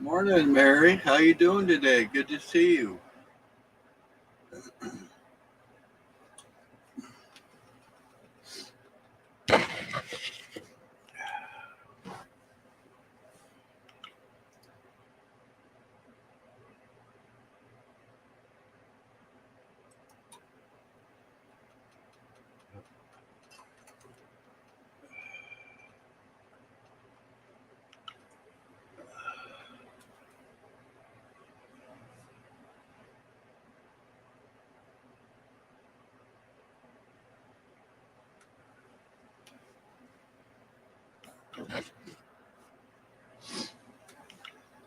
Morning, Mary. How you doing today? Good to see you.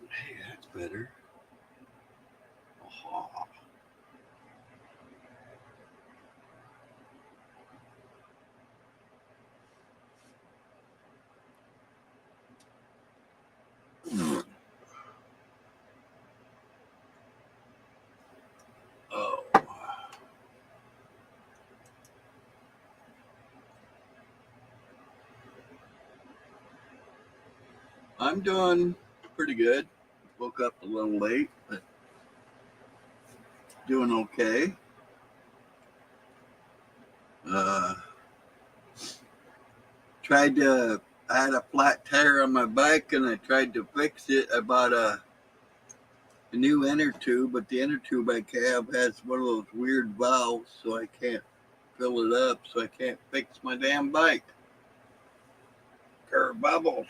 Hey, that's better. Oh, oh, I'm doing pretty good. Woke up a little late, but doing okay. Uh, tried to. I had a flat tire on my bike, and I tried to fix it. I bought a new inner tube, but the inner tube I have has one of those weird valves, so I can't fill it up, so I can't fix my damn bike. Curve bubbles.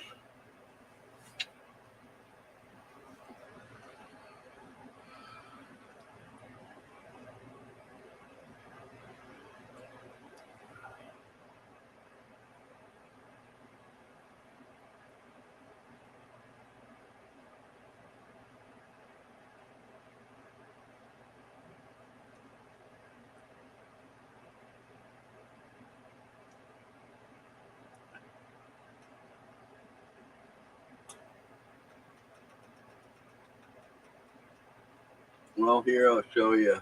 Well, here I'll show you.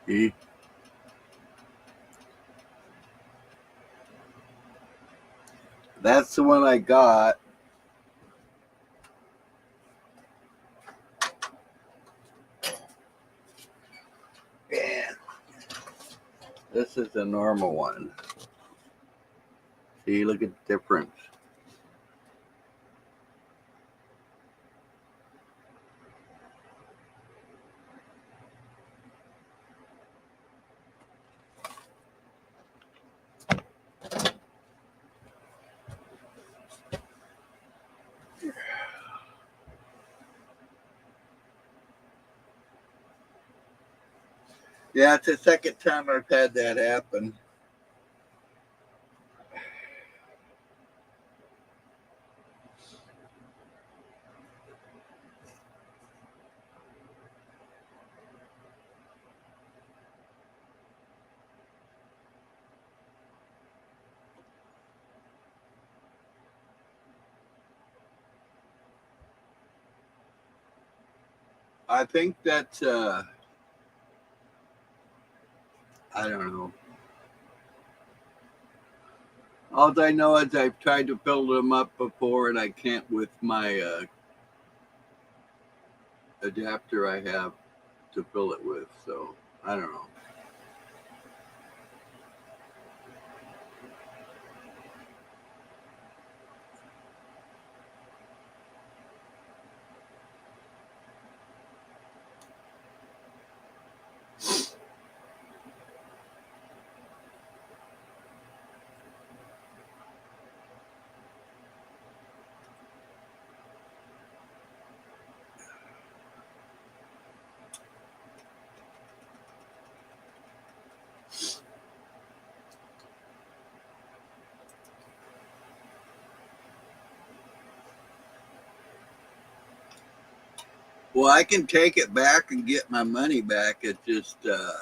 See? That's the one I got. And this is the normal one. See, look at the difference. Yeah, it's the second time I've had that happen. I think that I don't know. All I know is I've tried to build them up before, and I can't with my adapter I have to fill it with. So I don't know. Well, I can take it back and get my money back. It's just the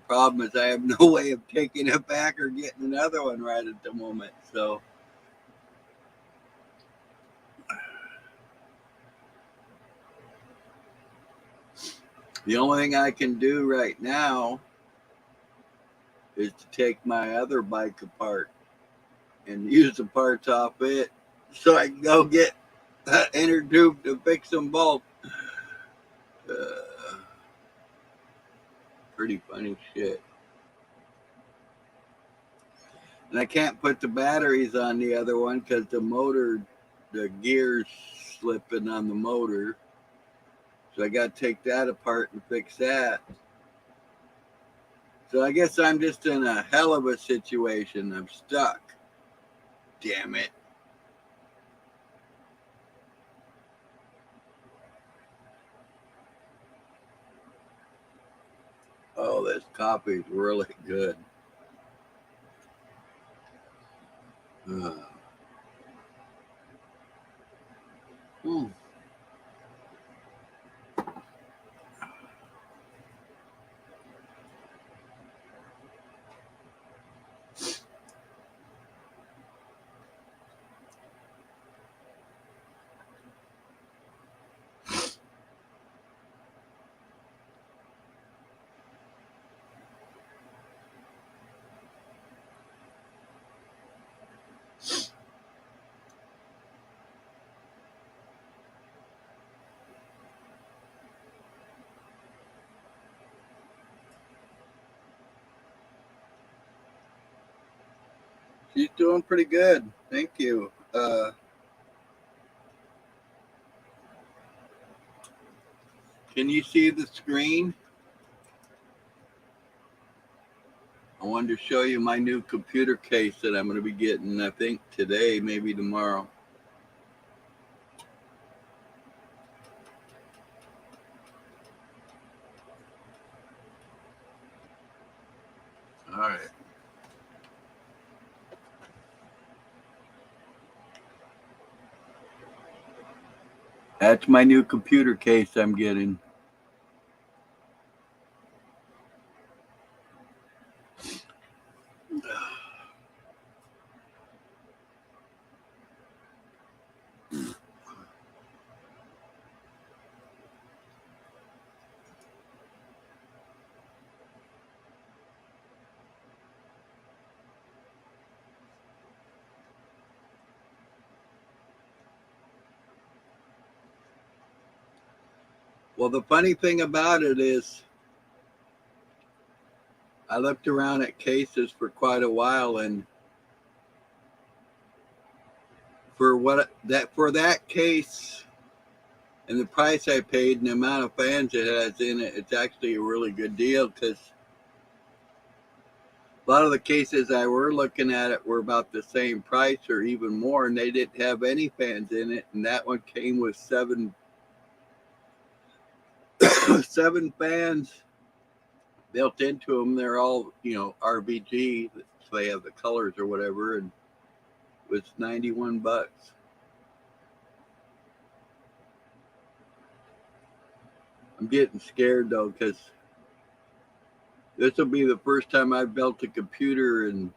problem is I have no way of taking it back or getting another one right at the moment. So the only thing I can do right now is to take my other bike apart and use the parts off it so I can go get an inner tube to fix them both. Uh, Pretty funny shit. And I can't put the batteries on the other one because the gear's slipping on the motor. So I got to take that apart and fix that. So I guess I'm just in a hell of a situation. I'm stuck. Damn it. Oh, this coffee's really good. Uh, hmm. She's doing pretty good. Thank you. Can you see the screen? I wanted to show you my new computer case that I'm going to be getting, I think, today, maybe tomorrow. All right. That's my new computer case I'm getting. Well, the funny thing about it is I looked around at cases for quite a while, and for that case and the price I paid and the amount of fans it has in it, it's actually a really good deal because a lot of the cases I were looking at it were about the same price or even more, and they didn't have any fans in it, and that one came with seven fans built into them. They're all, RBG, so they have the colors or whatever, and it was $91. I'm getting scared though because this will be the first time I've built a computer in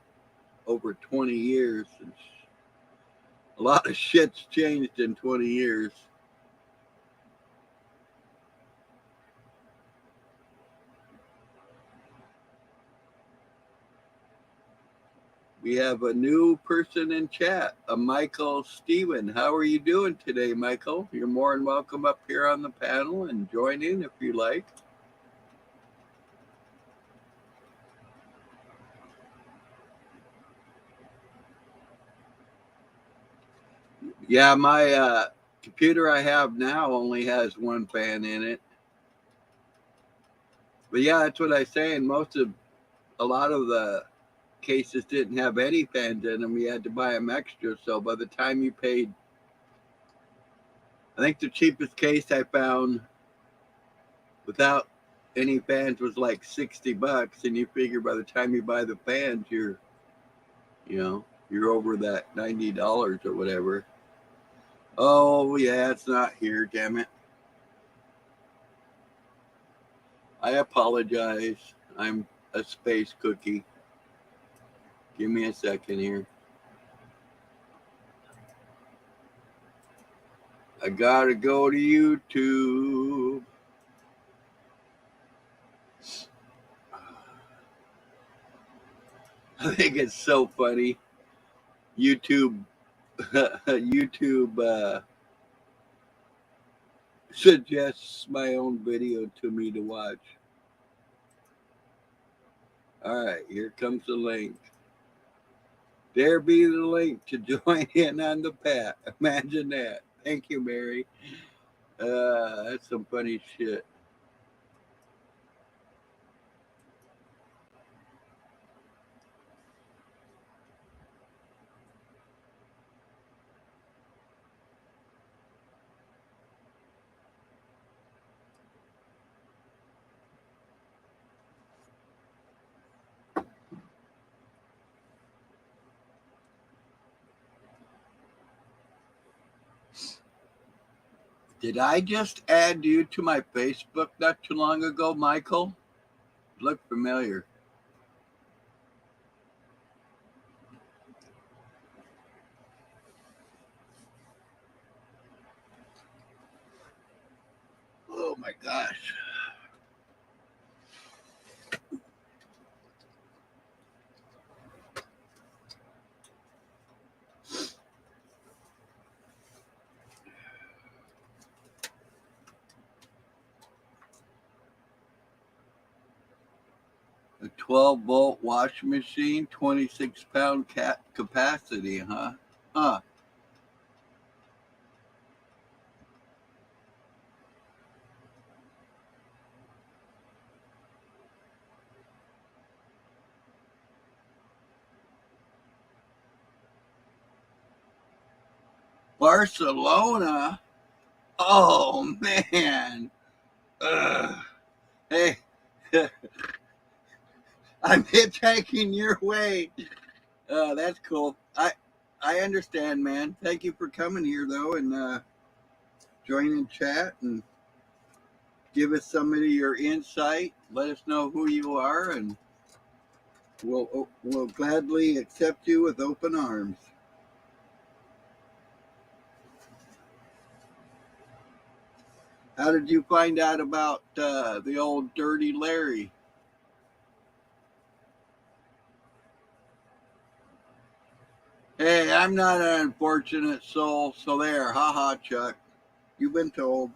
over 20 years. And a lot of shit's changed in 20 years. We have a new person in chat, a Michael Steven. How are you doing today, Michael? You're more than welcome up here on the panel and join in if you like. Yeah, my computer I have now only has one fan in it. But yeah, that's what I'm saying. A lot of the cases didn't have any fans in them. You had to buy them extra. So by the time you paid, I think the cheapest case I found without any fans was like $60. And you figure by the time you buy the fans, you're over that $90 or whatever. Oh yeah, it's not here, damn it. I apologize. I'm a space cookie. Give me a second here. I gotta go to YouTube. I think it's so funny. YouTube, YouTube suggests my own video to me to watch. All right, here comes the link. There be the link to join in on the pat. Imagine that. Thank you, Mary. That's some funny shit. Did I just add you to my Facebook not too long ago, Michael? Look familiar. Oh my gosh. A 12-volt washing machine, 26-pound capacity, huh? Huh. Barcelona? Oh, man. Ugh. Hey, I'm hitchhiking your way. That's cool. I understand, man. Thank you for coming here, though, and joining chat and give us some of your insight. Let us know who you are, and we'll gladly accept you with open arms. How did you find out about the old Dirty Larry? Hey, I'm not an unfortunate soul, so there. Ha ha, Chuck. You've been told.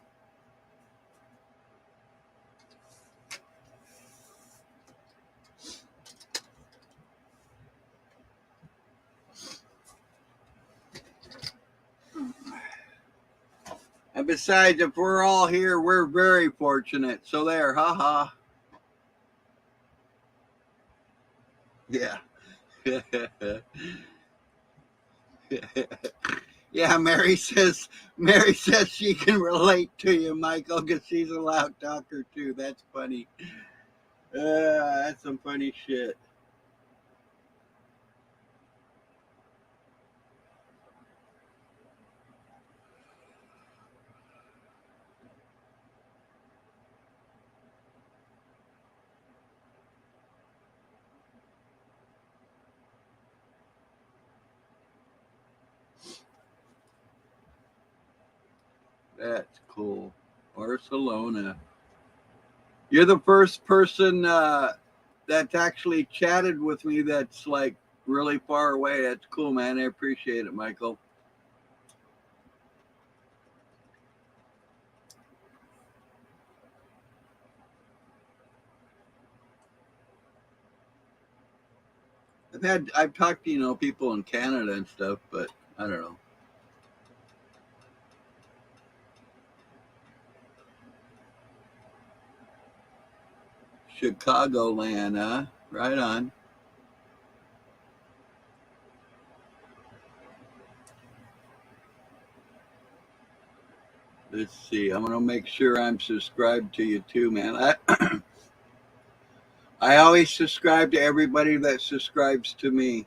And besides, if we're all here, we're very fortunate. So there, ha ha. Yeah. Yeah, Mary says she can relate to you, Michael, because she's a loud talker too. That's funny. That's some funny shit. That's cool. Barcelona. You're the first person that's actually chatted with me that's like really far away. That's cool, man. I appreciate it, Michael. I've talked to people in Canada and stuff, but I don't know. Chicagoland, huh? Right on. Let's see. I'm gonna make sure I'm subscribed to you too, man. I always subscribe to everybody that subscribes to me.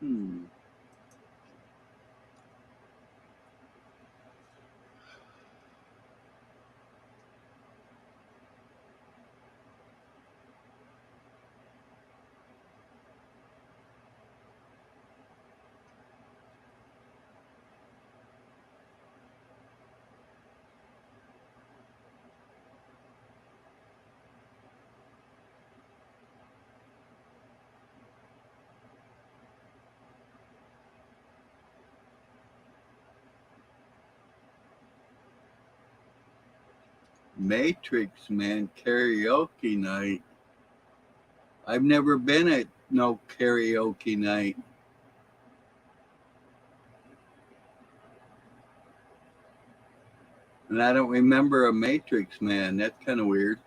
Hmm. Matrix, man, karaoke night. I've never been at no karaoke night. And I don't remember a Matrix, man. That's kind of weird.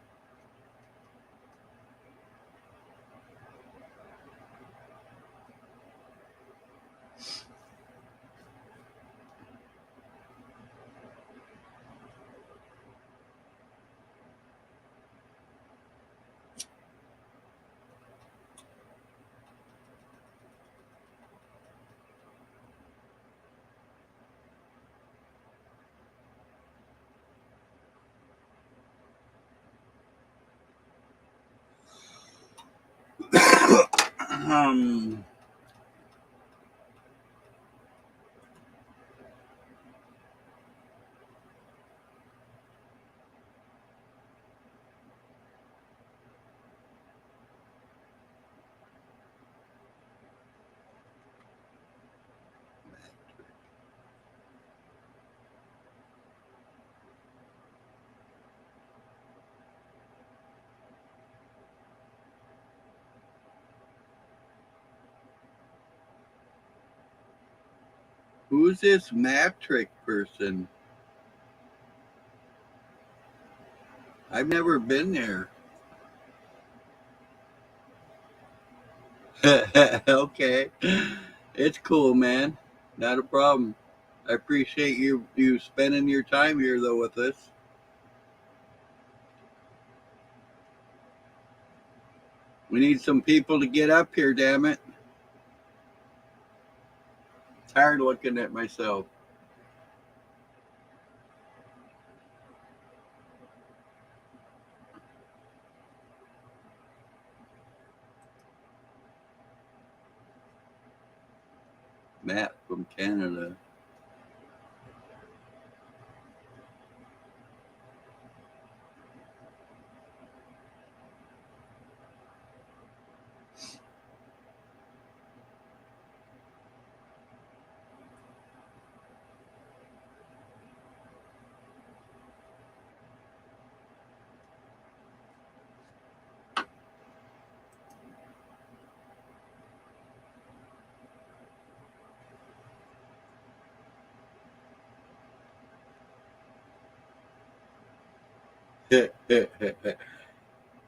um, who's this Matrix person? I've never been there. Okay. It's cool, man. Not a problem. I appreciate you spending your time here though with us. We need some people to get up here, damn it. Tired looking at myself. Matt from Canada.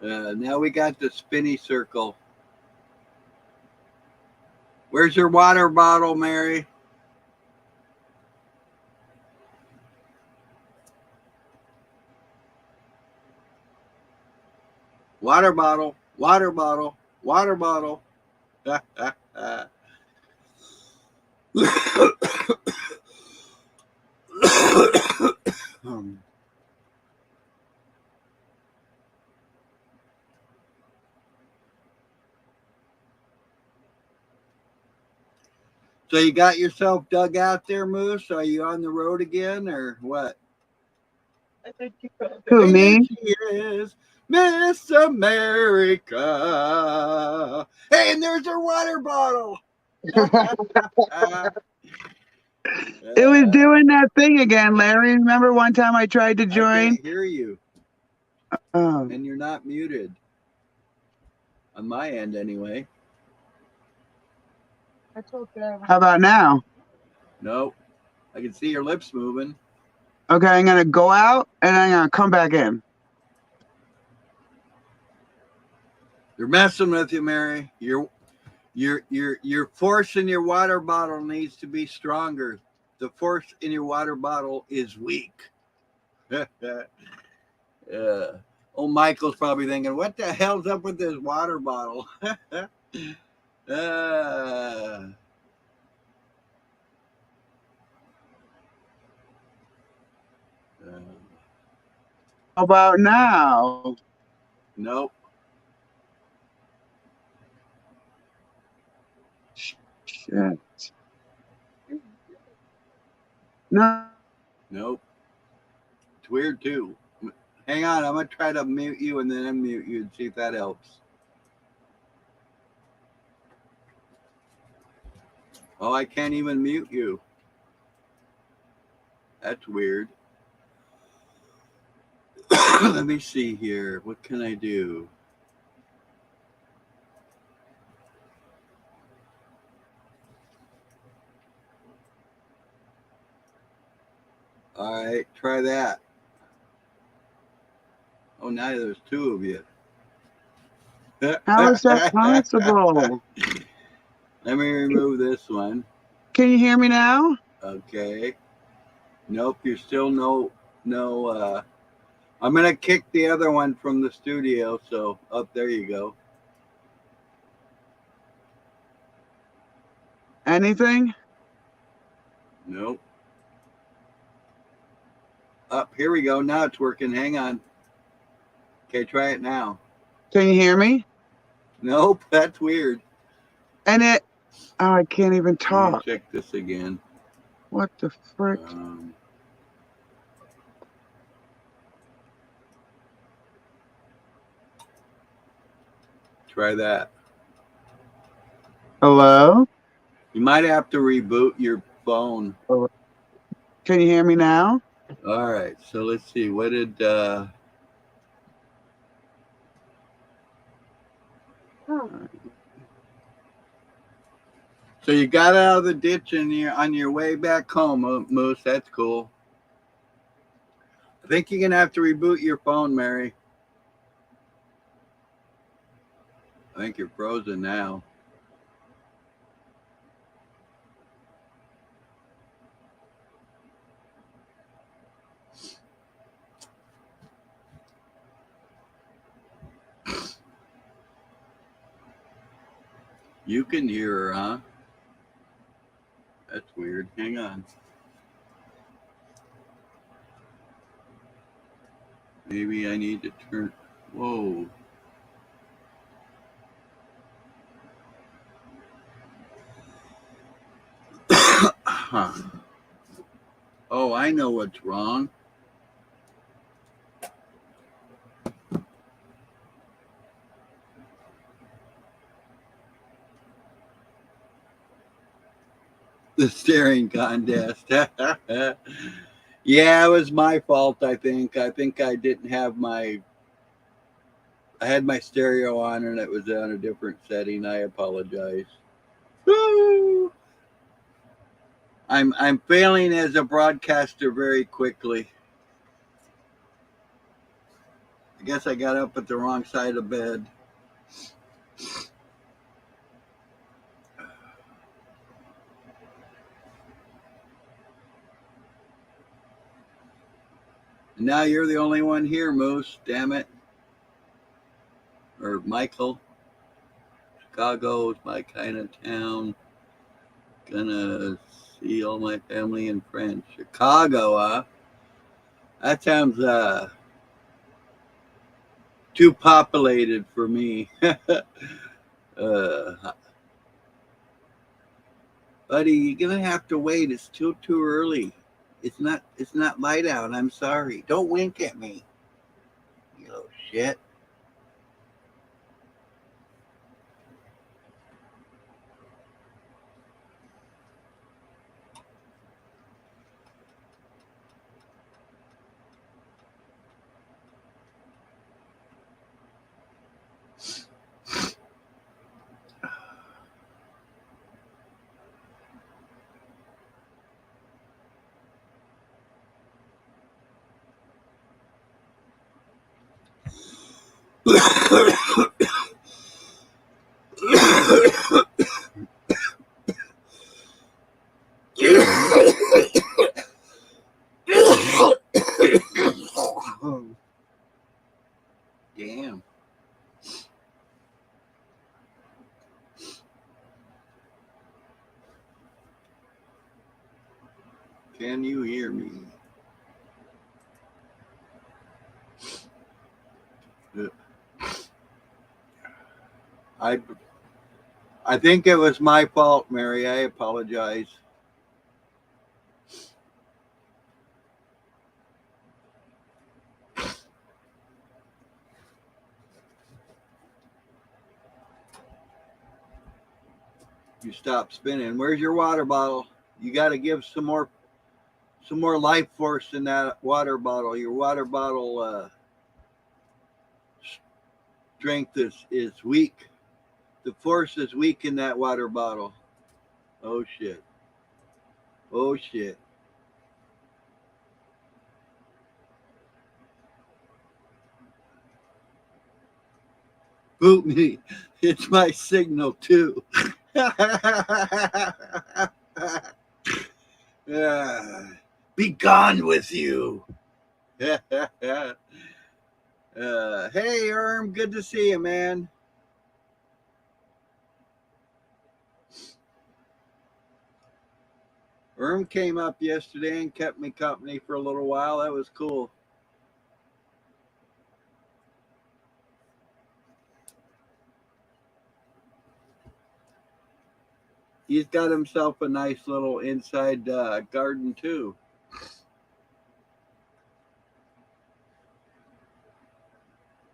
Now we got the spinny circle. Where's your water bottle, Mary? Water bottle, water bottle, water bottle. So you got yourself dug out there, Moose? Are you on the road again or what? Who, Hey, me? there she is, Miss America. Hey, and there's her water bottle. It was doing that thing again, Larry. Remember one time I tried to I join? can't hear you, Oh, and you're not muted on my end anyway. how about now? No, I can see your lips moving. Okay, I'm gonna go out and I'm gonna come back in. They're messing with you, Mary. Your force in your water bottle needs to be stronger. The force in your water bottle is weak. Old Michael's probably thinking, "What the hell's up with this water bottle?" uh, about now? Nope. Shit. No. Nope. It's weird too. Hang on, I'm gonna try to mute you and then unmute you and see if that helps. Oh, I can't even mute you. That's weird. Let me see here. What can I do? All right, try that. Oh, now there's two of you. How is that possible? Let me remove this one. Can you hear me now? Okay. Nope, you're still no. I'm gonna kick the other one from the studio. So, up there you go. Anything? Nope. Up here we go. Now it's working. Hang on. Okay, try it now. Can you hear me? Nope, that's weird. And it, oh, I can't even Let me talk. check this again. What the frick? Try that. Hello? You might have to reboot your phone. Can you hear me now? All right, so let's see. What did So you got out of the ditch and you're on your way back home, Moose. That's cool. I think you're gonna have to reboot your phone, Mary. I think you're frozen now. You can hear her, huh? That's weird. Hang on. Maybe I need to turn. Whoa. Huh. Oh, I know what's wrong. The staring contest. Yeah, it was my fault, I think. I think I didn't have my I had my stereo on and it was on a different setting. I apologize. Woo! I'm failing as a broadcaster very quickly. I guess I got up at the wrong side of bed. And now you're the only one here, Moose. Damn it. Or Michael. Chicago is my kind of town. Gonna see all my family and friends. Chicago, huh? That sounds too populated for me. uh, buddy, you're gonna have to wait. It's still too early. It's not light out. I'm sorry. Don't wink at me. You little shit. Damn. Can you hear me? I I think it was my fault, Mary. I apologize. You stop spinning. Where's your water bottle? You got to give some more life force in that water bottle. Your water bottle strength is weak. The force is weak in that water bottle. Oh shit. Oh shit. Boot me. It's my signal too. Be gone with you. Hey, Erm, good to see you, man. Erm came up yesterday and kept me company for a little while. That was cool. He's got himself a nice little inside garden too.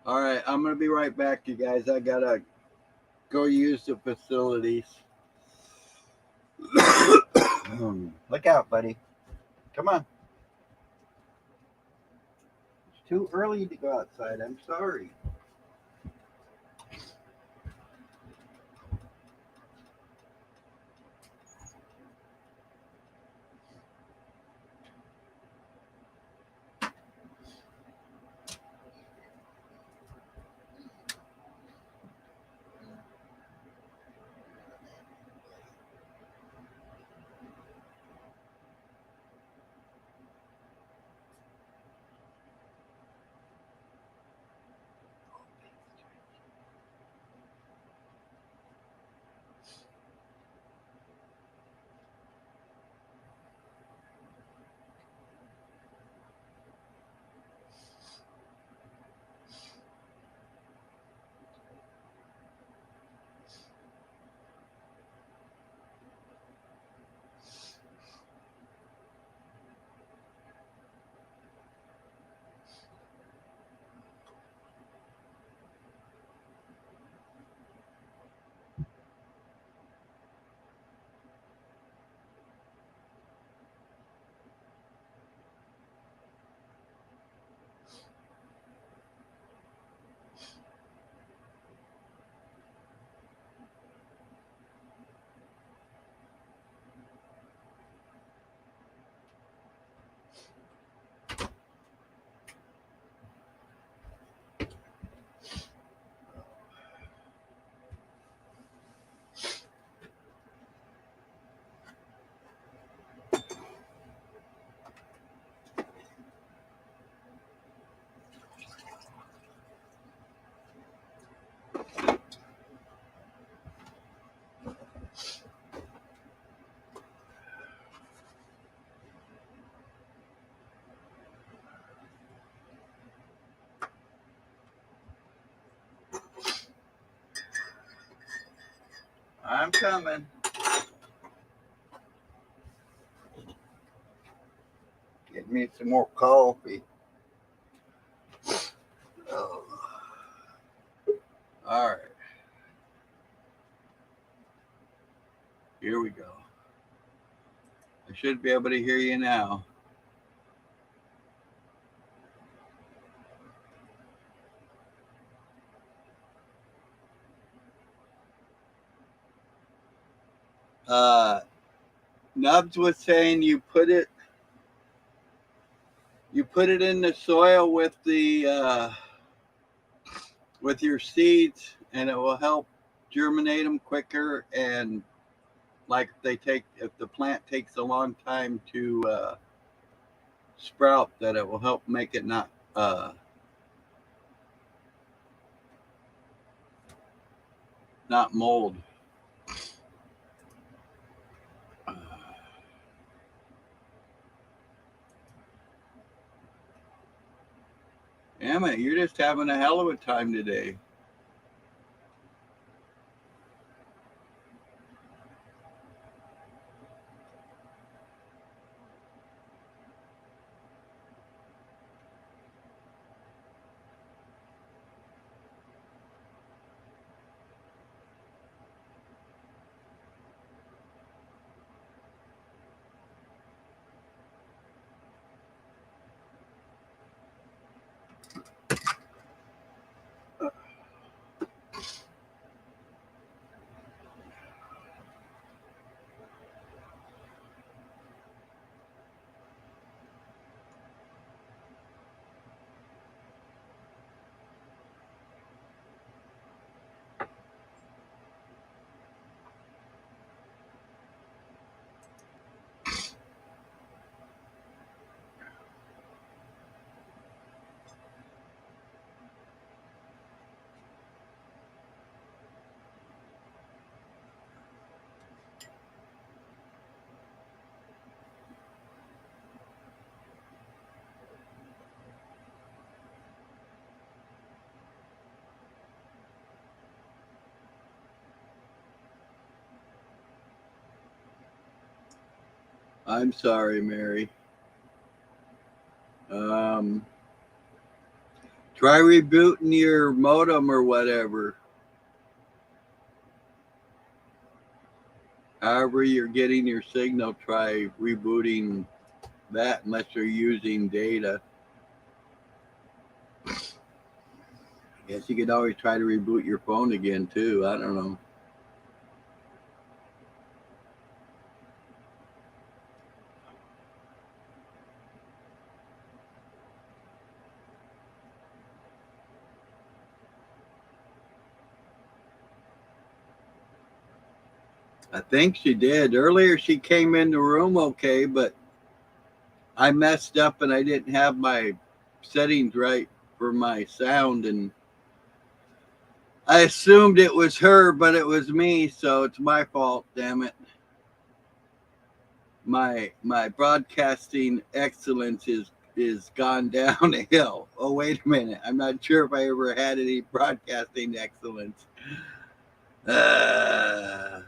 All right, I'm gonna be right back, you guys. I gotta go use the facilities. Look out, buddy. Come on. It's too early to go outside. I'm sorry. I'm coming. Get me some more coffee. Oh. All right. Here we go. I should be able to hear you now. Uh, Nubs was saying you put it in the soil with your seeds, and it will help germinate them quicker. And like if the plant takes a long time to sprout, that it will help make it not mold. Damn it, you're just having a hell of a time today. I'm sorry, Mary. Um, Try rebooting your modem or whatever. However you're getting your signal, try rebooting that unless you're using data. I guess you could always try to reboot your phone again too. I don't know. I think she did. Earlier she came in the room okay, but I messed up and I didn't have my settings right for my sound, and I assumed it was her, but it was me, so it's my fault, damn it. My broadcasting excellence is gone downhill. Oh, wait a minute. I'm not sure if I ever had any broadcasting excellence. Uh,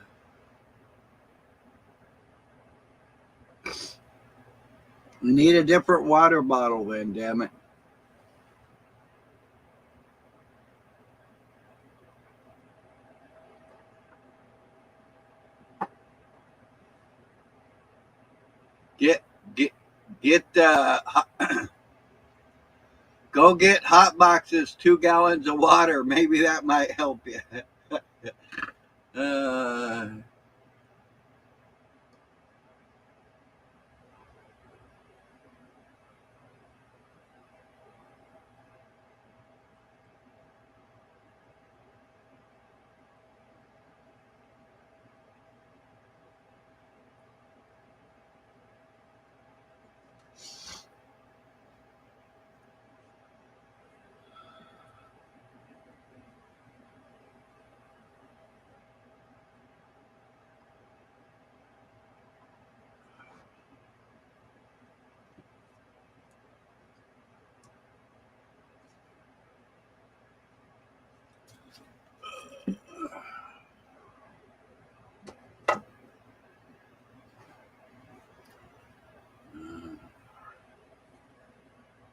we need a different water bottle then, damn it. Get get get go get hot boxes, 2 gallons of water. Maybe that might help you. uh,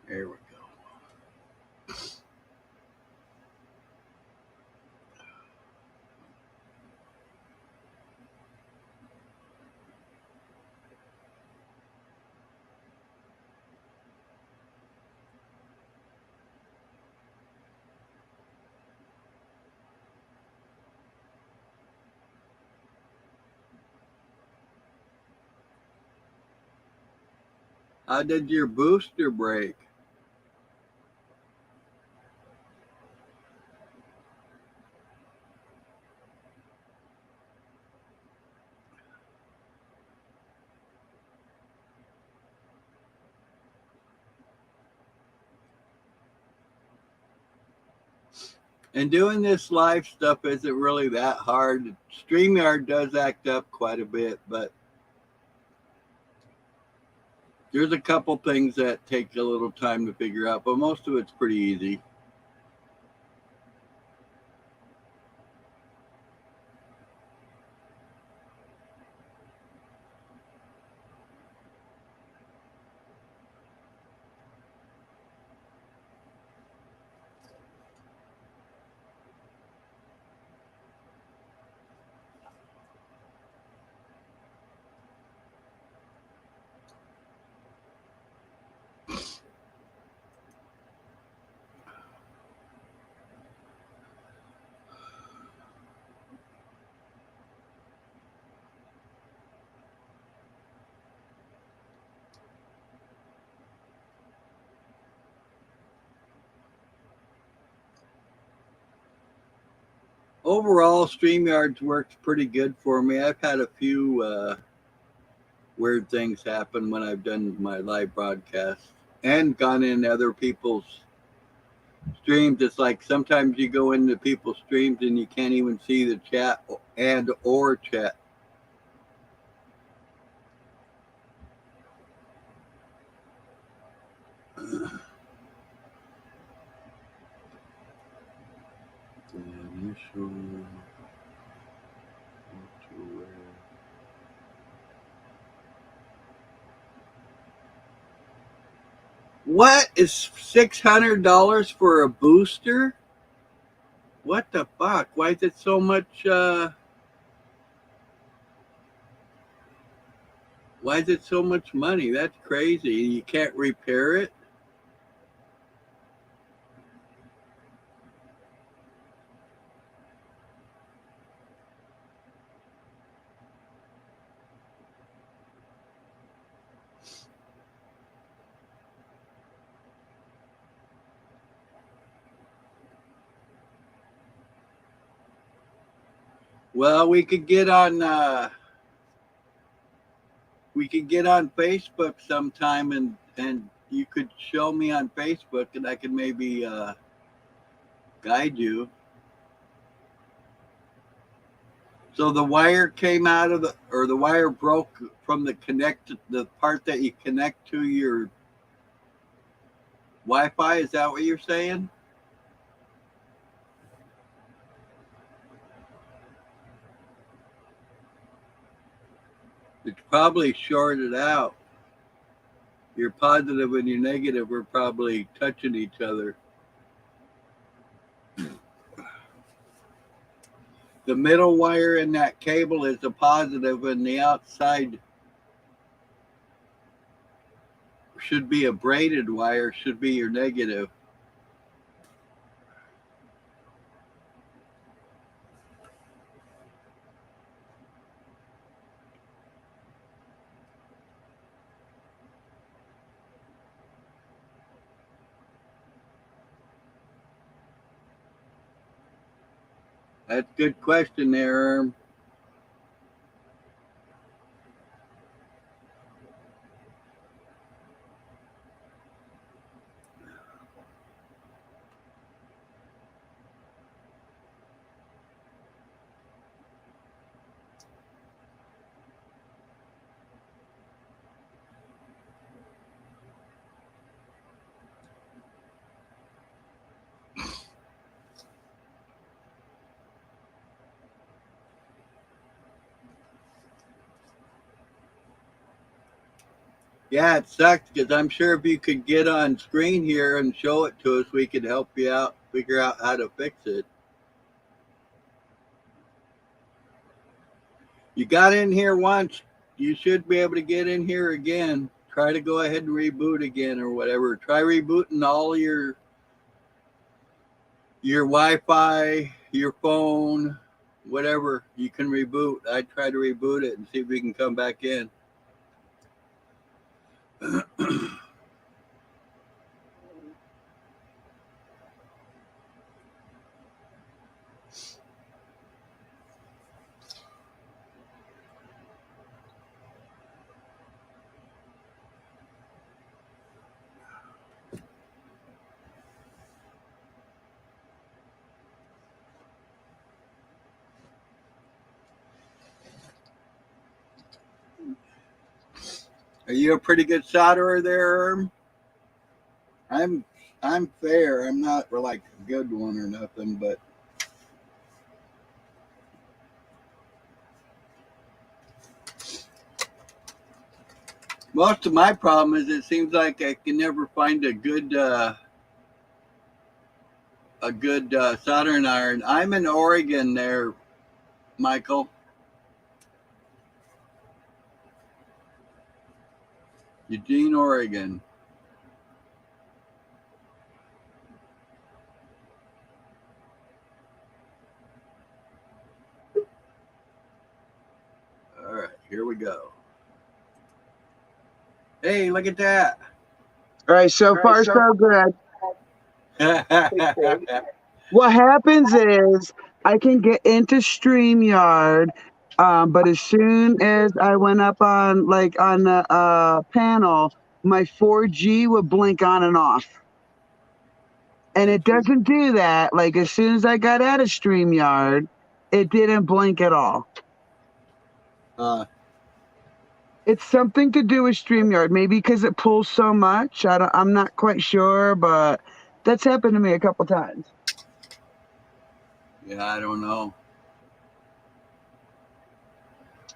there we go. How did your booster break? And doing this live stuff isn't really that hard. StreamYard does act up quite a bit, but there's a couple things that take a little time to figure out, but most of it's pretty easy. Overall, StreamYard's worked pretty good for me. I've had a few weird things happen when I've done my live broadcasts and gone in other people's streams. It's like sometimes you go into people's streams and you can't even see the chat and or chat. Initial What is $600 for a booster? What the fuck? Why is it so much? Why is it so much money? That's crazy. You can't repair it. Well, we could get on Facebook sometime, and you could show me on Facebook, and I could maybe guide you. So the wire came out of the wire broke from the part that you connect to your Wi-Fi. Is that what you're saying? It's probably shorted out. Your positive and your negative are probably touching each other. The middle wire in that cable is the positive, and the outside should be a braided wire, should be your negative. That's a good question there, Erm. Yeah, it sucks because I'm sure if you could get on screen here and show it to us, we could help you out, figure out how to fix it. You got in here once, you should be able to get in here again. Try to go ahead and reboot again or whatever. Try rebooting all your Wi-Fi, your phone, whatever you can reboot. I try to reboot it and see if we can come back in. Are you a pretty good solderer there, Erm? I'm I'm fair. I'm not like a good one or nothing, but most of my problem is it seems like I can never find a good soldering iron. I'm in Oregon there, Michael. Eugene, Oregon. All right, here we go. Hey, look at that. All right, so far so good. What happens is I can get into StreamYard, but as soon as I went up on the panel, my 4G would blink on and off. And it doesn't do that. Like as soon as I got out of StreamYard, it didn't blink at all. It's something to do with StreamYard, maybe because it pulls so much. I'm not quite sure, but that's happened to me a couple times. Yeah, I don't know.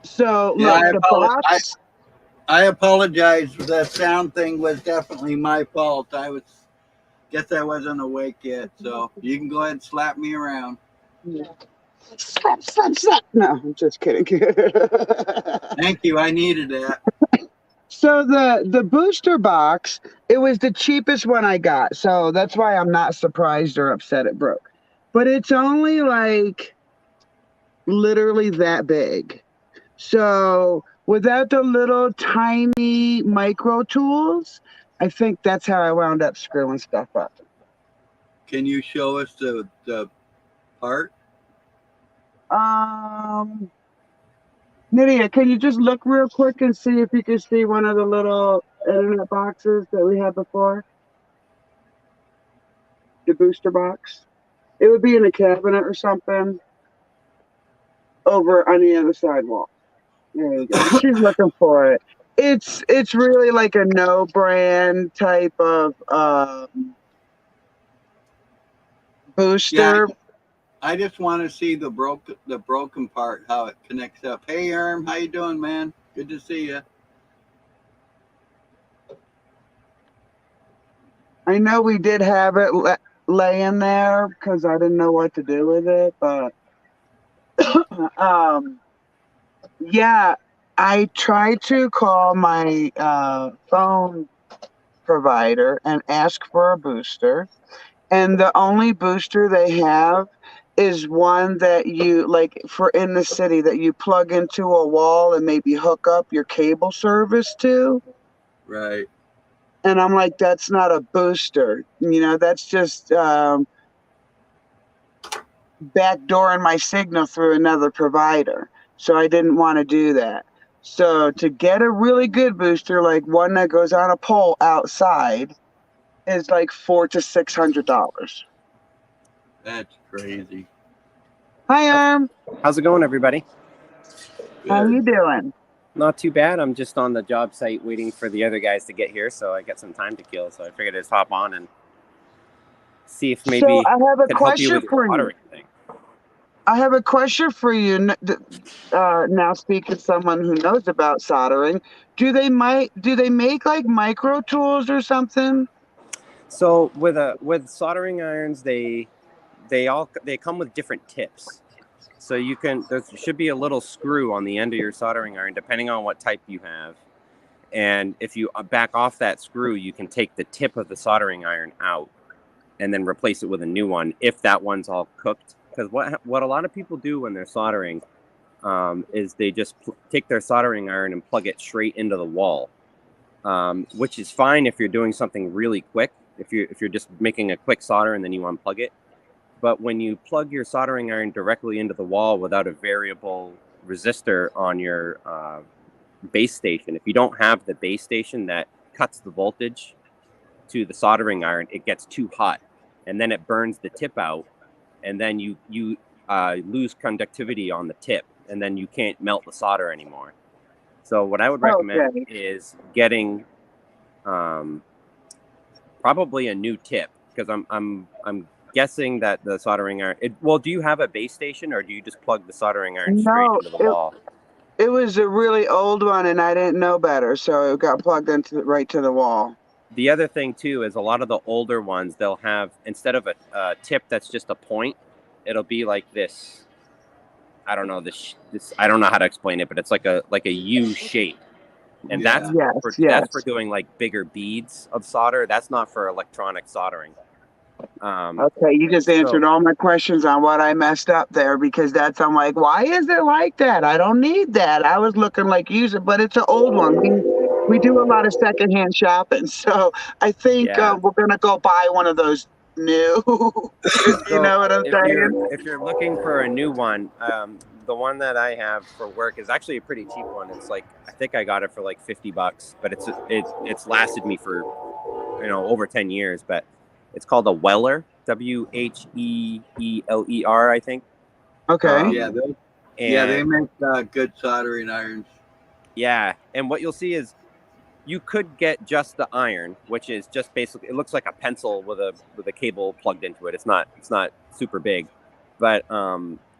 So Yeah, look, I the apologize. box. I apologize. The sound thing was definitely my fault. Guess I wasn't awake yet, so you can go ahead and slap me around. Yeah. Slap, slap, slap. No, I'm just kidding. Thank you. I needed that. So the booster box, it was the cheapest one I got. So that's why I'm not surprised or upset it broke. But it's only like literally that big. So without the little tiny micro tools, I think that's how I wound up screwing stuff up. Can you show us the part? Um, Nydia, can you just look real quick and see if you can see one of the little internet boxes that we had before? The booster box. It would be in a cabinet or something over on the other side wall. There you go. She's looking for it. It's really like a no brand type of Yeah, booster. I just want to see the broken part, how it connects up. Hey, Erm, how you doing, man? Good to see you. I know we did have it laying there because I didn't know what to do with it, but um, yeah, I tried to call my phone provider and ask for a booster, and the only booster they have is one that you like for in the city that you plug into a wall and maybe hook up your cable service to. Right. And I'm like, that's not a booster. That's just backdooring my signal through another provider. So I didn't want to do that. So to get a really good booster, like one that goes on a pole outside, is like $400 to $600. That's crazy. Hi, Arm. How's it going, everybody? How Good. you doing? Not too bad. I'm just on the job site waiting for the other guys to get here, so I got some time to kill. So I figured I'd just hop on and see if So maybe I have I a could help you question with your for you. soldering thing. I have a question for you. Now speaking to someone who knows about soldering, do they make like micro tools or something? So with soldering irons, they come with different tips. So there should be a little screw on the end of your soldering iron, depending on what type you have. And if you back off that screw, you can take the tip of the soldering iron out and then replace it with a new one if that one's all cooked. Because what a lot of people do when they're soldering is they just take their soldering iron and plug it straight into the wall, which is fine if you're doing something really quick. If you're just making a quick solder and then you unplug it. But when you plug your soldering iron directly into the wall without a variable resistor on your base station, if you don't have the base station that cuts the voltage to the soldering iron, it gets too hot, and then it burns the tip out, and then you lose conductivity on the tip, and then you can't melt the solder anymore. So what I would recommend Okay. is getting probably a new tip, because I'm guessing that the soldering iron. Well, do you have a base station, or do you just plug the soldering iron straight No, into the wall? it was a really old one, and I didn't know better, so it got plugged into right to the wall. The other thing too is a lot of the older ones, they'll have, instead of a tip that's just a point, it'll be like this. I don't know this. I don't know how to explain it, but it's like a U shape, and Yeah. Yes, that's for yes. doing like bigger beads of solder. That's not for electronic soldering. Okay, you just So answered all my questions on what I messed up there because I'm like, why is it like that? I don't need that. I was looking like use it, but it's an old one. We do a lot of secondhand shopping, so I think yeah. we're gonna go buy one of those new. If you So know what I'm saying. if you're looking for a new one, the one that I have for work is actually a pretty cheap one. It's like, I think I got it for like $50, but it's lasted me for over 10 years. But it's called a Weller, Wheeler, I think. Okay. Yeah. They And make good soldering irons. yeah, and what you'll see is you could get just the iron, which is just basically, it looks like a pencil with a cable plugged into it. It's not super big, but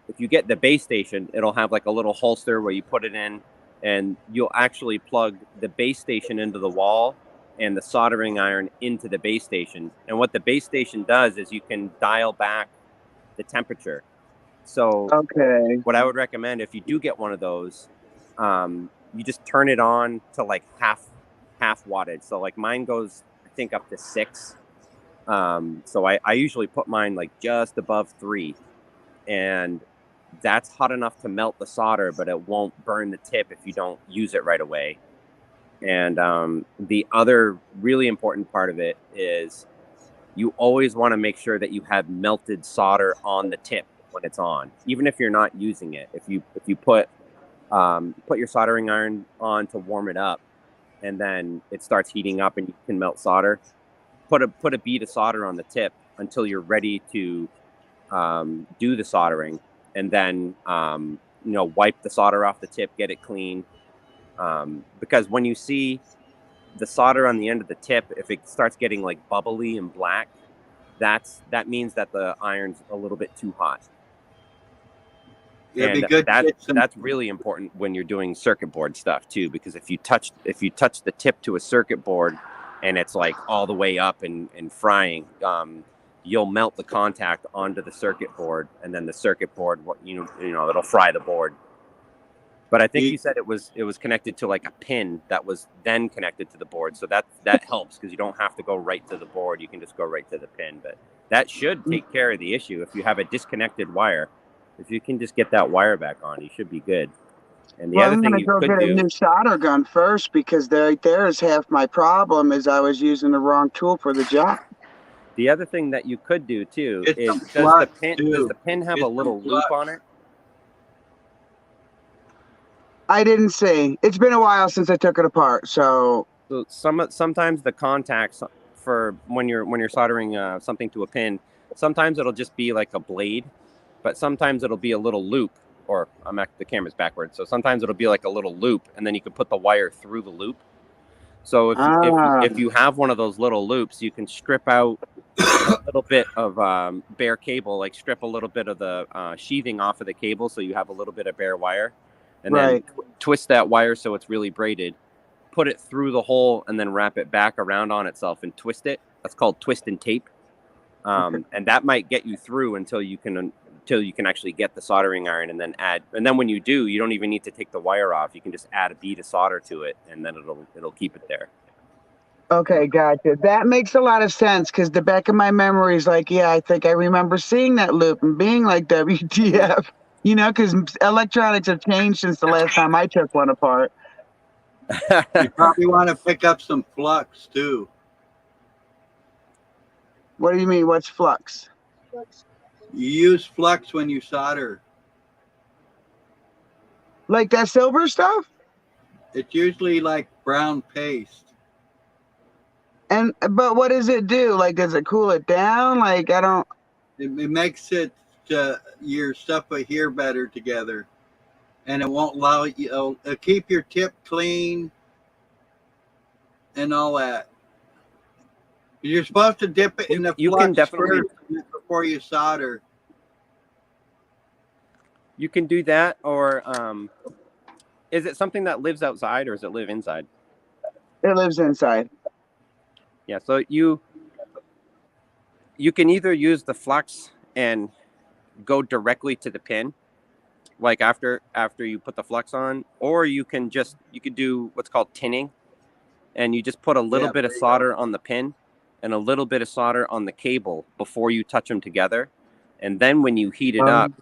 if you get the base station, it'll have like a little holster where you put it in, and you'll actually plug the base station into the wall and the soldering iron into the base station. And what the base station does is you can dial back the temperature. So Okay. what I would recommend, if you do get one of those, you just turn it on to like half wattage. So like mine goes, I think, up to 6. So I usually put mine like just above 3, and that's hot enough to melt the solder, but it won't burn the tip if you don't use it right away. And the other really important part of it is you always want to make sure that you have melted solder on the tip when it's on, even if you're not using it. If you put your soldering iron on to warm it up, and then it starts heating up and you can melt solder, put a bead of solder on the tip until you're ready to do the soldering, and then wipe the solder off the tip, get it clean, because when you see the solder on the end of the tip, if it starts getting like bubbly and black, that means that the iron's a little bit too hot. Yeah, and that's really important when you're doing circuit board stuff too, because if you touch the tip to a circuit board and it's like all the way up and frying, you'll melt the contact onto the circuit board, and then the circuit board, it'll fry the board. But I think you said it was connected to like a pin that was then connected to the board, so that helps because you don't have to go right to the board. You can just go right to the pin. But that should take care of the issue. If you have a disconnected wire, if you can just get that wire back on, you should be good. And the other thing you could get a new solder gun first, because there is half my problem is I was using the wrong tool for the job. The other thing that you could do too is, does the pin have a little loop on it? I didn't see. It's been a while since I took it apart, so sometimes the contacts for when you're soldering something to a pin, sometimes it'll just be like a blade, but sometimes it'll be a little loop. Or the camera's backwards, so sometimes it'll be like a little loop, and then you can put the wire through the loop. So if you have one of those little loops, you can strip out a little bit of bare cable, like strip a little bit of the sheathing off of the cable, so you have a little bit of bare wire, and then twist that wire so it's really braided, put it through the hole, and then wrap it back around on itself and twist it. That's called twist and tape, and that might get you through until you can actually get the soldering iron, and then when you do, you don't even need to take the wire off. You can just add a bead of solder to it, and then it'll keep it there. Okay, gotcha. That makes a lot of sense, because the back of my memory is like, yeah, I think I remember seeing that loop and being like, WTF, because electronics have changed since the last time I took one apart. You probably want to pick up some flux too. What do you mean? What's flux? You use flux when you solder. Like that silver stuff? It's usually like brown paste. But what does it do? Like, does it cool it down? Like, I don't. It makes your stuff adhere better together, and it won't allow you keep your tip clean and all that. You're supposed to dip it in the flux first before you solder. You can do that, or is it something that lives outside, or does it live inside? It lives inside. Yeah, so you can either use the flux and go directly to the pin, like after you put the flux on, or you could do what's called tinning, and you just put a little bit of solder on the pin and a little bit of solder on the cable before you touch them together, and then when you heat it up,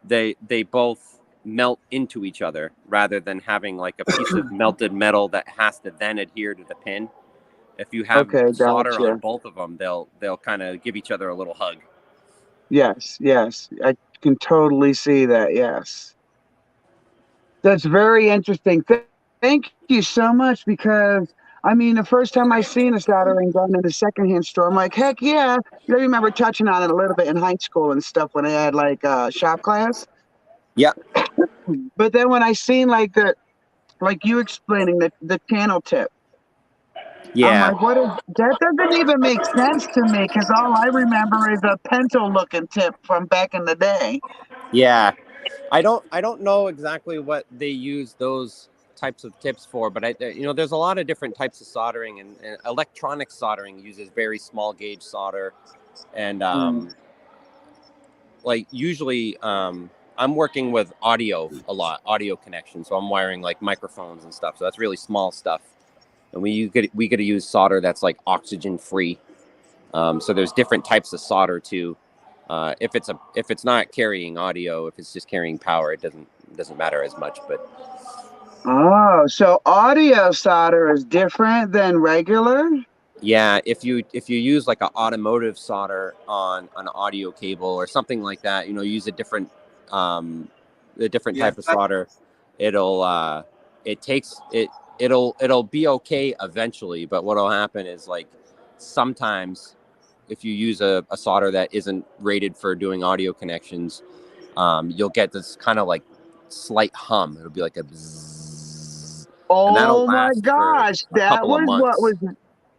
they both melt into each other, rather than having like a piece of melted metal that has to then adhere to the pin. If you have solder on both of them, they'll kind of give each other a little hug. Yes, I can totally see that. Yes, that's very interesting. Thank you so much, because I mean, the first time I seen a soldering gun in a secondhand store, I'm like, heck yeah! I remember touching on it a little bit in high school and stuff when I had like shop class. Yeah. But then when I seen like you explaining the channel tip. Yeah. I'm like, that doesn't even make sense to me, because all I remember is a pencil looking tip from back in the day. Yeah. I don't know exactly what they use those types of tips for, but there's a lot of different types of soldering, and electronic soldering uses very small gauge solder, and like usually I'm working with audio a lot, audio connections, so I'm wiring like microphones and stuff. So that's really small stuff, and we get to use solder that's like oxygen free. So there's different types of solder too. If it's not carrying audio, if it's just carrying power, it doesn't matter as much. But Oh, so audio solder is different than regular? yeah, if you use like an automotive solder on an audio cable or something like that, use a different Yeah, type of solder, it'll it takes it it'll be okay eventually, but what'll happen is like sometimes if you use a solder that isn't rated for doing audio connections, you'll get this kind of like slight hum. It'll be like a bzzz, and that'll Oh my last for gosh, a couple of months.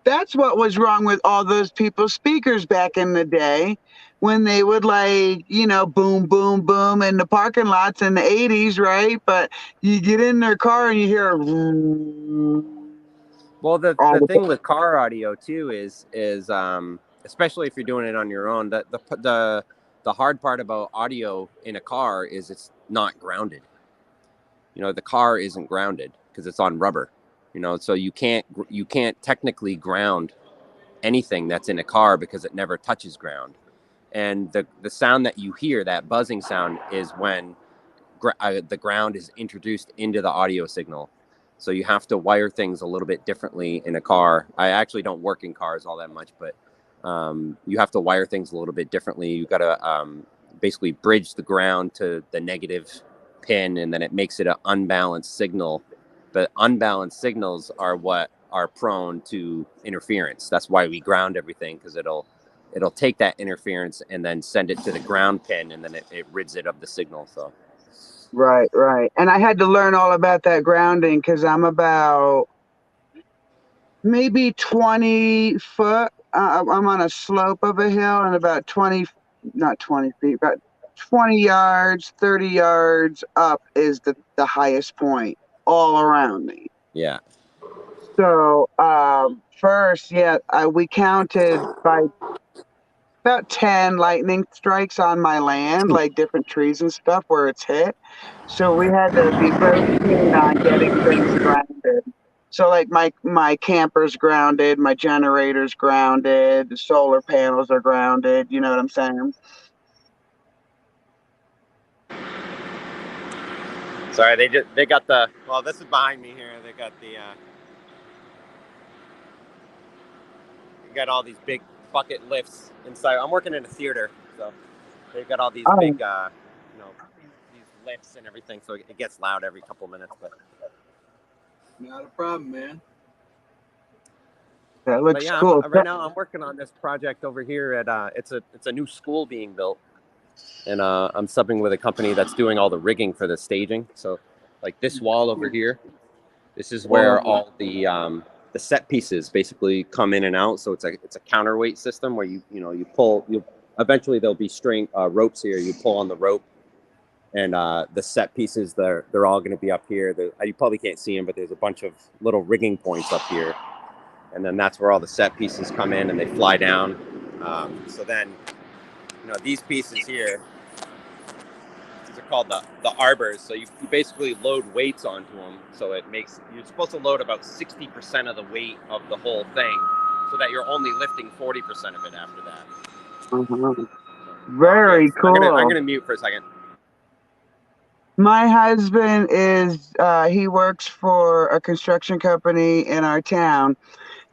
that's what was wrong with all those people's speakers back in the day when they would like, boom, boom, boom in the parking lots in the 80s, right? But you get in their car and you hear Well, the all the thing with car audio too is especially if you're doing it on your own, the hard part about audio in a car is it's not grounded. The car isn't grounded because it's on rubber. So you can't technically ground anything that's in a car because it never touches ground. And the sound that you hear, that buzzing sound, is when the ground is introduced into the audio signal. So you have to wire things a little bit differently in a car. I actually don't work in cars all that much, but you have to wire things a little bit differently. You got to basically bridge the ground to the negative pin, and then it makes it an unbalanced signal. But unbalanced signals are what are prone to interference. That's why we ground everything, because it'll take that interference and then send it to the ground pin, and then it rids it of the signal. So. Right, right. And I had to learn all about that grounding because I'm about maybe 20 foot. I'm on a slope of a hill and about 20, not 20 feet, about 20 yards, 30 yards up is the highest point all around me. Yeah. So first, yeah, we counted by about 10 lightning strikes on my land, like different trees and stuff where it's hit. So we had to be very keen on getting things grounded. So like my camper's grounded, my generator's grounded, the solar panels are grounded, you know what I'm saying? Sorry, they got the, well, this is behind me here. They got the you got all these big bucket lifts inside. I'm working in a theater, so they've got all these Oh, big these lifts and everything. So it gets loud every couple minutes, but not a problem, man. that looks yeah, cool. right now I'm working on this project over here at it's a new school being built, and I'm subbing with a company that's doing all the rigging for the staging. So like this wall over here, this is where all the set pieces basically come in and out. So it's a counterweight system where you pull, eventually there'll be string ropes here. You pull on the rope, and the set pieces they're all going to be up here. You probably can't see them, but there's a bunch of little rigging points up here, and then that's where all the set pieces come in and they fly down. So then these pieces here, these are called the arbors. So you basically load weights onto them. So you're supposed to load about 60% of the weight of the whole thing, so that you're only lifting 40% of it after that. Uh-huh. Very I'm cool. gonna mute for a second. My husband he works for a construction company in our town,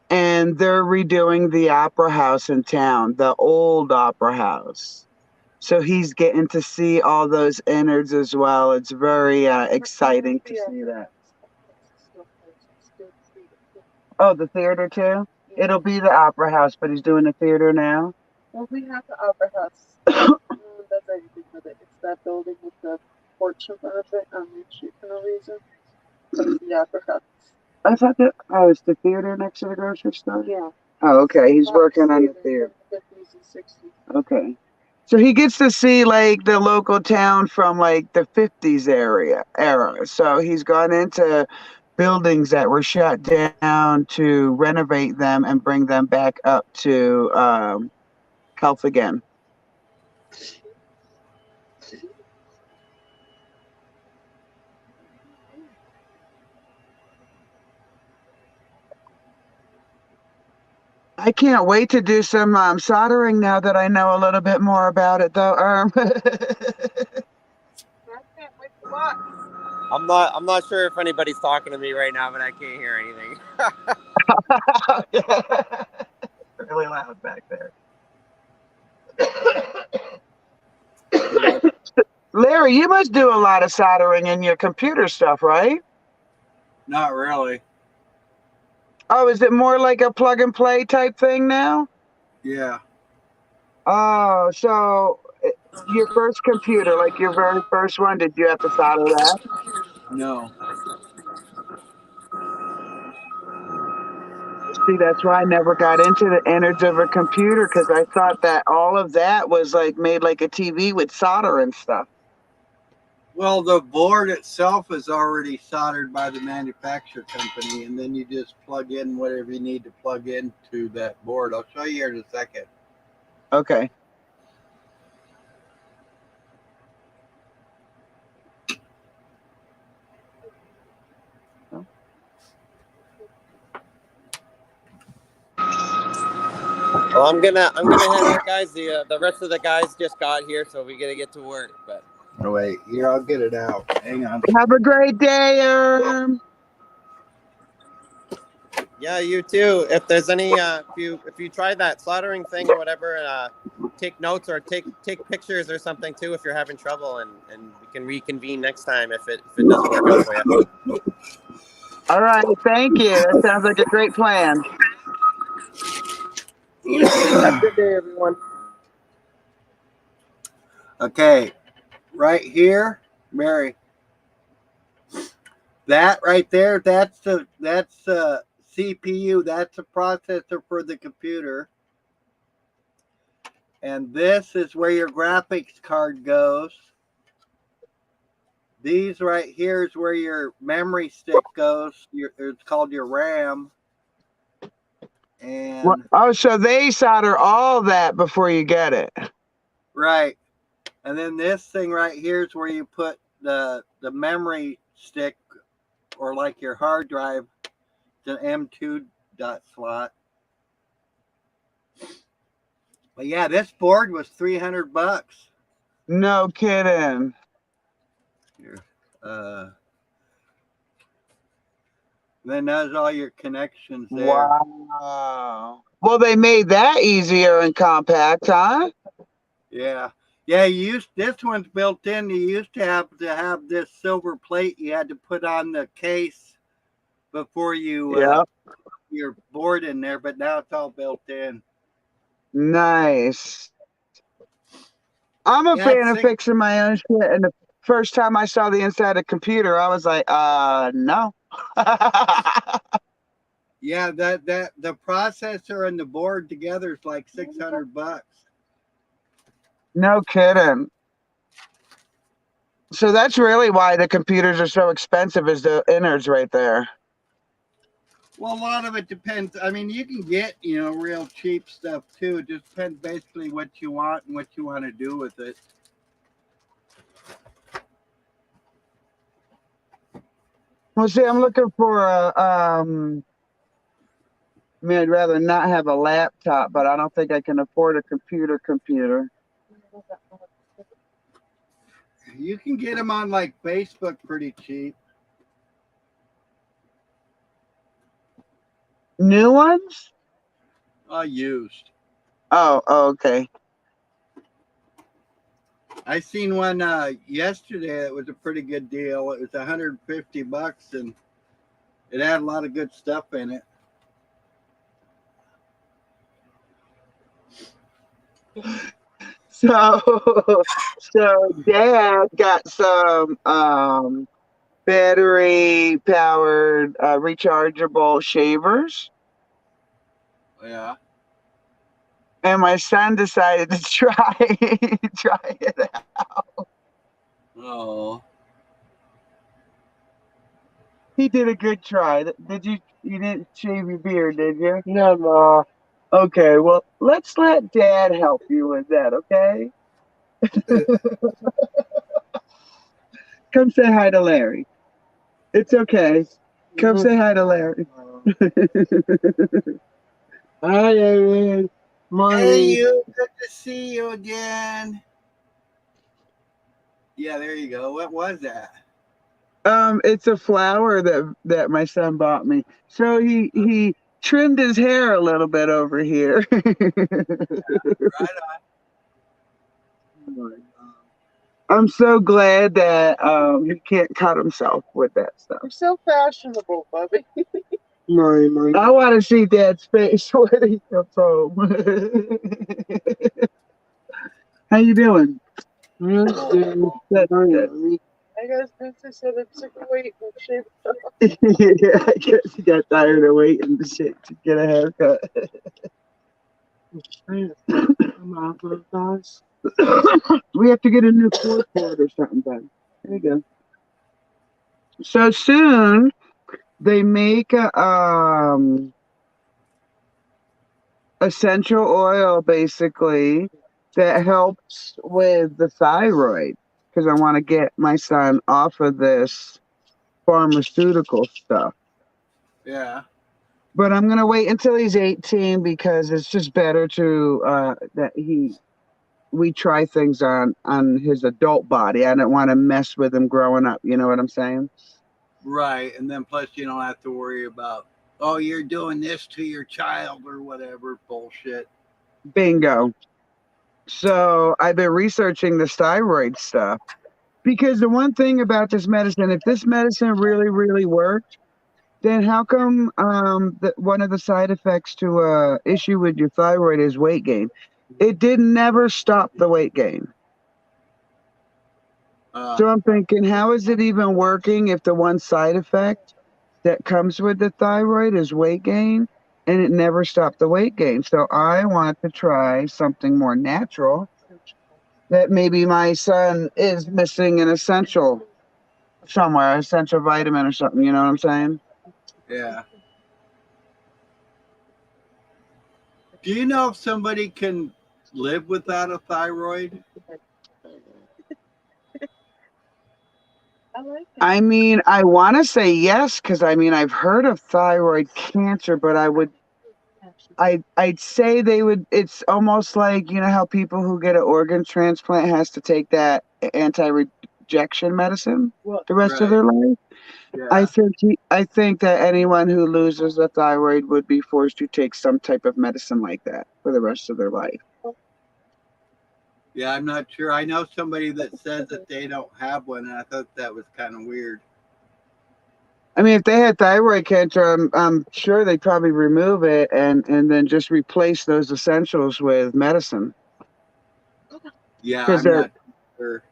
and they're redoing the opera house in town, the old opera house. So he's getting to see all those innards as well. It's very exciting to see that. Oh, the theater too? It'll be the opera house, but he's doing the theater now. Well, we have the opera house. No one does anything with it. It's that building with the porch in front of it on Main Street for no reason. It's the opera house. I thought it's the theater next to the grocery store? Yeah. Oh, okay. He's working on the theater. The 50s and 60s. Okay. So he gets to see like the local town from like the 50s era. So he's gone into buildings that were shut down to renovate them and bring them back up to health again. I can't wait to do some soldering now that I know a little bit more about it, though. I'm not sure if anybody's talking to me right now, but I can't hear anything. Really loud back there. Larry, you must do a lot of soldering in your computer stuff, right? Not really. Oh, is it more like a plug and play type thing now? Yeah. Oh, so your first computer, like your very first one, did you have to solder that? No. See, that's why I never got into the innards of a computer because I thought that all of that was like made like a TV with solder and stuff. Well, the board itself is already soldered by the manufacturer company, and then you just plug in whatever you need to plug into that board. I'll show you here in a second. Okay. Well, I'm gonna head out, guys. The rest of the guys just got here, so we gotta get to work. But Oh, wait, here, I'll get it out. Hang on. Have a great day. yeah, you too. If there's any, if you try that soldering thing or whatever, take notes or take pictures or something too if you're having trouble, and we can reconvene next time if it doesn't work out for you. All right. Thank you. That sounds like a great plan. Have a good day, everyone. Okay, right here, Mary. That right there, that's CPU. That's a processor for the computer. And this is where your graphics card goes. These right here is where your memory stick goes. It's called your RAM. And Oh, so they solder all that before you get it. right. And then this thing right here is where you put the memory stick, or like your hard drive, the M2 dot slot. But yeah, this board was $300. No kidding. Here, then there's all your connections there. Wow. Well, they made that easier and compact, huh? Yeah. Yeah, this one's built in. You used to have this silver plate you had to put on the case before you your board in there, but now it's all built in. Nice. I'm a fan of fixing my own shit, and the first time I saw the inside of a computer, I was like, no. Yeah, that the processor and the board together is like $600. No kidding. So that's really why the computers are so expensive, is the innards right there. Well, a lot of it depends. I mean, you can get, real cheap stuff too. It just depends basically what you want and what you want to do with it. Well, see, I'm looking for I mean, I'd rather not have a laptop, but I don't think I can afford a computer. You can get them on like Facebook pretty cheap. New ones? Used. Oh, okay. I seen one yesterday. It was a pretty good deal. It was $150, and it had a lot of good stuff in it. So Dad got some battery powered rechargeable shavers. Yeah. and my son decided to try it out. Oh, He did a good try. Did you? You didn't shave your beard, did you? No, Ma. Okay, well, let's let Dad help you with that, okay? Come say hi to Larry. It's okay. Come say hi to Larry. Hi, Larry. hey, Morning. you. Good to see you again. Yeah, there you go. What was that? It's a flower that my son bought me. So he trimmed his hair a little bit over here. Right I'm so glad that he can't cut himself with that stuff. You're so fashionable, Bubby. I want to see Dad's face when he comes home. How you doing? That's good. I guess Vincent said I'm sick of waiting. Shave Yeah, I guess he got tired of waiting to get a haircut. We have to get a new cord cord or something done. There you go. So soon they make a essential oil basically that helps with the thyroid because I want to get my son off of this pharmaceutical stuff. Yeah. But I'm gonna wait until he's 18 because it's just better to that we try things on his adult body. I don't want to mess with him growing up. You know what I'm saying? Right. And then plus you don't have to worry about, oh, you're doing this to your child or whatever bullshit. Bingo. So I've been researching this thyroid stuff because the one thing about this medicine, if this medicine really, really worked, then how come that one of the side effects to issue with your thyroid is weight gain? It did never stop the weight gain. So I'm thinking, how is it even working if the one side effect that comes with the thyroid is weight gain and it never stopped the weight gain? So I want to try something more natural that maybe my son is missing an essential somewhere, essential vitamin or something. You know what I'm saying? Yeah. Do you know if somebody can live without a thyroid? I like it. I mean, I want to say yes because I mean I've heard of thyroid cancer, but I'd say they would. It's almost like you know how people who get an organ transplant has to take that anti-rejection medicine the rest of Right. their life. Yeah. I think that anyone who loses a thyroid would be forced to take some type of medicine like that for the rest of their life. Yeah, I'm not sure. I know somebody that says that they don't have one, and I thought that was kind of weird. I mean, if they had thyroid cancer, I'm sure they'd probably remove it and then just replace those essentials with medicine. Yeah, Because I'm not sure.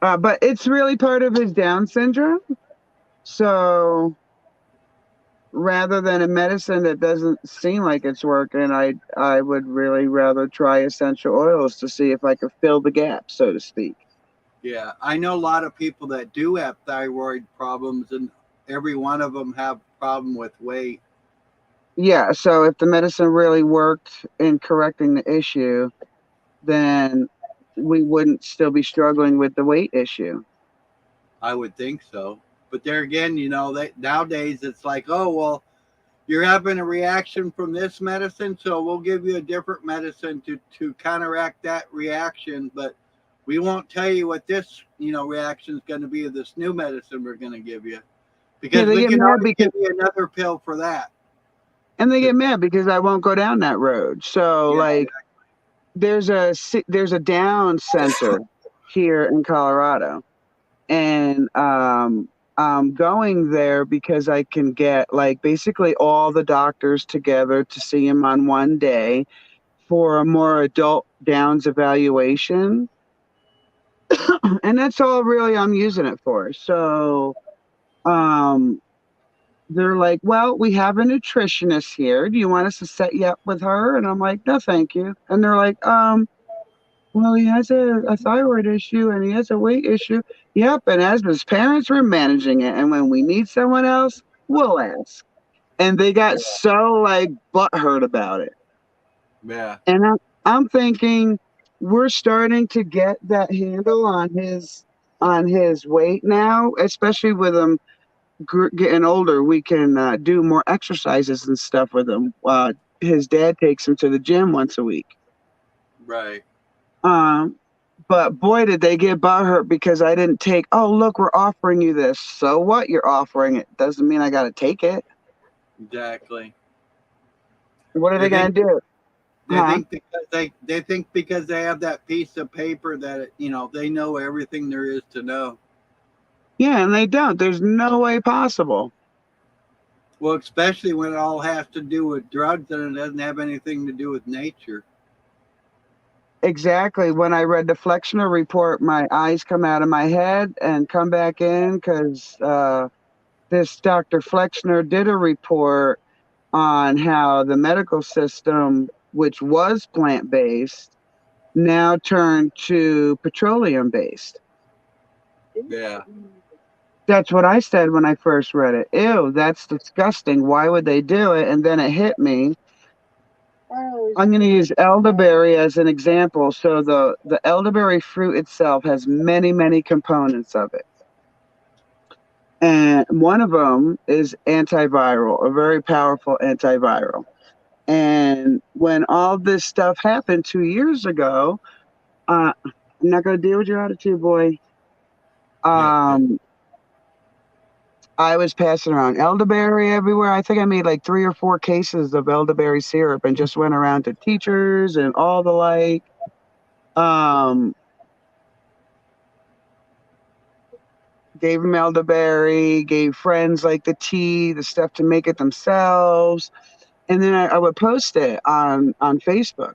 but it's really part of his Down syndrome. So rather than a medicine that doesn't seem like it's working, I would really rather try essential oils to see if I could fill the gap, so to speak. Yeah, I know a lot of people that do have thyroid problems, and every one of them have problem with weight. Yeah, so if the medicine really worked in correcting the issue, then we wouldn't still be struggling with the weight issue. I would think so. But there again, that nowadays it's like, oh well, you're having a reaction from this medicine, so we'll give you a different medicine to counteract that reaction, but we won't tell you what this reaction is going to be of this new medicine we're going to give you Yeah, because they we get can mad always because give you another pill for that. and they get mad because I won't go down that road. So Yeah, like there's a Down center here in Colorado, and I'm going there because I can get like basically all the doctors together to see him on one day for a more adult Downs evaluation, and that's all really I'm using it for. So um they're like, well, we have a nutritionist here. Do you want us to set you up with her? And I'm like, no, thank you. And they're like, well, he has a thyroid issue and he has a weight issue. Yep. And as his parents were managing it, and when we need someone else, we'll ask. And they got so like butthurt about it. Yeah. And I'm thinking we're starting to get that handle on his weight now, especially with him getting older. We can do more exercises and stuff with him. His dad takes him to the gym once a week. Right. Um, but boy, did they get butthurt because I didn't take. Oh, look, we're offering you this. So what? You're offering it doesn't mean I got to take it. Exactly. What are They they think going to do? they Huh? think because they think because they have that piece of paper that they know everything there is to know. Yeah, and they don't. There's no way possible. Well, especially when it all has to do with drugs and it doesn't have anything to do with nature. Exactly. When I read the Flexner report, my eyes come out of my head and come back in because this Dr. Flexner did a report on how the medical system, which was plant based, now turned to petroleum based. Yeah. That's what I said when I first read it. Ew, that's disgusting. Why would they do it? And then it hit me. I'm going to use elderberry as an example. So the elderberry fruit itself has many, many components of it. And one of them is antiviral, a very powerful antiviral. And when all this stuff happened 2 years ago, I'm not going to deal with your attitude, boy. I was passing around elderberry everywhere. I think I made like 3 or 4 cases of elderberry syrup and just went around to teachers and all the like. Um, gave them elderberry, gave friends like the tea, the stuff to make it themselves. And then I would post it on Facebook.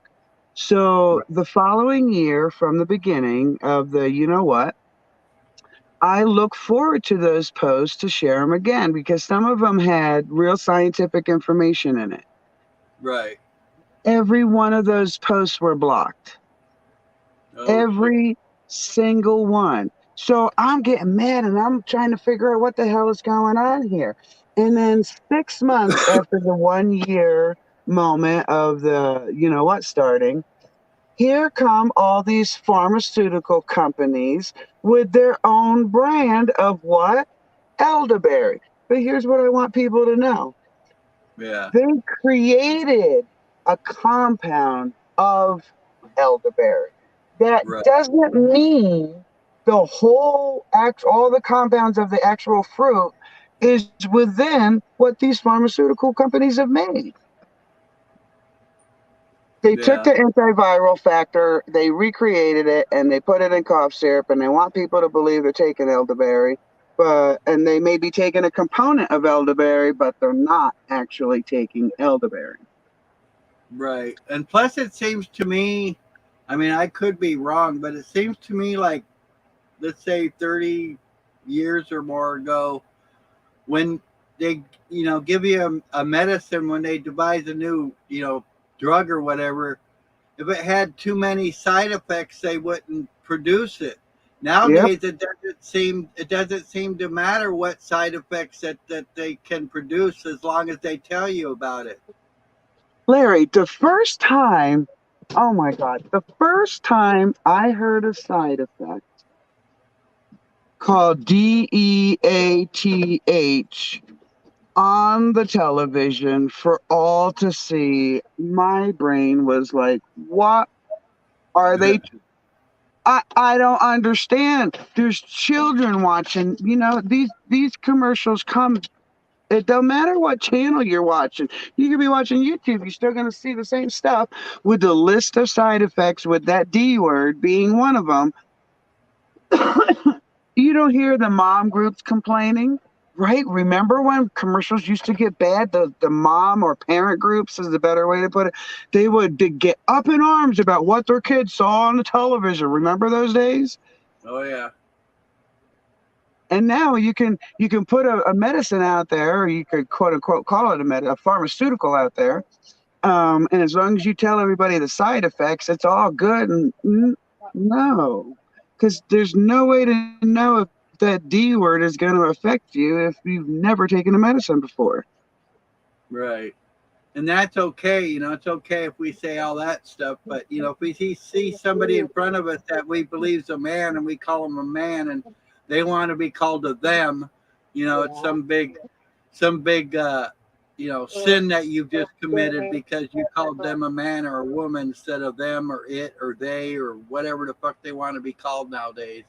So the following year, from the beginning of the you know what, I look forward to those posts to share them again because some of them had real scientific information in it. Right. Every one of those posts were blocked. Oh shit. Every single one. So I'm getting mad and I'm trying to figure out what the hell is going on here. And then 6 months after the 1 year moment of the you know what starting, here come all these pharmaceutical companies with their own brand of what? Elderberry. But here's what I want people to know. Yeah. They created a compound of elderberry. That Right. doesn't mean the whole all the compounds of the actual fruit is within what these pharmaceutical companies have made. They took Yeah. the antiviral factor, they recreated it, and they put it in cough syrup, and they want people to believe they're taking elderberry, and they may be taking a component of elderberry, but they're not actually taking elderberry. Right. And plus, it seems to me, I mean, I could be wrong, but it seems to me like, let's say 30 years or more ago, when they, give you a medicine, when they devise a new, drug or whatever, if it had too many side effects, they wouldn't produce it. Yep. Nowadays, it doesn't seem to matter what side effects that they can produce as long as they tell you about it. Larry, the first time, oh my God, the first time I heard a side effect called DEATH on the television for all to see, my brain was like, what are they? I don't understand. There's children watching. These commercials come. It don't matter what channel you're watching. You could be watching YouTube. You're still going to see the same stuff with the list of side effects, with that D word being one of them. You don't hear the mom groups complaining, right? Remember when commercials used to get bad? The mom or parent groups is the better way to put it. They would get up in arms about what their kids saw on the television. Remember those days? Oh yeah. And now you can put a medicine out there, or you could quote unquote call it a pharmaceutical out there. And as long as you tell everybody the side effects, it's all good. And no, because there's no way to know if that D word is going to affect you if you've never taken a medicine before. Right. And that's okay. It's okay if we say all that stuff. But, if we see somebody in front of us that we believe's a man and we call them a man and they want to be called a them, it's some big, sin that you've just committed because you called them a man or a woman instead of them or it or they or whatever the fuck they want to be called nowadays.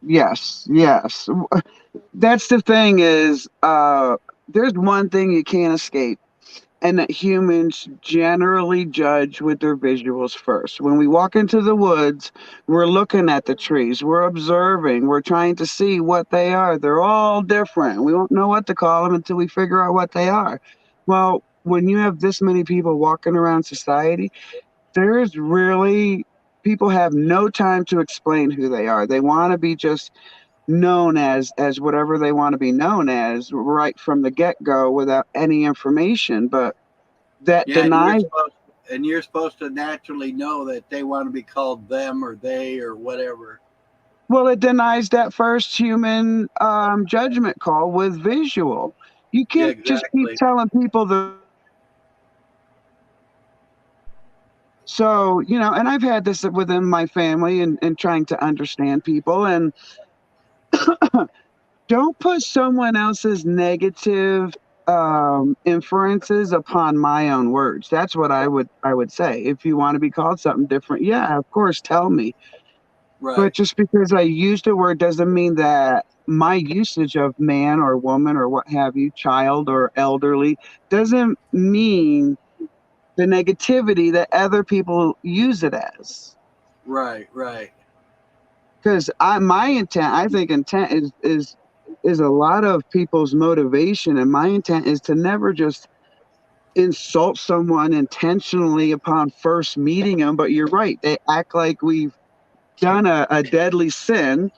Yes, yes. That's the thing is, there's one thing you can't escape, and that humans generally judge with their visuals first. When we walk into the woods, we're looking at the trees, we're observing, we're trying to see what they are. They're all different. We won't know what to call them until we figure out what they are. Well, when you have this many people walking around society, there's really people have no time to explain who they are. They want to be just known as whatever they want to be known as right from the get-go without any information, but that Yeah, denies and you're supposed to naturally know that they want to be called them or they or whatever. well, it denies that first human judgment call with visual. You Yeah, can't just keep exactly. telling people the so and I've had this within my family and trying to understand people, and don't put someone else's negative inferences upon my own words. That's what I would say. If you want to be called something different, yeah, of course, tell me. But Right. just because I used a word doesn't mean that my usage of man or woman or what have you, child or elderly, doesn't mean the negativity that other people use it as. Right. Right. Because my intent, I think intent is a lot of people's motivation, and my intent is to never just insult someone intentionally upon first meeting them. But you're right; they act like we've done a deadly sin,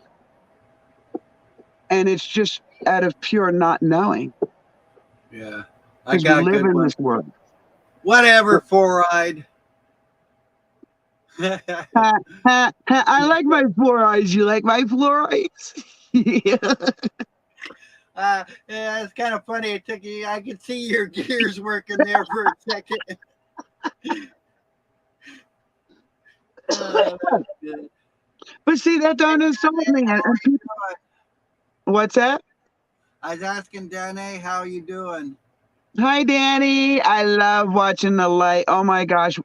and it's just out of pure not knowing, Yeah. I because we got a live good in one. this world. Whatever, four-eyed. Ha, ha, ha, I like my four eyes. You like my four eyes? Yeah. Yeah, it's kind of funny. It took you. I could see your gears working there for a second. That's good. But see, that don't insult me. What's that? I was asking Danae, how you doing? Hi, Danny. I love watching the light. Oh my gosh.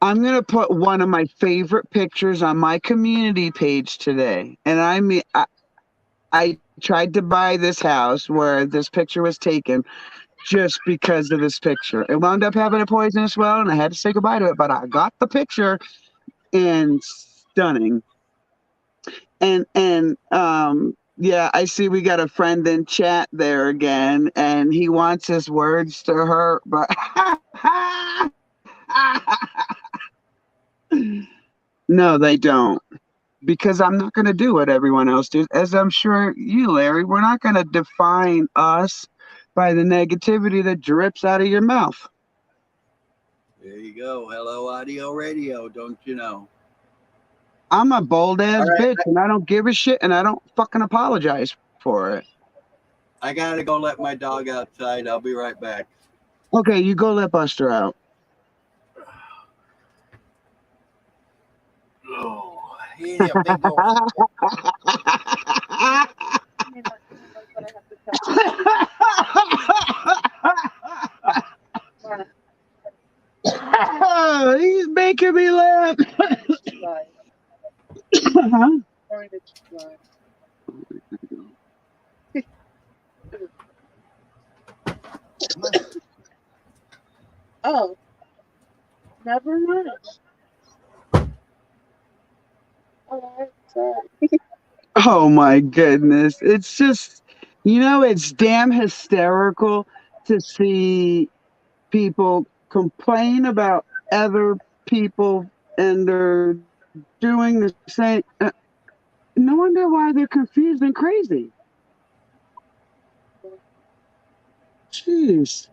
I'm going to put one of my favorite pictures on my community page today. And I tried to buy this house where this picture was taken just because of this picture. It wound up having a poisonous well, and I had to say goodbye to it, but I got the picture and stunning. And yeah, I see we got a friend in chat there again, and he wants his words to hurt, but no, they don't. Because I'm not going to do what everyone else does. As I'm sure you, Larry, we're not going to define us by the negativity that drips out of your mouth. There you go. Hello, audio radio. Don't you know? I'm a bold All ass right, bitch, and I don't give a shit, and I don't fucking apologize for it. I gotta go let my dog outside. I'll be right back. Okay, you go let Buster out. Oh, he's a big old. He's making me laugh. Uh-huh. Oh, never mind. Oh, sorry. Oh my goodness. It's just, it's damn hysterical to see people complain about other people and they're doing the same. No wonder why they're confused and crazy. Jeez.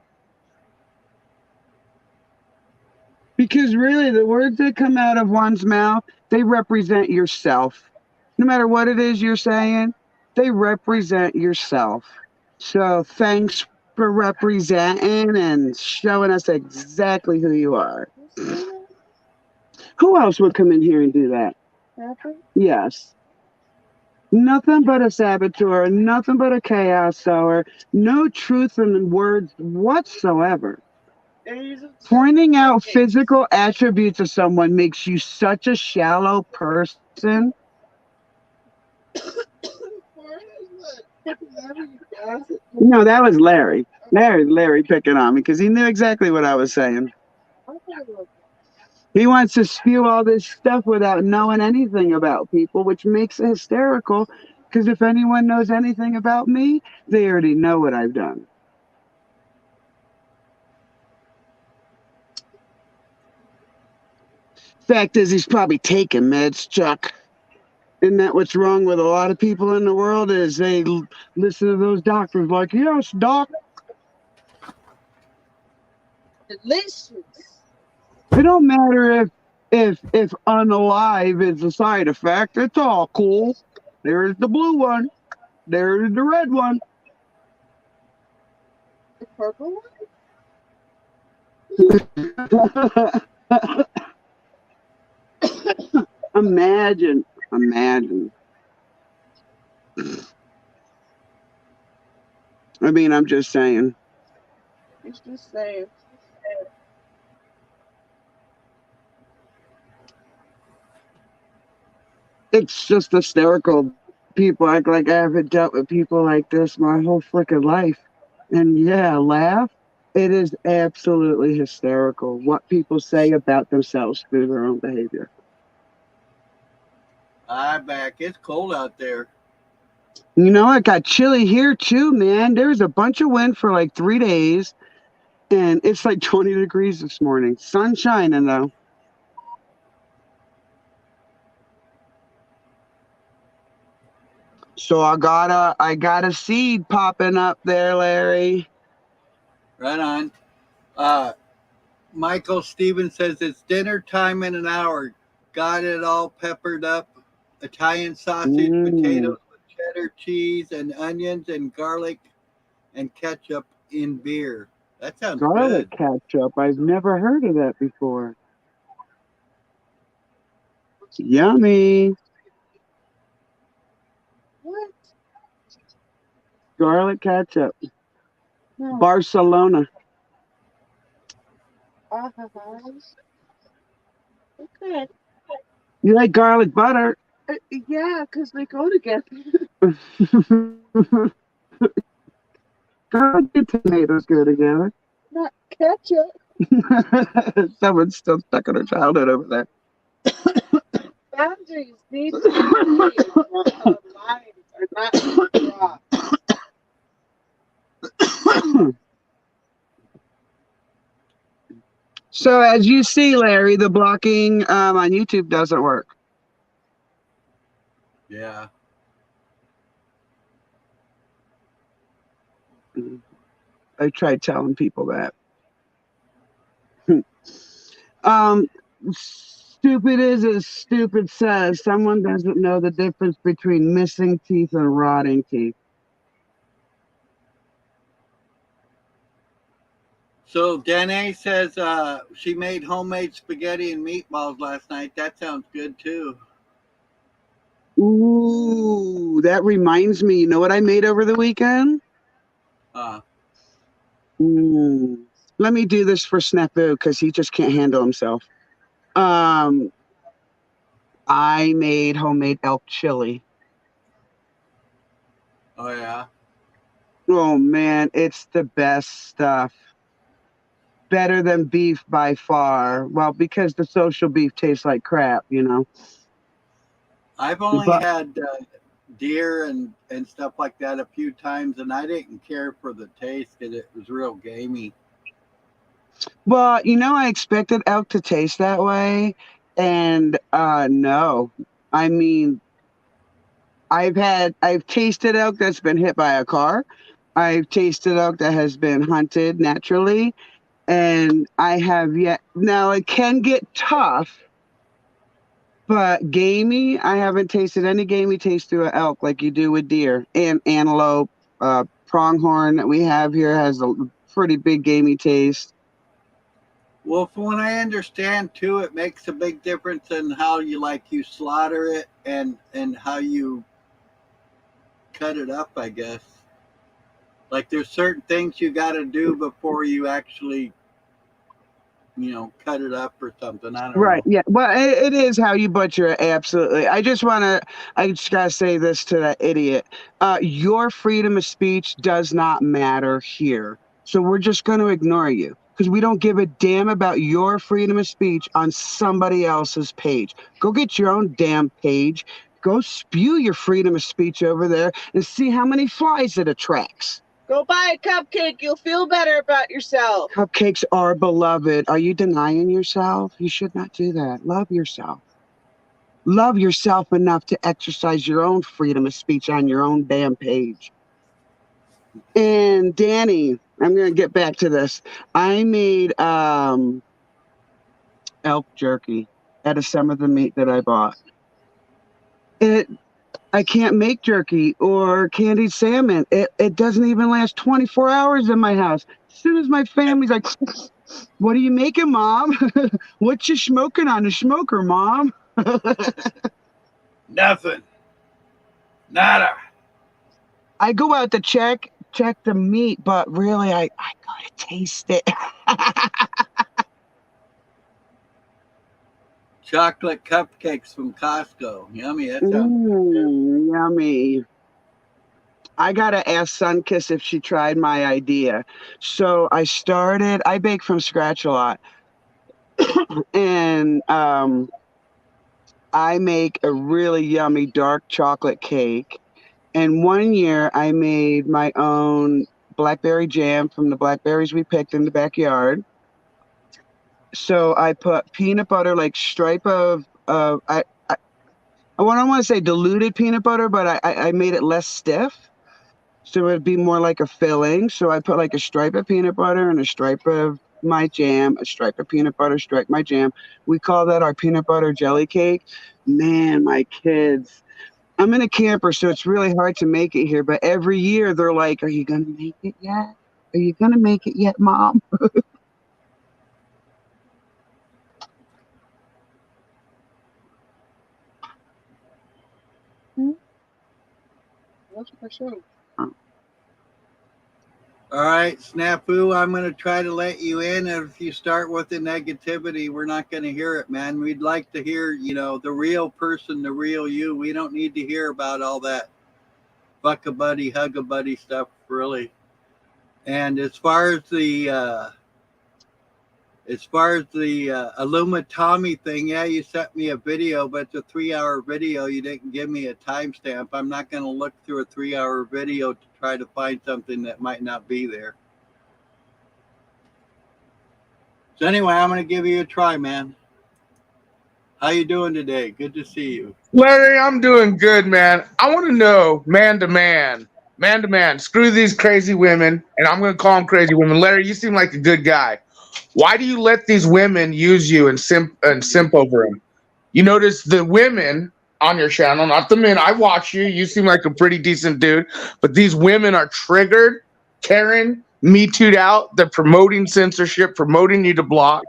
Because really, the words that come out of one's mouth, they represent yourself. No matter what it is you're saying, they represent yourself. So thanks for representing and showing us exactly who you are. Who else would come in here and do that? Yes. Nothing but a saboteur, nothing but a chaos sower, no truth in words whatsoever. Pointing out physical attributes of someone makes you such a shallow person. No, that was Larry. Larry picking on me because he knew exactly what I was saying. He wants to spew all this stuff without knowing anything about people, which makes it hysterical because if anyone knows anything about me, they already know what I've done. Fact is, he's probably taking meds, Chuck. Isn't that what's wrong with a lot of people in the world is they listen to those doctors like, yes, doc. Delicious. It don't matter if unalive is a side effect. It's all cool. There's the blue one. There's the red one. The purple Imagine. I mean, I'm just saying. It's just saying. It's just hysterical. People act like I haven't dealt with people like this my whole freaking life. And yeah, laugh. It is absolutely hysterical what people say about themselves through their own behavior. I'm back. It's cold out there. You know, it got chilly here too, man. There was a bunch of wind for like 3 days, and it's like 20 degrees this morning. Sun shining though. So I got a seed popping up there, Larry. Right on. Michael Stevens says it's dinner time in an hour. Got it all peppered up. Italian sausage, potatoes with cheddar cheese and onions and garlic and ketchup in beer. That sounds Garlic good. ketchup. I've never heard of that before. Yummy. What? Garlic ketchup. No. Barcelona. Okay. You like garlic butter? Yeah, because they go together. Garlic and tomatoes go together. Not ketchup. Someone's still stuck in her childhood over there. Boundaries need to be clear. Lines are not crossed. So as you see, Larry, the blocking on YouTube doesn't work. Yeah. I tried telling people that. Stupid is as stupid says. Someone doesn't know the difference between missing teeth and rotting teeth. So Danae says she made homemade spaghetti and meatballs last night. That sounds good too. Ooh, that reminds me. You know what I made over the weekend? Uh, Let me do this for Snafu because he just can't handle himself. I made homemade elk chili. oh yeah. Oh man, it's the best stuff. Better than beef by far. Well, because the social beef tastes like crap, you know. I've only But had deer and stuff like that a few times, and I didn't care for the taste because it was real gamey. well, you know, I expected elk to taste that way, and no. I mean, I've tasted elk that's been hit by a car. I've tasted elk that has been hunted naturally, and I have yet. Now it can get tough, but gamey, I haven't tasted any gamey taste through an elk like you do with deer and antelope. Pronghorn that we have here has a pretty big gamey taste. Well, from what I understand too, it makes a big difference in how you slaughter it and how you cut it up, I guess. Like there's certain things you got to do before you actually, cut it up or something. I don't Right. know. Yeah. Well, it is how you butcher it. Absolutely. I just got to say this to that idiot. Your freedom of speech does not matter here. So we're just going to ignore you because we don't give a damn about your freedom of speech on somebody else's page. Go get your own damn page. Go spew your freedom of speech over there and see how many flies it attracts. Go buy a cupcake. You'll feel better about yourself. Cupcakes are beloved. Are you denying yourself? You should not do that. Love yourself. Love yourself enough to exercise your own freedom of speech on your own damn page. And Danny, I'm going to get back to this. I made elk jerky out of some of the meat that I bought. I can't make jerky or candied salmon. It doesn't even last 24 hours in my house. As soon as my family's like, what are you making, Mom? What you smoking on the smoker, Mom? Nothing. Nada. I go out to check the meat, but really I gotta taste it. Chocolate cupcakes from Costco. Yummy. That sounds good. Yummy. I gotta ask Sunkiss if she tried my idea. So I bake from scratch a lot. And I make a really yummy dark chocolate cake. And one year I made my own blackberry jam from the blackberries we picked in the backyard. So I put peanut butter, like stripe of I don't want to say diluted peanut butter, but I made it less stiff. So it'd be more like a filling. So I put like a stripe of peanut butter and a stripe of my jam, a stripe of peanut butter, stripe my jam. We call that our peanut butter jelly cake. Man, my kids. I'm in a camper, so it's really hard to make it here. But every year they're like, "Are you gonna make it yet? Are you gonna make it yet, Mom?" That's for sure. All right, Snafu, I'm going to try to let you in. And if you start with the negativity, we're not going to hear it, man. We'd like to hear, the real person, the real you. We don't need to hear about all that fuck a buddy, hug a buddy stuff, really. And as far as the Illuma Tommy thing, yeah, you sent me a video, but it's a 3-hour video. You didn't give me a timestamp. I'm not going to look through a 3-hour video to try to find something that might not be there. So anyway, I'm going to give you a try, man. How you doing today? Good to see you. Larry, I'm doing good, man. I want to know, man to man, screw these crazy women, and I'm going to call them crazy women. Larry, you seem like a good guy. Why do you let these women use you and simp over them? You notice the women on your channel, not the men. I watch you. You seem like a pretty decent dude, but these women are triggered, Karen, me too'd out. They're promoting censorship, promoting you to block.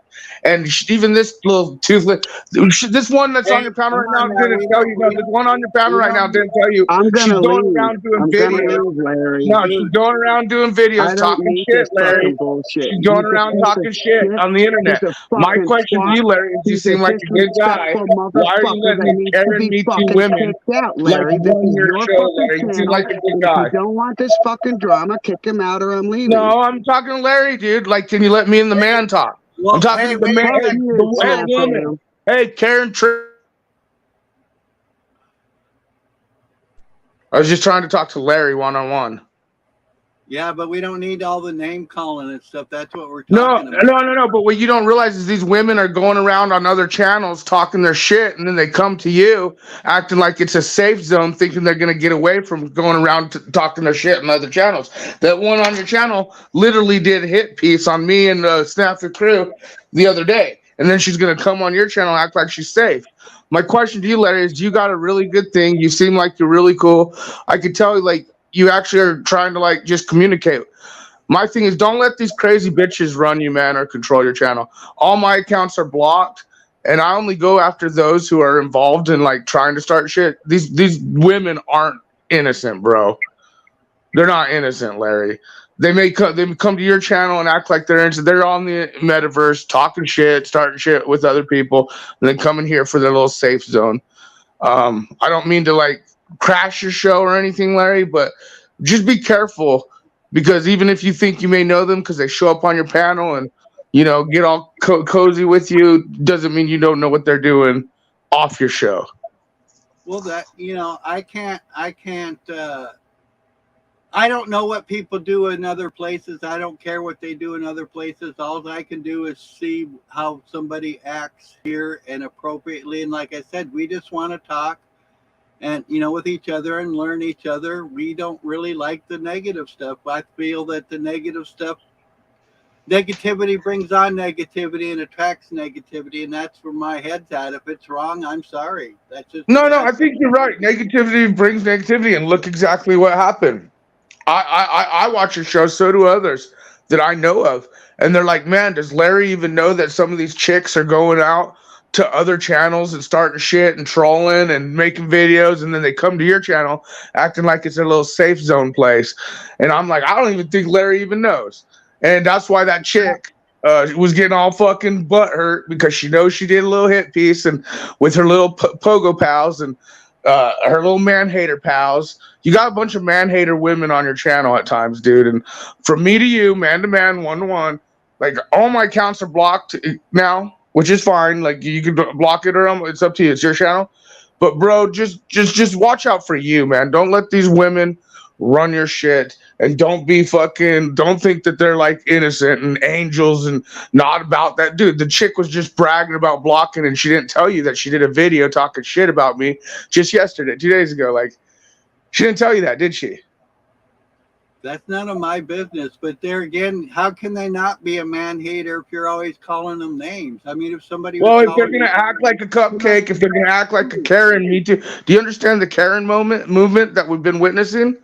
And even this little toothless, this one that's on Hey, your panel come right now on now. didn't tell you. No, this one on your panel We right now don't didn't tell you. I'm She's gonna going leave. around doing I'm gonna videos. leave, Larry. No, she's going around doing videos I don't talking need shit, this Larry. fucking bullshit. She's going He's a around piece talking of shit shit. on the internet. He's a My fucking question to twat. you, Larry, is you He's a seem like a good guy. disrespectful Why are you motherfucker letting that these needs to Karen be Me Too fucking women kicked out, like Larry. This run is your your show, fucking Larry? You seem channel. like a good And if guy. you don't want this fucking drama, kick him out or I'm leaving. No, I'm talking to Larry, dude. Like, can you let me and the man talk? I'm Well, talking hey, to the wait man. a Fuck Hey, second. the you, one Wait, woman. Snafu. Hey, Karen. I was just trying to talk to Larry one-on-one. Yeah, but we don't need all the name calling and stuff. That's what we're No, talking about. no. But what you don't realize is these women are going around on other channels talking their shit, and then they come to you acting like it's a safe zone, thinking they're gonna get away from going around talking their shit on other channels. That one on your channel literally did a hit piece on me and Snap the Crew the other day, and then she's gonna come on your channel and act like she's safe. My question to you, Larry, is you got a really good thing. You seem like you're really cool. I could tell, like, you actually are trying to like just communicate. My thing is, don't let these crazy bitches run you, man, or control your channel. All my accounts are blocked, and I only go after those who are involved in like trying to start shit. These women aren't innocent, bro. They're not innocent, Larry. They come to your channel and act like they're innocent. They're on the metaverse talking shit, starting shit with other people, and then coming here for their little safe zone. I don't mean to like crash your show or anything, Larry, but just be careful because even if you think you may know them because they show up on your panel and get all cozy with you, doesn't mean you don't know what they're doing off your show. Well, that I can't. I don't know what people do in other places. I don't care what they do in other places. All I can do is see how somebody acts here and appropriately. And like I said, we just want to talk and with each other and learn each other. We don't really like the negative stuff. I feel that the negativity brings on negativity and attracts negativity, and that's where my head's at. If it's wrong, I'm sorry. That's just the No, way no, I I feel. think you're right. Negativity brings negativity, and look exactly what happened. I watch your show, so do others that I know of. And they're like, man, does Larry even know that some of these chicks are going out to other channels and starting shit and trolling and making videos? And then they come to your channel acting like it's a little safe zone place. And I'm like, I don't even think Larry even knows. And that's why that chick was getting all fucking butt hurt because she knows she did a little hit piece and with her little pogo pals and her little man hater pals. You got a bunch of man hater women on your channel at times, dude. And from me to you, man to man, 1-to-1, like all my accounts are blocked now, which is fine. Like you can block it or it's up to you. It's your channel. But bro, just watch out for you, man. Don't let these women run your shit, and don't think that they're like innocent and angels and not about that. Dude, the chick was just bragging about blocking, and she didn't tell you that she did a video talking shit about me just yesterday, 2 days ago. Like, she didn't tell you that, did she? That's none of my business. But there again, how can they not be a man hater if you're always calling them names? I mean, if somebody was Well, if they're calling gonna you, act like a cupcake, if they're gonna act like a Karen, me too. Do you understand the Karen movement that we've been witnessing?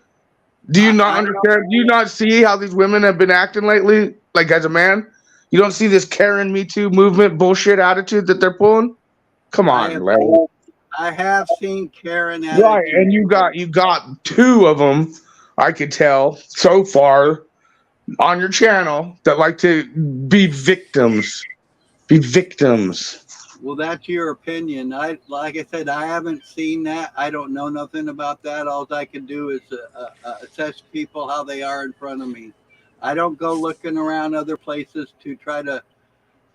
Do you not I understand? Do you not see how these women have been acting lately? Like, as a man, you don't see this Karen Me Too movement bullshit attitude that they're pulling? Come I on, have Larry. I have seen Karen Right, attitude. and you got two of them. I could tell so far on your channel that like to be victims. Be victims. Well, that's your opinion. Like I said, I haven't seen that. I don't know nothing about that. All I can do is assess people how they are in front of me. I don't go looking around other places to try to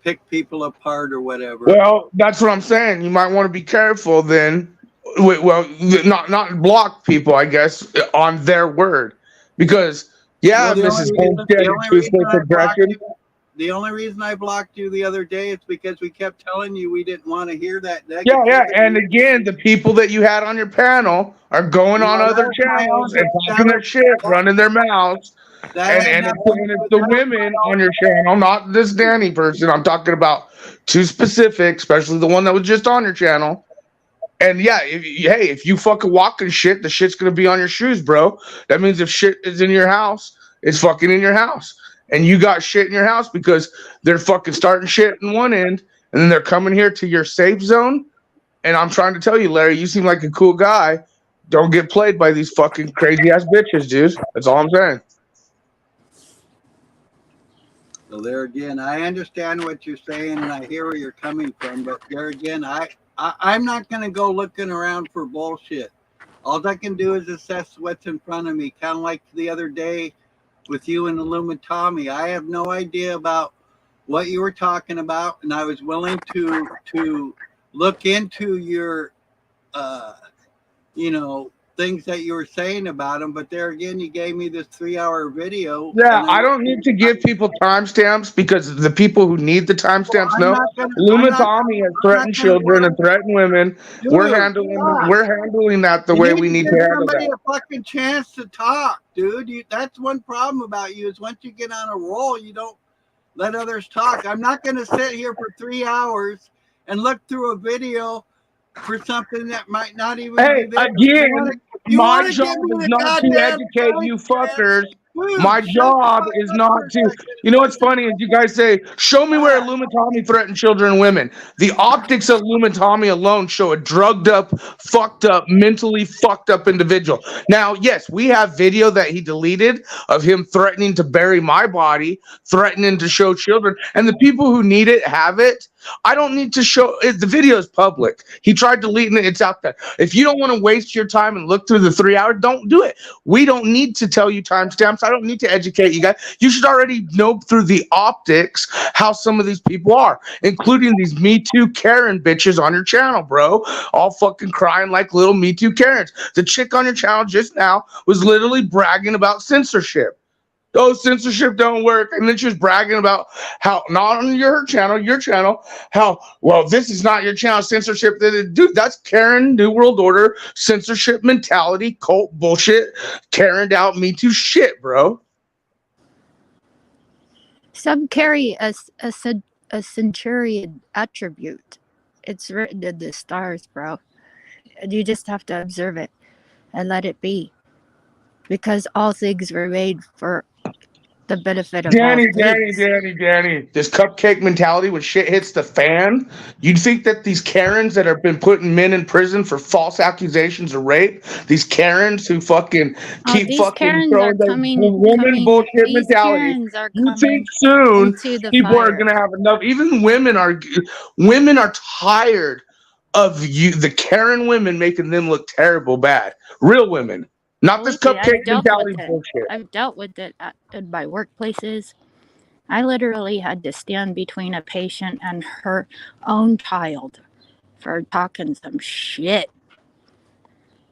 pick people apart or whatever. Well, that's what I'm saying. You might want to be careful then. Well, not block people, I guess, on their word, because Well, yeah, Mrs. Homestead and Toothless Aggression. the only reason I blocked you the other day is because we kept telling you we didn't want to hear that Yeah, yeah, and negativity. again, the people that you had on your panel are going on Well, other channels and talking their shit, running their mouths, that and had and nothing it's, to and do it's with the that. women on your channel, not this Danny person. I'm talking about two specific, especially the one that was just on your channel. And yeah, if you fucking walking shit, the shit's gonna be on your shoes, bro. That means if shit is in your house, it's fucking in your house. And you got shit in your house because they're fucking starting shit in one end, and then they're coming here to your safe zone. And I'm trying to tell you, Larry, you seem like a cool guy. Don't get played by these fucking crazy ass bitches, dude. That's all I'm saying. So there again, I understand what you're saying and I hear where you're coming from, but there again, I'm not going to go looking around for bullshit. All I can do is assess what's in front of me, kind of like the other day with you and Illumitami. I have no idea about what you were talking about, and I was willing to look into your, you know, things that you were saying about them, but there again, you gave me this 3-hour video, Yeah, and I then don't need to give people timestamps because the people who need the timestamps I'm know. not gonna, Luma Tommy has I'm not threatened gonna children work, and threatened women. dude. We're handling that the You way need we to need give to handle somebody that. a fucking chance to talk, dude. That's one problem about you is once you get on a roll, you don't let others talk. I'm not going to sit here for 3 hours and look through a video for something that might not even Hey, be there. again, You my want to job give me is the not to goddamn educate time, you man? fuckers. My Dude, shut the job fuck is up for not a to. second You and know what's listen funny is you guys say, "Show me to where that. Lumitami threatened children and women." The optics of Lumitami alone show a drugged up, fucked up, mentally fucked up individual. Now, yes, we have video that he deleted of him threatening to bury my body, threatening to show children, and the people who need it have it. I don't need to show it. The video is public. He tried deleting it. It's out there. If you don't want to waste your time and look through the 3 hours, don't do it. We don't need to tell you timestamps. I don't need to educate you guys. You should already know through the optics how some of these people are, including these Me Too Karen bitches on your channel, bro. All fucking crying like little Me Too Karens. The chick on your channel just now was literally bragging about censorship. Oh, censorship don't work. And then she was bragging about how not on your channel, how, well, this is not your channel, censorship. Dude, that's Karen, New World Order, censorship mentality, cult bullshit, Karen out Me Too shit, bro. Some carry a centurion attribute. It's written in the stars, bro. And you just have to observe it and let it be. Because all things were made for the benefit of all things. Danny. This cupcake mentality when shit hits the fan. You'd think that these Karens that have been putting men in prison for false accusations of rape, these Karens who fucking Oh, keep these fucking Karens are throwing their woman bullshit these mentality. Karens are You think coming soon into the people are fire. gonna have enough? Even women are tired of you, the Karen women making them look terrible bad. Real women. Not this Believe me, cupcake mentality bullshit. I've dealt with it in my workplaces. I literally had to stand between a patient and her own child for talking some shit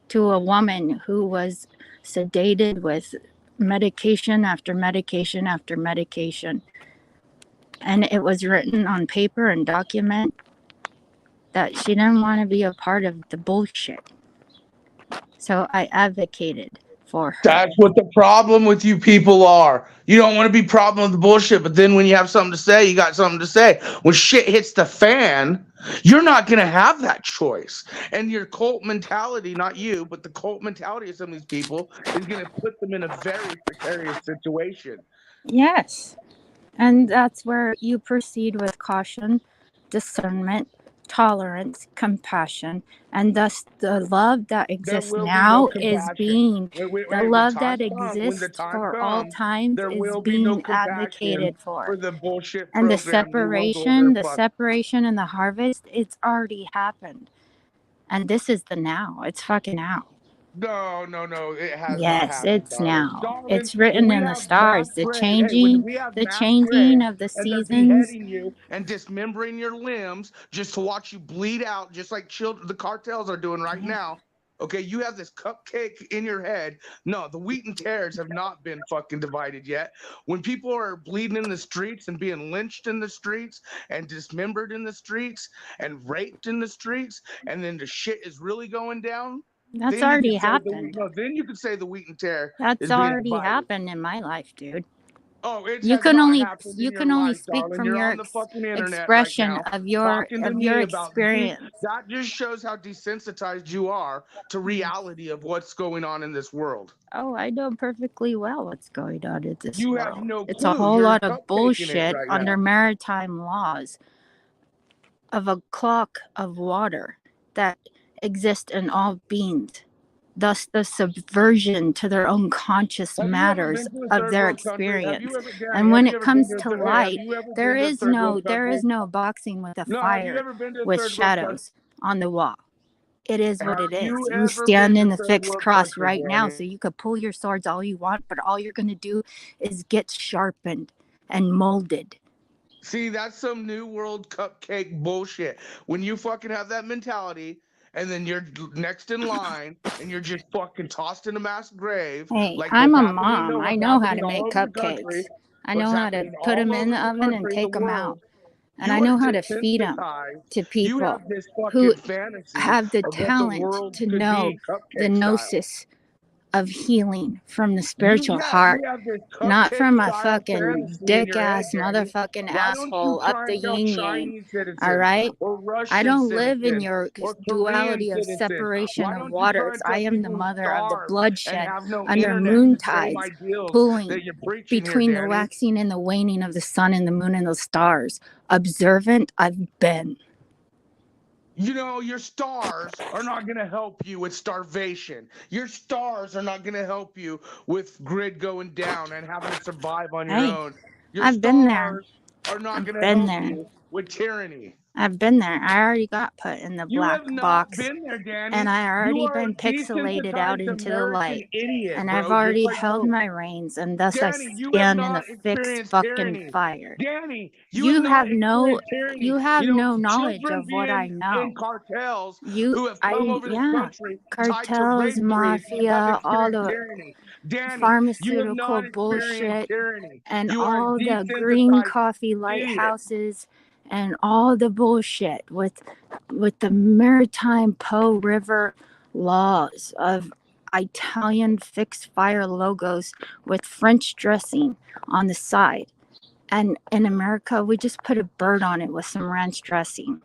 to a woman who was sedated with medication after medication after medication. And it was written on paper and document that she didn't want to be a part of the bullshit. So I advocated for her. That's what the problem with you people are. You don't want to be problem with the bullshit, but then when you have something to say, you got something to say. When shit hits the fan, you're not going to have that choice. And your cult mentality, not you, but the cult mentality of some of these people is going to put them in a very precarious situation. Yes. And that's where you proceed with caution, discernment, tolerance, compassion, and thus the love that There exists will be no now is compassion. being the When love time that comes, when the exists time for all comes, times there is will be no being compassion advocated for. for the bullshit And program, New World Order. the separation and the harvest, it's already happened. And this is the now. It's fucking now. No. It has not Yes, happened, it's darling. now. Darling, It's when written we in the have mass stars. grave, hey, when we have The mass changing grave of the and they're seasons. beheading you and dismembering your limbs just to watch you bleed out, just like the cartels are doing right now. Okay, you have this cupcake in your head. No, the wheat and tares have not been fucking divided yet. When people are bleeding in the streets and being lynched in the streets and dismembered in the streets and raped in the streets, and then the shit is really going down, That's then you could already say happened. then you could say the wheat and tear That's is being already divided. happened in my life, dude. Oh, it has not happened in your life, Speak darling. from You're your on the fucking internet right expression now of talking to me about experience. that just shows how desensitized you are to reality of what's going on in this world. Oh, I know perfectly well what's going on in this You have world. no It's a clue. whole You're lot of cupcaking it bullshit right under now. maritime laws of a clock of water that exists in all beings. Thus, the subversion to their own conscious Have you ever matters been to a of third their world country? Have experience. you ever, Danny? And Have when you it ever been comes to a to hey? Have light, you ever been to a third world there country? is no boxing with a No. Have you fire ever been to a with third world country? shadows on the wall. It is what Have it is. you You ever been stand to in a the third fixed world cross country, right now, Danny? so you could pull your swords all you want, but all you're going to do is get sharpened and molded. See, that's some new world cupcake bullshit. When you fucking have that mentality and then you're next in line, and you're just fucking tossed in a mass grave. Hey, Like I'm what's a happening, mom. I what's know how to happening all make over the country, cupcakes. I what's know how to happening put them all in over the the oven and country and the take them out. world. And I You are know how to feed them desensitized. to You people have this who fucking fantasy have the of what the talent world to could know be, the cupcake style. gnosis of healing from the You, spiritual heart, you have this not cupcake from a style fucking fantasy in dick your head, ass Danny. motherfucking Why don't you asshole up try the and tell yin yang. Chinese All citizens right? or I Russian don't live in citizens your or Korean duality of citizens? separation Why of don't you try waters. and I tell am the people who mother of the starve and bloodshed have no under internet moon the same tides, ideals pulling that you're preaching here, between the Danny? waxing and the waning of the sun and the moon and the stars. Observant I've been. You know, your stars are not going to help you with starvation. Your stars are not going to help you with grid going down and having to survive on your Hey, own. Your I've been there. stars are not I've going to been help there. you with tyranny. I've been there. I already got put in the You black have not box, been there, Danny. and I You already are a been pixelated out desensitized into the American light. idiot, And bro. I've Just already like held you. my reins, and thus I Danny, you have stand in the not fixed experienced fucking tyranny. fire. Danny, you You have not have no, experienced tyranny. you have You know, no knowledge children of what I being know. in cartels who have come over this Yeah, country tied to cartels, rape breed have mafia, all experienced the tyranny. Danny, you have pharmaceutical not experienced bullshit, tyranny. and You are a all the green desensitized coffee idiot. lighthouses, and all the bullshit with the maritime Po River laws of Italian fixed fire logos with French dressing on the side. And in America, we just put a bird on it with some ranch dressing.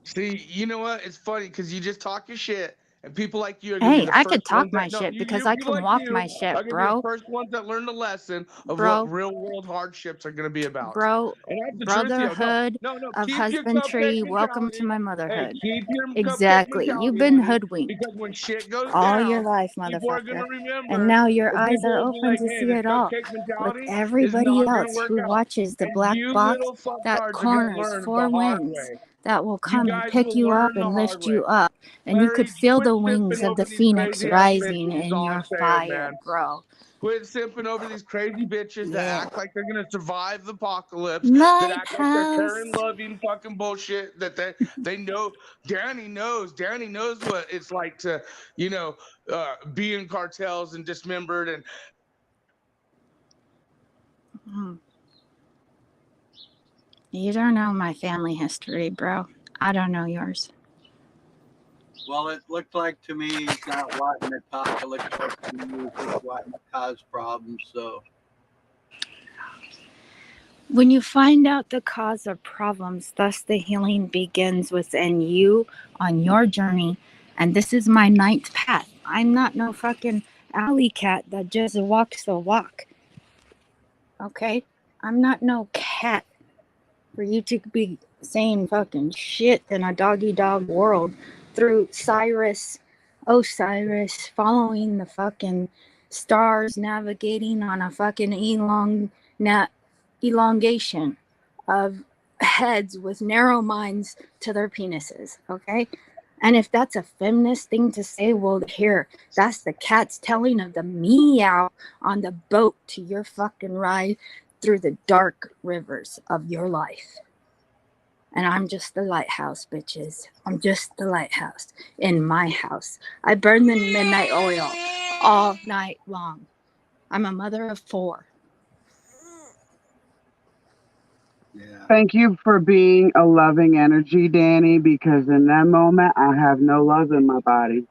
See, you know what? It's funny because you just talk your shit, and people like you are gonna be Hey, the I first could talk ones my that no, shit because I people can like walk you my are shit, gonna be the bro. first ones that learn the lesson of Bro, what real world hardships are gonna be about. bro, And that's the truth, yo. brotherhood No, of keep your cupcake husbandry. Welcome to mentality. my Hey, motherhood. keep your cupcake Exactly. You've mentality, been honey, hoodwinked because when shit goes all your down, life, people are motherfucker. gonna remember, And now your and eyes people are will be open like, to hey, see this it all. cupcake With mentality is everybody not gonna else work who out. watches the And black you box little that fucktards are gonna corners learn four the hard winds way. that will You come and guys pick will you up learn the and hard lift way. you up. And you could Larry, feel quit the simping wings of over the these phoenix crazy ass rising bitches is in all I'm your saying, fire, man. bro. Quit simping over these crazy bitches that Yeah. act like they're gonna survive the apocalypse, that act like they're Lighthouse. caring, loving fucking bullshit, that they know. Danny knows what it's like to, you know, be in cartels and dismembered and You don't know my family history, bro. I don't know yours. Well, it looked like to me he's not wanting to talk. It looks like to me he's just wanting to cause problems. So When you find out the cause of problems, thus the healing begins within you on your journey. And this is my ninth path. I'm not no fucking alley cat that just walks the walk. Okay? I'm not no cat for you to be saying fucking shit in a doggy dog world through Osiris, following the fucking stars, navigating on a fucking elongation of heads with narrow minds to their penises, okay? And if that's a feminist thing to say, well, here, that's the cat's telling of the meow on the boat to your fucking ride through the dark rivers of your life. And I'm just the lighthouse, bitches. I'm just the lighthouse in my house. I burn the midnight oil all night long. I'm a mother of 4. yeah, Thank you for being a loving energy, Danny, because in that moment, I have no love in my body.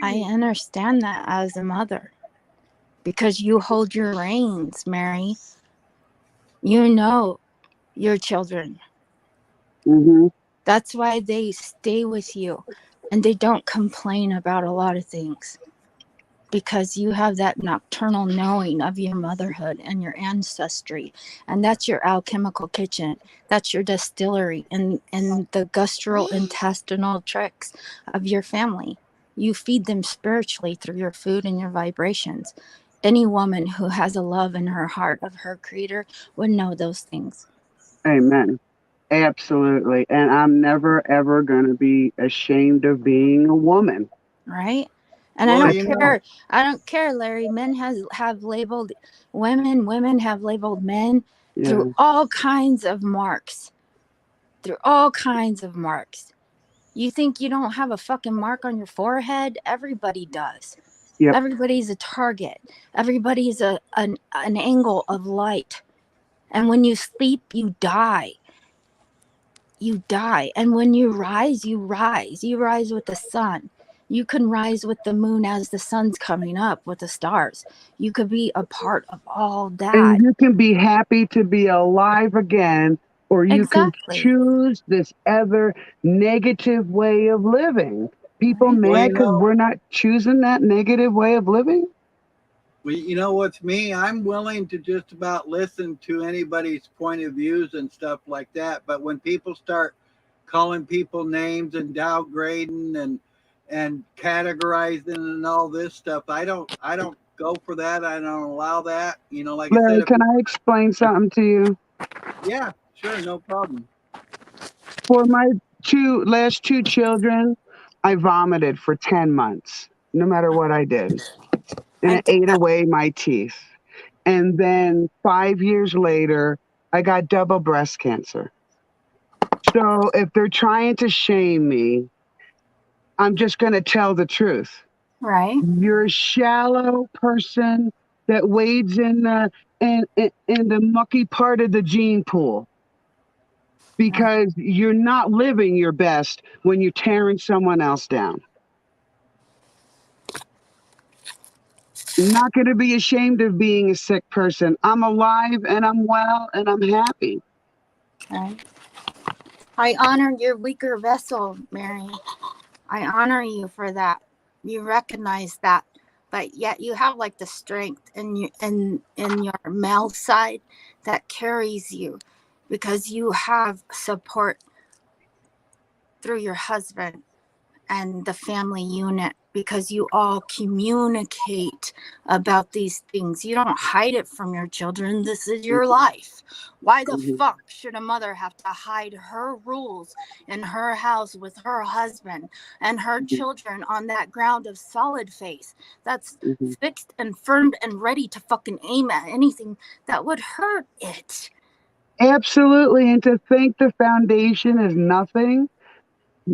I understand that as a mother because you hold your reins, Mary. You know your children. Mm-hmm. That's why they stay with you and they don't complain about a lot of things. Because you have that nocturnal knowing of your motherhood and your ancestry. And that's your alchemical kitchen. That's your distillery and the gastrointestinal tracts of your family. You feed them spiritually through your food and your vibrations. Any woman who has a love in her heart of her creator would know those things. Amen. Absolutely. And I'm never, ever going to be ashamed of being a woman. Right? And well, I don't care, Larry. Men have labeled women have labeled men Yeah. through all kinds of marks. through all kinds of marks. You think you don't have a fucking mark on your forehead? Everybody does. Yep. Everybody's a target. Everybody's an angle of light. And when you sleep, you die. You die. And when you rise, you rise. You rise with the sun. You can rise with the moon as the sun's coming up with the stars. You could be a part of all that. And you can be happy to be alive again, or you can Exactly. choose this other negative way of living. People Right. mad Well, you because know, we're not choosing that negative way of living. well, you know what's me? I'm willing to just about listen to anybody's point of views and stuff like that. But when people start calling people names and downgrading and categorizing and all this stuff, I don't go for that. I don't allow that. You know, like I said, Larry, can I explain something to you? yeah, sure, no problem. For my last two children, I vomited for 10 months, no matter what I did. And I it did ate that. away my teeth. And then 5 years later, I got double breast cancer. So if they're trying to shame me, I'm just going to tell the truth. Right. You're a shallow person that wades in the mucky part of the gene pool because you're not living your best when you're tearing someone else down. I'm not going to be ashamed of being a sick person. I'm alive and I'm well and I'm happy. Right. I honor your weaker vessel, Mary. I honor you for that. You recognize that, but yet you have like the strength in your male side that carries you, because you have support through your husband and the family unit, because you all communicate about these things. You don't hide it from your children. This is your life. Why the Mhm, fuck should a mother have to hide her rules in her house with her husband and her mhm, children on that ground of solid face that's mhm. fixed and firm and ready to fucking aim at anything that would hurt it? Absolutely. And to think the foundation is nothing.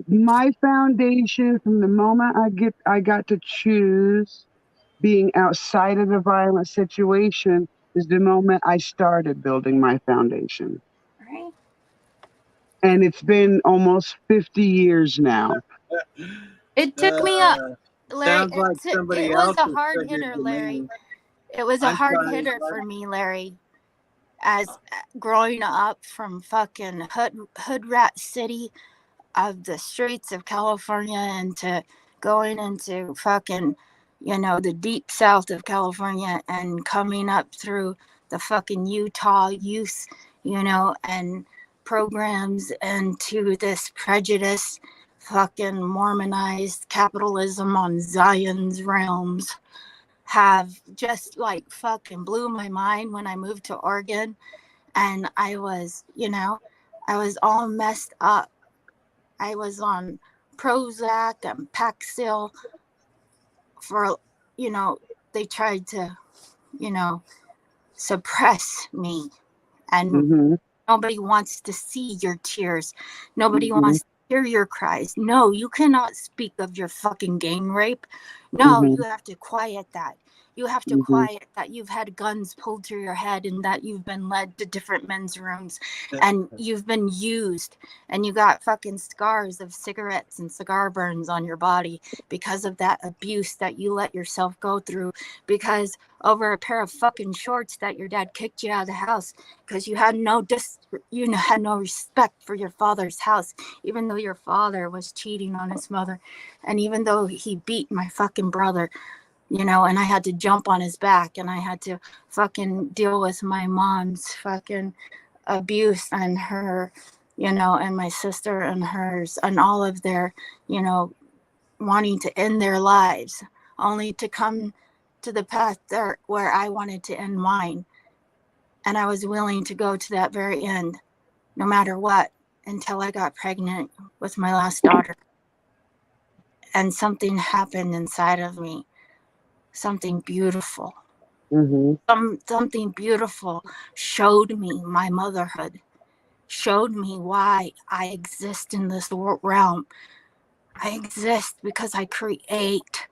My foundation from the moment I got to choose being outside of the violent situation is the moment I started building my foundation. Right. And it's been almost 50 years now. It took me a Uh, Larry, sounds like it somebody was else a is hard triggered hitter, to Larry. me. It was a I'm hard sorry. hitter for me, Larry, as growing up from fucking hood rat city of the streets of California into going into fucking, the deep south of California and coming up through the fucking Utah youth, and programs into this prejudice, fucking Mormonized capitalism on Zion's realms have just like fucking blew my mind when I moved to Oregon. And I was all messed up. I was on Prozac and Paxil for, they tried to, you know, suppress me. And Hmm. nobody wants to see your tears. Nobody Hmm. wants to hear your cries. No, you cannot speak of your fucking gang rape. No, Hmm. you have to quiet that. You have to Hmm. quiet that you've had guns pulled to your head and that you've been led to different men's rooms and you've been used and you got fucking scars of cigarettes and cigar burns on your body because of that abuse that you let yourself go through, because over a pair of fucking shorts that your dad kicked you out of the house because you had no respect for your father's house, even though your father was cheating on his mother, and even though he beat my fucking brother, and I had to jump on his back, and I had to fucking deal with my mom's fucking abuse and her, and my sister and hers and all of their, wanting to end their lives, only to come to the path there where I wanted to end mine. And I was willing to go to that very end, no matter what, until I got pregnant with my last daughter. And something happened inside of me, something beautiful. Hmm. Something beautiful showed me my motherhood, showed me why I exist in this realm. I exist because I create.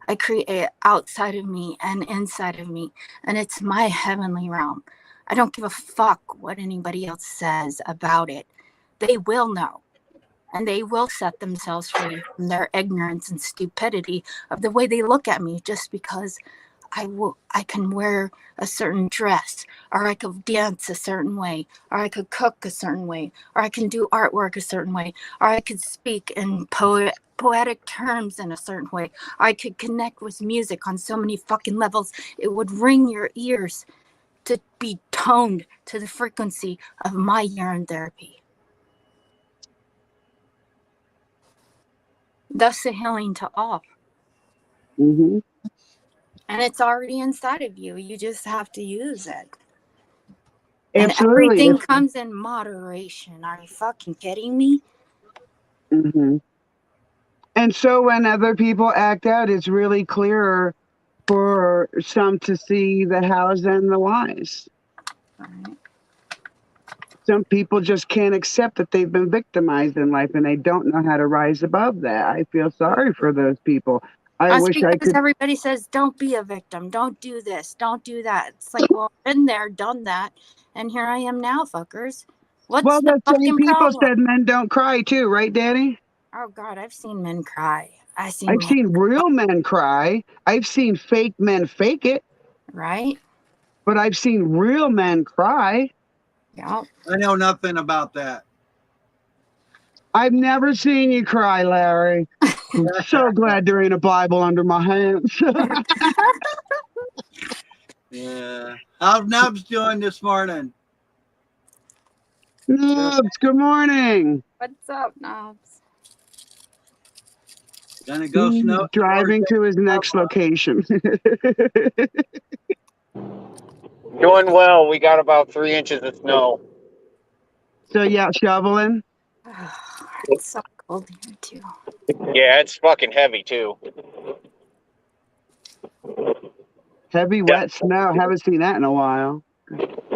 I create outside of me and inside of me, and it's my heavenly realm. I don't give a fuck what anybody else says about it. They will know, and they will set themselves free from their ignorance and stupidity of the way they look at me just because I can wear a certain dress, or I could dance a certain way, or I could cook a certain way, or I can do artwork a certain way, or I could speak in poetic terms in a certain way. I could connect with music on so many fucking levels, it would ring your ears to be toned to the frequency of my urine therapy. Thus the healing to all. Mm-hmm. And it's already inside of you. You just have to use it. Absolutely. And everything comes in moderation. Are you fucking kidding me? Mm-hmm. And so when other people act out, it's really clearer for some to see the hows and the whys. Right. Some people just can't accept that they've been victimized in life and they don't know how to rise above that. I feel sorry for those people. I That's wish because I could. everybody says, don't be a victim. Don't do this. Don't do that. It's like, well, I've been there, done that. And here I am now, fuckers. What's Well, the the same fucking people problem? said men don't cry too, right, Daddy? Oh, God, I've seen men cry. I've seen real men cry. I've seen fake men fake it. Right? But I've seen real men cry. Yeah. I know nothing about that. I've never seen you cry, Larry. I'm so glad there ain't a Bible under my hands. Yeah. How's Nubs doing this morning? Nubs, good morning. What's up, Knobs? Gonna go He's snow. driving to his next location. Doing well. We got about 3 inches of snow. So you out shoveling? It's so cold here, too. Yeah, it's fucking heavy too. Heavy, wet snow. Haven't seen that in a while.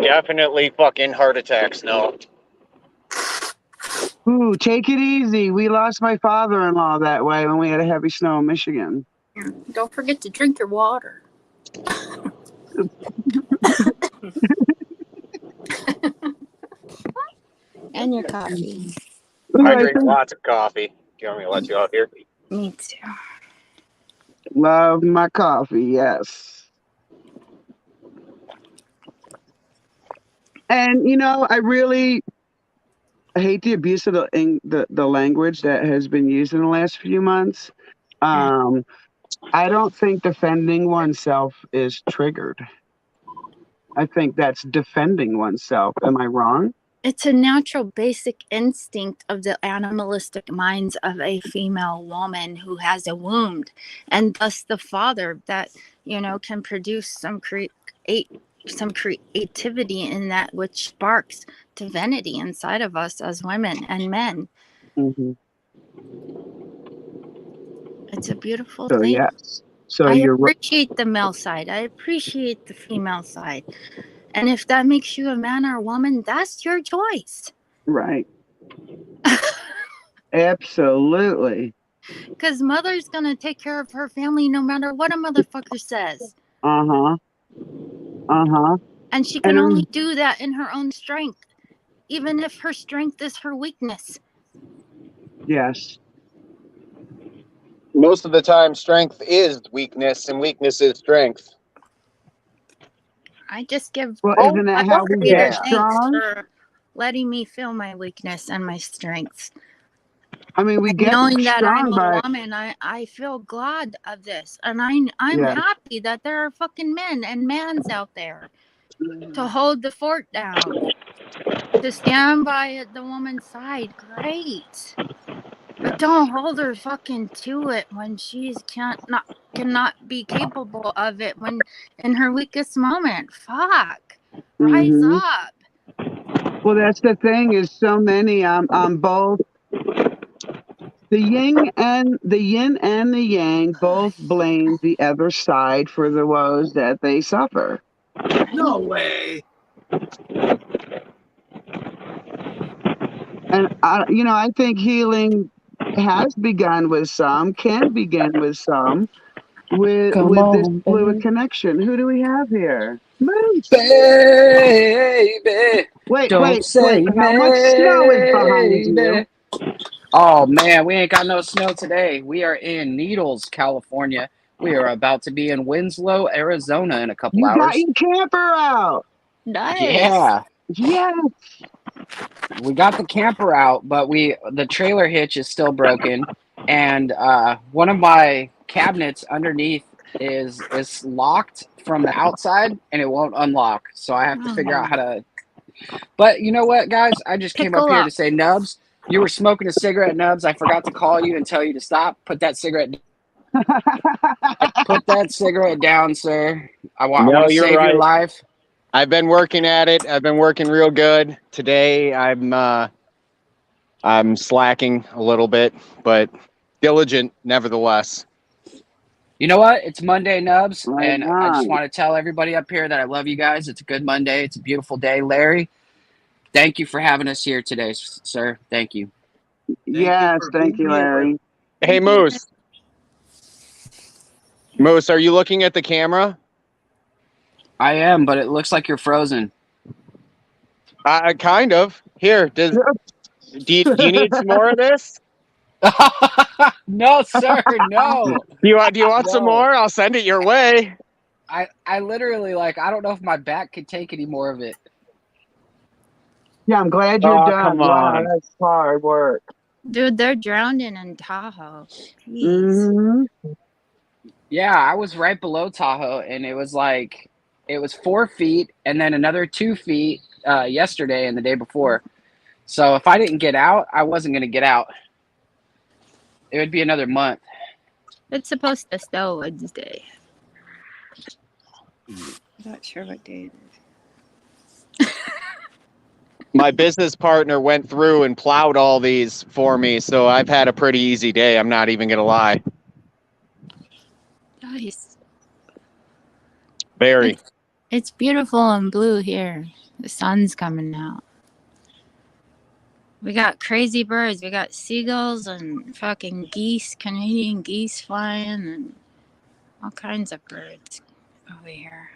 Definitely fucking heart attack snow. Ooh, take it easy. We lost my father-in-law that way when we had a heavy snow in Michigan. Don't forget to drink your water. And your coffee. I drink lots of coffee. Do you want me to let you out here? Me too. Love my coffee, yes. And you know, I hate the abuse of the language that has been used in the last few months. I don't think defending oneself is triggered. I think that's defending oneself. Am I wrong? It's a natural basic instinct of the animalistic minds of a female woman who has a wound, and thus the father that, you know, can produce some creativity in that which sparks divinity inside of us as women and men. Mm-hmm. It's a beautiful So thing. yes. So I you're appreciate the male side. I appreciate the female side. And if that makes you a man or a woman, that's your choice. right. Absolutely. Because mother's going to take care of her family no matter what a motherfucker says. Uh-huh. Uh-huh. And she can only do that in her own strength, even if her strength is her weakness. Yes. Most of the time, strength is weakness, and weakness is strength. I just give isn't that how we get strong? for letting me feel my weakness and my strengths. I mean, we get knowing that strong, I'm a woman, I feel glad of this, and I'm happy that there are fucking men and mans out there to hold the fort down, to stand by the woman's side. Great, but don't hold her fucking to it when she's cannot be capable of it when in her weakest moment. Fuck, rise up. Well, that's the thing is so many on both the yin and the yang both blame the other side for the woes that they suffer. No way. And I think healing has begun with some, can begin with some, Come with this on, fluid baby. connection. Who do we have here? Moose. Baby, Wait, don't wait, wait. say How much snow is behind you? maybe. Oh man, we ain't got no snow today. We are in Needles, California. We are about to be in Winslow, Arizona in a couple You got hours. your camper out. Nice. Yeah, Yeah. we got the camper out, but the trailer hitch is still broken, and one of my cabinets underneath is locked from the outside, and it won't unlock. So I have to figure out how to. But you know what, guys? I just came up Pickle here to up. say, Nubs, you were smoking a cigarette, Nubs. I forgot to call you and tell you to stop. Put that cigarette down, sir. I want No, to you're save your right. life. I've been working at it. I've been working real good. Today I'm slacking a little bit, but diligent nevertheless. You know what? It's Monday, Nubs, Right and I just on. want to tell everybody up here that I love you guys. It's a good Monday. It's a beautiful day. Larry, thank you for having us here today, sir. Thank you. Thank you Yes, for thank being you, here. Larry. Hey, Thank you. Moose. Moose, are you looking at the camera? I am, but it looks like you're frozen. Kind of. Here, do you need some more of this? No, sir. No. Do you want some No. more? I'll send it your way. I literally I don't know if my back could take any more of it. Yeah, I'm glad you're Oh, done. come Wow, on. that's hard work. Dude, they're drowning in Tahoe. Jeez. Hmm. Yeah, I was right below Tahoe, and it was 4 feet, and then another 2 feet yesterday and the day before. So if I didn't get out, I wasn't gonna get out. It would be another month. It's supposed to snow Wednesday. Not sure what day it is. My business partner went through and plowed all these for me, so I've had a pretty easy day. I'm not even going to lie. Nice. Very. It's beautiful and blue here. The sun's coming out. We got crazy birds. We got seagulls and fucking geese, Canadian geese flying, and all kinds of birds over here.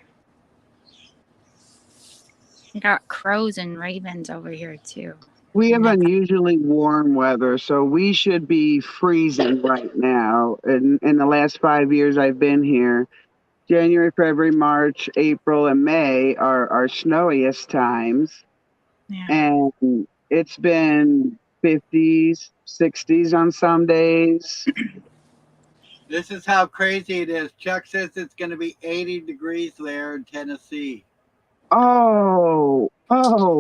We got crows and ravens over here too. We have And unusually warm weather, so we should be freezing right now. In the last 5 years I've been here, January, February, March, April, and May are our snowiest times. yeah. And it's been 50s, 60s on some days. This is how crazy it is. Chuck says it's going to be 80 degrees there in Tennessee. Oh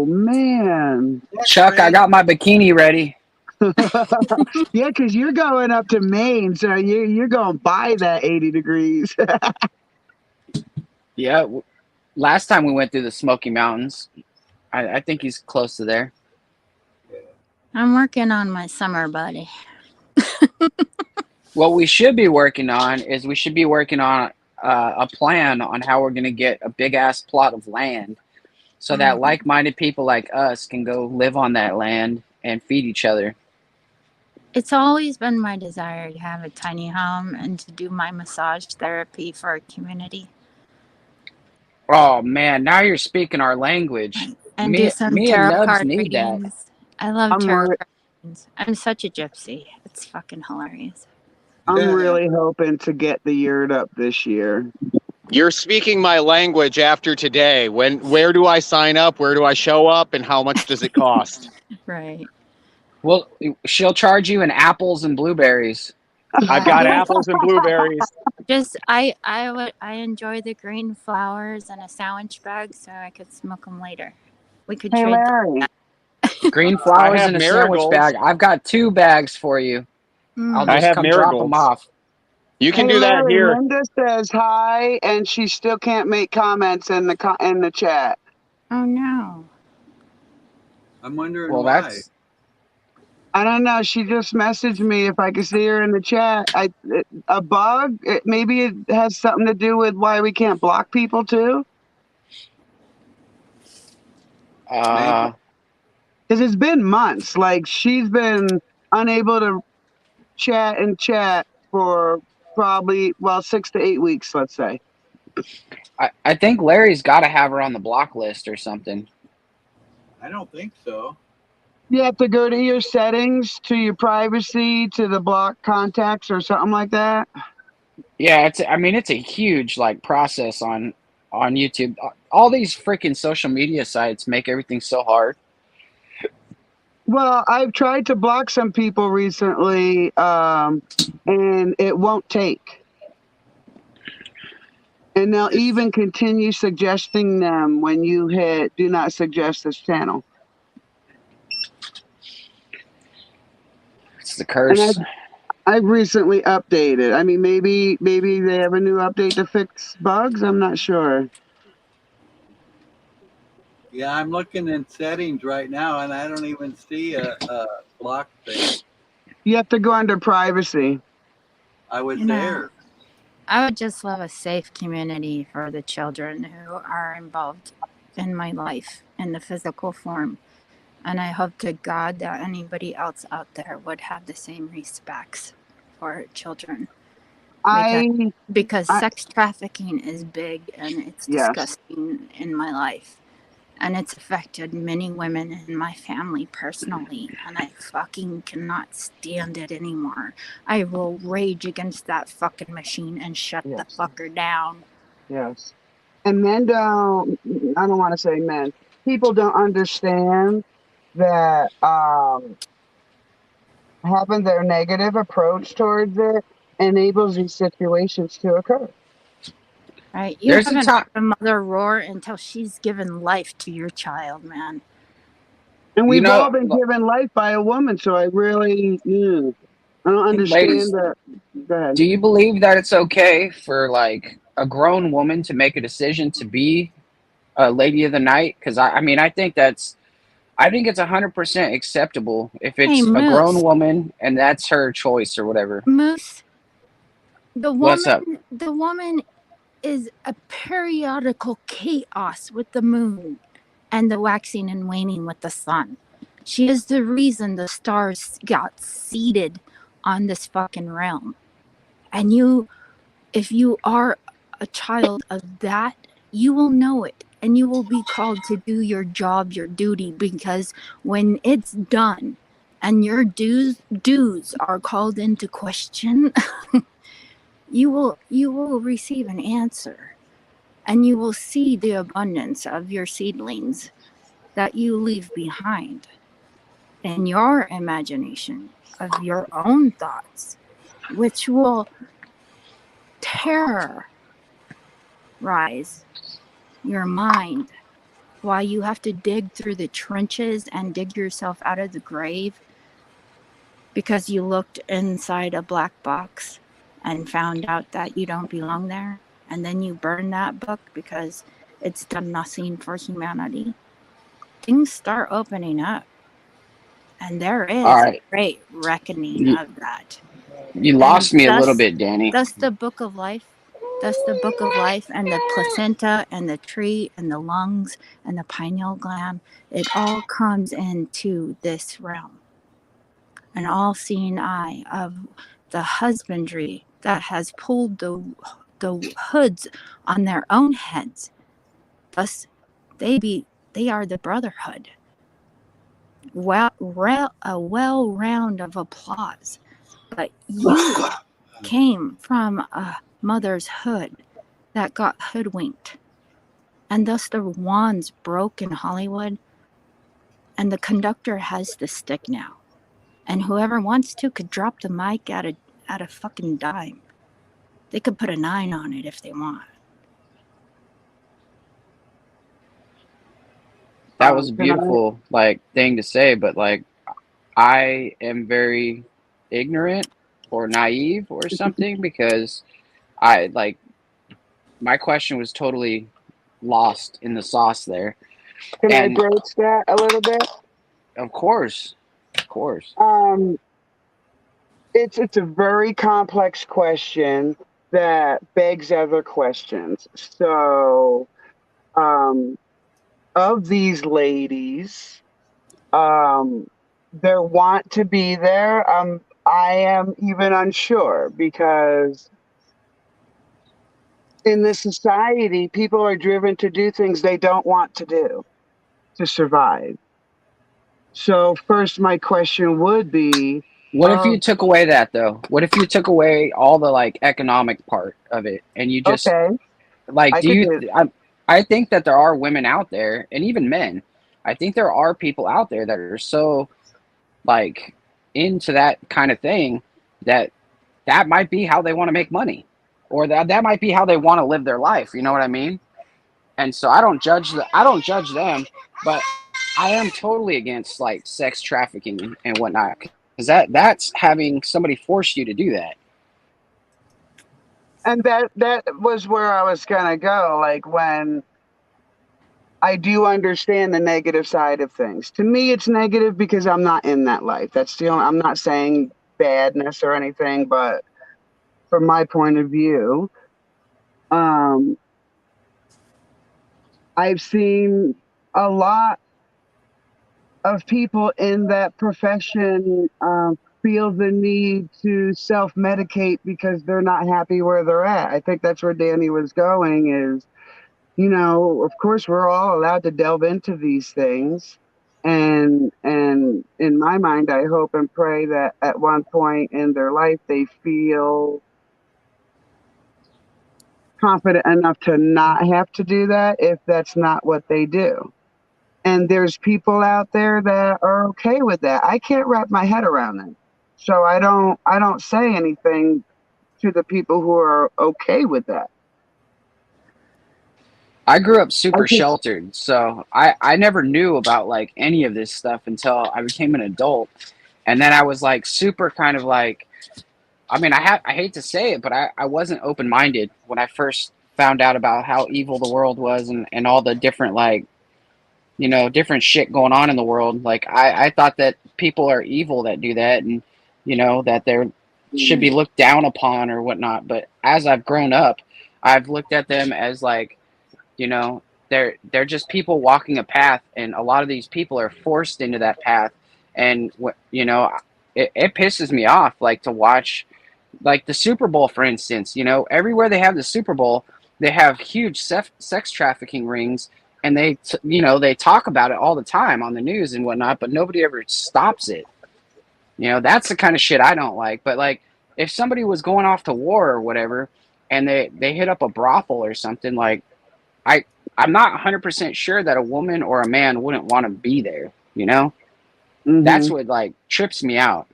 man. That's Chuck, I crazy. got my bikini ready. Yeah, because you're going up to Maine, so you're going to buy that 80 degrees. Yeah. Last time we went through the Smoky Mountains, I think he's close to there. I'm working on my summer body. What we should be working on is a plan on how we're going to get a big ass plot of land so that like-minded people like us can go live on that land and feed each other. It's always been my desire to have a tiny home and to do my massage therapy for a community. Oh man, now you're speaking our language. And do some Me and tarot Nubs card need that. readings. I love I'm tarot re- card readings. I'm such a gypsy. It's fucking hilarious. I'm really hoping to get the yurt up this year. You're speaking my language after today. Where do I sign up? Where do I show up? And how much does it cost? Right. Well, she'll charge you in apples and blueberries. I've got apples and blueberries. Just I enjoy the green flowers in a sandwich bag so I could smoke them later. We could Hey, trade. Larry. Green flowers have in a sandwich marigolds. bag. I've got 2 bags for you. I'll I just have come drop them marigolds. off. You can Hey, do that Larry. here. Linda says hi, and she still can't make comments in the chat. Oh no. I'm wondering Well, why. I don't know. She just messaged me if I could see her in the chat. A bug? Maybe it has something to do with why we can't block people too. Uh, Because it's been months. Like she's been unable to chat for probably 6 to 8 weeks, let's say. I think Larry's got to have her on the block list or something. I don't think so. You have to go to your settings, to your privacy, to the block contacts or something like that. Yeah, it's a huge like process on YouTube. All these freaking social media sites make everything so hard. Well, I've tried to block some people recently, and it won't take. And they'll even continue suggesting them when you hit "Do not suggest this channel." It's the And curse. I've recently updated. I mean, maybe they have a new update to fix bugs. I'm not sure. Yeah, I'm looking in settings right now, and I don't even see a block thing. You have to go under privacy. I was You know, there. I would just love a safe community for the children who are involved in my life in the physical form. And I hope to God that anybody else out there would have the same respects for children. Because I sex trafficking is big and it's yes. disgusting in my life. And it's affected many women in my family personally. And I fucking cannot stand it anymore. I will rage against that fucking machine and shut the Yes. fucker down. Yes. And men don't, I don't want to say men, people don't understand that having their negative approach towards it enables these situations to occur. Right? You There's a haven't time. heard a mother roar until she's given life to your child, man. And You we've know, all been given life by a woman, so I really, I don't understand ladies, that. Go ahead. do you believe that it's okay for like a grown woman to make a decision to be a lady of the night? Because I think it's 100% acceptable if Hey, it's a grown Moose. woman and that's her choice or whatever. Moose, What's up? the woman is a periodical chaos with the moon and the waxing and waning with the sun. She is the reason the stars got seeded on this fucking realm. And if you are a child of that, you will know it and you will be called to do your job, your duty, because when it's done and your dues are called into question, you will receive an answer and you will see the abundance of your seedlings that you leave behind in your imagination of your own thoughts, which will terrorize your mind while you have to dig through the trenches and dig yourself out of the grave because you looked inside a black box and found out that you don't belong there, and then you burn that book because it's done nothing for humanity. Things start opening up, and there All is a right. great reckoning You, of that. you And lost me a little bit, Danny. thus the book of life. Thus the book of life and the placenta and the tree and the lungs and the pineal gland, it all comes into this realm. An all-seeing eye of the husbandry that has pulled the hoods on their own heads. Thus they are the brotherhood. A well round of applause. But you came from a mother's hood that got hoodwinked. And thus the wands broke in Hollywood. And the conductor has the stick now. And whoever wants to could drop the mic at a fucking dime. They could put a 9 on it if they want. That was a Can I? beautiful like thing to say, but like I am very ignorant or naive or something because I like my question was totally lost in the sauce there. Can I And broach that a little bit? of course, of course. Um, it's a very complex question that begs other questions. So, of these ladies, Their want to be there. I am even unsure because in this society, people are driven to do things they don't want to do to survive. So first, my question would be, What if you took away that though? What if you took away all the like economic part of it and you just okay, like I do could you do. I think that there are women out there and even men. I think there are people out there that are so like into that kind of thing that that might be how they want to make money or that might be how they want to live their life, you know what I mean? And so I don't judge them, but I am totally against like sex trafficking and whatnot because that's having somebody force you to do that. And that was where I was gonna go. Like when I do understand the negative side of things. To me, it's negative because I'm not in that life. That's the only. I'm not saying badness or anything, but from my point of view, um, I've seen a lot of people in that profession feel the need to self medicate because they're not happy where they're at. I think that's where Danny was going. Is of course we're all allowed to delve into these things. And in my mind, I hope and pray that at one point in their life they feel confident enough to not have to do that if that's not what they do. And there's people out there that are okay with that. I can't wrap my head around that. So I don't say anything to the people who are okay with that. I grew up I super just sheltered, so I never knew about like any of this stuff until I became an adult. And then I was like super kind of like I mean I hate to say it, but I wasn't open minded when I first found out about how evil the world was and all the different like different shit going on in the world. Like I thought that people are evil that do that and that they're should be looked down upon or whatnot. But as I've grown up, I've looked at them as like you know they're just people walking a path, and a lot of these people are forced into that path. And it pisses me off like to watch like the Super Bowl, for instance. Everywhere they have the Super Bowl, they have huge sex trafficking rings, and they talk about it all the time on the news and whatnot, but nobody ever stops it. That's the kind of shit I don't like. But like, if somebody was going off to war or whatever, and they hit up a brothel or something, like I I'm not 100% sure that a woman or a man wouldn't want to be there. That's hmm what like trips me out.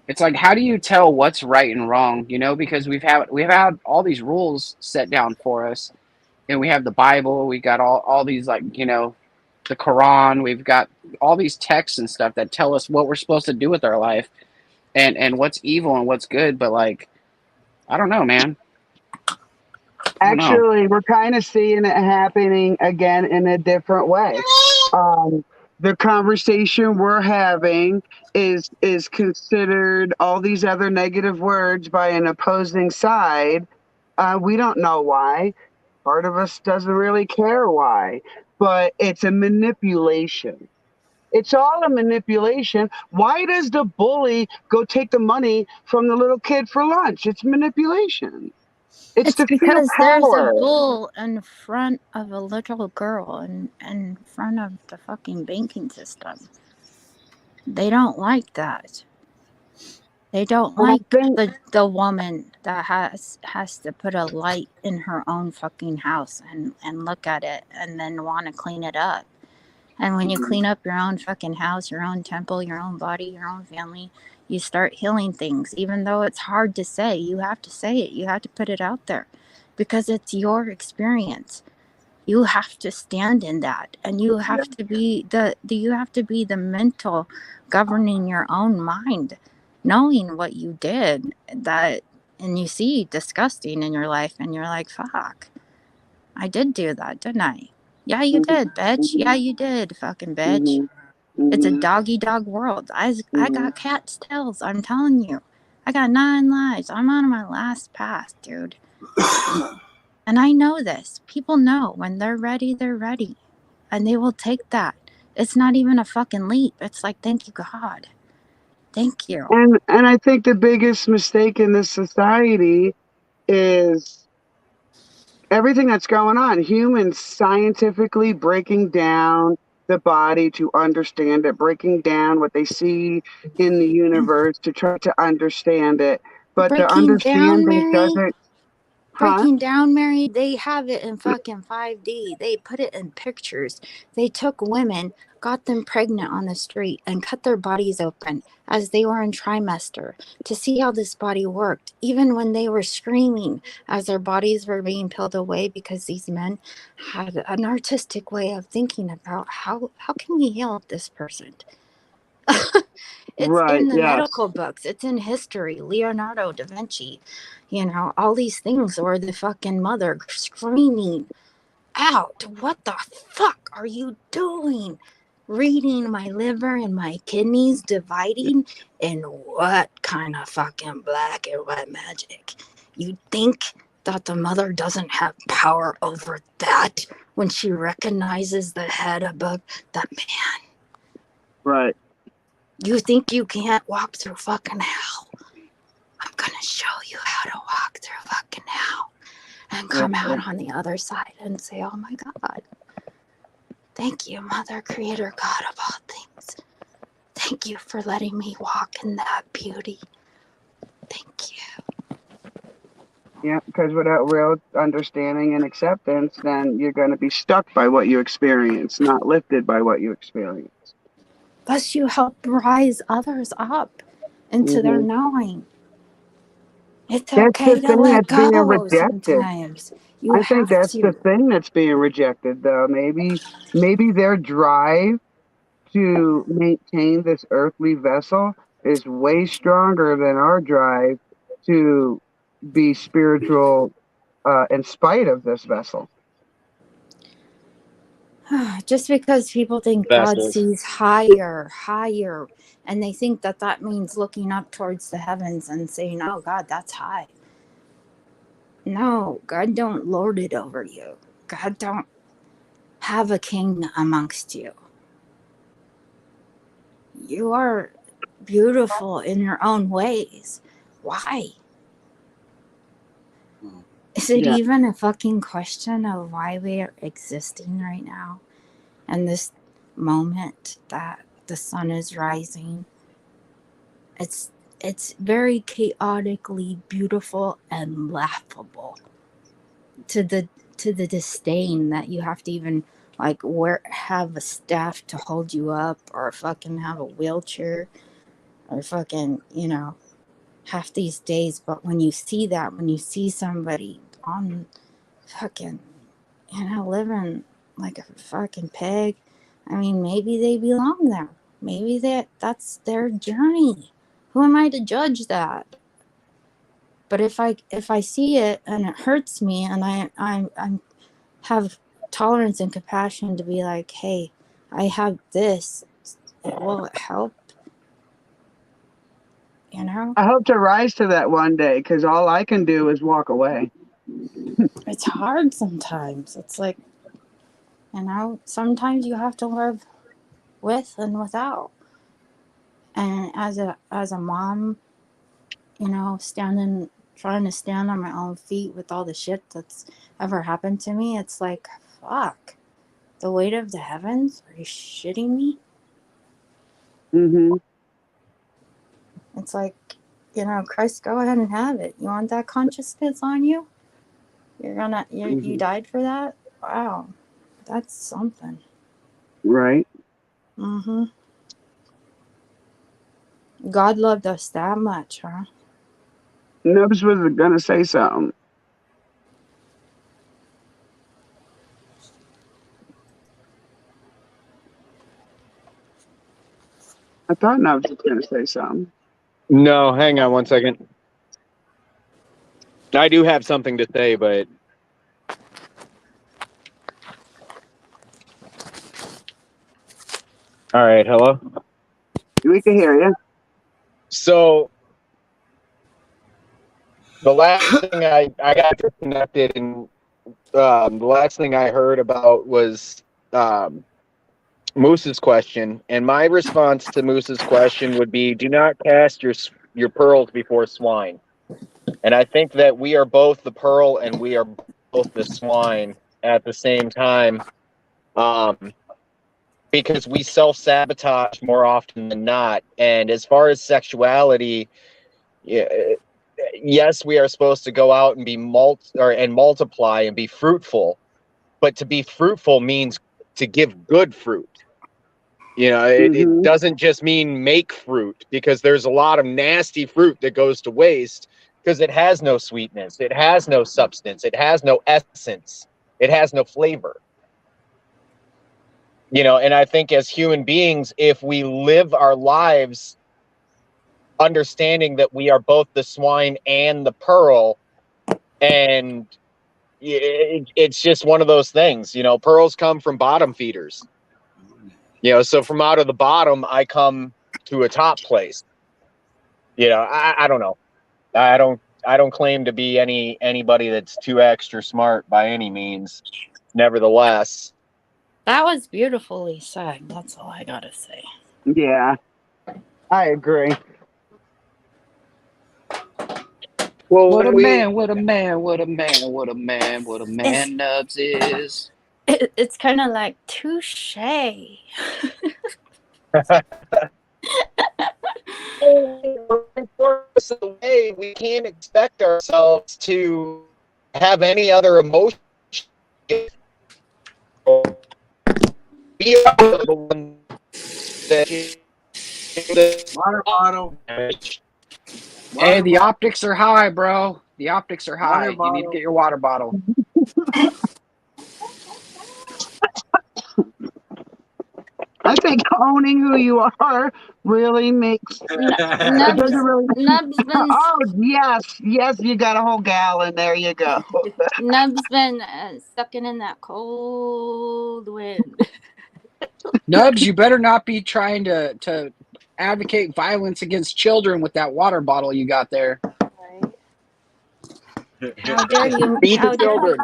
It's like, how do you tell what's right and wrong? Because we've had all these rules set down for us, and we have the Bible, we got all these like the Quran, we've got all these texts and stuff that tell us what we're supposed to do with our life, and what's evil and what's good. But like, I don't know, man. I don't know. Actually, we're kind of seeing it happening again in a different way. Um, the conversation we're having is considered all these other negative words by an opposing side. We don't know why. Part of us doesn't really care why, but it's a manipulation. It's all a manipulation. Why does the bully go take the money from the little kid for lunch? It's manipulation. It's It's to feel because there's a power. bull in front of a little girl and in front of the fucking banking system. They don't like that. They don't And I like think, the woman that has to put a light in her own fucking house and look at it and then want to clean it up. And when you clean up your own fucking house, your own temple, your own body, your own family, you start healing things. Even though it's hard to say, you have to say it. You have to put it out there because it's your experience. You have to stand in that, and you yeah, have to be the mental governing your own mind, knowing what you did that, and you see disgusting in your life, and you're like, fuck, I did do that, didn't I? Yeah, you mhm, did, bitch. Yeah, mhm, you did, fucking bitch. mhm, It's a mhm, doggy dog world. I mhm. got cat's tails. I'm telling you. I got 9 lives. I'm on my last path, dude. And I know this. People know when they're ready, they're ready. and they will take that. It's not even a fucking leap. It's like, thank you, God. Thank you. And I think the biggest mistake in this society is everything that's going on. Humans scientifically breaking down the body to understand it, breaking down what they see in the universe to try to understand it. But the Breaking down, understanding Mary. doesn't, huh? Breaking down, Mary, they have it in fucking 5D. They put it in pictures. They took women, got them pregnant on the street, and cut their bodies open as they were in trimester to see how this body worked, even when they were screaming as their bodies were being peeled away, because these men had an artistic way of thinking about how can we heal this person. It's Right, in the yes. medical books. It's in history. Leonardo da Vinci, all these things, or the fucking mother screaming out, what the fuck are you doing? Reading my liver and my kidneys dividing? And what kind of fucking black and white magic? You think that the mother doesn't have power over that when she recognizes the head above that man? Right. You think you can't walk through fucking hell? I'm gonna show you how to walk through fucking hell and come out on the other side and say, oh my God, thank you, Mother, Creator, God of all things. Thank you for letting me walk in that beauty. Thank you. Yeah, because without real understanding and acceptance, then you're going to be stuck by what you experience, not lifted by what you experience. Thus, you help rise others up into their knowing. It's okay to let go sometimes. You I think have that's the to. thing that's being rejected, though. Maybe their drive to maintain this earthly vessel is way stronger than our drive to be spiritual in spite of this vessel. Just because people think God sees higher, and they think that means looking up towards the heavens and saying, oh God, that's high. No, God don't lord it over you. God don't have a king amongst you. You are beautiful in your own ways. Why? Is it even a fucking question of why we are existing right now? And this moment that the sun is rising, it's very chaotically beautiful and laughable to the disdain that you have to even have a staff to hold you up, or fucking have a wheelchair, or fucking half these days. But when you see somebody on fucking living like a fucking pig, I mean, maybe they belong there. Maybe that's their journey. Who am I to judge that? But if I see it and it hurts me, and I have tolerance and compassion to be like, hey, I have this. Will it help? I hope to rise to that one day, because all I can do is walk away. It's hard sometimes. It's like, sometimes you have to live with and without. And as a mom, trying to stand on my own feet with all the shit that's ever happened to me, it's like, fuck, the weight of the heavens? Are you shitting me? Mm-hmm. It's like, Christ, go ahead and have it. You want that consciousness on you? You died for that? Wow, that's something. Right. Mm-hmm. God loved us that much, huh? Nubs was gonna say something. I thought Nubs was gonna say something. No, hang on one second. I do have something to say, but all right, hello? We can hear you. So the last thing I got disconnected, and the last thing I heard about was Moose's question, and my response to Moose's question would be: do not cast your pearls before swine. And I think that we are both the pearl and we are both the swine at the same time, because we self-sabotage more often than not. And as far as sexuality, yes, we are supposed to go out and be multiply and be fruitful, but to be fruitful means to give good fruit. It doesn't just mean make fruit, because there's a lot of nasty fruit that goes to waste because it has no sweetness, it has no substance, it has no essence, it has no flavor. And I think as human beings, if we live our lives understanding that we are both the swine and the pearl, and it's just one of those things, pearls come from bottom feeders. So from out of the bottom, I come to a top place. I don't know. I don't claim to be anybody that's too extra smart by any means. Nevertheless, That was beautifully said. That's all I gotta say. Yeah, I agree. well, What a man, what a man, what a man, what a man, what a man Nubs is. It's kind of like touche. we can't expect ourselves to have any other emotion. We are the one that Water bottle. Hey, the optics are high, bro. The optics are high. Water You need to bottle. get your water bottle. I think owning who you are really makes it doesn't really. Nub's been Oh yes, you got a whole gallon. There you go. Nub's been sucking in that cold wind. Nubs, you better not be trying to advocate violence against children with that water bottle you got there. How dare you? Beat the children.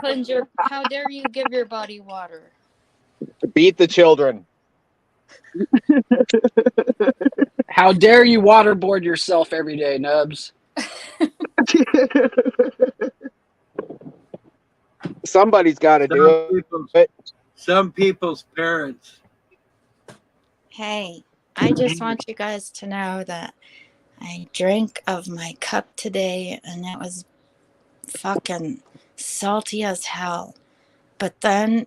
How dare you give your body water? Beat the children. How dare you waterboard yourself every day, Nubs? Somebody's got to do it. Some people's parents. Hey, I just want you guys to know that I drank of my cup today and it was fucking salty as hell. But then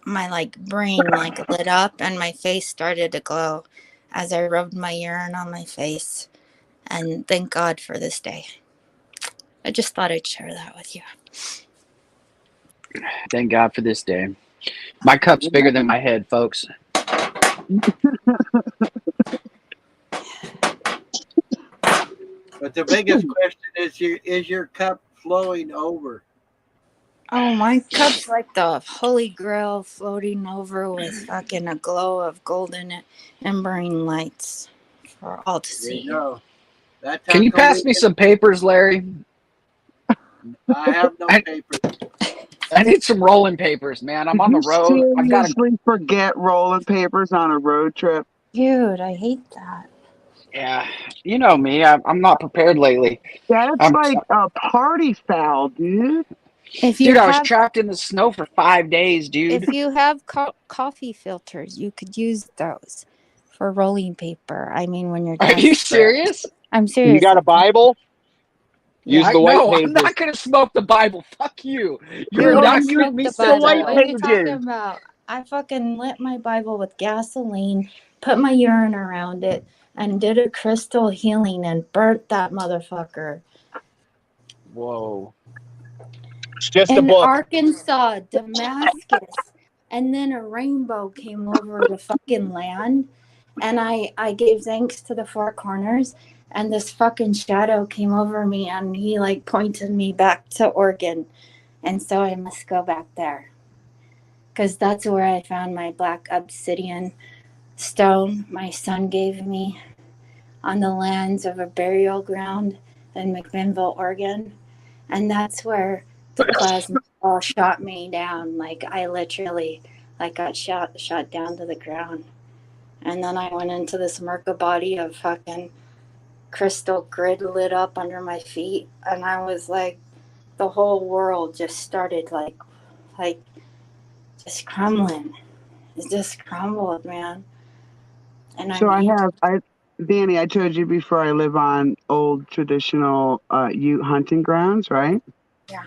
my brain lit up and my face started to glow as I rubbed my urine on my face. And thank God for this day. I just thought I'd share that with you. Thank God for this day. My cup's bigger than my head, folks. But the biggest question is your cup flowing over? Oh, my cup's like the Holy Grail floating over with fucking a glow of golden embering lights for all to There you see. go. Can you pass me some papers, Larry? I have no paper. I need some rolling papers, man. I'm on the road. I've got to. Seriously forget rolling papers on a road trip. Dude, I hate that. Yeah, you know me. I'm not prepared lately. That's like a party foul, dude. Dude, I was trapped in the snow for 5 days, dude. If you have coffee filters, you could use those for rolling paper. I mean, when you're Are you desperate. serious? I'm serious. You got a Bible? Use the white pages. I'm not going to smoke the Bible. Fuck you. You're You're not not giving me the some Bible. white What are you pages. talking about? I fucking lit my Bible with gasoline, put my urine around it, and did a crystal healing and burnt that motherfucker. Whoa. It's just in a book. Arkansas, Damascus, and then a rainbow came over the fucking land, and I gave thanks to the four corners, and this fucking shadow came over me, and he pointed me back to Oregon, and so I must go back there, because that's where I found my black obsidian stone my son gave me on the lands of a burial ground in McMinnville, Oregon, and that's where the plasma ball shot me down. I literally like got shot down to the ground. And then I went into this Merca body of fucking crystal grid lit up under my feet, and I was like, the whole world just started like just crumbling. It just crumbled, man. And I So mean, Danny, I told you before I live on old traditional Ute hunting grounds, right? yeah,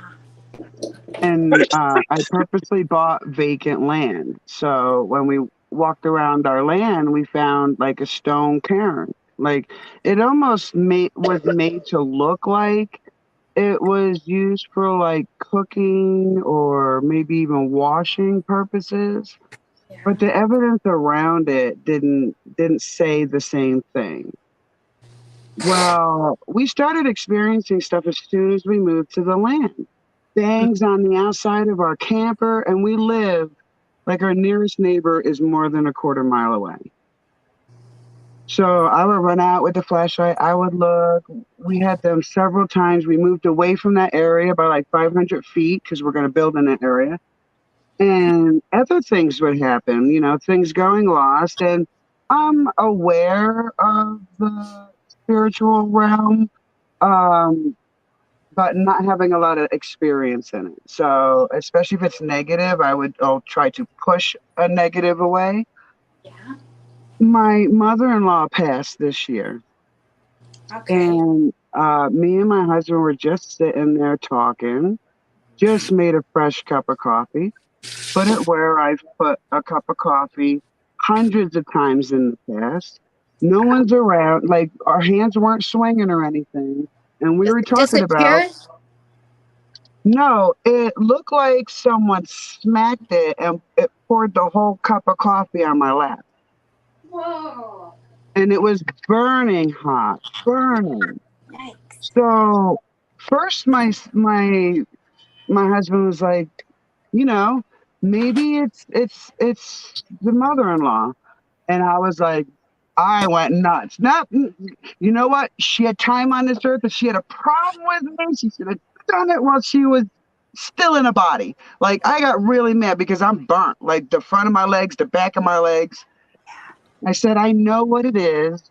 And I purposely bought vacant land. So when we walked around our land, we found like a stone cairn. Like it almost was made to look like it was used for like cooking or maybe even washing purposes. yeah, But the evidence around it didn't say the same thing. Well, we started experiencing stuff as soon as we moved to the land. Bangs on the outside of our camper, and we live like our nearest neighbor is more than a quarter mile away. So I would run out with the flashlight. I would look. We had them several times. We moved away from that area by like 500 feet because we're going to build in that area. And other things would happen, things going lost. And I'm aware of the spiritual realm, um, but not having a lot of experience in it. So, especially if it's negative, I'll try to push a negative away. yeah. My mother-in-law passed this year, Okay. and me and my husband were just sitting there talking, just made a fresh cup of coffee. Put it where I've put a cup of coffee hundreds of times in the past. No one's around, like our hands weren't swinging or anything. And we Does were it talking about, disappear? no, it looked like someone smacked it and it poured the whole cup of coffee on my lap. Whoa! And it was burning hot, burning. Yikes! So first my husband was like, you know, maybe it's the mother-in-law. And I was like, I went nuts. Not, you know what? She had time on this earth. If she had a problem with me, she should have done it while she was still in a body. Like I got really mad because I'm burnt, like the front of my legs, the back of my legs. I said, I know what it is,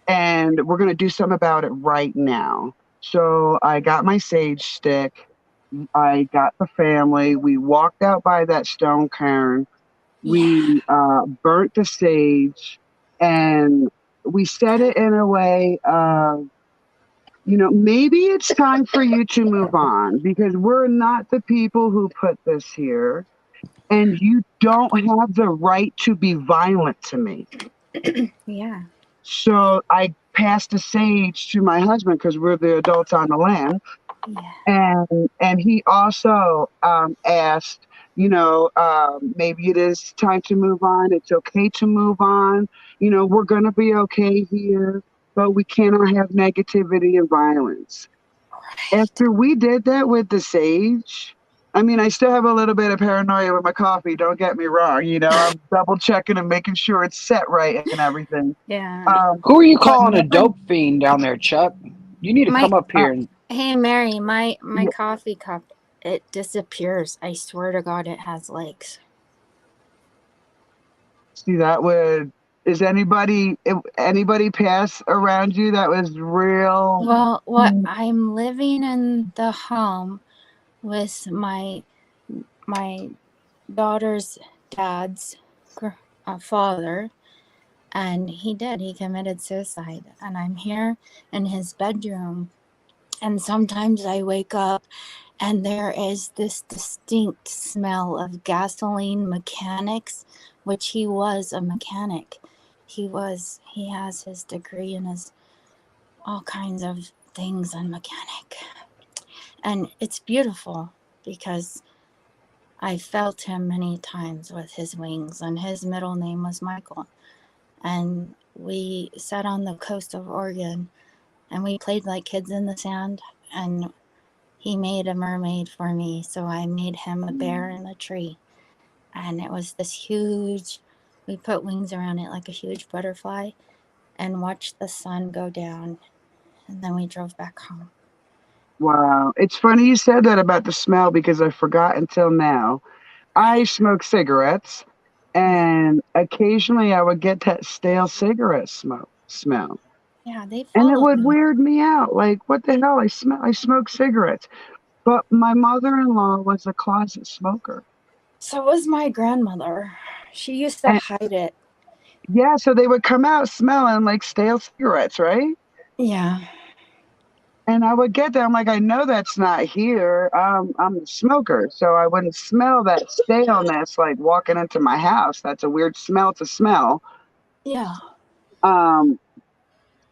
and we're gonna do something about it right now. So I got my sage stick. I got the family. We walked out by that stone cairn. Yeah. We burnt the sage, and we said it in a way of, maybe it's time for you to move on because we're not the people who put this here, and you don't have the right to be violent to me. Yeah. So I passed the sage to my husband because we're the adults on the land. Yeah. And he also asked, maybe it is time to move on. It's okay to move on. We're going to be okay here, but we cannot have negativity and violence. Right. After we did that with the sage, I mean, I still have a little bit of paranoia with my coffee. Don't get me wrong. I'm double checking and making sure it's set right and everything. Yeah. Who are you But calling a nothing. dope fiend down there, Chuck? You need to My come up Uh, here and Hey Mary, my coffee cup, it disappears. I swear to God, it has legs. See, that would is anybody pass around you that was real? Well, what I'm living in the home with my daughter's dad's father, and he committed suicide, and I'm here in his bedroom, and sometimes I wake up and there is this distinct smell of gasoline mechanics, which he was a mechanic. He has his degree in his all kinds of things in mechanic. And it's beautiful because I felt him many times with his wings, and his middle name was Michael. And we sat on the coast of Oregon and we played like kids in the sand, and he made a mermaid for me, so I made him a bear in a tree. And it was this huge, we put wings around it like a huge butterfly and watched the sun go down. And then we drove back home. Wow. It's funny you said that about the smell because I forgot until now. I smoke cigarettes. And occasionally I would get that stale cigarette smell. Yeah, they And it follow would me. weird me out. Like, what the hell? I smoke cigarettes. But my mother-in-law was a closet smoker. So was my grandmother. She used to And hide it. yeah, so they would come out smelling like stale cigarettes, right? Yeah. And I would get there. I'm like, I know that's not here. I'm a smoker, so I wouldn't smell that staleness like walking into my house. That's a weird smell to smell. Yeah. Um,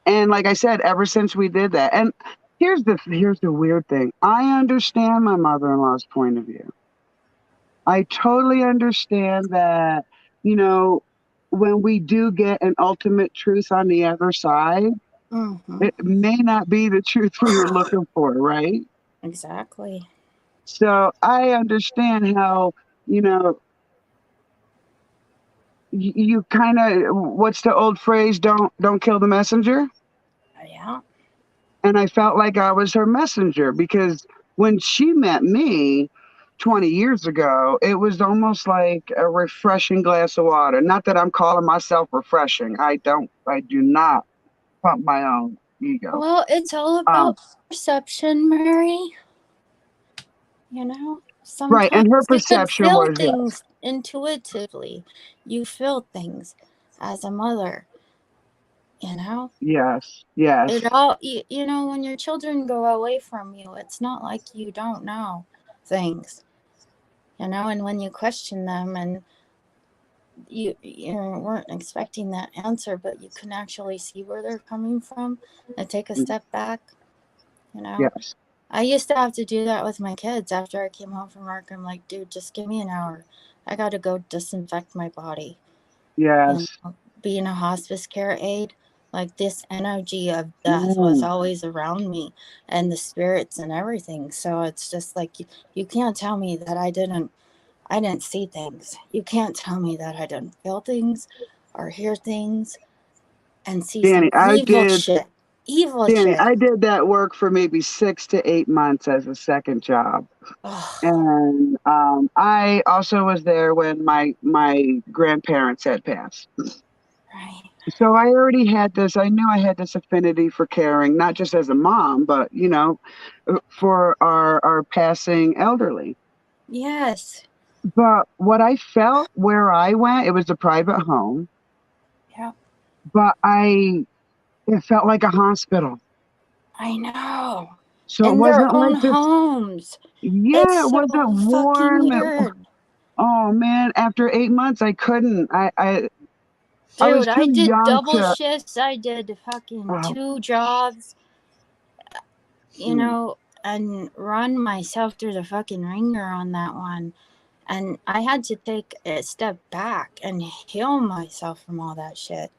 and like I said, ever since we did that, and here's the weird thing. I understand my mother-in-law's point of view. I totally understand that, you know, when we do get an ultimate truth on the other side, Mm-hmm. it may not be the truth we were looking for, right? Exactly. So I understand how, you know, you kind of, what's the old phrase? Don't kill the messenger. Yeah. And I felt like I was her messenger because when she met me 20 years ago, it was almost like a refreshing glass of water. Not that I'm calling myself refreshing. I do not pump my own ego. Well, it's all Um, about perception, Mary. You know, right. sometimes And her you can perception feel was yes. things intuitively. You feel things as a mother, you know? Yes. Yes. It all, you know, when your children go away from you, it's not like you don't know things, you know? And when you question them and you weren't expecting that answer, but you can actually see where they're coming from and take a step back, you know? Yes. I used to have to do that with my kids after I came home from work. I'm like, dude, just give me an hour. I got to go disinfect my body. And Yes. being a hospice care aide, like this energy of death was Mm. always around me and the spirits and everything. So it's just like you can't tell me that I didn't see things. You can't tell me that I didn't feel things or hear things and see some Danny, I evil did. shit. Evil Danny, shit. I did that work for maybe 6 to 8 months as a second job. Oh, And I also was there when my grandparents had passed. right. So I already had this. I knew I had this affinity for caring, not just as a mom, but for our passing elderly. Yes. But what I felt where I went, it was a private home, Yeah. but it felt like a hospital. I know. So it In their wasn't own like this. homes. It's Yeah, it wasn't so fucking warm. weird. Oh man, after 8 months, I couldn't. I was Dude, too I did young double to. shifts. I did fucking Oh, 2 jobs, you shoot. know, and run myself through the fucking ringer on that one. And I had to take a step back and heal myself from all that shit.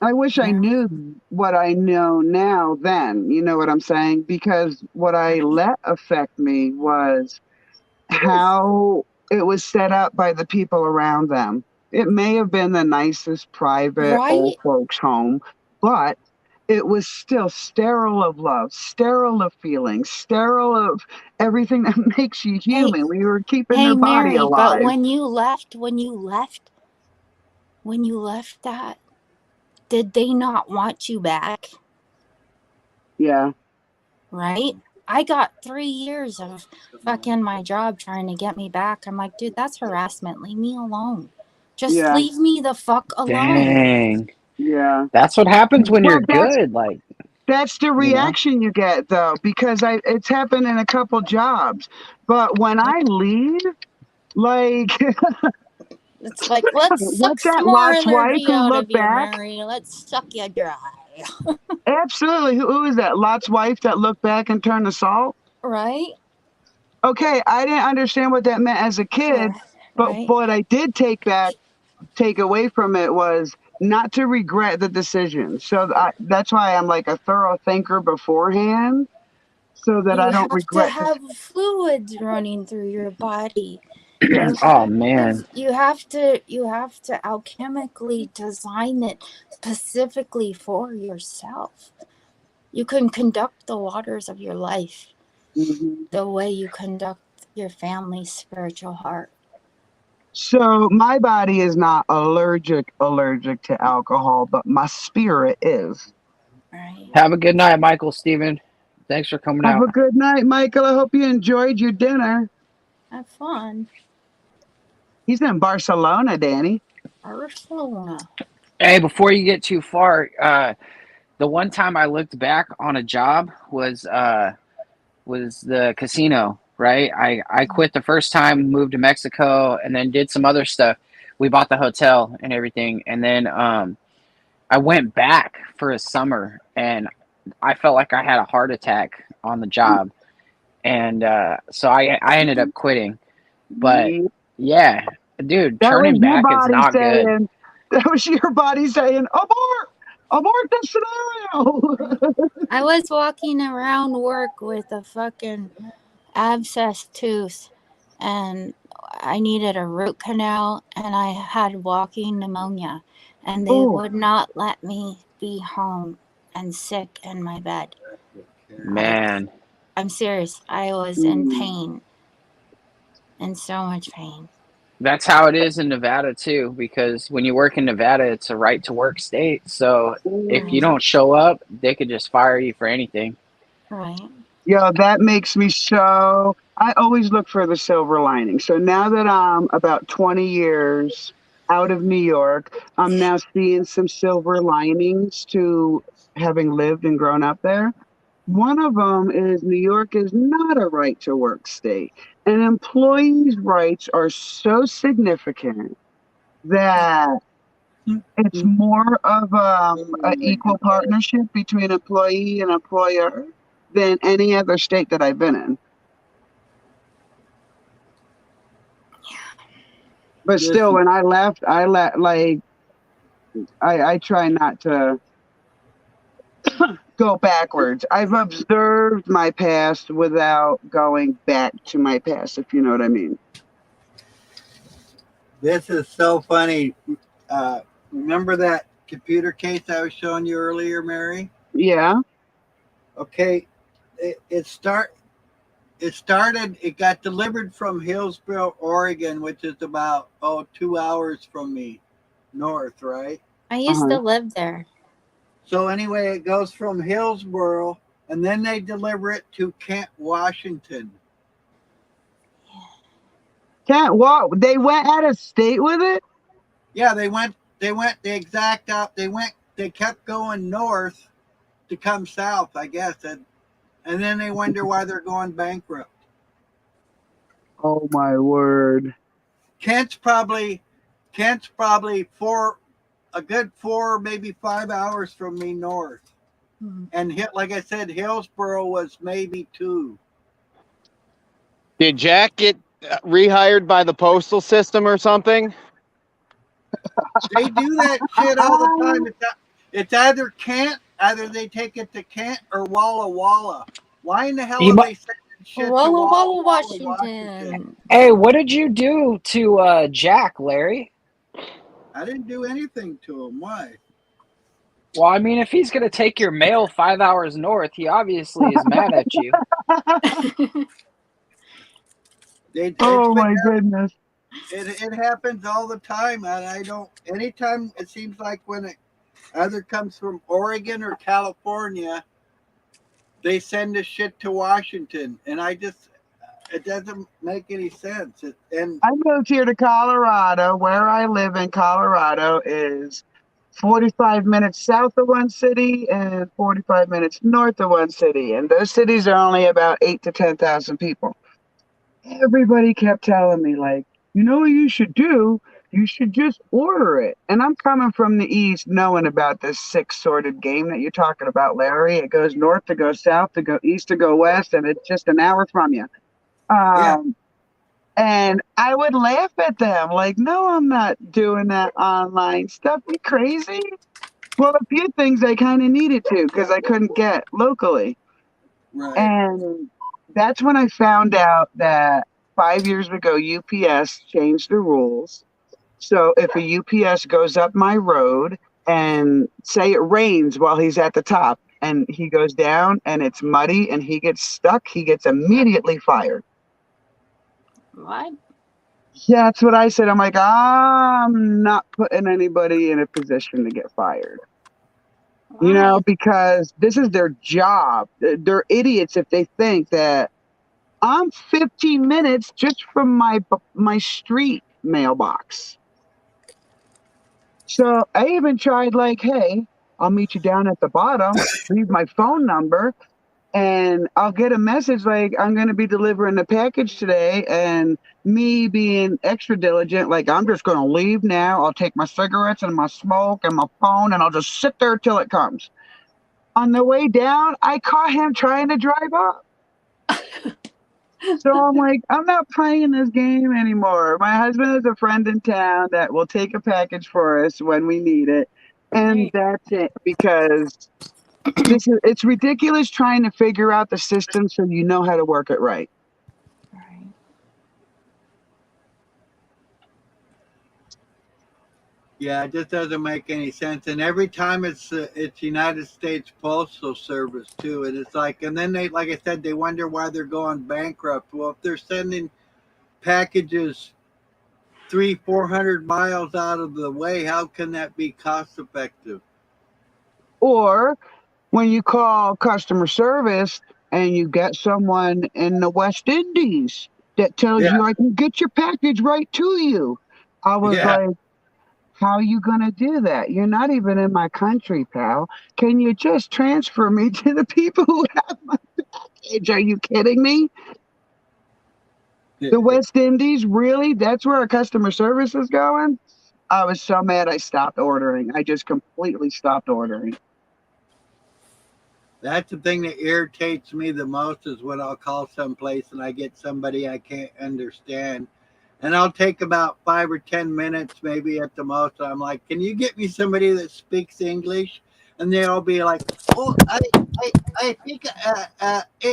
I wish You I know? knew what I know now then. You know what I'm saying? Because what I let affect me was how it was set up by the people around them. It may have been the nicest private old Right? folks' home, but it was still sterile of love, sterile of feelings, sterile of everything that makes you Hey, human. We were keeping hey, their body Mary, but alive. when you left that, did they not want you back? Yeah, Right? I got 3 years of fucking my job trying to get me back. I'm like, dude, that's harassment. Leave me alone. Just yeah, leave me the fuck alone. Dang. yeah. That's what happens when Well, you're good. Like, that's the you know. reaction you get though, because it's happened in a couple jobs. But when I leave, like It's like, let's suck what's that some more Lot's wife energy who out looked of you, back? Mary. Let's suck you dry. Absolutely. Who is that? Lot's wife that looked back and turned to salt? Right? Okay, I didn't understand what that meant as a kid, but Right? what I did take away from it was not to regret the decision. So that's why I'm like a thorough thinker beforehand, so that You I don't have to regret. have fluids running through your body. Yes. Oh man. You have to alchemically design it specifically for yourself. You can conduct the waters of your life Hmm. the way you conduct your family's spiritual heart. So my body is not allergic to alcohol, but my spirit is. Right. Have a good night, Michael Steven. Thanks for coming Have out. a good night, Michael. I hope you enjoyed your dinner. Have fun. He's in Barcelona, Danny. Barcelona. Hey, before you get too far, the one time I looked back on a job was the casino, right? I quit the first time, moved to Mexico, and then did some other stuff. We bought the hotel and everything, and then I went back for a summer, and I felt like I had a heart attack on the job, and so I ended up quitting. But Yeah. yeah, dude, That was turning your back is body not good. saying, abort, abort the scenario. I was walking around work with a fucking abscess tooth, and I needed a root canal, and I had walking pneumonia, and they Oh, would not let me be home and sick in my bed. Man, I'm serious. I was in pain, in so much pain. that's how it is in Nevada too, because when you work in Nevada, it's a right to work state. So if you Right. don't show up, they could just fire you for anything. Right. yo, that makes me so. I always look for the silver lining. So now that I'm about 20 years out of New York, I'm now seeing some silver linings to having lived and grown up there. One of them is New York is not a right to work state, and employees' rights are so significant that it's more of an equal partnership between employee and employer than any other state that I've been in. But This still, when I left, I try not to go backwards. I've observed my past without going back to my past, if you know what I mean. this is so funny. Remember that computer case I was showing you earlier, Mary? Yeah. Okay, it start it started. It got delivered from Hillsboro, Oregon, which is about 2 hours from me, north, right? I used Uh-huh. to live there. So anyway, it goes from Hillsboro, and then they deliver it to Kent, Washington. Can't walk. They went out of state with it. Yeah, they went. They went the exact up. They went. They kept going north to come south, I guess, and then they wonder why they're going bankrupt. Oh my word. Kent's probably Kent's probably a good 4, maybe 5 hours from me north. And like I said, Hillsboro was maybe 2. Did Jack get rehired by the postal system or something? They do that shit all the time. It's either Kent, either they take it to Kent or Walla Walla. Why in the hell You are mu- they sending shit to Walla Walla Walla, Walla, Washington? Washington. Hey, what did you do to Jack, Larry? I didn't do anything to him. Why? Well, I mean, if he's gonna take your mail 5 hours north, he obviously is mad at you. Oh my goodness. It happens all the time, and I don't. Anytime it seems like when it either comes from Oregon or California, they send the shit to Washington, and it doesn't make any sense. And I moved here to Colorado. Where I live in Colorado is 45 minutes south of one city and 45 minutes north of one city. And those cities are only about 8 to 10,000 people. Everybody kept telling me, like, you know what you should do? You should just order it. And I'm coming from the East knowing about this six sorted game that you're talking about, Larry. It goes north to go south to go east to go west, and it's just an hour from you. yeah, Um, and I would laugh at them, like, no, I'm not doing that online stuff. You crazy? Well, a few things I kind of needed to because I couldn't get locally. right. And that's when I found out that 5 years ago, UPS changed the rules. So if a UPS goes up my road and say it rains while he's at the top and he goes down and it's muddy and he gets stuck, he gets immediately fired. What? Yeah, that's what I said. I'm like, I'm not putting anybody in a position to get fired. You know, Why? because this is their job. They're idiots if they think that I'm 15 minutes just from my street mailbox. So I even tried like, hey, I'll meet you down at the bottom, leave my phone number, and I'll get a message like I'm going to be delivering the package today. And me being extra diligent, like I'm just going to leave now. I'll take my cigarettes and my smoke and my phone, and I'll just sit there till it comes. On the way down, I caught him trying to drive up. So I'm like, I'm not playing this game anymore. My husband has a friend in town that will take a package for us when we need it. And Right. that's it. Because it's ridiculous trying to figure out the system so you know how to work it right. Right. Yeah, it just doesn't make any sense. And every time it's United States Postal Service too, and it's like, and then they, like I said, they wonder why they're going bankrupt. Well, if they're sending packages 300-400 miles out of the way, how can that be cost effective? Or when you call customer service and you get someone in the West Indies that tells Yeah, you I can get your package right to you. I was yeah. like, how you gonna do that? You're not even in my country, pal. Can you just transfer me to the people who have my package? Are you kidding me? The West Indies, really? That's where our customer service is going? I was so mad I stopped ordering. I just completely stopped ordering. That's the thing that irritates me the most is when I'll call someplace and I get somebody I can't understand. And I'll take about 5 or 10 minutes, maybe at the most. I'm like, can you get me somebody that speaks English? And they'll be like, oh, I speak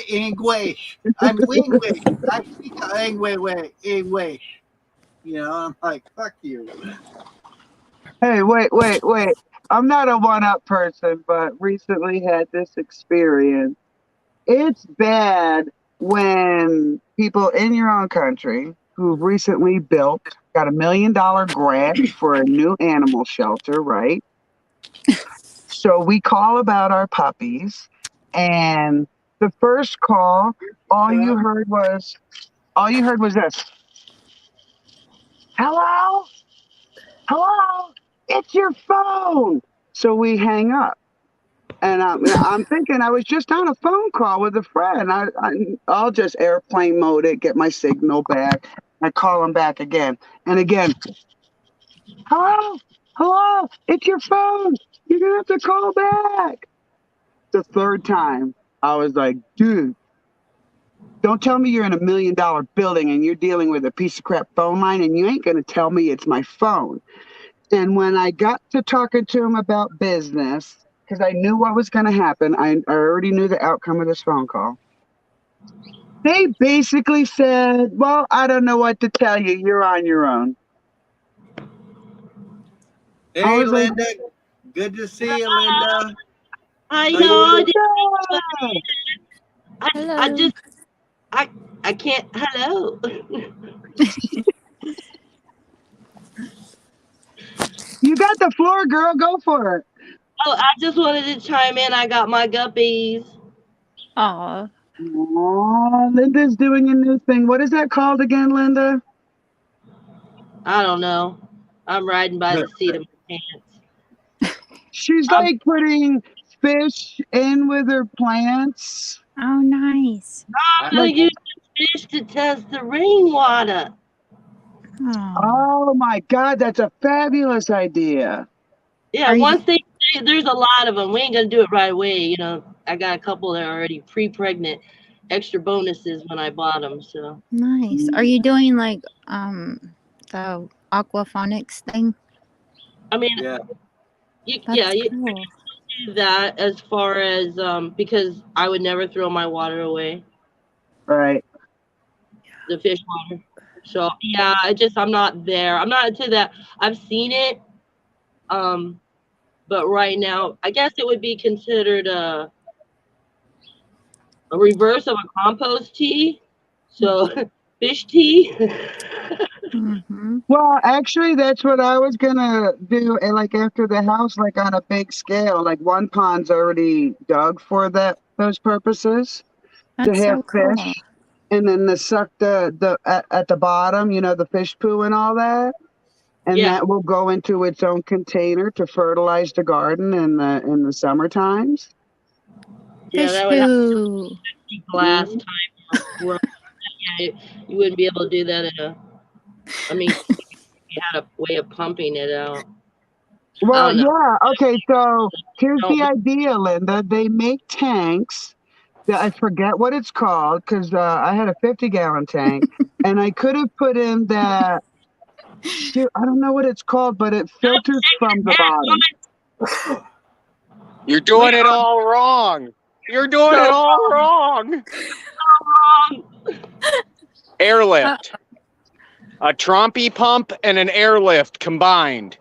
English. I'm English. I speak English. You know, I'm like, fuck you. Hey, wait. I'm not a one-up person, but recently had this experience. It's bad when people in your own country who've recently built, got $1 million grant for a new animal shelter, right? So we call about our puppies, and the first call, all you heard was this. Hello? Hello? It's your phone. So we hang up. And I'm thinking I was just on a phone call with a friend. I'll just airplane mode it, get my signal back. I call him back again and again. Hello, hello, it's your phone. You're gonna have to call back. The third time, I was like, dude, don't tell me you're in $1 million building and you're dealing with a piece of crap phone line and you ain't gonna tell me it's my phone. And when I got to talking to him about business, because I knew what was going to happen, I already knew the outcome of this phone call. They basically said, well, I don't know what to tell you. You're on your own. I Hey, was like, Linda. Good to see you, Linda. I How you know. doing? I Hello. just I can't. Hello. you got the floor, girl. Go for it. Oh, I just wanted to chime in. I got my guppies. Aw. Aw, Linda's doing a new thing. What is that called again, Linda? I don't know. I'm riding by the seat of my pants. She's I'm like putting fish in with her plants. Oh, nice. gonna Like, use the fish to test the rainwater. Oh. oh my God, that's a fabulous idea. Yeah, Are you? once there's a lot of them. We ain't gonna do it right away. You know, I got a couple that are already pre-pregnant. Extra bonuses when I bought them. So Nice. Are you doing like the aquaponics thing? I mean, Yeah. yeah, That's you cool. do that as far as because I would never throw my water away. Right. The fish water. So yeah, I'm not there. I'm not into that. I've seen it, but right now I guess it would be considered a reverse of a compost tea. So fish tea. Mm-hmm. Well, actually, that's what I was gonna do. And like after the house, like on a big scale, like one pond's already dug for those purposes to That's have so cool. fish, and then to suck at the bottom, the fish poo and all that, and Yeah, that will go into its own container to fertilize the garden in the summer times. yeah, Fish that would have poo. glass type or rubber. Yeah, you wouldn't be able to do that in a. I mean, you had a way of pumping it out. I Well, don't know. yeah. Okay, so here's Don't the idea, Linda. They make tanks. I forget what it's called because I had a 50-gallon tank, and I could have put in that. Shoot, I don't know what it's called, but it filters from the bottom. You're We doing it all wrong. You're doing it so all wrong. wrong. Airlift. A trompy pump and an airlift combined.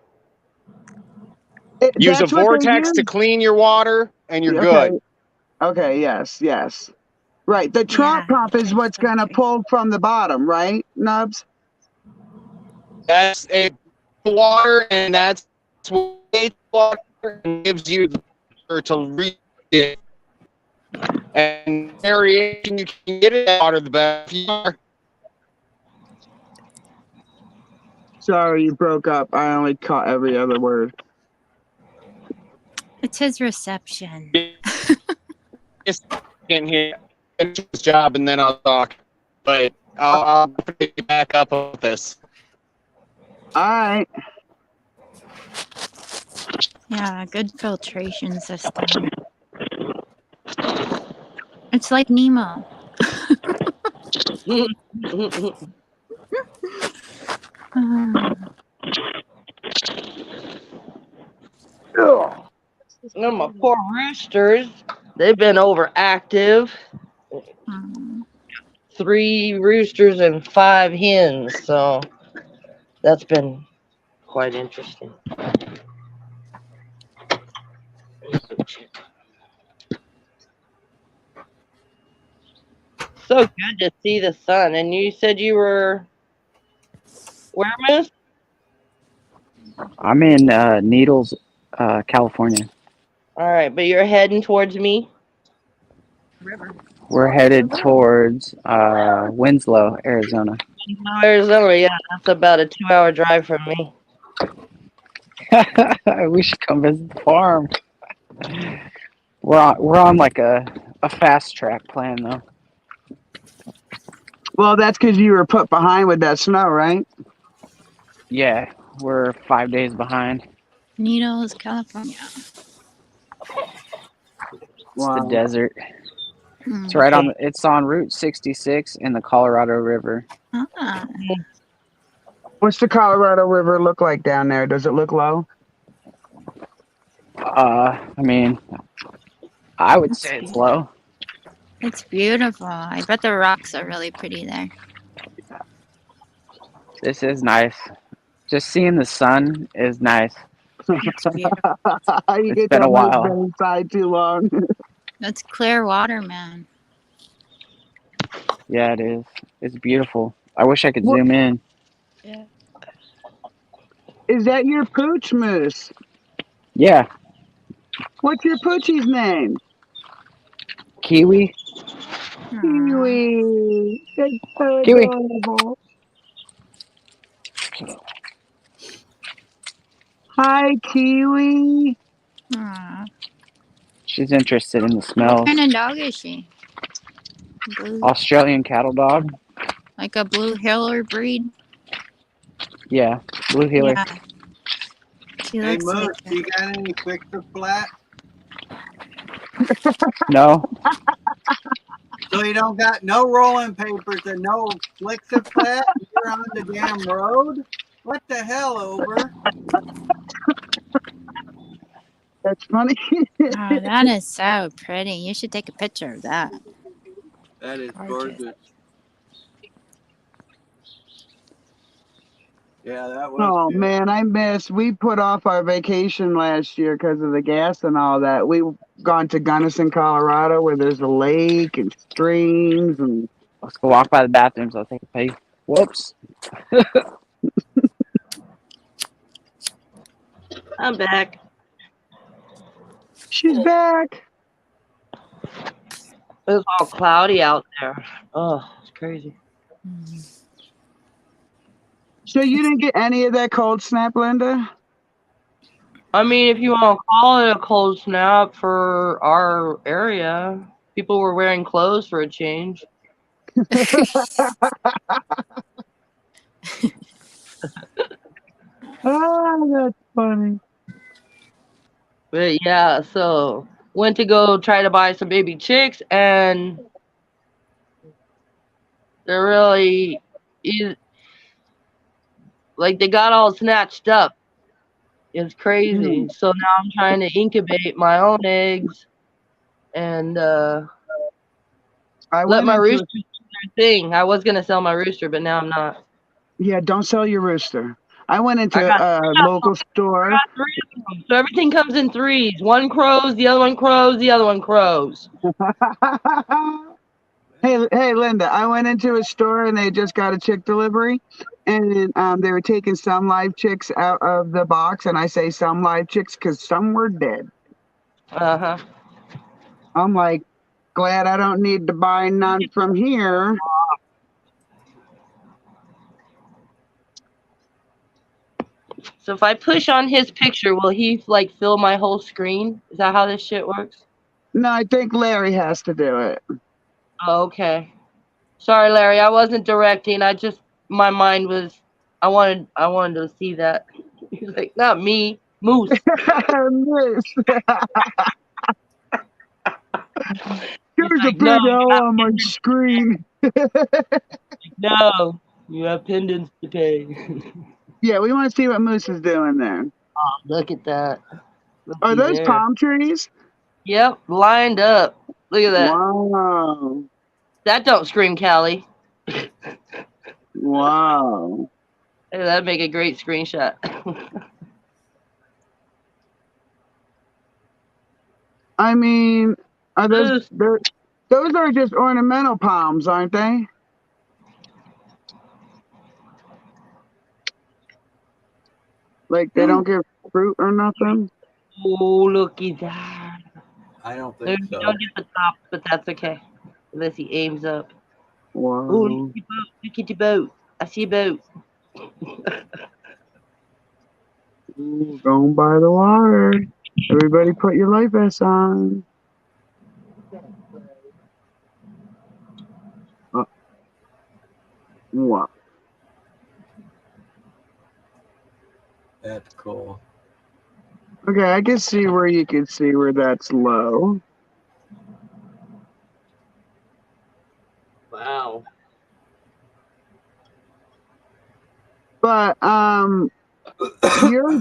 Use a That's what they vortex to use. clean your water and you're Okay. good. Okay. Yes. Yes. Right. The trunk Yeah, pump is fish what's going to filters. pull from the bottom, right, Nubs? That's a water and that's water and gives you the water to read it. And variation you can get it water the better you are. Sorry, you broke up. I only caught every other word. It's his reception. Just in here, finish this job, and then I'll talk. But I'll pick you back up with this. All right. Yeah, good filtration system. It's like Nemo. No, my poor roosters. They've been overactive. 3 roosters and 5 hens. So that's been quite interesting. So good to see the sun. And you said you were where, Moose? I'm in Needles, California. All right, but you're heading towards me. We're headed towards Winslow, Arizona. Arizona, yeah, that's about a 2-hour drive from me. We should come visit the farm. We're on like a fast track plan though. Well, that's because you were put behind with that snow, right? Yeah, we're 5 days behind. Needles, California. It's the desert. Hmm. It's right on. It's on Route 66 in the Colorado River. Ah, What's the Colorado River look like down there? Does it look low? I mean, I would say it's low. it's beautiful. I bet the rocks are really pretty there. This is nice. Just seeing the sun is nice. It's beautiful. You It's get been that a while. been inside too long. That's clear water, man. Yeah, it is. It's beautiful. I wish I could What- zoom in. Yeah. Is that your pooch, Moose? Yeah, What's your poochie's name? Kiwi. Kiwi. That's so Kiwi. adorable. Hi, Kiwi. Aw. She's interested in the What smells. kind of dog is she? Blue, Australian cattle dog. like a blue heeler breed? Yeah, blue heeler. Yeah. She Hey, looks Moose, like you got any fixer flat? No, So you don't got no rolling papers and no fixer flat? You're on the damn road? What the hell, Over? That's funny. Oh, that is so pretty. You should take a picture of that. That is Gorgeous. gorgeous. Yeah, that was Oh good. man, I miss. We put off our vacation last year because of the gas and all that. We've gone to Gunnison, Colorado, where there's a lake and streams and. let's go walk by the bathrooms. I'll take a peek. Whoops. I'm back. She's back. It was all cloudy out there. Oh, it's crazy. So you didn't get any of that cold snap, Linda? I mean, if you want to call it a cold snap for our area, people were wearing clothes for a change. Oh, that's funny. But yeah, so went to go try to buy some baby chicks, and they're really like they got all snatched up. It's crazy. Mm. So now I'm trying to incubate my own eggs and I let went my into rooster do their thing. I was gonna sell my rooster, but now I'm not. Yeah, don't sell your rooster. I went I into got a local store. three of them. So everything comes in threes. One crows, the other one crows, the other one crows. Hey, Linda, I went into a store and they just got a chick delivery, and they were taking some live chicks out of the box, and I say some live chicks because some were dead. Uh-huh. I'm like, glad I don't need to buy none from here. So if I push on his picture, will he like fill my whole screen? Is that how this shit works? No, I think Larry has to do it. Oh, okay. Sorry, Larry, I wasn't directing. My mind was I wanted to see that. He's like, not me, Moose. Miss, He's there's a like, no, big L on my screen. no, you have pendants to pay. Yeah, we want to see what Moose is doing there. Look at that. Are Looky those there. palm trees? Yep, lined up. Look at that. Wow. That don't scream Cali. Wow. Hey, that'd make a great screenshot. I mean, are Moose. those are just ornamental palms, aren't they? Like they don't give fruit or nothing? Oh, looky there. I don't You think so. don't get the top, but that's okay. Unless he aims up. Oh, Wow. look at the boat. I see a boat. Ooh, going by the water. Everybody put your life vest on. Wow. That's cool. Okay, I can see where you can see where that's low. Wow. But you're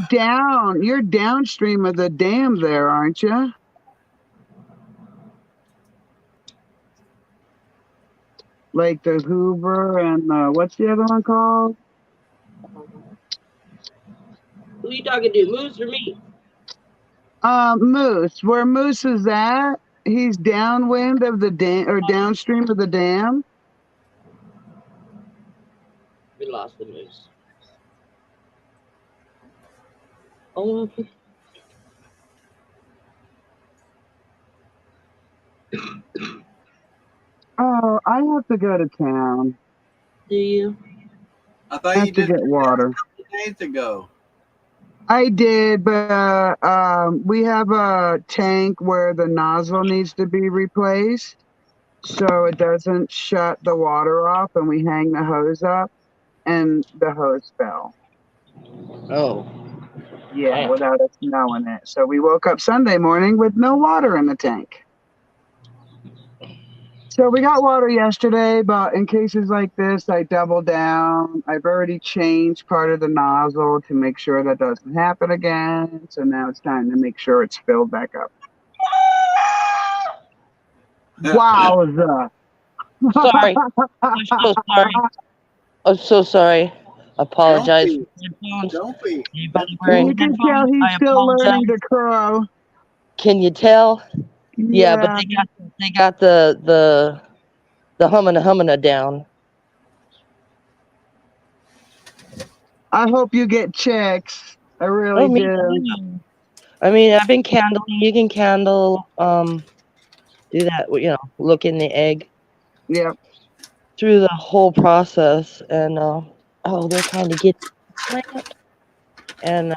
downstream of the dam there, aren't you? Like the Hoover and what's the other one called? Who you talking to, Moose or me? Moose. Where Moose is at, he's downwind of the dam or downstream of the dam. We lost the Moose. Oh, Oh, I have to go to town. do you? I I thought you have to just get did that water. a couple days ago. I did, but we have a tank where the nozzle needs to be replaced so it doesn't shut the water off, and we hang the hose up, and the hose fell. Oh. Yeah, Damn. without us knowing it. So we woke up Sunday morning with no water in the tank. So we got water yesterday, but in cases like this, I double down. I've already changed part of the nozzle to make sure that doesn't happen again. So now it's time to make sure it's filled back up. Wowza. Sorry. I'm so sorry. I'm so sorry. I apologize. Don't be. Don't be. Anybody You wearing can tell headphones? he's I still learning apologize. to crow. Can you tell? Yeah, but Yeah. they got the humming down. I hope you get chicks. I Oh, really me do. too. I mean, I've been candling. You can candle, do that. Look in the egg Yep. through the whole process, and they're trying to get the plant, and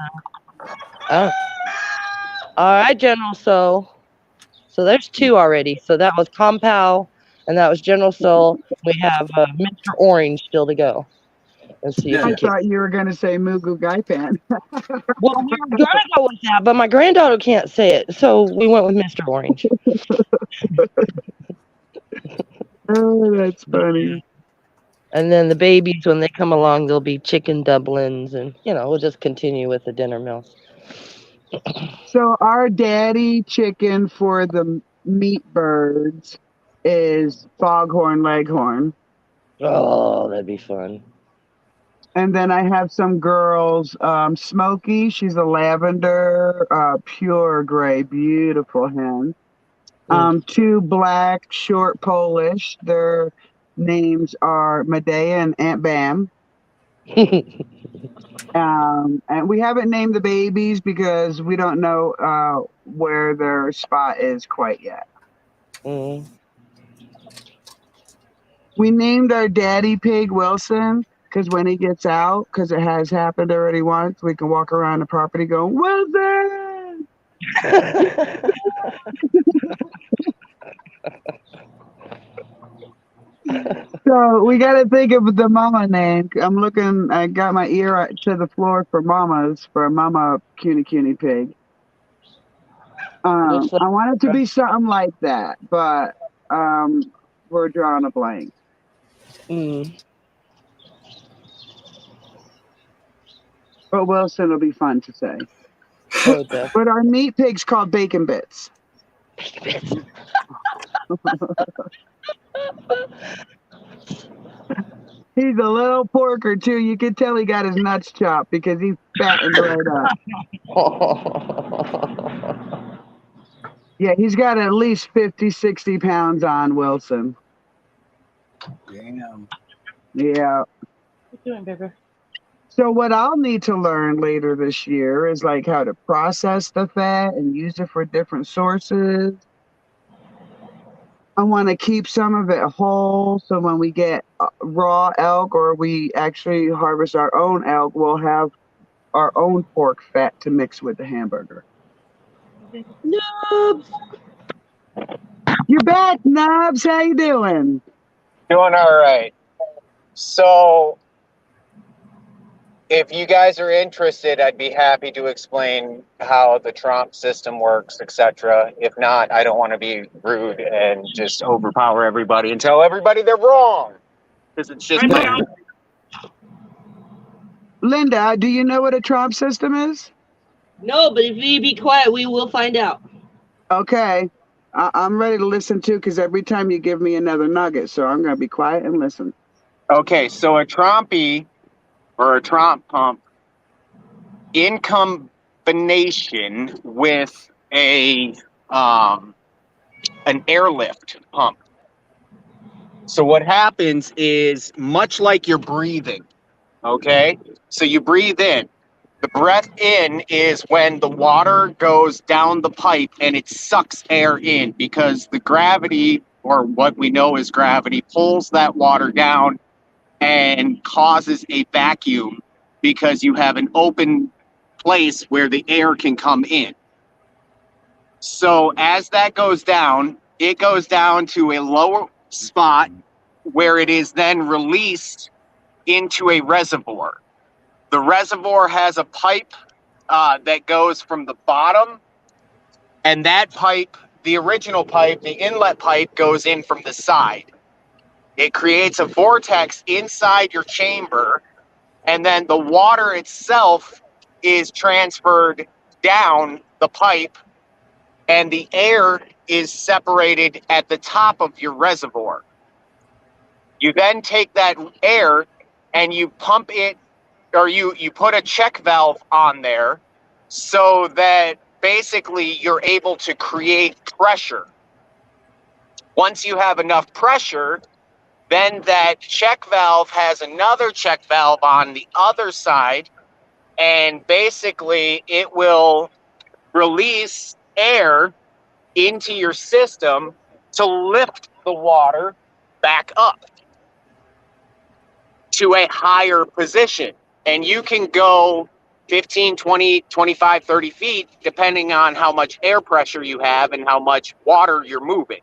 oh, all right, General. So there's two already. So that was Compow, and that was General Soul. We have Mr. Orange still to go, and see if I he Yeah. kicks. thought you were going to say Mugu Gaipan. Well, we were gonna go with that, but my granddaughter can't say it, so we went with Mr. Orange. Oh, that's funny. And then the babies, when they come along, they'll be chicken dumplings, and we'll just continue with the dinner meals. So our daddy chicken for the meat birds is foghorn leghorn. Oh, that'd be fun. And then I have some girls, Smokey, she's a lavender, pure gray, beautiful hen. Two black, short Polish. Their names are Medea and Aunt Bam. And we haven't named the babies because we don't know where their spot is quite yet. Mm. We named our daddy pig Wilson because when he gets out, because it has happened already once, we can walk around the property going, Wilson! So we got to think of the mama name. I got my ear to the floor for mamas, for Mama Cuny Cuny Pig. Looks like I want it to be something like that, but we're drawing a blank. mm. But Wilson will be fun to say. Oh, definitely. But our meat pig's called Bacon Bits. He's a little porker too. You can tell he got his nuts chopped because he's fattened right up. Yeah, he's got at least 50, 60 pounds on Wilson. Damn. Yeah. What you doing, baby? So what I'll need to learn later this year is like how to process the fat and use it for different sources. I want to keep some of it whole, so when we get raw elk or we actually harvest our own elk, we'll have our own pork fat to mix with the hamburger. Nubs! You're back, Nubs. How you doing? Doing all right. So, if you guys are interested, I'd be happy to explain how the Trump system works, etc. If not, I don't want to be rude and just overpower everybody and tell everybody they're wrong, because it's just not. Linda, do you know what a Trump system is? No, but if you be quiet, we will find out. Okay. I'm ready to listen too, because every time you give me another nugget, so I'm going to be quiet and listen. Okay, so a Trumpy or a Trump pump in combination with an airlift pump. So what happens is much like you're breathing, okay? So you breathe in. The breath in is when the water goes down the pipe and it sucks air in because the gravity, or what we know as gravity, pulls that water down and causes a vacuum because you have an open place where the air can come in. So as that goes down, it goes down to a lower spot where it is then released into a reservoir. The reservoir has a pipe that goes from the bottom, and that pipe, the original pipe, the inlet pipe, goes in from the side. It creates a vortex inside your chamber, and then the water itself is transferred down the pipe, and the air is separated at the top of your reservoir. You then take that air and you pump it, or you put a check valve on there so that basically you're able to create pressure. Once you have enough pressure, Then that check valve has another check valve on the other side, and basically it will release air into your system to lift the water back up to a higher position. And you can go 15, 20, 25, 30 feet, depending on how much air pressure you have and how much water you're moving.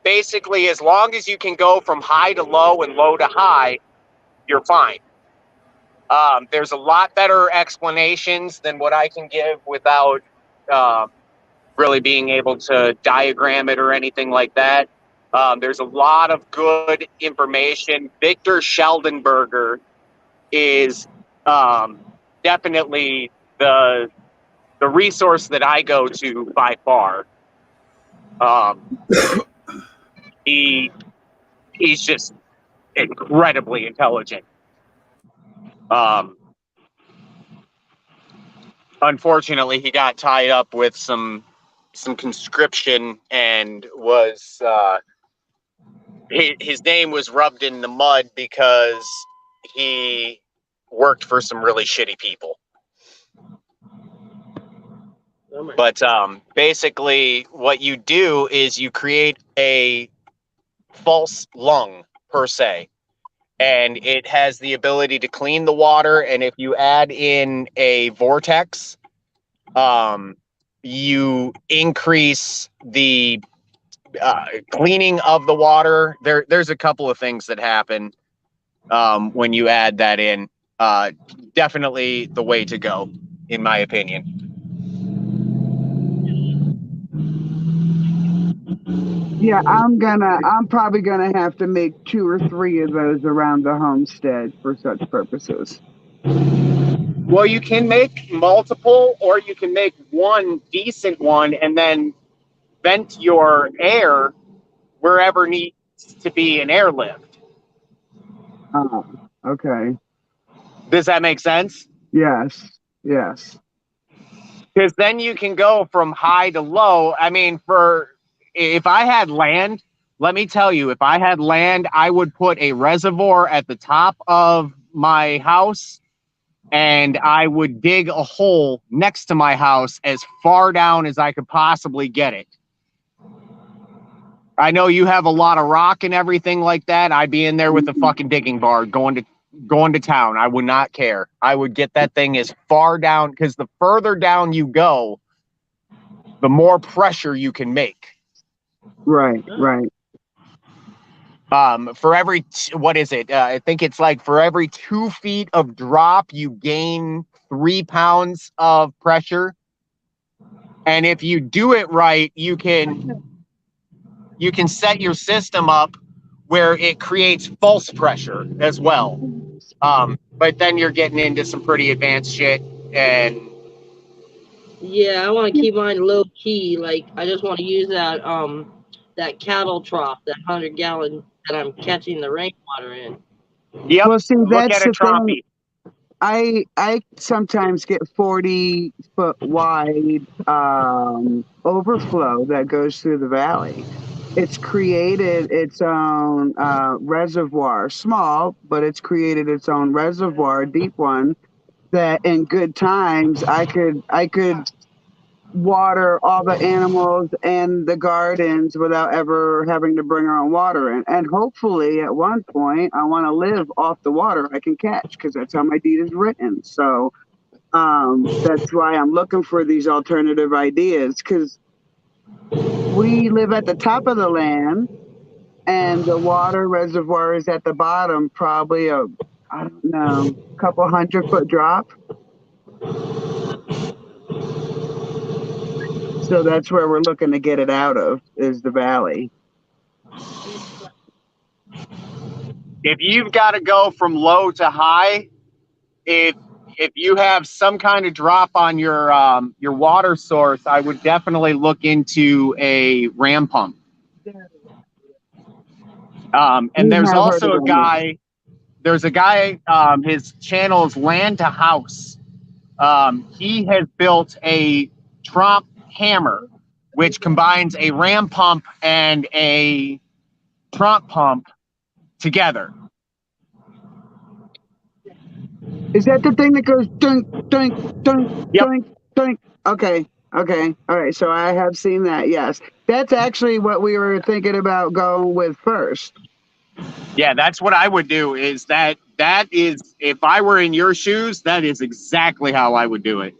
Basically, as long as you can go from high to low and low to high, you're fine. There's a lot better explanations than what I can give without really being able to diagram it or anything like that. There's a lot of good information. Victor Scheldenberger is definitely the resource that I go to by far. He's just incredibly intelligent. Unfortunately, he got tied up with some conscription and was his name was rubbed in the mud because he worked for some really shitty people. But basically, what you do is you create a false lung, per se, and it has the ability to clean the water. And if you add in a vortex, you increase the cleaning of the water. There's a couple of things that happen when you add that in. Definitely the way to go, in my opinion. Yeah, I'm probably gonna have to make 2 or 3 of those around the homestead for such purposes. Well, you can make multiple, or you can make one decent one and then vent your air wherever needs to be an airlift. Oh, okay. Does that make sense? Yes. Because then you can go from high to low. I mean, if I had land, let me tell you, if I had land, I would put a reservoir at the top of my house, and I would dig a hole next to my house as far down as I could possibly get it. I know you have a lot of rock and everything like that. I'd be in there with a fucking digging bar going to town. I would not care. I would get that thing as far down, because the further down you go, the more pressure you can make. Right. For every, what is it? I think it's like for every 2 feet of drop, you gain 3 pounds of pressure. And if you do it right, you can set your system up where it creates false pressure as well. But then you're getting into some pretty advanced shit. And yeah, I want to keep mine low key. Like, I just want to use that cattle trough, that 100-gallon that I'm catching the rainwater in. Yep. Well, see, Look that's at a the thing. trophie. I sometimes get 40-foot wide overflow that goes through the valley. It's created its own reservoir, small, but it's created its own reservoir, a deep one, that in good times I could water all the animals and the gardens without ever having to bring our own water in. And hopefully at one point I want to live off the water I can catch, because that's how my deed is written. So that's why I'm looking for these alternative ideas, because we live at the top of the land and the water reservoir is at the bottom, probably I don't know, couple 100-foot drop. So that's where we're looking to get it out of, is the valley. If you've got to go from low to high, if you have some kind of drop on your water source, I would definitely look into a ram pump. And there's also a guy. There's a guy. His channel is Land to House. He has built a Tromp hammer, which combines a ram pump and a tromp pump together. Is that the thing that goes dunk, dunk, dunk, Yep. dunk, dunk? Okay. Okay. All right. So I have seen that. Yes. That's actually what we were thinking about going with first. Yeah, that's what I would do. Is that is, if I were in your shoes, that is exactly how I would do it.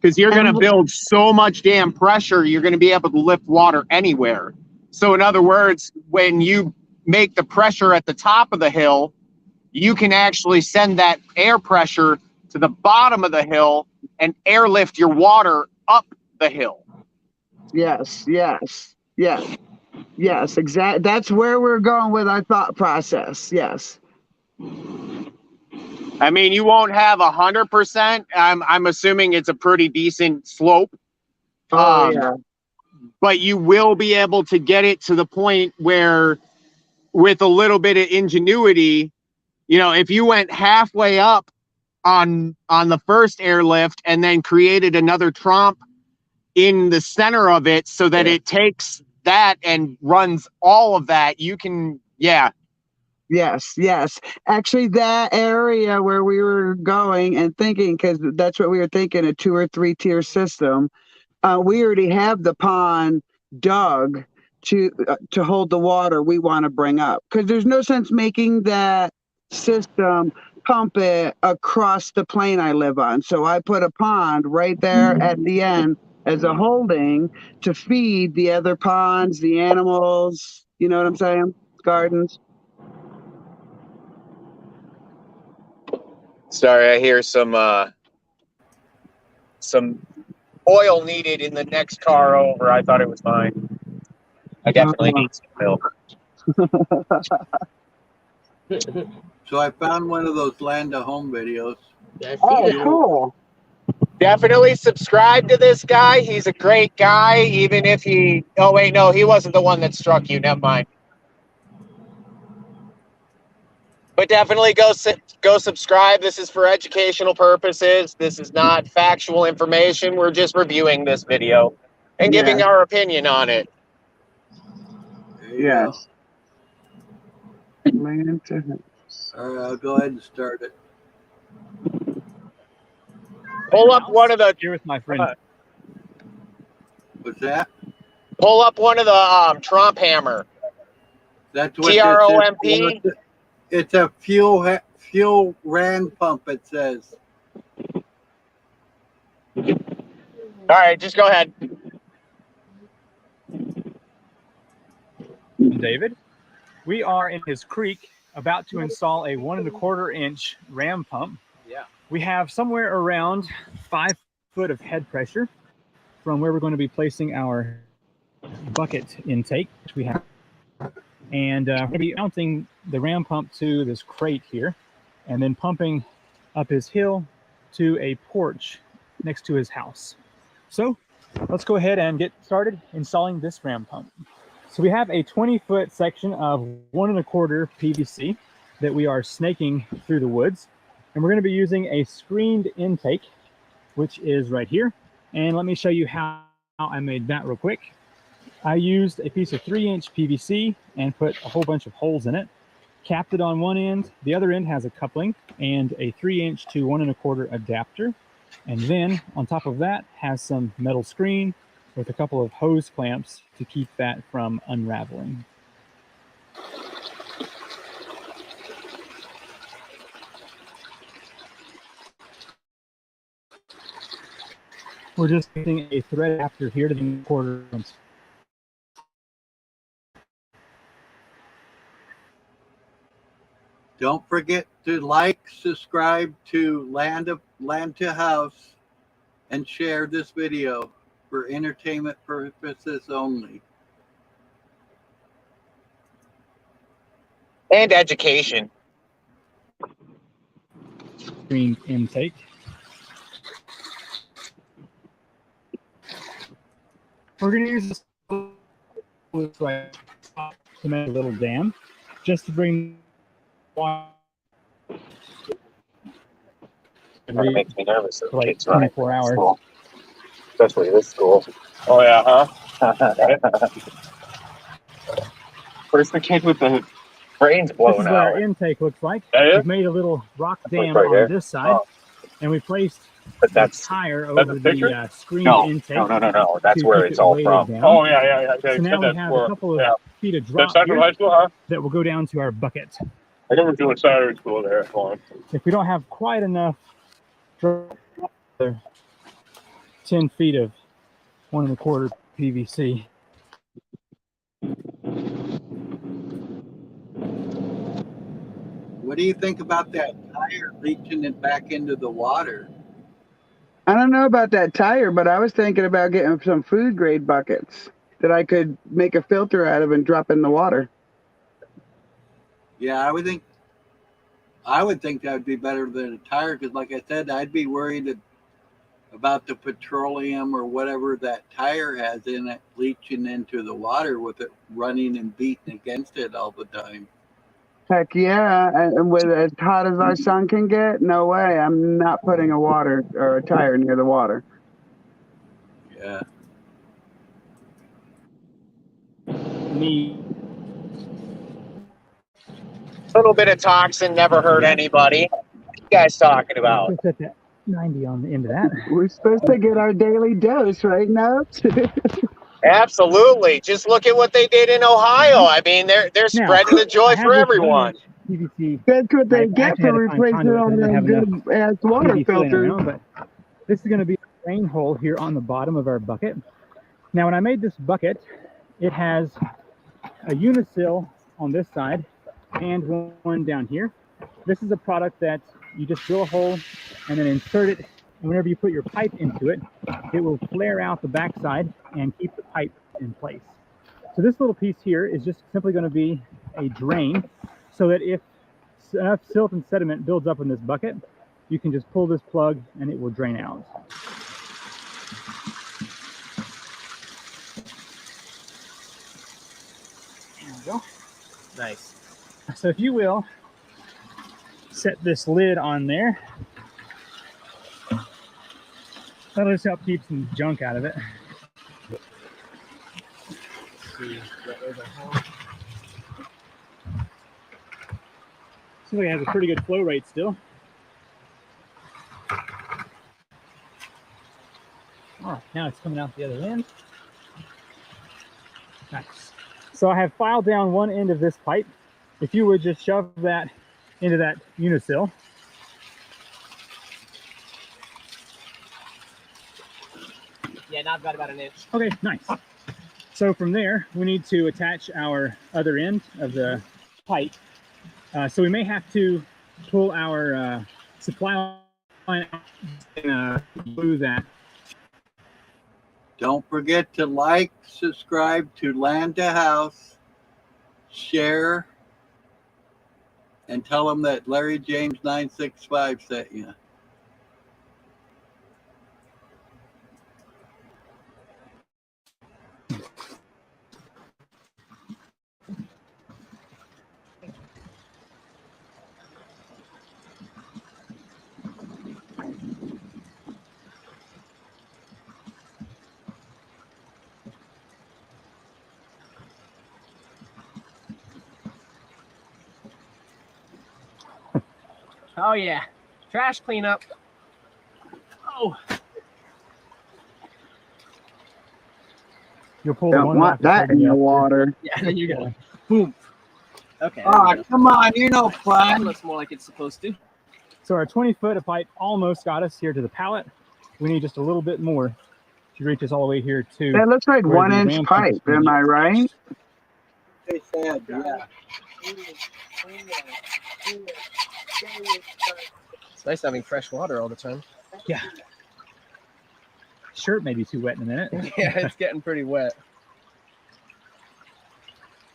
Because you're going to build so much damn pressure, you're going to be able to lift water anywhere. So in other words, when you make the pressure at the top of the hill, you can actually send that air pressure to the bottom of the hill and airlift your water up the hill. Yes. Yes. Yes. Yes. Exactly. That's where we're going with our thought process. Yes. I mean, you won't have 100%. I'm assuming it's a pretty decent slope. Oh, yeah. But you will be able to get it to the point where, with a little bit of ingenuity, you know, if you went halfway up on the first airlift and then created another tromp in the center of it so that it takes that and runs all of that, you can, yeah. Yes, yes. Actually, that area where we were going and thinking, because that's what we were thinking, a 2 or 3 tier system. We already have the pond dug to hold the water we want to bring up, because there's no sense making that system pump it across the plane I live on. So I put a pond right there at the end as a holding to feed the other ponds, the animals. You know what I'm saying? Gardens. Sorry, I hear some oil needed in the next car over. I thought it was mine. I definitely need some milk. So I found one of those land to home videos. I see Oh, that. cool. Definitely subscribe to this guy. He's a great guy, even if he... Oh, wait, no, he wasn't the one that struck you. Never mind. But definitely go subscribe. This is for educational purposes. This is not factual information. We're just reviewing this video and giving our opinion on it. Yes. Land to home. All right, I'll go ahead and start it. Pull up one of the... Here with my friend. What's that? Pull up one of the tromp hammer. That's what TROMP. It's a fuel ran pump. It says. All right, just go ahead. David, we are in his creek about to install a 1 1/4 inch ram pump. Yeah. We have somewhere around 5 foot of head pressure from where we're going to be placing our bucket intake, which we have. And we're going to be mounting the ram pump to this crate here and then pumping up his hill to a porch next to his house. So let's go ahead and get started installing this ram pump. So we have a 20-foot section of 1 1/4 PVC that we are snaking through the woods. And we're going to be using a screened intake, which is right here. And let me show you how I made that real quick. I used a piece of 3-inch PVC and put a whole bunch of holes in it, capped it on one end. The other end has a coupling and a 3-inch to 1 1/4 adapter. And then on top of that has some metal screen with a couple of hose clamps to keep that from unraveling. We're just using a thread adapter here to the 1/4 inch. Don't forget to like, subscribe to Land to House, and share this video for entertainment purposes only. And education. Screen intake. We're going to use this to make a little dam just to bring water. It makes me nervous. For like 24 hours. School. Especially this school. Oh, yeah, huh? Where's the kid with the brains This blowing is what our out? intake looks like. That is? We've made a little rock dam right on here. this side, and we placed But a that's tire that the over picture? the screened No, intake no. That's to where keep it's it all weighted from. down. Oh yeah. They So now said we that's have a for couple of feet of That's drop Central here High School, huh? that will go down to our bucket. I never do a Saturday school there. If we don't have quite enough drop, 10 feet of 1 1/4 PVC. What do you think about that tire leaching it back into the water? I don't know about that tire, but I was thinking about getting some food grade buckets that I could make a filter out of and drop in the water. Yeah, I would think that would be better than a tire because, like I said, I'd be worried about the petroleum or whatever that tire has in it leaching into the water with it running and beating against it all the time. Heck yeah. And with as hot as our sun can get, no way. I'm not putting a water or a tire near the water. Yeah. Me. A little bit of toxin never hurt anybody. What you guys talking about? Let's set that 90 on the end of that. We're supposed to get our daily dose, right, Notes? Absolutely. Just look at what they did in Ohio. I mean, they're Now, spreading the joy I have for this everyone. 1-inch PVC. That's what they I get actually for had to find replacing conduit all because I didn't the have enough good ass water PVC laying filters. around, but this is going to be a drain hole here on the bottom of our bucket. Now, when I made this bucket, it has a unisil on this side and one down here. This is a product that you just drill a hole and then insert it, and whenever you put your pipe into it, it will flare out the backside and keep the pipe in place. So this little piece here is just simply going to be a drain, so that if enough silt and sediment builds up in this bucket, you can just pull this plug and it will drain out. There we go. Nice. So if you will, set this lid on there. That'll just help keep some junk out of it. Seems like it has a pretty good flow rate still. Oh, now it's coming out the other end. Nice. So I have filed down one end of this pipe. If you would just shove that into that unisil. Yeah, now I've got about an inch. Okay, nice. So from there, we need to attach our other end of the pipe. So we may have to pull our supply line out and glue that. Don't forget to like, subscribe to Land to House, share, and tell them that Larry James 965 sent you. Oh yeah, trash cleanup. Oh, You'll pull the Don't one want that in the water. yeah, then you're gonna boom. Okay. Oh, come on, you're no That fun. looks more like it's supposed to. So our 20 foot of pipe almost got us here to the pallet. We need just a little bit more to reach us all the way here to. That looks like where 1 the inch ram pipe. is gonna Am be I right? They said, yeah. It's nice having fresh water all the time. Yeah. Shirt may be too wet in a minute. Yeah, it's getting pretty wet.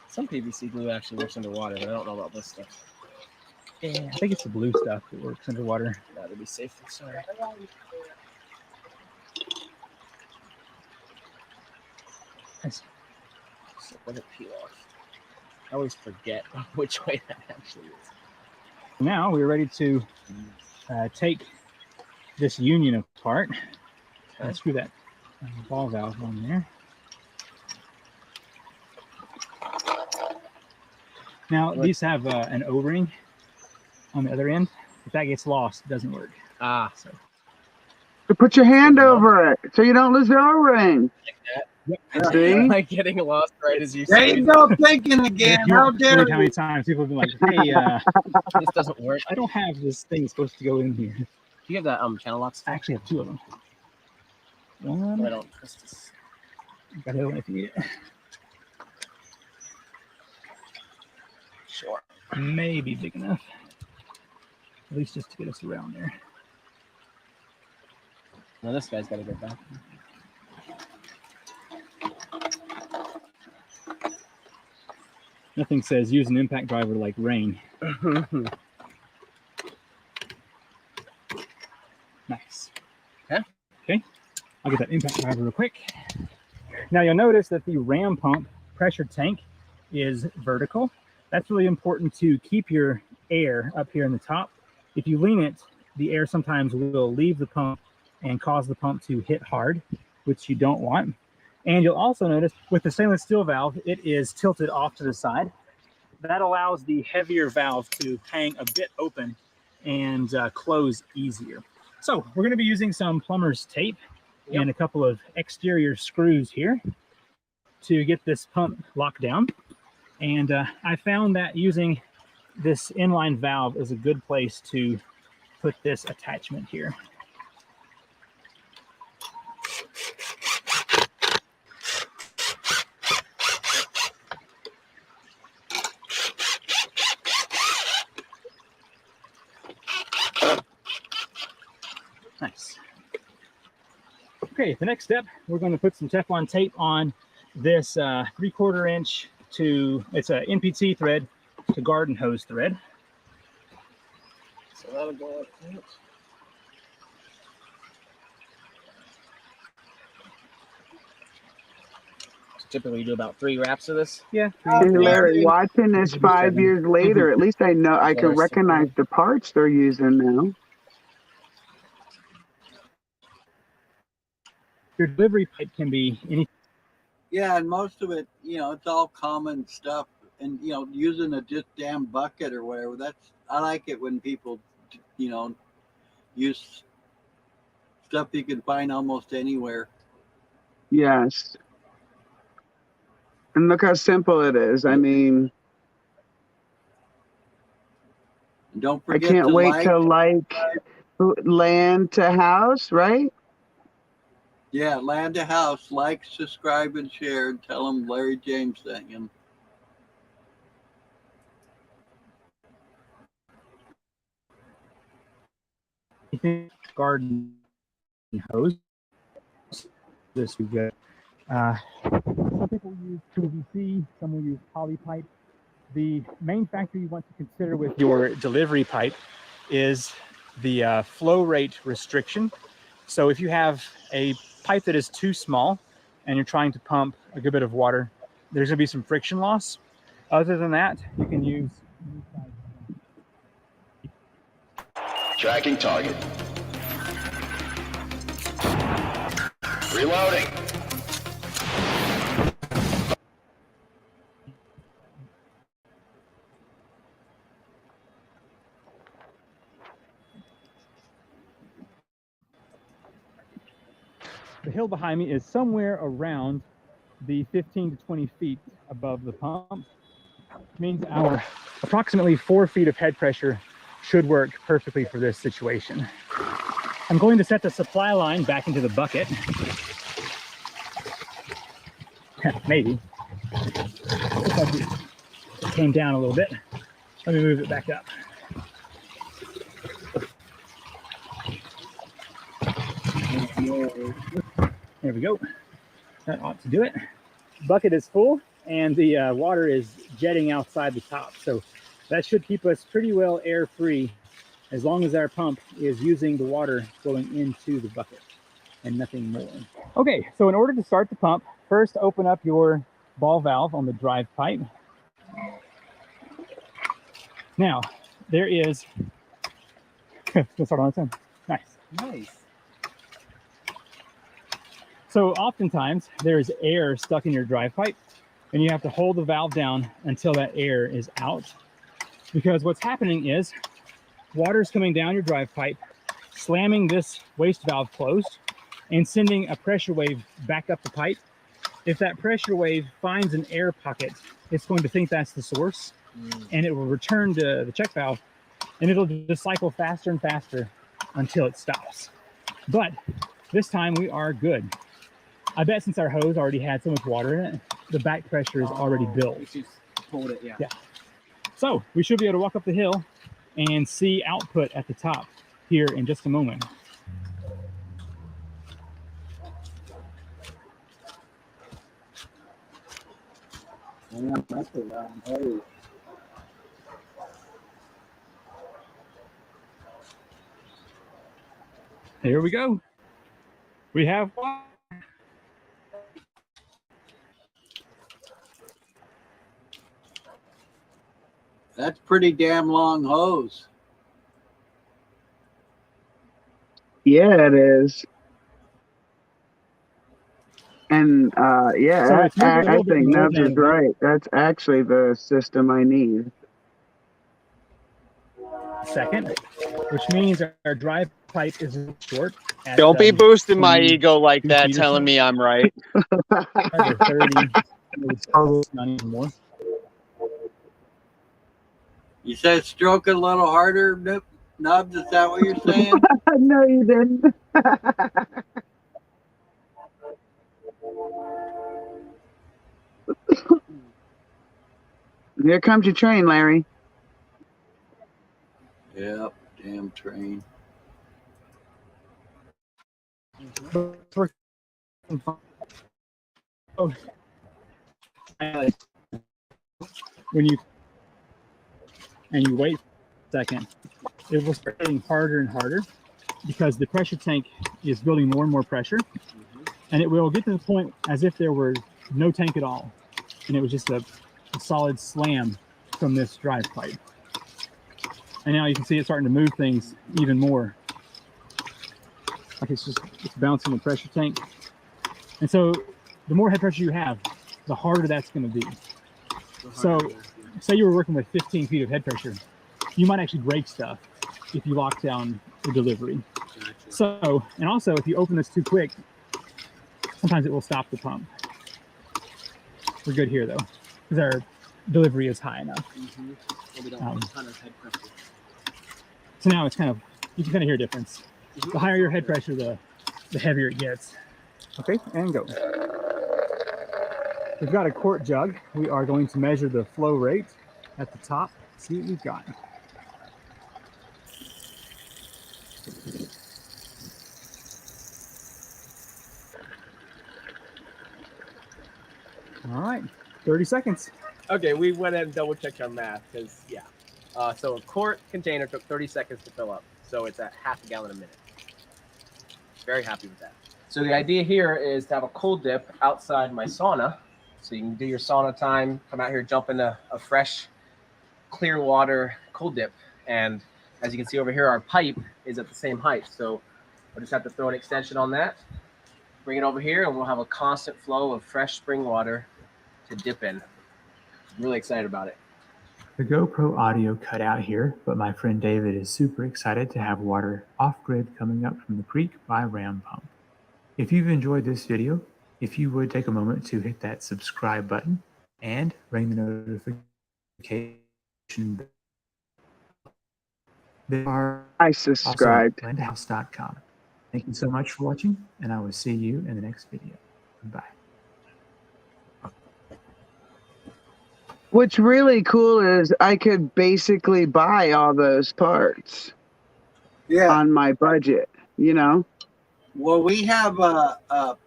Some PVC glue actually works underwater, but I don't know about this stuff. Yeah, I think it's the blue stuff that works underwater. That'd be safe and sorry. Nice. So let it peel off. I always forget which way that actually is. Now we're ready to take this union apart. Screw that ball valve on there. Now, these have an O-ring on the other end. If that gets lost, it doesn't work. Ah, So To put your hand over it so you don't lose the O-ring. yep. See? like getting lost right as you There say you go, thinking again. You How won't dare believe how many you? times people have been like, "Hey, this doesn't work. I don't have this thing supposed to go in here." Do you have that channel lock I still? actually have two of them. I One, don't trust this. got the other one if you need it. Sure. Maybe big enough, at least just to get us around there. No, this guy's got to go back. Nothing says use an impact driver like rain. Nice. Okay. I'll get that impact driver real quick. Now you'll notice that the ram pump pressure tank is vertical. That's really important to keep your air up here in the top. If you lean it, the air sometimes will leave the pump and cause the pump to hit hard, which you don't want. And you'll also notice with the stainless steel valve, it is tilted off to the side. That allows the heavier valve to hang a bit open and close easier. So we're going to be using some plumber's tape and a couple of exterior screws here to get this pump locked down. And I found that using this inline valve is a good place to put this attachment here. Nice. Okay, the next step, we're going to put some Teflon tape on this 3/4 inch to, it's a NPT thread to garden hose thread. So that'll go up. Typically do about 3 wraps of this. Yeah. Hey, Larry, watching this 5 years later, at least I know I can recognize the parts they're using now. Your delivery pipe can be any. Yeah, and most of it, it's all common stuff. And, using a just damn bucket or whatever, I like it when people, use stuff you can find almost anywhere. Yes. And look how simple it is. I mean, Don't I forget can't wait to like land to house, right? Yeah, land to house, like, subscribe, and share, and tell them Larry James thing. And Garden hose. This we get. Some people use PVC, some will use poly pipe. The main factor you want to consider with your delivery pipe is the flow rate restriction. So if you have a pipe that is too small and you're trying to pump a good bit of water, there's going to be some friction loss. Other than that, you can use tracking target. Reloading. The hill behind me is somewhere around the 15 to 20 feet above the pump. Which means our approximately 4 feet of head pressure should work perfectly for this situation. I'm going to set the supply line back into the bucket. Maybe. Looks like it came down a little bit. Let me move it back up. There we go. That ought to do it. Bucket is full and the water is jetting outside the top. So that should keep us pretty well air free as long as our pump is using the water flowing into the bucket and nothing more. Okay, so in order to start the pump, first open up your ball valve on the drive pipe. Now, there is, let's start on its own. Nice. So oftentimes there's air stuck in your drive pipe. and you have to hold the valve down until that air is out. Because what's happening is water is coming down your drive pipe, slamming this waste valve closed, and sending a pressure wave back up the pipe. If that pressure wave finds an air pocket, it's going to think that's the source, and it will return to the check valve, and it'll just cycle faster and faster until it stops. But this time we are good. I bet since our hose already had so much water in it, the back pressure is already built. You just hold it, yeah. Yeah. So we should be able to walk up the hill and see output at the top here in just a moment. Here we go. We have one. That's pretty damn long hose. Yeah, it is. And yeah, So it's moving a I little bit think more Nubs is than right. That's actually the system I need. a second, which means our drive pipe is short. At, Don't be boosting my 20 ego like 2 that, feet or telling so. me I'm right. Or 30, not even more. You said stroke it a little harder, Nubs. Is that what you're saying? No, you didn't. Here comes your train, Larry. Yep, damn train. When you wait a second, it will start getting harder and harder because the pressure tank is building more and more pressure, and it will get to the point as if there were no tank at all, and it was just a solid slam from this drive pipe. And now you can see it starting to move things even more. Like it's bouncing the pressure tank. And so the more head pressure you have, the harder that's going to be. So say you were working with 15 feet of head pressure, you might actually break stuff if you lock down the delivery. Gotcha. So, and also if you open this too quick, sometimes it will stop the pump. We're good here though, because our delivery is high enough. Mm-hmm. Well, we don't have a ton of head pressure. So now it's kind of, you can kind of hear a difference. Mm-hmm. The higher your head pressure, the heavier it gets. Okay, and go. We've got a quart jug. We are going to measure the flow rate at the top. See what we've got. All right, 30 seconds. Okay, we went and double checked our math because, yeah. So a quart container took 30 seconds to fill up. So it's at half a gallon a minute. Very happy with that. So the idea here is to have a cold dip outside my sauna. So you can do your sauna time, come out here, jump into a fresh, clear water cold dip. And as you can see over here, our pipe is at the same height. So we'll just have to throw an extension on that, bring it over here, and we'll have a constant flow of fresh spring water to dip in. I'm really excited about it. The GoPro audio cut out here, but my friend David is super excited to have water off-grid coming up from the creek by Ram Pump. If you've enjoyed this video, if you would take a moment to hit that subscribe button and ring the notification bell. I subscribed. Also, landhouse.com. Thank you so much for watching, and I will see you in the next video. Bye. What's really cool is I could basically buy all those parts on my budget, you know? Well, we have a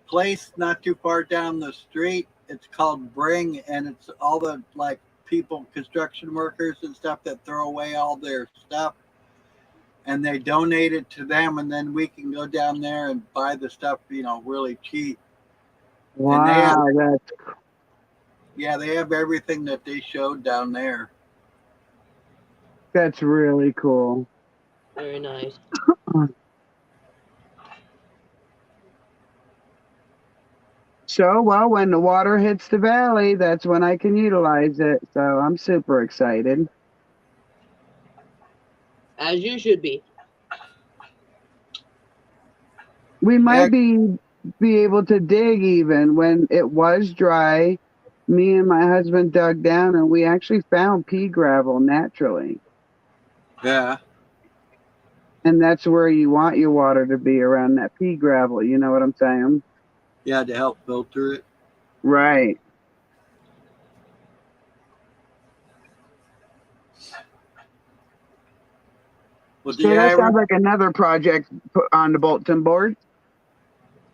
place not too far down the street. It's called Bring, and it's all the like people, construction workers and stuff that throw away all their stuff, and they donate it to them, and then we can go down there and buy the stuff, you know, really cheap. Wow, they have everything that they showed down there. that's really cool. Very nice. So, well, when the water hits the valley, that's when I can utilize it. So I'm super excited. As you should be. We Yeah, might be able to dig even when it was dry. Me and my husband dug down and we actually found pea gravel naturally. yeah, And that's where you want your water to be, around that pea gravel. You know what I'm saying? yeah, to help filter it. Right. Well, So that sounds like another project put on the bulletin board.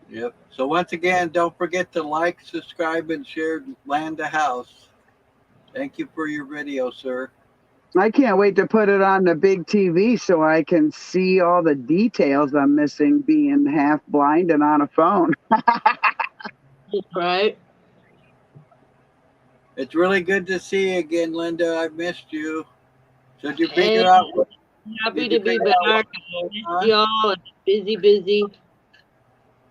Yep. So once again, don't forget to like, subscribe, and share Land to House. Thank you for your video, sir. I can't wait to put it on the big TV so I can see all the details I'm missing being half blind and on a phone. Right. It's really good to see you again, Linda. I've missed you. So did you Hey, figure out what? happy Did you to be figure out back. what's going on? Y'all, busy.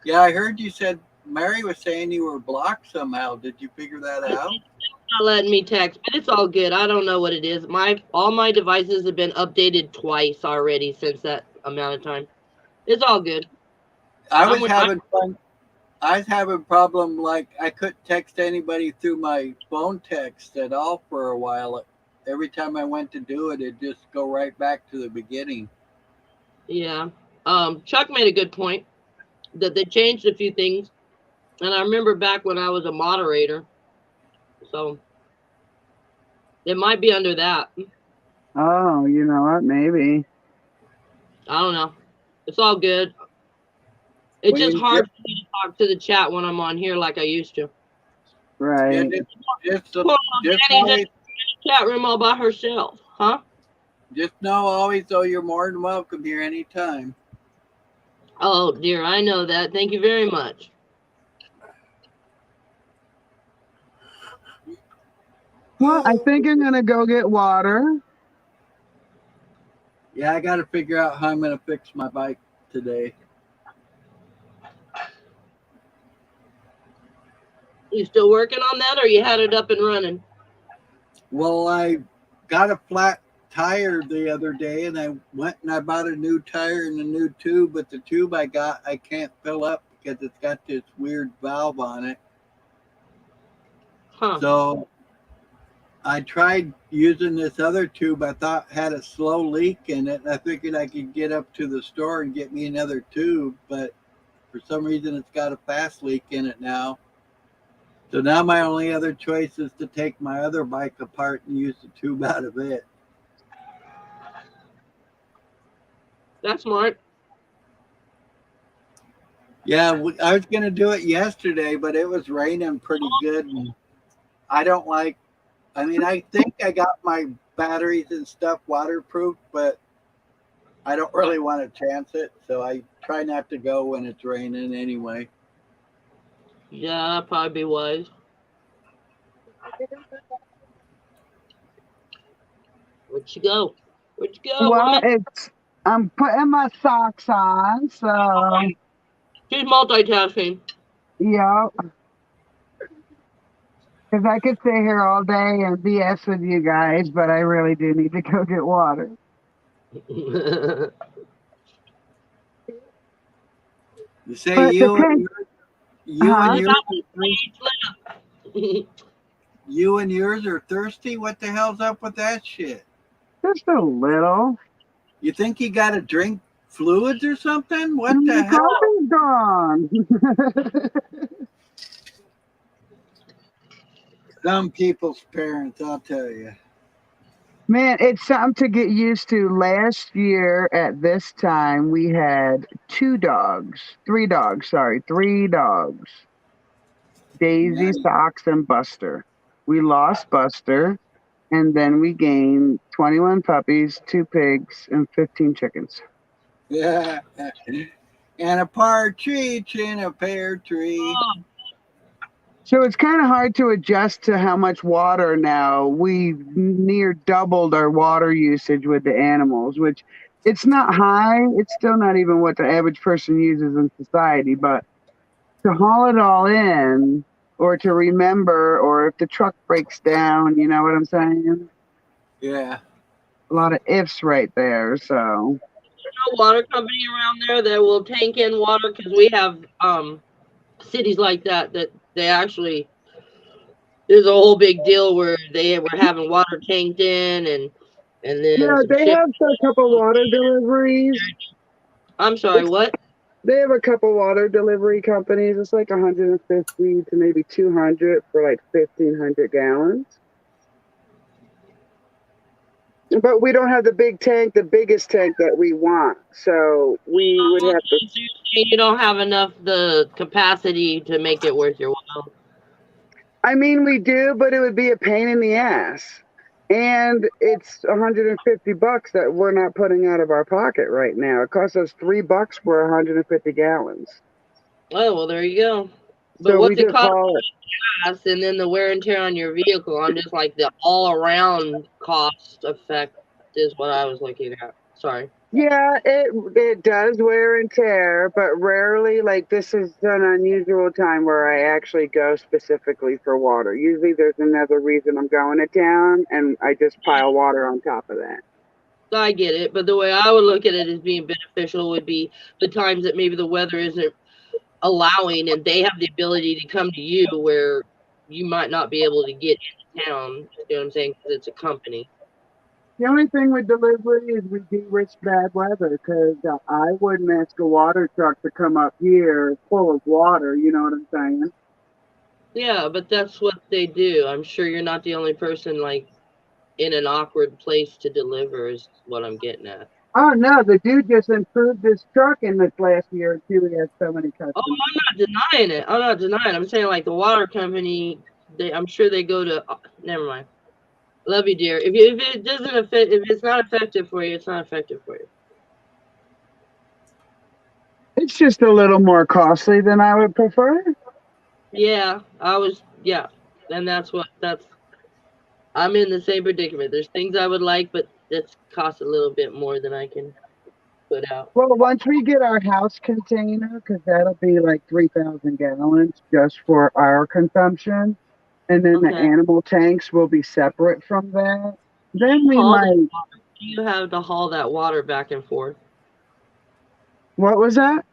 Yeah, I heard you said Mary was saying you were blocked somehow. Did you figure that out? Not letting me text, but it's all good. I don't know what it is. All my devices have been updated twice already since that amount of time. It's all good. I was having fun. I was having problem, like I couldn't text anybody through my phone text at all for a while. Every time I went to do it, it'd just go right back to the beginning. Yeah. Chuck made a good point that they changed a few things, and I remember back when I was a moderator, so it might be under that. Oh, you know what? Maybe. I don't know. It's all good. It's Well, just you hard for me to talk to the chat when I'm on here like I used to. Right. Well, Danny's in the chat room all by herself, huh? Just know always, though, you're more than welcome here anytime. Oh dear, I know that. Thank you very much. Well, I think I'm gonna go get water. Yeah, I got to figure out how I'm going to fix my bike today. You still working on that, or you had it up and running? Well, I got a flat tire the other day, and I went and I bought a new tire and a new tube, but the tube I got, I can't fill up because it's got this weird valve on it. Huh. So I tried using this other tube I thought had a slow leak in it, and I figured I could get up to the store and get me another tube, but for some reason it's got a fast leak in it now. So now my only other choice is to take my other bike apart and use the tube out of it. That's smart. Yeah, I was going to do it yesterday, but it was raining pretty good. And I don't like, I mean, I think I got my batteries and stuff waterproof, but I don't really want to chance it. So I try not to go when it's raining anyway. Yeah, that'd probably be wise. Where'd you go? Where'd you go, Well, woman? I'm putting my socks on, so She's multitasking. yeah. Because I could stay here all day and BS with you guys, but I really do need to go get water. You say But you and you and yours are thirsty? What the hell's up with that shit? Just a little. You think you got to drink fluids or something? What the My hell? coffee's gone. Some people's parents, I'll tell you. Man, it's something to get used to. Last year at this time, we had three dogs. Daisy, Nice. Socks, and Buster. We lost Buster, and then we gained 21 puppies, 2 pigs, and 15 chickens. Yeah. And a partridge in a pear tree. So it's kind of hard to adjust to how much water now. We've near doubled our water usage with the animals, which it's not high. It's still not even what the average person uses in society, but to haul it all in, or to remember, or if the truck breaks down, you know what I'm saying? Yeah. A lot of ifs right there. So No water company around there that will tank in water, because we have cities like that they actually, there's a whole big deal where they were having water tanked in, and then yeah, some they ship. have a couple water deliveries. I'm sorry, what? They have a couple water delivery companies. It's like 150 to maybe 200 for like 1,500 gallons. But we don't have the big tank, the biggest tank that we want. So we would have to. You don't have enough the capacity to make it worth your while. I mean, we do, but it would be a pain in the ass. And it's 150 bucks that we're not putting out of our pocket right now. It costs us $3 for 150 gallons. Oh, well, there you go. But So we what's it just cost haul it. gas, and then the wear and tear on your vehicle? I'm just like the all around cost effect is what I was looking at. Sorry. Yeah, it does wear and tear, but rarely, like, this is an unusual time where I actually go specifically for water. Usually there's another reason I'm going to town, and I just pile water on top of that. I get it, but the way I would look at it as being beneficial would be the times that maybe the weather isn't allowing and they have the ability to come to you where you might not be able to get into town. You know what I'm saying? Because it's a company. The only thing with delivery is we do risk bad weather, because I wouldn't ask a water truck to come up here full of water, you know what I'm saying? Yeah, but that's what they do. I'm sure you're not the only person like in an awkward place to deliver is what I'm getting at. Oh no, the dude just improved his truck in this last year or two. He has so many Oh, customers. I'm not denying it. I'm not denying it. I'm saying like the water company, I'm sure they go to, never mind. Love you, dear. If it doesn't affect, if it's not effective for you, it's not effective for you. It's just a little more costly than I would prefer. Yeah, yeah. And I'm in the same predicament. There's things I would like, but it's costs a little bit more than I can put out. Well, once we get our house container, because that'll be like 3,000 gallons just for our consumption, and then the Okay. animal tanks will be separate from that. Then we Haul that might. water. You have to haul that water back and forth. What was that?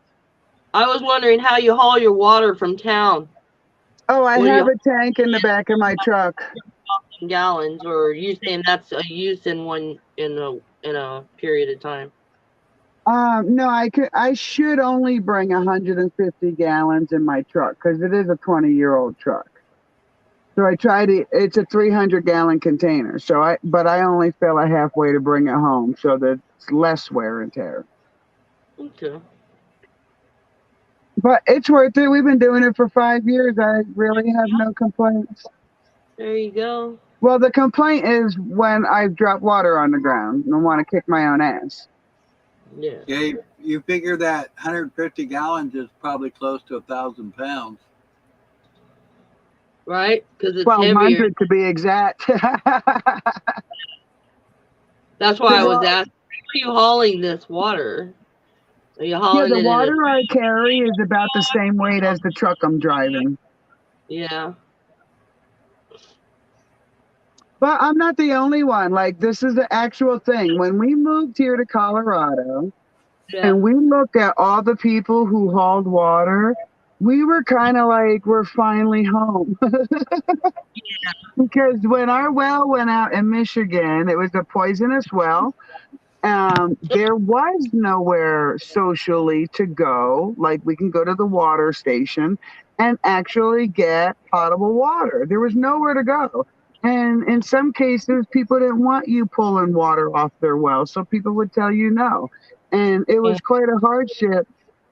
I was wondering how you haul your water from town. Oh, I What do have you a tank in the back of my truck. gallons, or are you saying that's a use in a period of time? No, I should only bring 150 gallons in my truck because it is a 20-year-old truck. So I tried it. It's a 300-gallon container. But I only fill a halfway to bring it home, so that it's less wear and tear. Okay. But it's worth it. We've been doing it for 5 years. I really have no complaints. There you go. Well, the complaint is when I drop water on the ground and want to kick my own ass. Yeah. Yeah, you figure that 150 gallons is probably close to 1,000 pounds. Right? Because it's 1,200 heavier. to be exact. That's why I was asking, are you hauling this water? Are you Yeah, hauling the it in a water I carry is about the same weight as the truck I'm driving. Yeah. But I'm not the only one. Like, this is the actual thing. When we moved here to Colorado, and we looked at all the people who hauled water, we were kind of like, we're finally home. Because when our well went out in Michigan, it was a poisonous well. There was nowhere socially to go. Like, we can go to the water station and actually get potable water. There was nowhere to go. And in some cases, people didn't want you pulling water off their well. So people would tell you no. And it was quite a hardship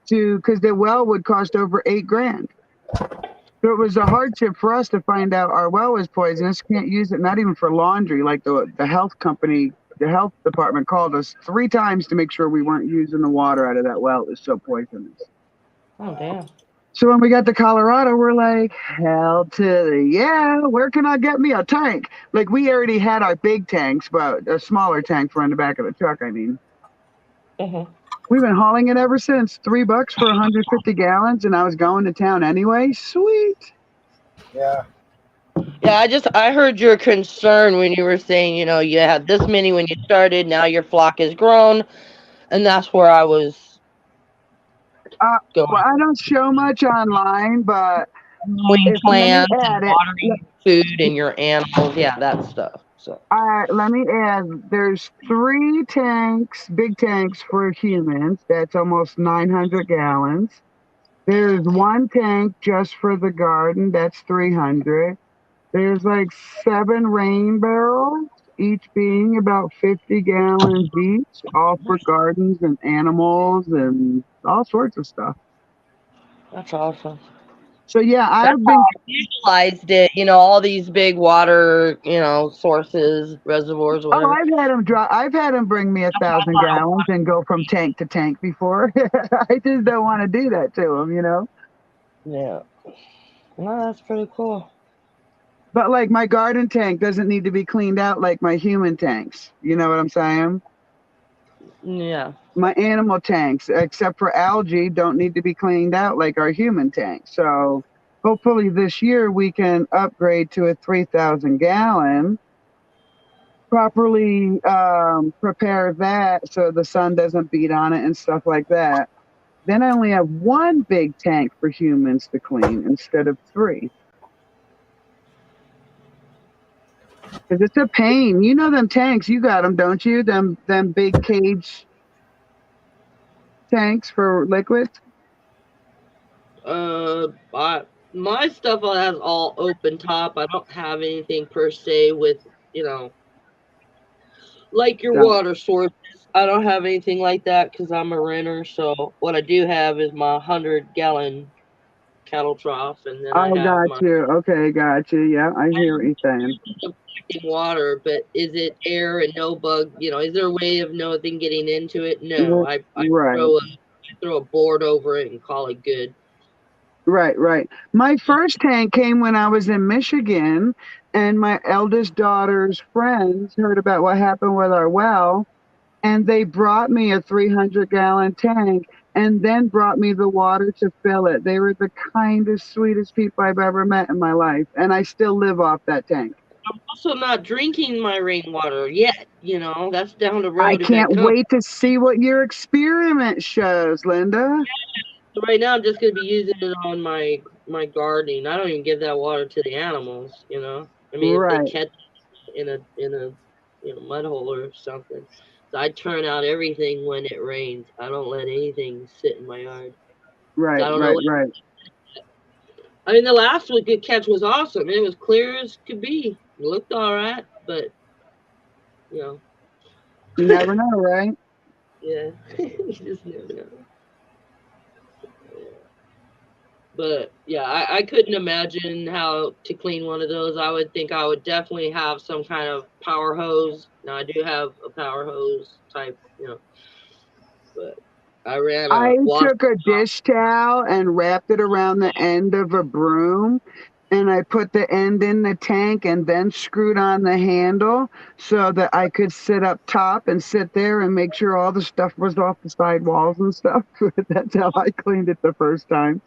because the well would cost over $8,000. So it was a hardship for us to find out our well was poisonous. Can't use it, not even for laundry. Like the health company, the health department called us 3 times to make sure we weren't using the water out of that well. It was so poisonous. Oh, damn. So when we got to Colorado, we're like, hell to the yeah, where can I get me a tank? Like, we already had our big tanks, but a smaller tank for in the back of the truck, I mean. We've been hauling it ever since. $3 for 150 gallons, and I was going to town anyway. Sweet. Yeah. Yeah, I heard your concern when you were saying, you had this many when you started, now your flock has grown, and that's where I was going. Well, I don't show much online, but Growing let me plants and add it. watering food and your animals, yeah, that stuff. So Let me add, there's 3 tanks, big tanks for humans. That's almost 900 gallons. There's 1 tank just for the garden. That's 300. There's like 7 rain barrels, each being about 50 gallons each, all for gardens and animals and all sorts of stuff. that's awesome. So yeah, That's I've how been. I visualized it. All these big water, sources, reservoirs, Oh, whatever. I've had them bring me 1,000 gallons and go from tank to tank before. I just don't want to do that to them. Yeah. No, that's pretty cool. But like my garden tank doesn't need to be cleaned out like my human tanks. You know what I'm saying? Yeah. My animal tanks, except for algae, don't need to be cleaned out like our human tanks. So hopefully this year we can upgrade to a 3,000 gallon, properly prepare that so the sun doesn't beat on it and stuff like that. Then I only have 1 big tank for humans to clean instead of 3. Because it's a pain. You know them tanks, you got them, don't you? Them big cage tanks for liquids. My stuff has all open top. I don't have anything per se with, like your So, water sources. I don't have anything like that because I'm a renter. So what I do have is my 100-gallon cattle trough, and then I oh, have got my you. Okay, got you. Yeah, I hear what you're saying. water. But is it air and no bug? Is there a way of nothing getting into it? No. I Right, throw a board over it and call it good. right. My first tank came when I was in Michigan, and my eldest daughter's friends heard about what happened with our well, and they brought me a 300-gallon tank and then brought me the water to fill it. They were the kindest, sweetest people I've ever met in my life, and I still live off that tank. I'm also not drinking my rainwater yet. That's down the I road if that can't comes. wait to see what your experiment shows, Linda. So right now, I'm just gonna be using it on my gardening. I don't even give that water to the animals. I mean, if they Right, catch in a mud hole or something, so I turn out everything when it rains. I don't let anything sit in my yard. So I don't know. right. I mean, the last one good catch was awesome. It was clear as could be. It looked all right, but you know, You never know, right? yeah, you just never know. But yeah, I couldn't imagine how to clean one of those. I would think I would definitely have some kind of power hose. Now I do have a power hose type, but I ran a I water. took a dish towel and wrapped it around the end of a broom, and I put the end in the tank and then screwed on the handle so that I could sit up top and sit there and make sure all the stuff was off the side walls and stuff. That's how I cleaned it the first time.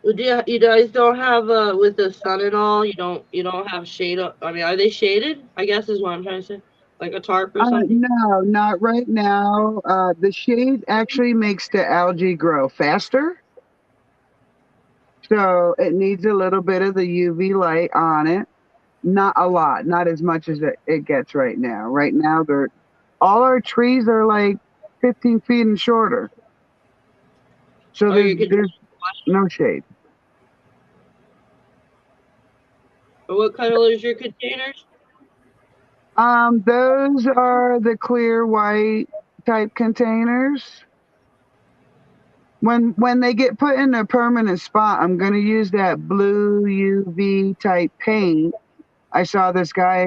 You guys don't have with the sun and all. You don't have shade. I mean, are they shaded? I guess is what I'm trying to say. Like a tarp or something. No, not right now. The shade actually makes the algae grow faster. So it needs a little bit of the UV light on it. Not a lot, not as much as it gets right now. Right now, all our trees are like 15 feet and shorter. So Are there's no shade. what color is your containers? Those are the clear white type containers. When they get put in a permanent spot, I'm gonna use that blue UV type paint I saw this guy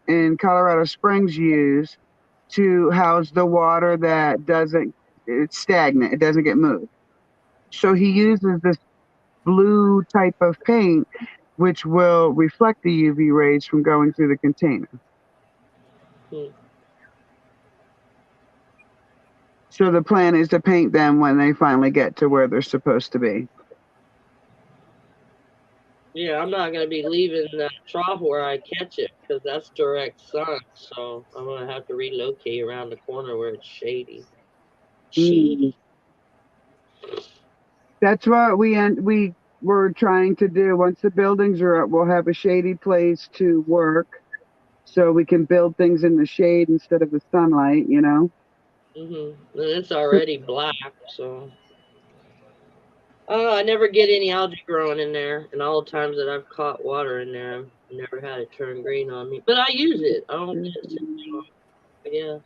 in Colorado Springs use to house the water that it's stagnant, it doesn't get moved. So he uses this blue type of paint, which will reflect the UV rays from going through the container. Hmm. So the plan is to paint them when they finally get to where they're supposed to be. Yeah, I'm not gonna be leaving that trough where I catch it because that's direct sun. So I'm gonna have to relocate around the corner where it's shady. Mm. Shady. That's what we were trying to do. Once the buildings are up, we'll have a shady place to work, so we can build things in the shade instead of the sunlight. You know. And it's already black, so. I never get any algae growing in there, and all the times that I've caught water in there, I've never had it turn green on me. But I use it. I don't let it sit too long, I guess.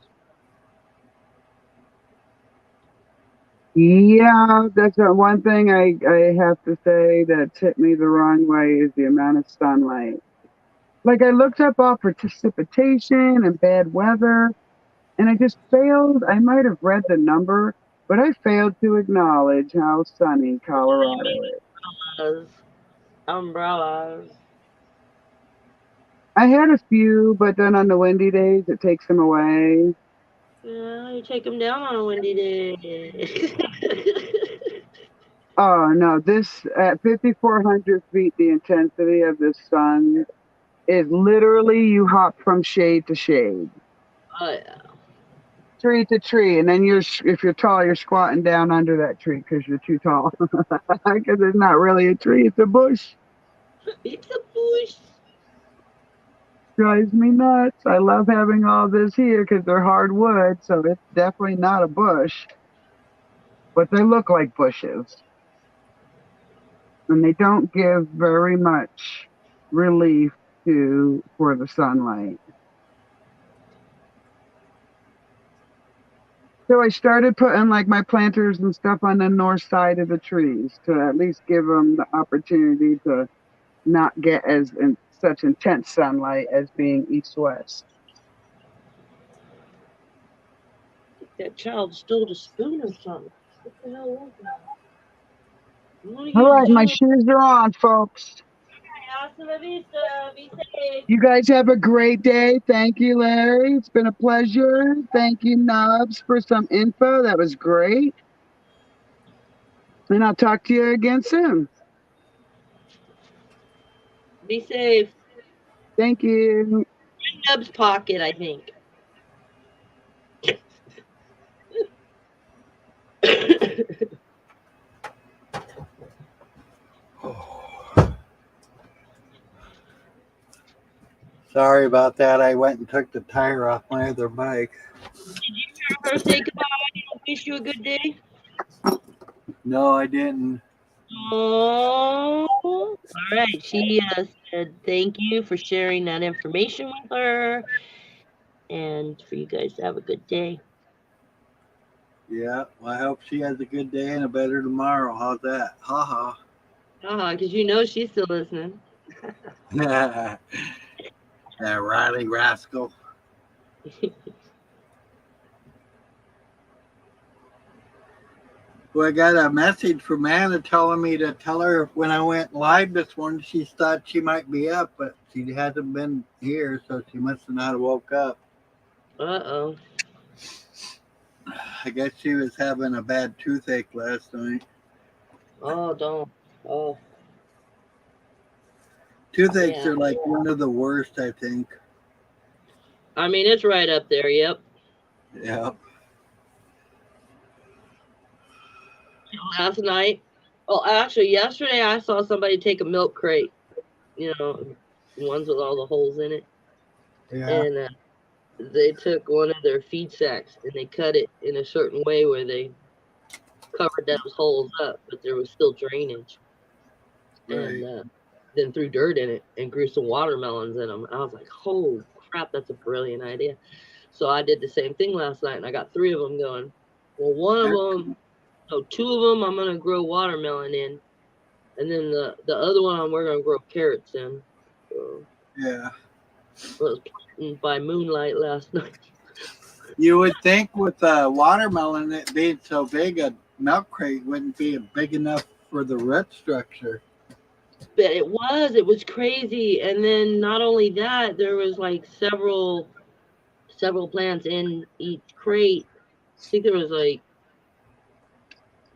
Yeah, that's the one thing I have to say that tipped me the wrong way is the amount of sunlight. Like I looked up all precipitation and bad weather, and I just failed. I might have read the number, but I failed to acknowledge how sunny Colorado is. Umbrellas. I had a few, but then on the windy days, it takes them away. Yeah, you take them down on a windy day. Oh no, this at 5,400 feet, the intensity of the sun is literally you hop from shade to shade, Oh yeah. tree to tree, and then if you're tall, you're squatting down under that tree because you're too tall. Because it's not really a tree; it's a bush. It's a bush. Drives me nuts. I love having all this here because they're hardwood, so it's definitely not a bush, but they look like bushes, and they don't give very much relief for the sunlight. So I started putting like my planters and stuff on the north side of the trees to at least give them the opportunity to not get such intense sunlight as being east-west. That child stole the spoon or something. What the hell was that? What are All you right, my doing? shoes are on, folks. Hasta la vista. Be safe. You guys have a great day. Thank you, Larry. It's been a pleasure. Thank you, Nubs, for some info. That was great. And I'll talk to you again soon. Be safe. Thank you. Nub's pocket, I think. Sorry about that. I went and took the tire off my other bike. Did you hear her say goodbye and wish you a good day? No, I didn't. Oh, all right. She said thank you for sharing that information with her and for you guys to have a good day. Yeah, well, I hope she has a good day and a better tomorrow. How's that? Ha ha. Because you know she's still listening. That Riley rascal. Well, I got a message from Anna telling me to tell her when I went live this morning, she thought she might be up, but she hasn't been here, so she must have not woke up. Uh-oh. I guess she was having a bad toothache last night. Oh, don't. Oh, Toothaches yeah. are like one of the worst, I think. I mean, it's right up there. Yep. Yeah. Last night. Oh, actually, yesterday I saw somebody take a milk crate. You know, ones with all the holes in it. Yeah. And they took one of their feed sacks and they cut it in a certain way where they covered those holes up, but there was still drainage. Right. And then threw dirt in it and grew some watermelons in them. I was like, "Oh crap, that's a brilliant idea!" So I did the same thing last night, and I got 3 of them going. Well, one of them, no, 2 of them, I'm gonna grow watermelon in, and then the other one, we're gonna grow carrots in. So Yeah. I was planting by moonlight last night. You would think with watermelon it being so big, a milk crate wouldn't be big enough for the root structure. But it was crazy. And then not only that, there was like several plants in each crate, think there was like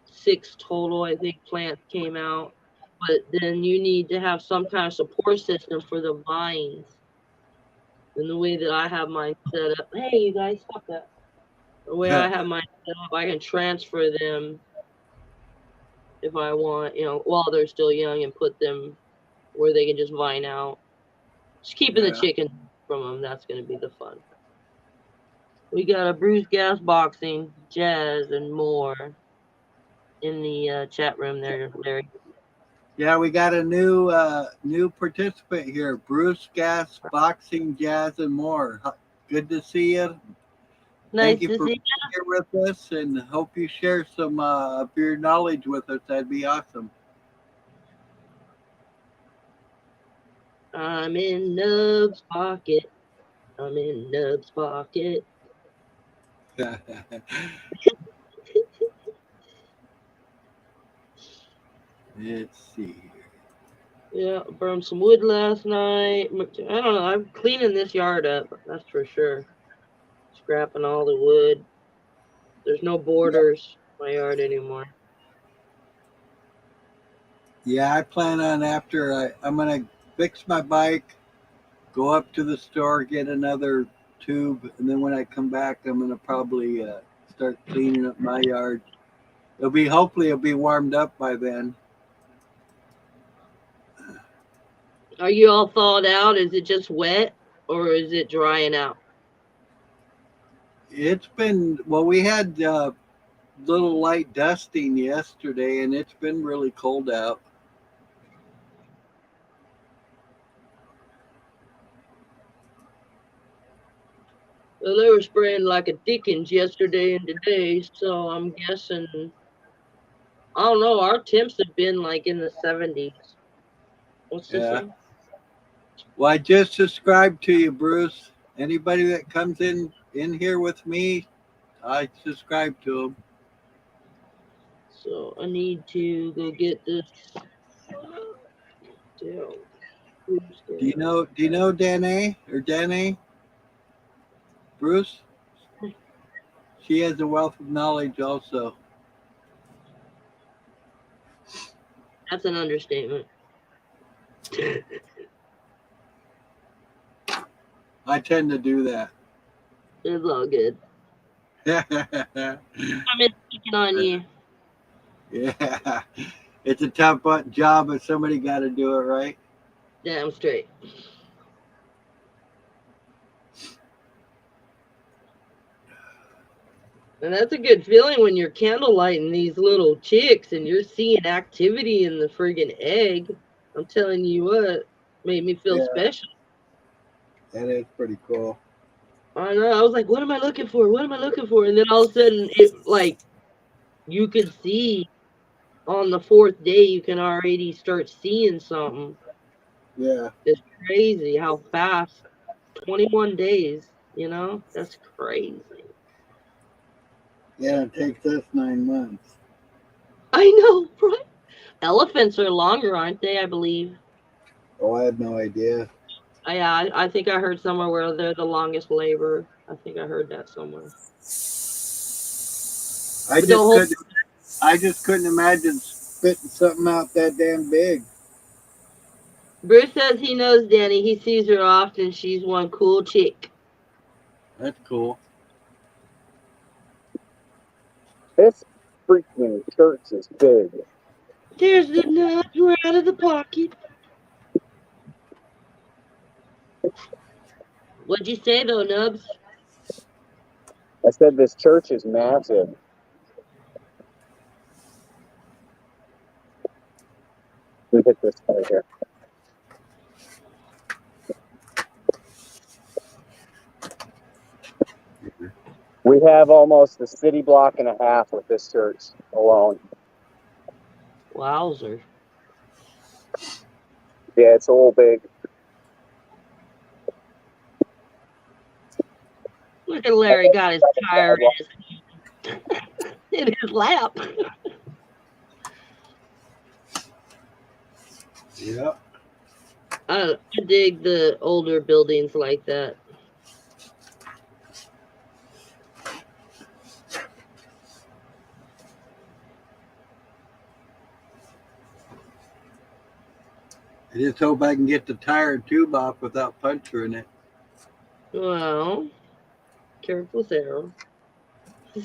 6 total, I think, plants came out. But then you need to have some kind of support system for the vines. And the way that I have mine set up, hey, you guys, stop that. The way I have mine set up, I can transfer them if I want, while they're still young, and put them where they can just vine out. Just keeping the chicken from them, that's going to be the fun. We got a Bruce Gas Boxing, Jazz, and more in the chat room there, Larry. Yeah, we got a new participant here, Bruce Gas, Boxing, Jazz, and more. Good to see you. Nice Thank you to for see being here with us, and hope you share some of your knowledge with us. That'd be awesome. I'm in Nub's pocket. I'm in Nub's pocket. Let's see here. Yeah, burned some wood last night. I don't know. I'm cleaning this yard up. That's for sure. Scrapping all the wood. There's no borders in my yard anymore. Yeah, I plan on after I'm gonna fix my bike, go up to the store, get another tube, and then when I come back, I'm gonna probably start cleaning up my yard. Hopefully it'll be warmed up by then. Are you all thawed out? Is it just wet, or is it drying out? It's been we had little light dusting yesterday, and it's been really cold out. Well, they were spraying like a Dickens yesterday and today, so I'm guessing. I don't know. Our temps have been like in the 70s. What's this one? Well, I just subscribed to you, Bruce. Anybody that comes in here with me, I subscribe to them. So I need to go get this. Do you know Danae or Danae? Bruce? She has a wealth of knowledge also. That's an understatement. I tend to do that. It's all good. I'm picking on you. Yeah. It's a tough job, but somebody got to do it, right? Damn straight. And that's a good feeling when you're candlelighting these little chicks and you're seeing activity in the friggin' egg. I'm telling you what, made me feel special. That is pretty cool. I know. I was like, what am I looking for? What am I looking for? And then all of a sudden, you could see on the 4th day, you can already start seeing something. Yeah. It's crazy how fast. 21 days, that's crazy. Yeah, it takes us 9 months. I know, right? Elephants are longer, aren't they? I believe. Oh, I had no idea. Yeah, I think I heard somewhere where they're the longest labor. I think I heard that somewhere. I just couldn't imagine spitting something out that damn big. Bruce says he knows Danny. He sees her often. She's one cool chick. That's cool. This freaking church is big. There's the nuts. We're out of the pocket. What'd you say, though, Nubs? I said this church is massive. We hit this right here. We have almost a city block and a half with this church alone. Wowzer. Yeah, it's a little big. Look at Larry got his tire in his lap. Yeah. I dig the older buildings like that. I just hope I can get the tire tube off without puncturing it. Well, careful there. I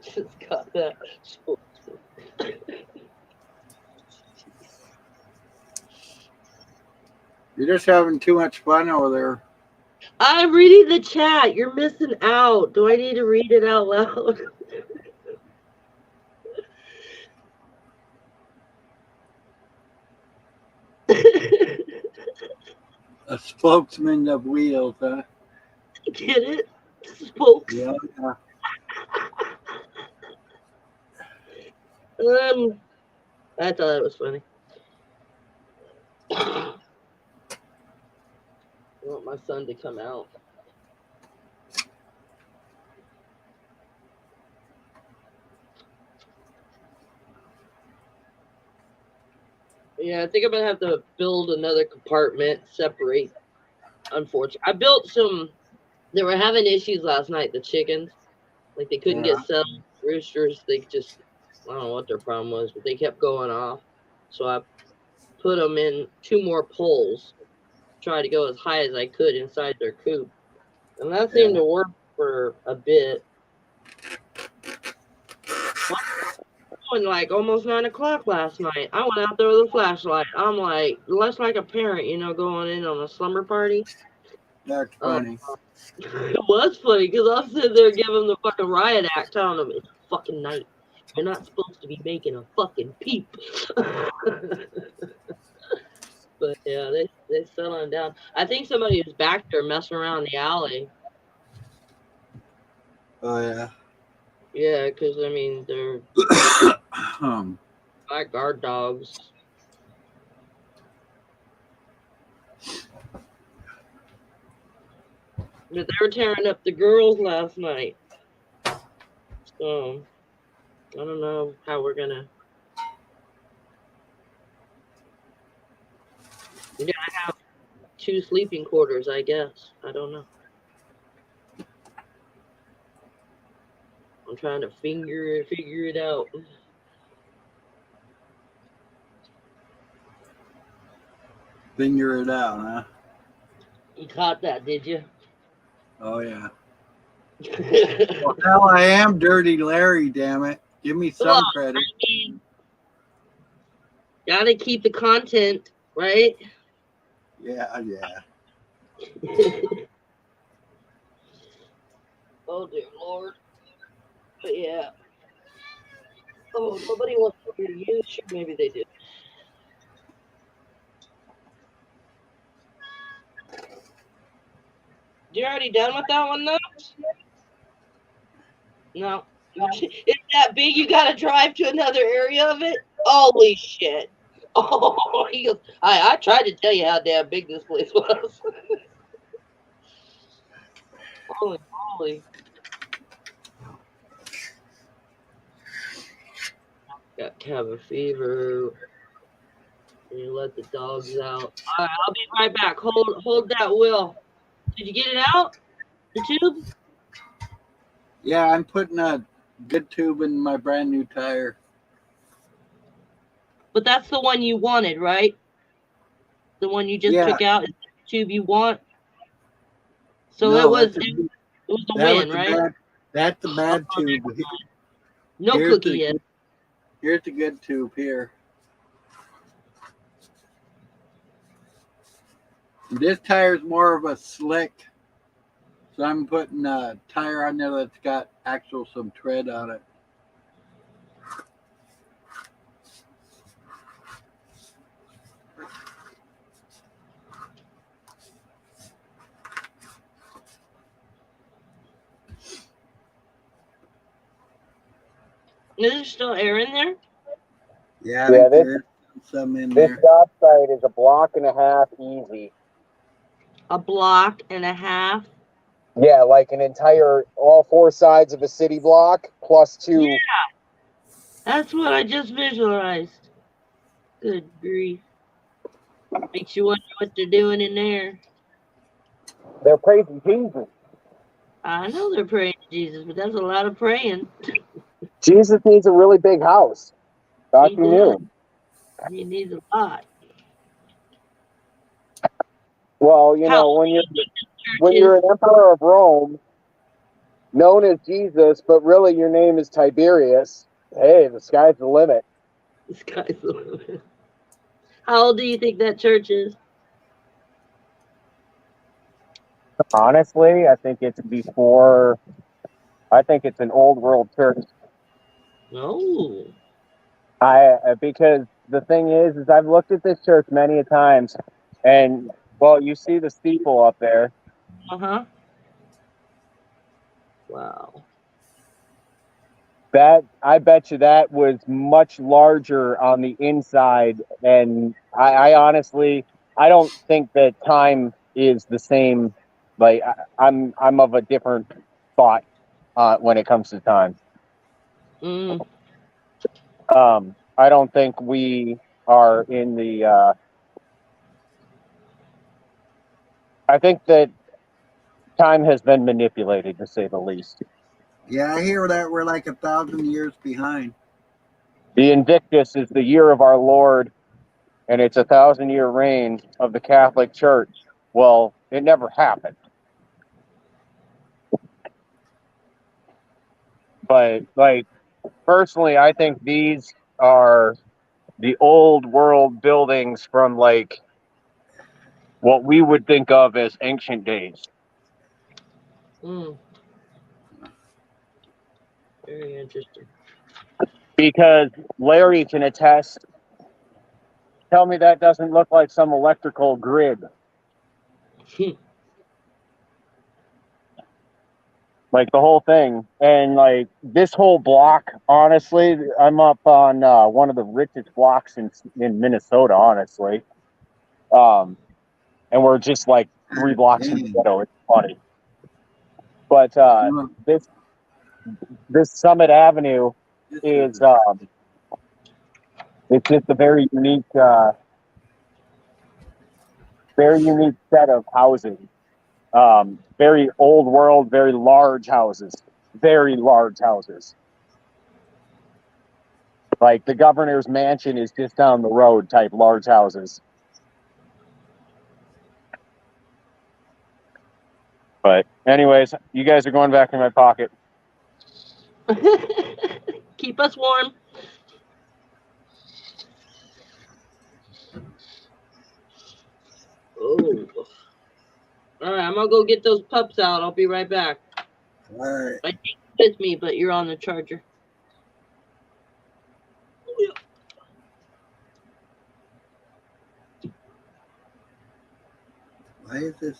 just got that. You're just having too much fun over there. I'm reading the chat. You're missing out. Do I need to read it out loud? A spokesman of wheels, huh? Get it? Spokes. Yeah. I thought it was funny. I want my son to come out. Yeah, I think I'm gonna have to build another compartment, separate. Unfortunately, I built some. They were having issues last night. The chickens, like they couldn't get settled. Roosters, they just, I don't know what their problem was, but they kept going off. So I put them in 2 more poles, try to go as high as I could inside their coop, and that seemed to work for a bit. Like almost 9 o'clock last night. I went out there with a flashlight. I'm like, less like a parent, going in on a slumber party. That's funny. It was funny because I'm sitting there giving them the fucking riot act, telling them it's fucking night. You're not supposed to be making a fucking peep. But yeah, they settling down. I think somebody was back there messing around in the alley. Oh yeah. Yeah, because I mean they're like guard dogs. But they were tearing up the girls last night. So I don't know how we're gonna. We're gonna have 2 sleeping quarters, I guess. I don't know. I'm trying to figure it out. Figure it out, huh? You caught that, did you? Oh yeah. Well, hell, I am Dirty Larry. Damn it! Give me some credit. I mean, gotta keep the content, right? Yeah. Oh dear Lord. But yeah. Oh, nobody wants to hear you. Sure, maybe they do. You already done with that one, though? No. It's that big you gotta drive to another area of it? Holy shit. Oh, he goes, I tried to tell you how damn big this place was. Holy moly. Got cabin fever. You let the dogs out. All right, I'll be right back. Hold that wheel. Did you get it out? The tube? Yeah, I'm putting a good tube in my brand new tire. But that's the one you wanted, right? The one you just took out is the tube you want. So no, it was a win, right? That's the bad tube. No cookie yet. Here's the good tube here. This tire is more of a slick, so I'm putting a tire on there that's got some tread on it. Is there still air in there? Yeah, there's some in there. This job site is a block and a half easy. A block and a half? Yeah, like an entire, all 4 sides of a city block plus 2. Yeah, that's what I just visualized. Good grief. Makes you wonder what they're doing in there. They're crazy Jesus. I know they're praying to Jesus, but that's a lot of praying. Jesus needs a really big house. Thought He you does. knew. He needs a lot. Well, you How know, old when do you're you think this when church you're is? an emperor of Rome, known as Jesus, but really your name is Tiberius, hey, the sky's the limit. The sky's the limit. How old do you think that church is? Honestly, I think it's before. I think it's an old world church. Oh. Because the thing is I've looked at this church many a times, and well, you see the steeple up there. Uh-huh. Wow. That I bet you that was much larger on the inside, and I honestly I don't think that time is the same. Like I'm of a different thought when it comes to time. Mm. I don't think we are in the. I think that time has been manipulated, to say the least. Yeah, I hear that we're like 1,000 years behind. The Invictus is the year of our Lord, and it's 1,000-year reign of the Catholic Church. Well, it never happened. But, like, personally, I think these are the old world buildings from, like, what we would think of as ancient days. Mm. Very interesting. Because Larry can attest, tell me that doesn't look like some electrical grid. Like the whole thing. And like this whole block, honestly, I'm up on one of the richest blocks in Minnesota, honestly. And we're just like 3 blocks from the Dang. ghetto. It's funny. But Well, this Summit Avenue this is is it's just a very unique set of housing. Very old world, very large houses. Very large houses. Like the governor's mansion is just down the road type large houses. But anyways, you guys are going back in my pocket. Keep us warm. Oh. All right, I'm gonna go get those pups out. I'll be right back. all right. I think it's with me, but you're on the charger. Why is this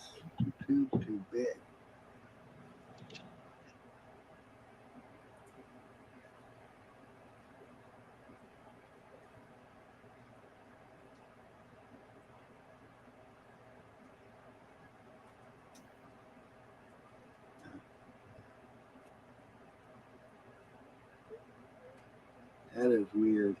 tube too big? That is weird.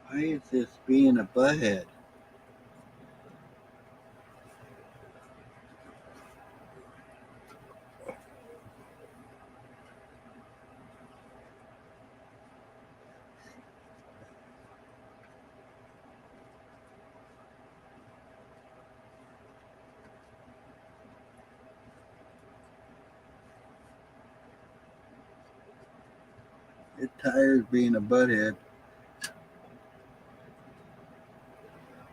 Why is this being a butthead? It tires being a butthead.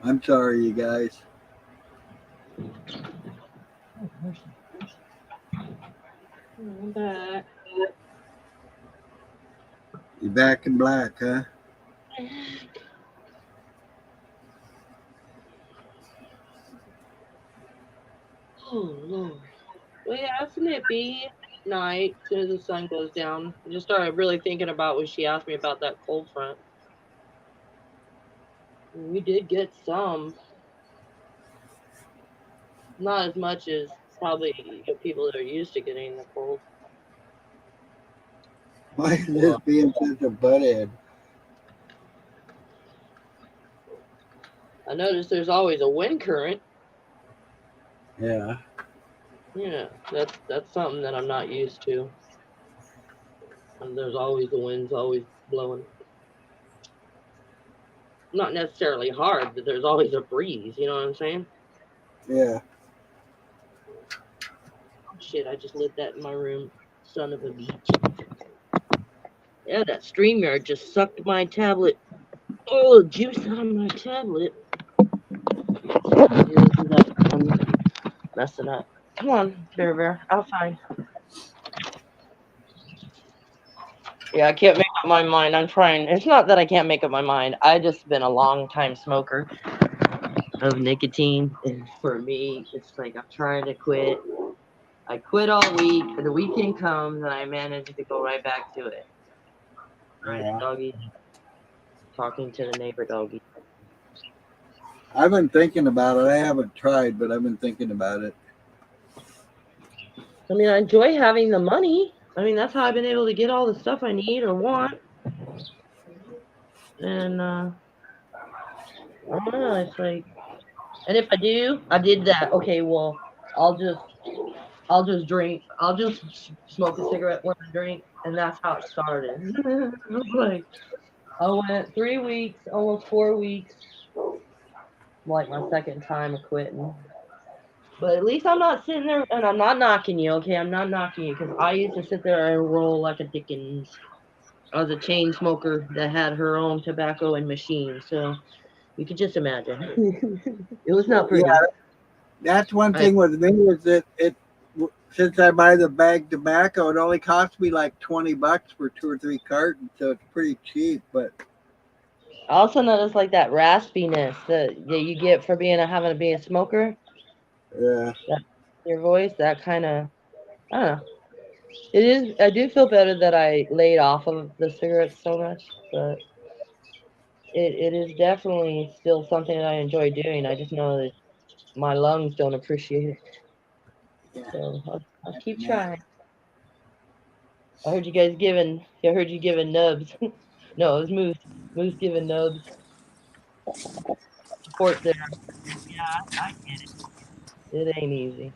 I'm sorry, you guys. I'm back. You back in black, huh? Oh Lord. Well, yeah, it's nippy night as soon as the sun goes down. I just started really thinking about when she asked me about that cold front. We did get some, not as much as probably people that are used to getting the cold. Why is this But being such a butthead? I noticed there's always a wind current. Yeah. Yeah, that's something that I'm not used to. And there's always the wind's always blowing. Not necessarily hard, but there's always a breeze. You know what I'm saying? Yeah. Oh shit! I just lit that in my room. Son of a bitch. Yeah, that StreamYard just sucked my tablet. Oh, juice out of my tablet. I'm messing up. Come on, Bear. I'll find. Yeah, I can't make up my mind. I'm trying. It's not that I can't make up my mind. I just been a long time smoker of nicotine, and for me, it's like I'm trying to quit. I quit all week. The weekend comes, and I manage to go right back to it. Right, Yeah. doggy. Talking to the neighbor doggy. I've been thinking about it. I haven't tried, but I've been thinking about it. I mean, I enjoy having the money. I mean, that's how I've been able to get all the stuff I need or want. And I don't know. It's like, and if I did that. Okay, well, I'll just drink. I'll just smoke a cigarette when I drink, and that's how it started. Like I went 3 weeks, almost 4 weeks, like my second time of quitting. But at least I'm not sitting there, and I'm not knocking you. Okay, I'm not knocking you because I used to sit there and roll like a Dickens. I was a chain smoker that had her own tobacco and machine, so you could just imagine. It was not Yeah, pretty. that's one I thing with me is that it since I buy the bag tobacco, it only costs me like $20 for 2 or 3 cartons, so it's pretty cheap. But also noticed like that raspiness that you get for having to be a smoker. yeah, That your voice, that kind of I don't know. It is. I do feel better that I laid off of the cigarettes so much, but it is definitely still something that I enjoy doing. I just know that my lungs don't appreciate it, yeah, so I'll keep nah. trying. I heard you guys giving. I heard you giving nubs. No, it was Moose. Moose giving nubs support there. Yeah, I get it. It ain't easy.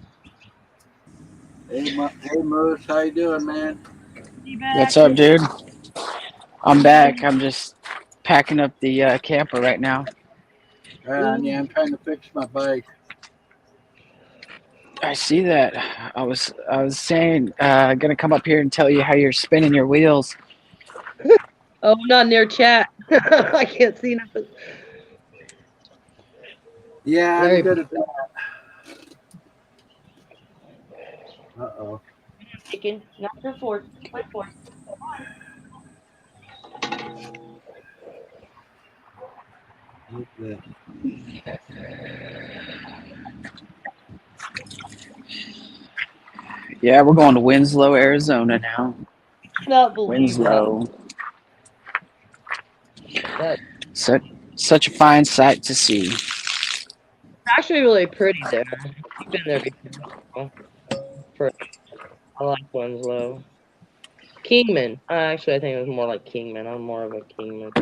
Hey, Moose, how you doing, man? Be What's back. up, dude? I'm back. Ooh, I'm just packing up the camper right now. Yeah, I'm trying to fix my bike. I see that. I was saying, gonna come up here and tell you how you're spinning your wheels. oh, not near chat. I can't see nothing. Yeah, I'm Larry, good at that. Uh-oh. chicken, not your fork. My fork. What's this? Yeah, we're going to Winslow, Arizona now. Cannot believe that. Winslow, That's such such a fine sight to see. actually really pretty there. You've been there before. For I like Winslow. Kingman. Actually, I think it was more like Kingman. I'm more of a Kingman.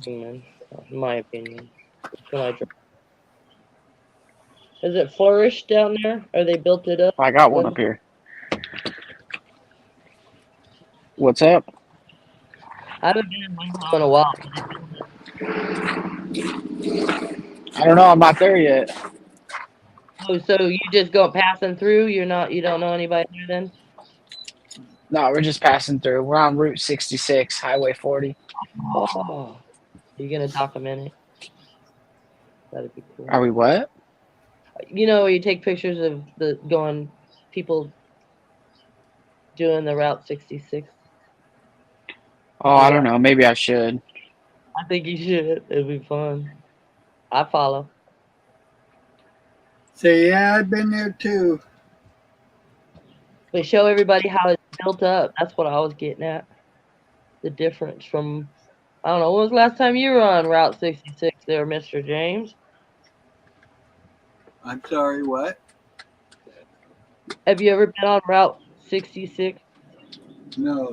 Kingman, in my opinion. That's what I drive. Is it flourished down there? Or they built it up? I got one up here. What's up? I haven't been in Winslow in a while. I don't know. I'm not there yet. Oh, so you just go passing through? You don't know anybody there then? No, we're just passing through. We're on Route 66, Highway 40. Oh, you're gonna document it. That'd be cool. Are we what? You know, where you take pictures of the going people doing the Route 66. Oh, On I the don't route. know. Maybe I should. I think you should. It'd be fun. I follow. So yeah, I've been there too. But show everybody how it's built up. That's what I was getting at. The difference from, I don't know, when was the last time you were on Route 66 there, Mr. James? I'm sorry, what? Have you ever been on Route 66? No.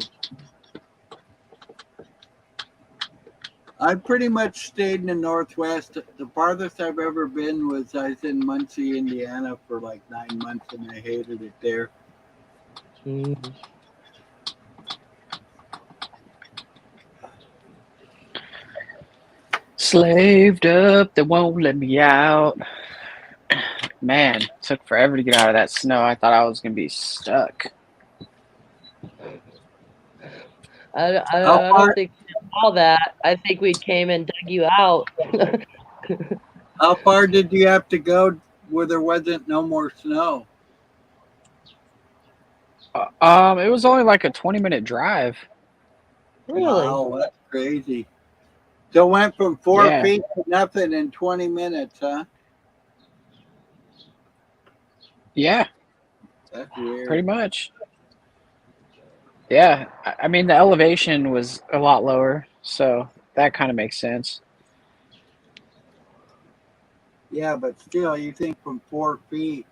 I pretty much stayed in the Northwest. The farthest I've ever been was I was in Muncie, Indiana for like 9 months and I hated it there. Mm. Slaved up, they won't let me out. Man, took forever to get out of that snow. I thought I was gonna be stuck. I don't think we did all that. I think we came and dug you out. How far did you have to go where there wasn't no more snow? It was only like a 20-minute drive. Really? Wow, that's crazy. So it went from 4 Yeah. feet to nothing in 20 minutes, huh? Yeah, That's weird. pretty much. Yeah, I mean the elevation was a lot lower, so that kind of makes sense. Yeah, but still, you think from 4 feet,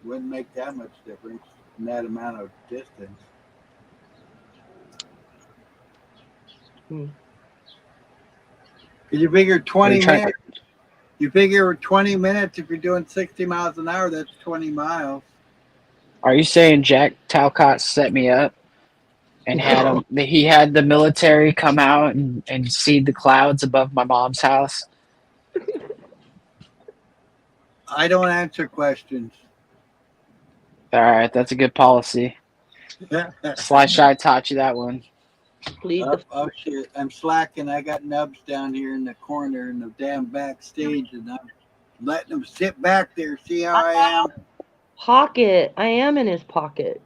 wouldn't make that much difference in that amount of distance. Hmm. You figure Are 20 you trying? minutes. You figure 20 minutes if you're doing 60 miles an hour, that's 20 miles. Are you saying Jack Talcott set me up and had him? He had the military come out and seed the clouds above my mom's house. I don't answer questions. All right, that's a good policy. Sly Shy taught you that one. Please. Oh shit! I'm slacking. I got Nubs down here in the corner in the damn backstage, and I'm letting him sit back there. See how I am? Pocket. I am in his pocket.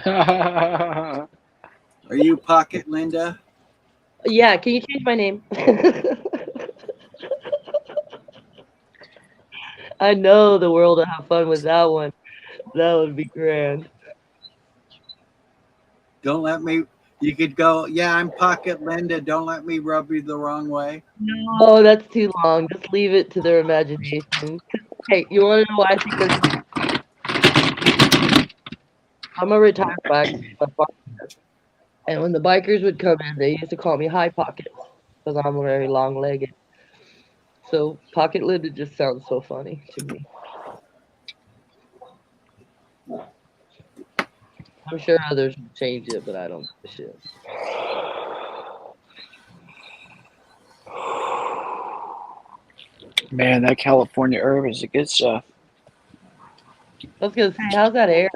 Are you Pocket Linda? Yeah, can you change my name? I know the world will have fun with that one. That would be grand. Don't let me. You could go. Yeah, I'm Pocket Linda. Don't let me rub you the wrong way. No, that's too long. Just leave it to their imagination. Hey, you want to know why I think I'm a retired biker, and when the bikers would come in, they used to call me High Pockets because I'm very long-legged. So Pocket Linda just sounds so funny to me. I'm sure others will change it, but I don't give a shit. Man, that California herb is a good stuff. I was gonna say, how's that air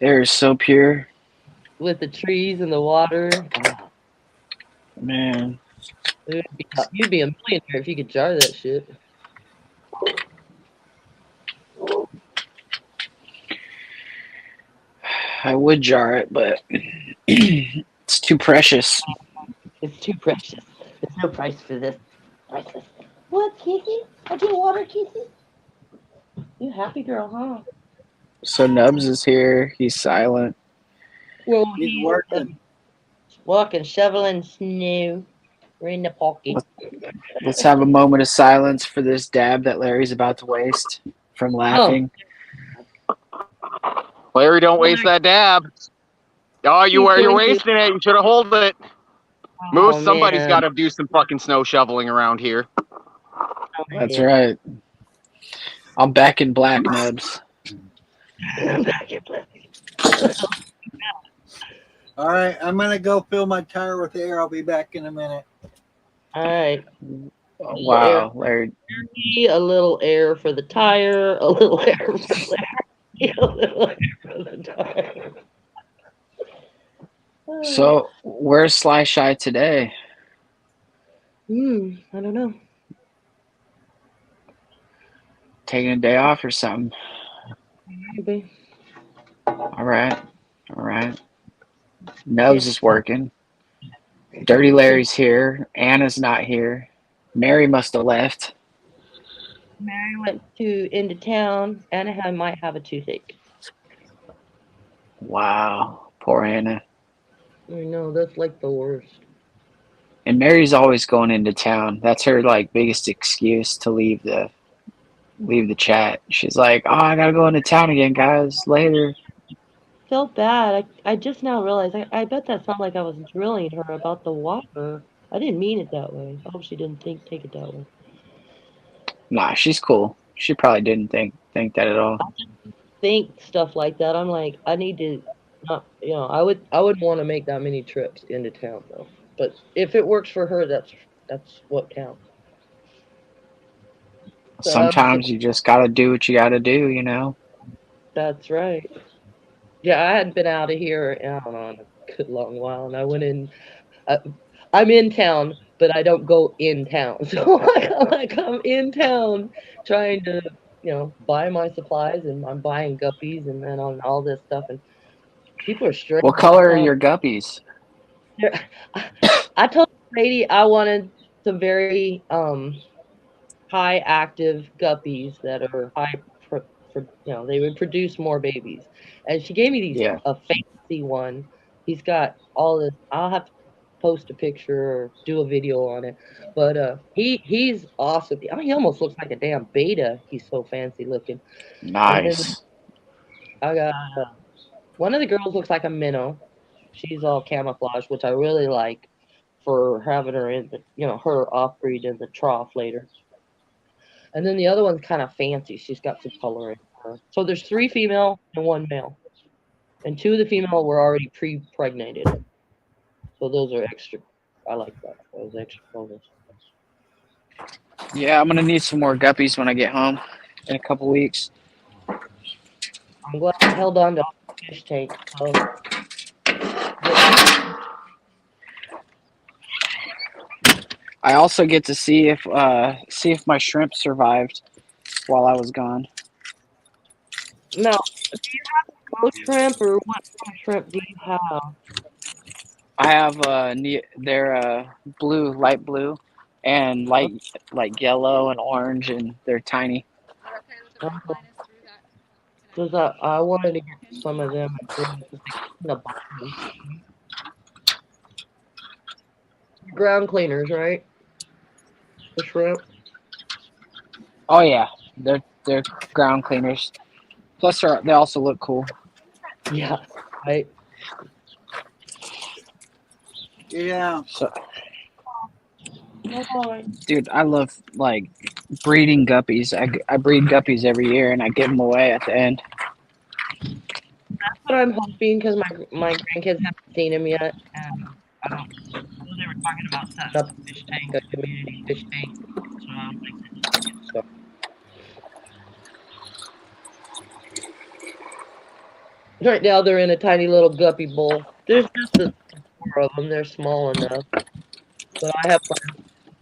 Air is so pure. with the trees and the water? Man, You'd be a millionaire if you could jar that shit. I would jar it, but it's too precious. It's too precious. There's no price for this. Priceless. What, Kiki? I get water, Kiki? You happy girl, huh? So Nubs is here. He's silent. Well, He's working. Walking, shoveling snow. We're in the pocket. Let's have a moment of silence for this dab that Larry's about to waste from laughing. Larry, don't waste that dab. Oh, you're wasting it. You should have hold it. Moose, somebody's got to do some fucking snow shoveling around here. That's right. I'm back in black, Nubs. All right, I'm gonna go fill my tire with air. I'll be back in a minute. All right. Wow, Larry. A little air for the tire, a little air for Larry, a little air for the tire. So, where's Sly Shy today? I don't know. Taking a day off or something? Maybe. All right. Nubs is working. Dirty Larry's here. Anna's not here. Mary must have left. Mary went into town. Anna might have a toothache. Wow, poor Anna. I know, that's like the worst. And Mary's always going into town. That's her like biggest excuse to leave the chat. She's like, "Oh, I gotta go into town again, guys. Later." So bad. I just now realized. I bet that sounded like I was drilling her about the water. I didn't mean it that way. I hope she didn't take it that way. Nah, she's cool. She probably didn't think that at all. I just think stuff like that. I'm like, I need to not, I wouldn't want to make that many trips into town though. But if it works for her, that's what counts. Sometimes you just gotta do what you gotta do, you know? That's right. Yeah, I hadn't been out of here, I don't know, in a good long while, and I went in. I'm in town, but I don't go in town. So I'm in town trying to, buy my supplies, and I'm buying guppies and then on all this stuff, and people are straight What up color are telling your guppies? I told the lady I wanted some very high active guppies that are they would produce more babies. And she gave me Yeah. a fancy one. He's got all this. I'll have to post a picture or do a video on it. But he's awesome. I mean, he almost looks like a damn beta. He's so fancy looking. And then Nice. I got one of the girls looks like a minnow. She's all camouflage, which I really like for having her in her off breed in the trough later. And then the other one's kind of fancy. She's got some color in her. So there's 3 female and 1 male. And 2 of the female were already pre-pregnated. So those are extra. I like that. Those extra bonus. Yeah, I'm gonna need some more guppies when I get home in a couple weeks. I'm glad I held on to all the fish tank. So I also get to see if my shrimp survived while I was gone. now, do you have ghost shrimp or what kind of shrimp do you have? I have they're blue, light blue, and light like yellow and orange, and they're tiny. Because I wanted to get some of them and bring them in a bottle. Ground cleaners, right? The shrimp. Oh yeah, they're ground cleaners. Plus, they also look cool. Yeah, right. Yeah. So, dude, I love like breeding guppies. I breed guppies every year, and I give them away at the end. That's what I'm hoping because my grandkids haven't seen him yet, and I don't. They were talking about setting up a fish tank, a community fish tank. So I'm like, so. Right now they're in a tiny little guppy bowl. There's just 4 of them. They're small enough, but I have plans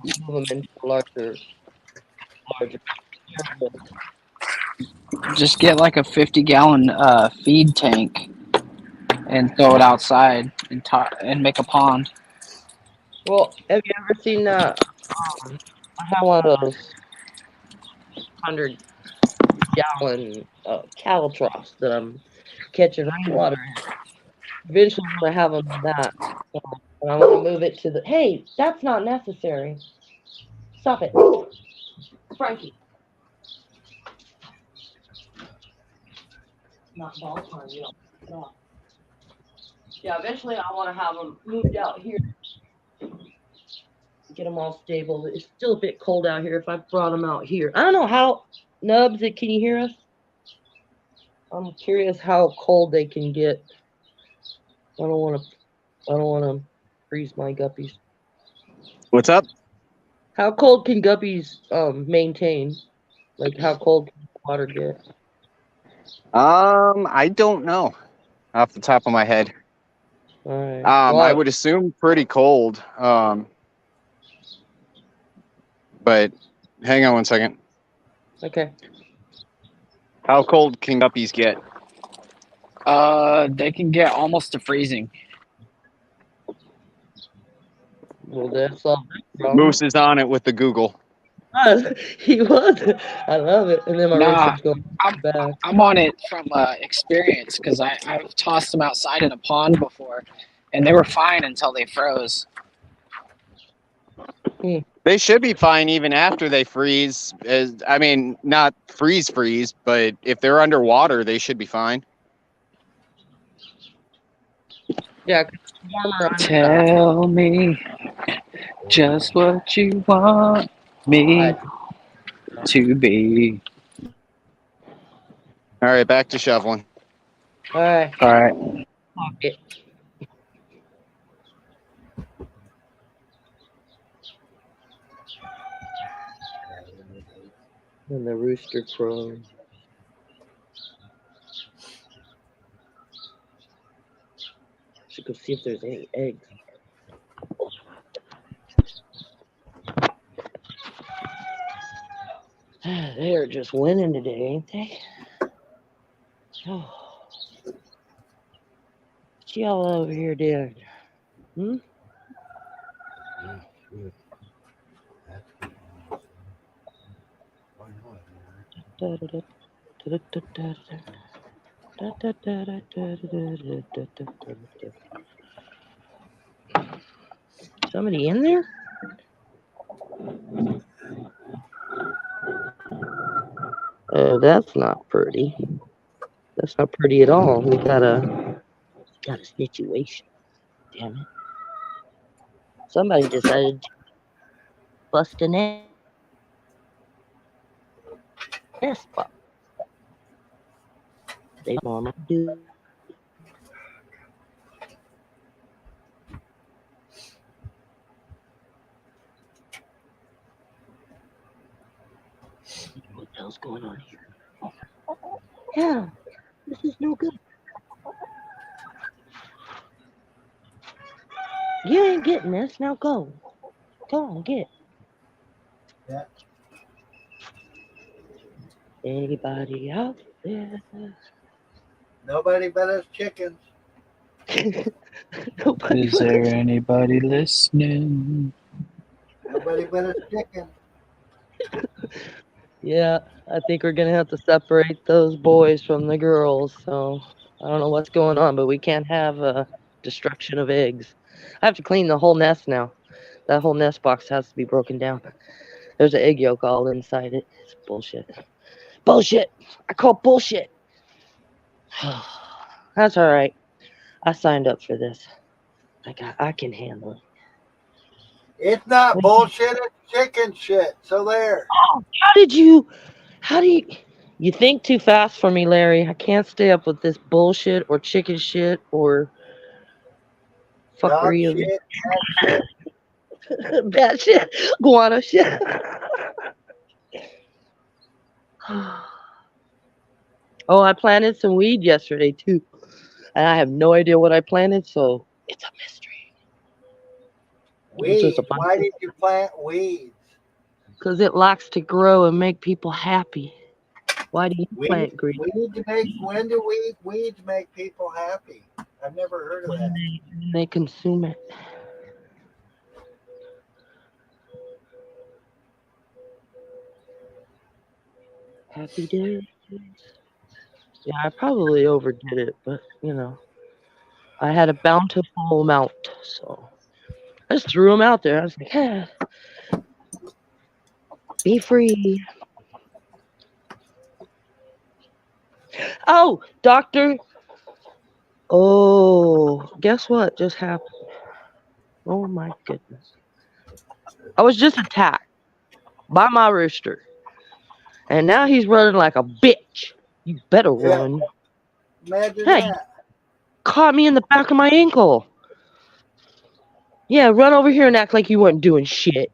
to move them into a larger. Just get like a 50-gallon feed tank and throw it outside and make a pond. Well, have you ever seen that? I have one of those 100-gallon cattle troughs that I'm catching rainwater in. Eventually, I'm gonna have them in that. So, and I want to move it to the. Hey, that's not necessary. Stop it, Frankie. Not ball time, you know. Stop. Yeah, eventually I want to have them moved out here. Get them all stable. It's still a bit cold out here. If I brought them out here, I don't know how. Nubs, can you hear us? I'm curious how cold they can get. I don't want to freeze my guppies. What's up? How cold can guppies maintain? Like how cold can the water get? I don't know off the top of my head. All right. I would assume pretty cold. But hang on one second. Okay. How cold can guppies get? They can get almost to freezing. Well, that's all. Moose is on it with the Google. He was. I love it. And then my Nah, roaster's going back. I'm on it from experience because I've tossed them outside in a pond before, and they were fine until they froze. They should be fine even after they freeze. I mean, not freeze, but if they're underwater, they should be fine. Yeah, 'cause it's warmer under Tell me just what you want me to be. All right, back to shoveling. All right. All right. Pocket. And the rooster crowing. Should go see if there's any eggs. They're just winning today, ain't they? Oh. What y'all over here doing? Hmm? Somebody in there? Oh, that's not pretty. That's not pretty at all. We got a situation. Damn it. Somebody decided to bust an nest box. They normally do. What the hell's going on here? Yeah, this is no good. You ain't getting this. Now go. Go on, get. Yeah. Anybody out there? Nobody but us chickens. Nobody Is there anybody listening? Nobody but us chickens. Yeah, I think we're gonna have to separate those boys from the girls. So I don't know what's going on, but we can't have a destruction of eggs. I have to clean the whole nest now. That whole nest box has to be broken down. There's an egg yolk all inside it. It's bullshit. Bullshit. I call bullshit. That's all right. I signed up for this. I can handle it. It's not bullshit, it's chicken shit. So there. Oh, how do you think too fast for me, Larry? I can't stay up with this bullshit or chicken shit or Dog fuckery of shit, cat shit. bad shit, guano shit. Oh, I planted some weed yesterday too, and I have no idea what I planted, so it's a mystery. Weeds. Why did you plant weeds? Because it likes to grow and make people happy. Why do you plant green? When do weeds make people happy? I've never heard of that. They consume it. Happy days. Yeah, I probably overdid it, but I had a bountiful amount, so I just threw them out there. I was like, hey, be free. Oh, doctor. Oh, guess what just happened? Oh my goodness. I was just attacked by my rooster. And now he's running like a bitch. You better run. Imagine Hey, that. caught me in the back of my ankle. Yeah, run over here and act like you weren't doing shit.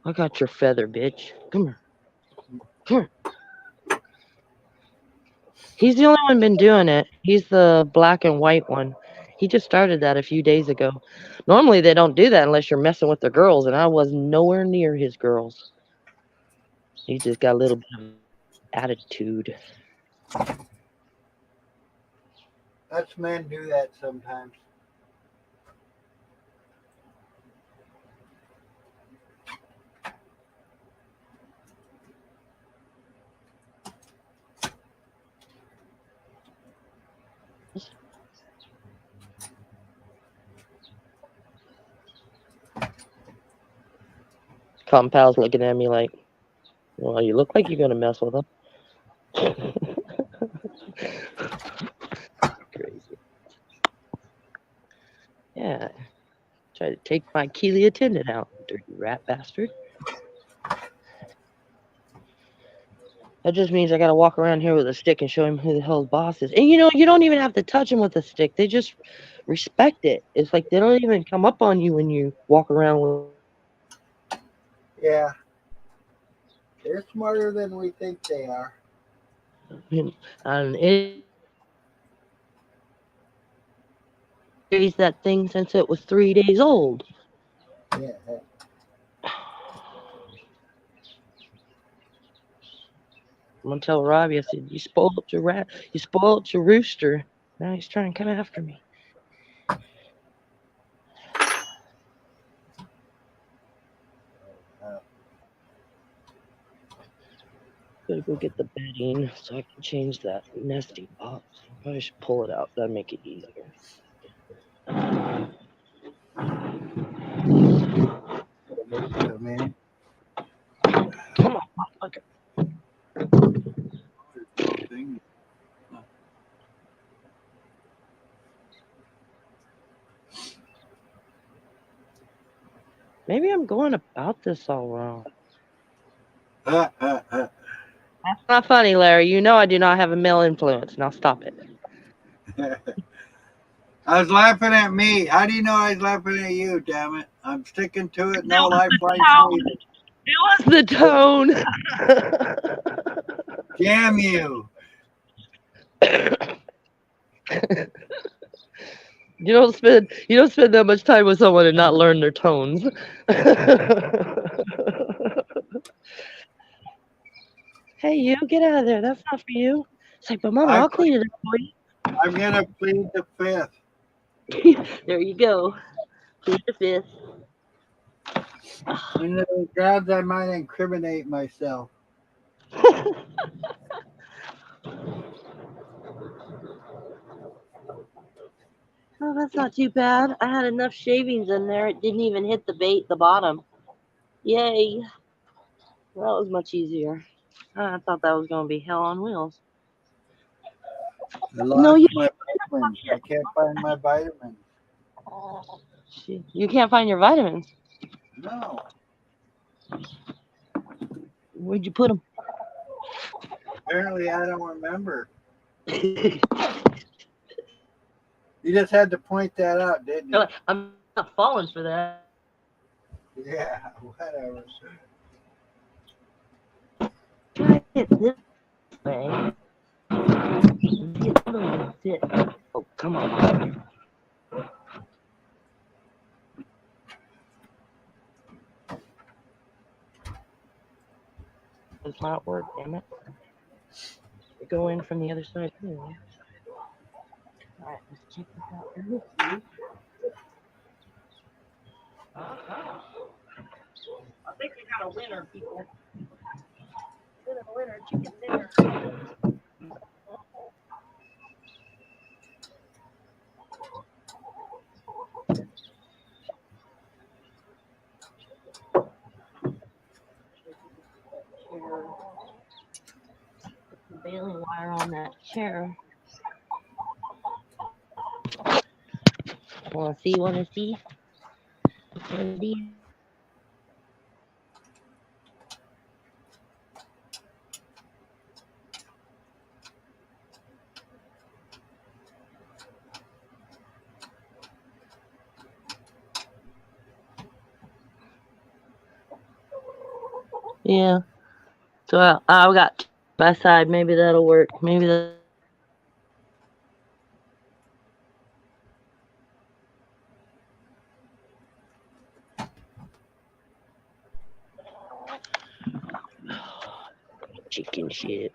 I got your feather, bitch. Come here. Come here. He's the only one been doing it. He's the black and white one. He just started that a few days ago. Normally they don't do that unless you're messing with the girls, and I was nowhere near his girls. He just got a little bit of attitude. Us men do that sometimes. Tom Powell's looking at me like, well, you look like you're gonna mess with him. Crazy. Yeah. Try to take my Keeley attendant out, dirty rat bastard. That just means I gotta walk around here with a stick and show him who the hell his boss is. And you know, you don't even have to touch him with a stick. They just respect it. It's like they don't even come up on you when you walk around with. Yeah. They're smarter than we think they are. And it raised that thing since it was 3 days old. Yeah. I'm gonna tell Robbie, I said, you spoiled your rat, you spoiled your rooster. Now he's trying to come after me. Gotta go get the bedding so I can change that nesting box. I should pull it out. That'd make it easier. Come in. Come on, motherfucker. Maybe I'm going about this all wrong. That's not funny, Larry. You know I do not have a male influence. Now stop it. I was laughing at me. How do you know I was laughing at you, damn it? I'm sticking to it. No lifeline needed. It was the tone. Damn you. You don't spend that much time with someone and not learn their tones. Hey, you get out of there. That's not for you. It's like, but Mama, I'll clean it up for you. I'm gonna plead the fifth. There you go. Plead the fifth. And the grounds I might incriminate myself. Oh, that's not too bad. I had enough shavings in there. It didn't even hit the bottom. Yay. That was much easier. I thought that was going to be hell on wheels. I lost my vitamins. I can't find my vitamins. You can't find your vitamins? No. Where'd you put them? Apparently, I don't remember. You just had to point that out, didn't you? I'm not falling for that. Yeah, whatever. Try it this way. Oh, come on. Does not work, damn it. Go in from the other side. Alright, let's check this out. I think we got a winner, people. Winner, chicken dinner. Put the baling wire on that chair. Wanna see? Yeah. So I got by side. Maybe that'll work. Maybe that. Chicken shit.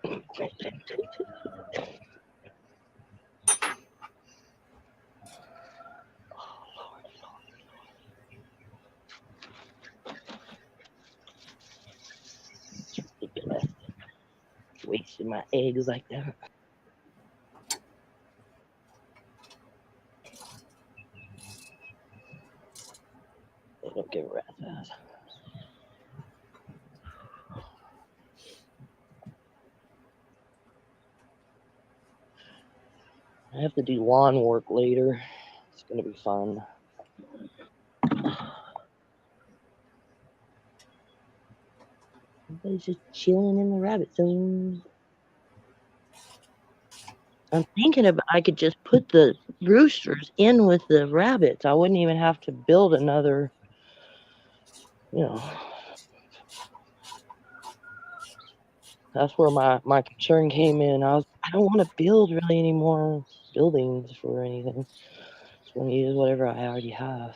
Wasting my eggs like that. They don't give a rat's ass. I have to do lawn work later. It's gonna be fun. Everybody's just chilling in the rabbit zone. I'm thinking about I could just put the roosters in with the rabbits. I wouldn't even have to build another, you know. That's where my concern came in. I don't want to build really any more buildings for anything. Just want to use whatever I already have.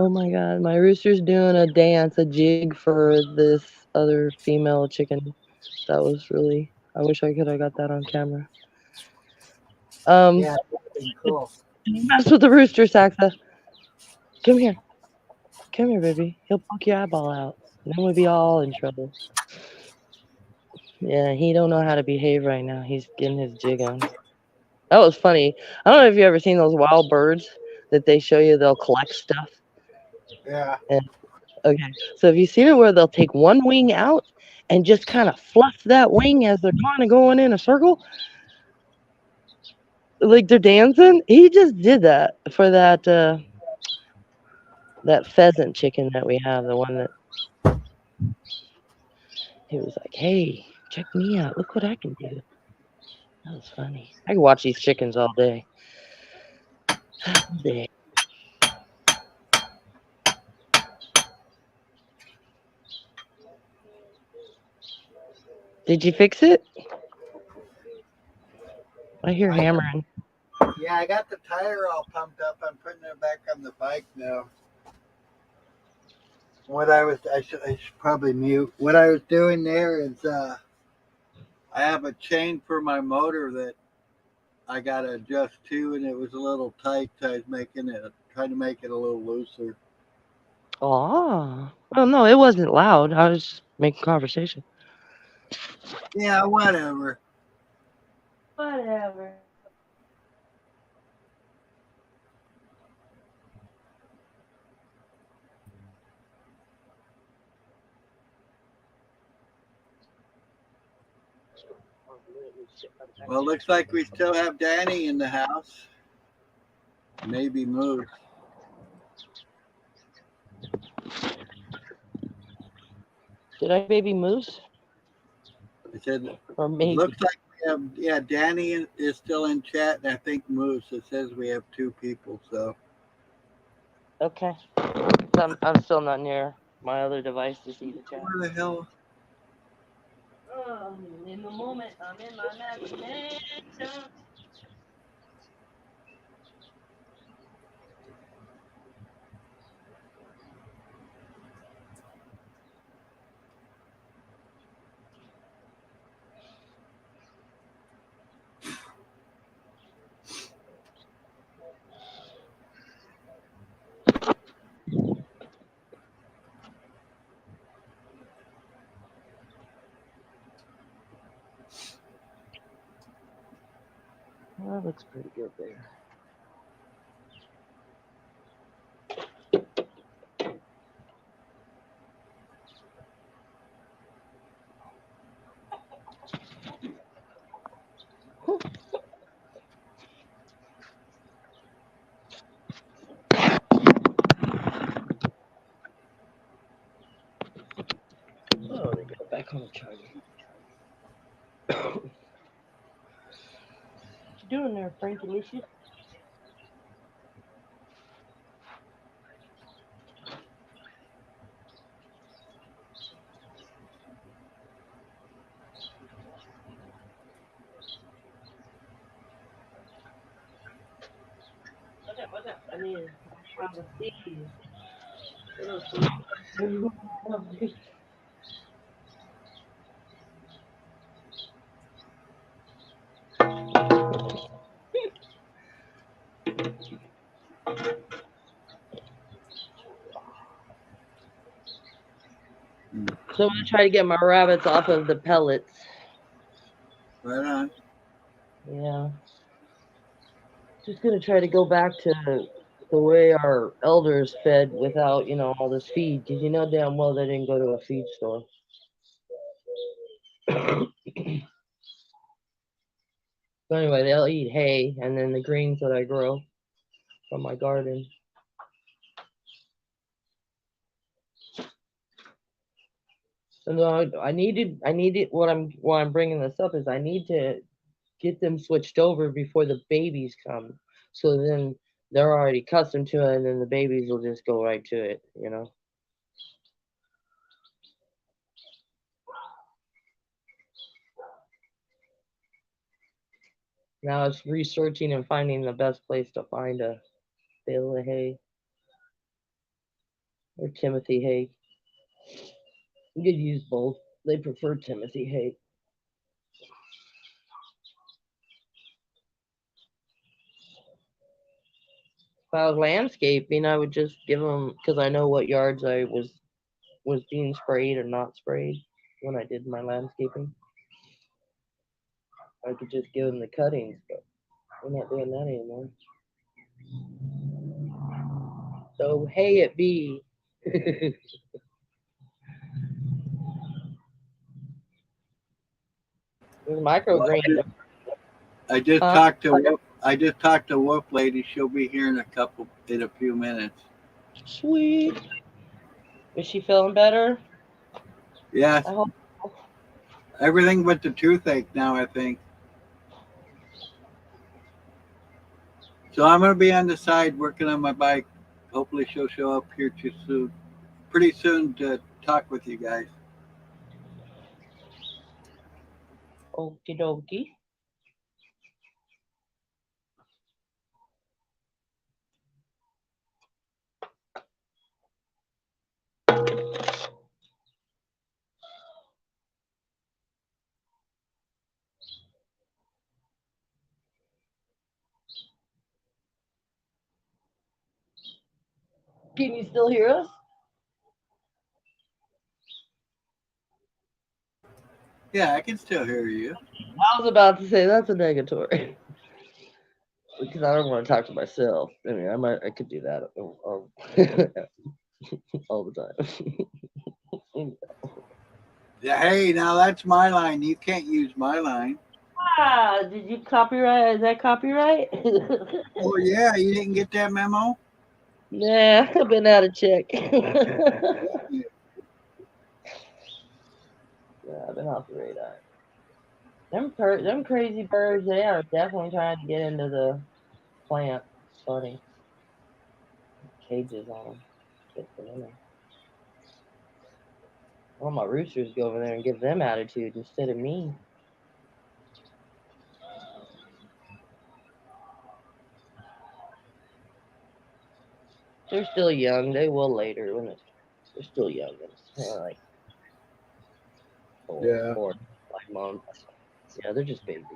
Oh my god, my rooster's doing a dance, a jig for this other female chicken. That was really, I wish I could have got that on camera. Yeah, that'd cool. Mess with the rooster, Saxa. Come here. Come here, baby. He'll poke your eyeball out. And then we'll be all in trouble. Yeah, he don't know how to behave right now. He's getting his jig on. That was funny. I don't know if you ever seen those wild birds that they show you. They'll collect stuff. Yeah. And okay, so have you seen it where they'll take one wing out and just kind of fluff that wing as they're kind of going in a circle, like they're dancing? He just did that for that that pheasant chicken that we have. The one that he was like, "Hey, check me out. Look what I can do." That was funny. I could watch these chickens all day. All day. Did you fix it? I hear hammering. Yeah, I got the tire all pumped up. I'm putting it back on the bike now. I should probably mute. What I was doing there is I have a chain for my motor that I got to adjust to, and it was a little tight, so I was trying to make it a little looser. Oh, well, no, it wasn't loud. I was just making conversation. Yeah, whatever. Whatever. Well, looks like we still have Danny in the house. Maybe Moose. Did I baby moose? I said, Or maybe. looks like we have, yeah, Danny is still in chat, and I think Moose. It says we have 2 people, so. Okay. I'm still not near my other device to see the chat. Where the hell? In the moment, I'm in my imagination. Well, that looks pretty good there. Oh, they got back on the charger. What you doing there, Frank Alicia? What's up? I need to try to see. So I'm gonna try to get my rabbits off of the pellets. Right on. Yeah. Just gonna try to go back to the way our elders fed without, all this feed, because you know damn well they didn't go to a feed store. So anyway, they'll eat hay and then the greens that I grow from my garden. And I needed why I'm bringing this up is I need to get them switched over before the babies come. So then they're already accustomed to it, and then the babies will just go right to it, Now it's researching and finding the best place to find a bale of hay or Timothy hay. You could use both. They prefer Timothy hay. If I was landscaping, I would just give them, because I know what yards I was being sprayed or not sprayed when I did my landscaping. I could just give them the cuttings, but we're not doing that anymore. So hay it be. There's microgreen. I just talked to Wolf Lady. She'll be here in a few minutes. Sweet. Is she feeling better? Yes. I hope. Everything but the toothache now, I think. So I'm going to be on the side working on my bike. Hopefully she'll show up here pretty soon to talk with you guys. Okie dokie. Can you still hear us? Yeah, I can still hear you. I was about to say that's a negatory. Because I don't want to talk to myself. I mean, I could do that all the time. Yeah, hey, now that's my line. You can't use my line. Did you copyright? Is that copyright? Oh yeah, you didn't get that memo? Nah, I've been out of check. Yeah, I've been off the radar. Them crazy birds, they are definitely trying to get into the plant. It's funny. Cages on them. Get them in there. All my roosters go over there and give them attitude instead of me. They're still young. They will later when they're still young. It's like 4, 5 months. Yeah, they're just babies.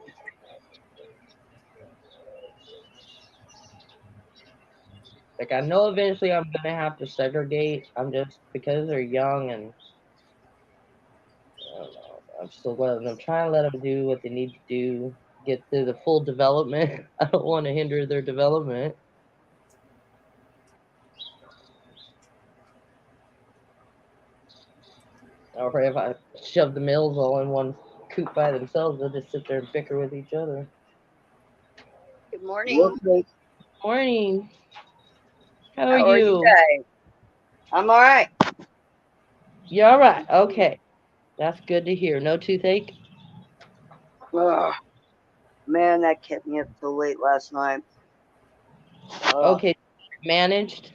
Like I know eventually I'm gonna have to segregate. I'm just because they're young and I don't know. I'm trying to let them do what they need to do, get to the full development. I don't want to hinder their development. Or if I shove the males all in one coop by themselves, they'll just sit there and bicker with each other. Good morning. Morning. How How are are you you? guys? I'm all right. You all right? Okay. That's good to hear. No toothache? Ugh, man, that kept me up so late last night. Okay. Managed?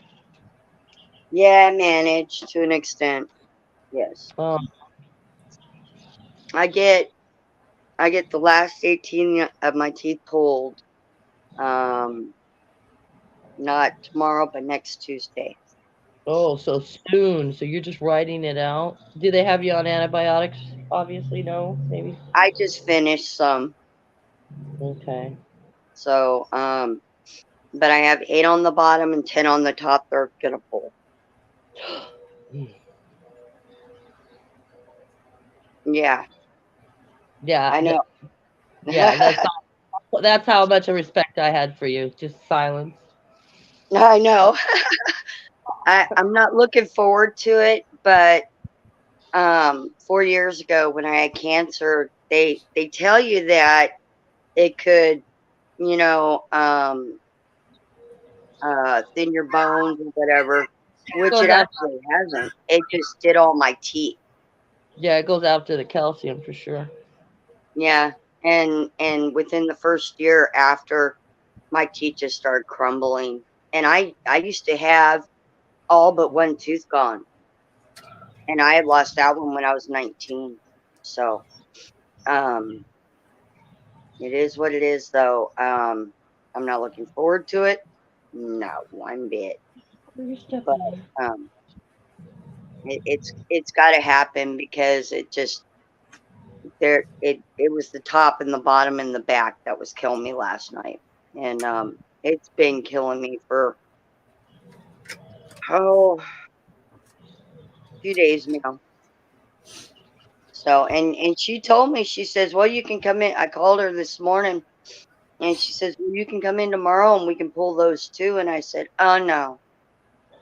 Yeah, I managed to an extent. Yes. I get the last 18 of my teeth pulled. Not tomorrow, but next Tuesday. Oh, so soon. So you're just writing it out. Do they have you on antibiotics? Obviously, no. Maybe. I just finished some. Okay. So, but I have 8 on the bottom and 10 on the top. They're gonna pull. Yeah. Yeah. I know. Yeah. That's how much of respect I had for you. Just silence. I know. I'm not looking forward to it, but 4 years ago when I had cancer, they tell you that it could, you know, thin your bones or whatever, which Goes it out. actually hasn't. It just did all my teeth. Yeah, it goes after the calcium for sure. Yeah, and within the first year after, my teeth just started crumbling, and I used to have all but one tooth gone, and I had lost that one when I was 19. So, um, it is what it is, though. I'm not looking forward to it, not one bit. Where you stepping But in? um, it's got to happen because it just it was the top and the bottom and the back that was killing me last night, and it's been killing me for a few days now. So and she told me, she says, well, you can come in. I called her this morning and she says, well, you can come in tomorrow and we can pull those too. And I said, oh no,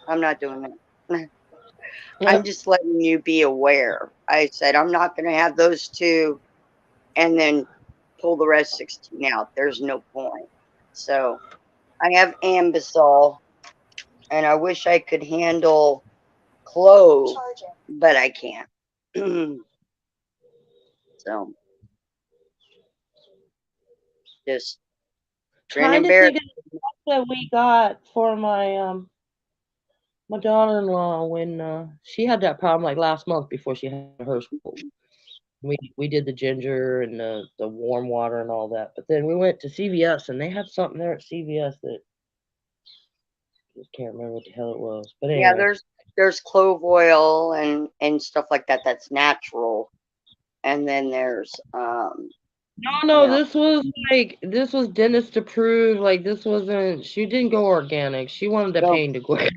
I'm not doing that. I'm just letting you be aware. I said, I'm not going to have those two and then pull the rest 16 out. There's no point. So I have Ambisol, and I wish I could handle clove, but I can't. So just grin Trying and to bear think it. of the stuff that we got for my daughter-in-law when she had that problem like last month before she had hers pulled. We did the ginger and the warm water and all that, but then we went to CVS and they had something there at CVS that I just can't remember what the hell it was. But Yeah, anyway, there's clove oil and stuff like that that's natural, and then there's you no, know this was dentist approved. Like this wasn't. She didn't go organic. She wanted the so pain to quit.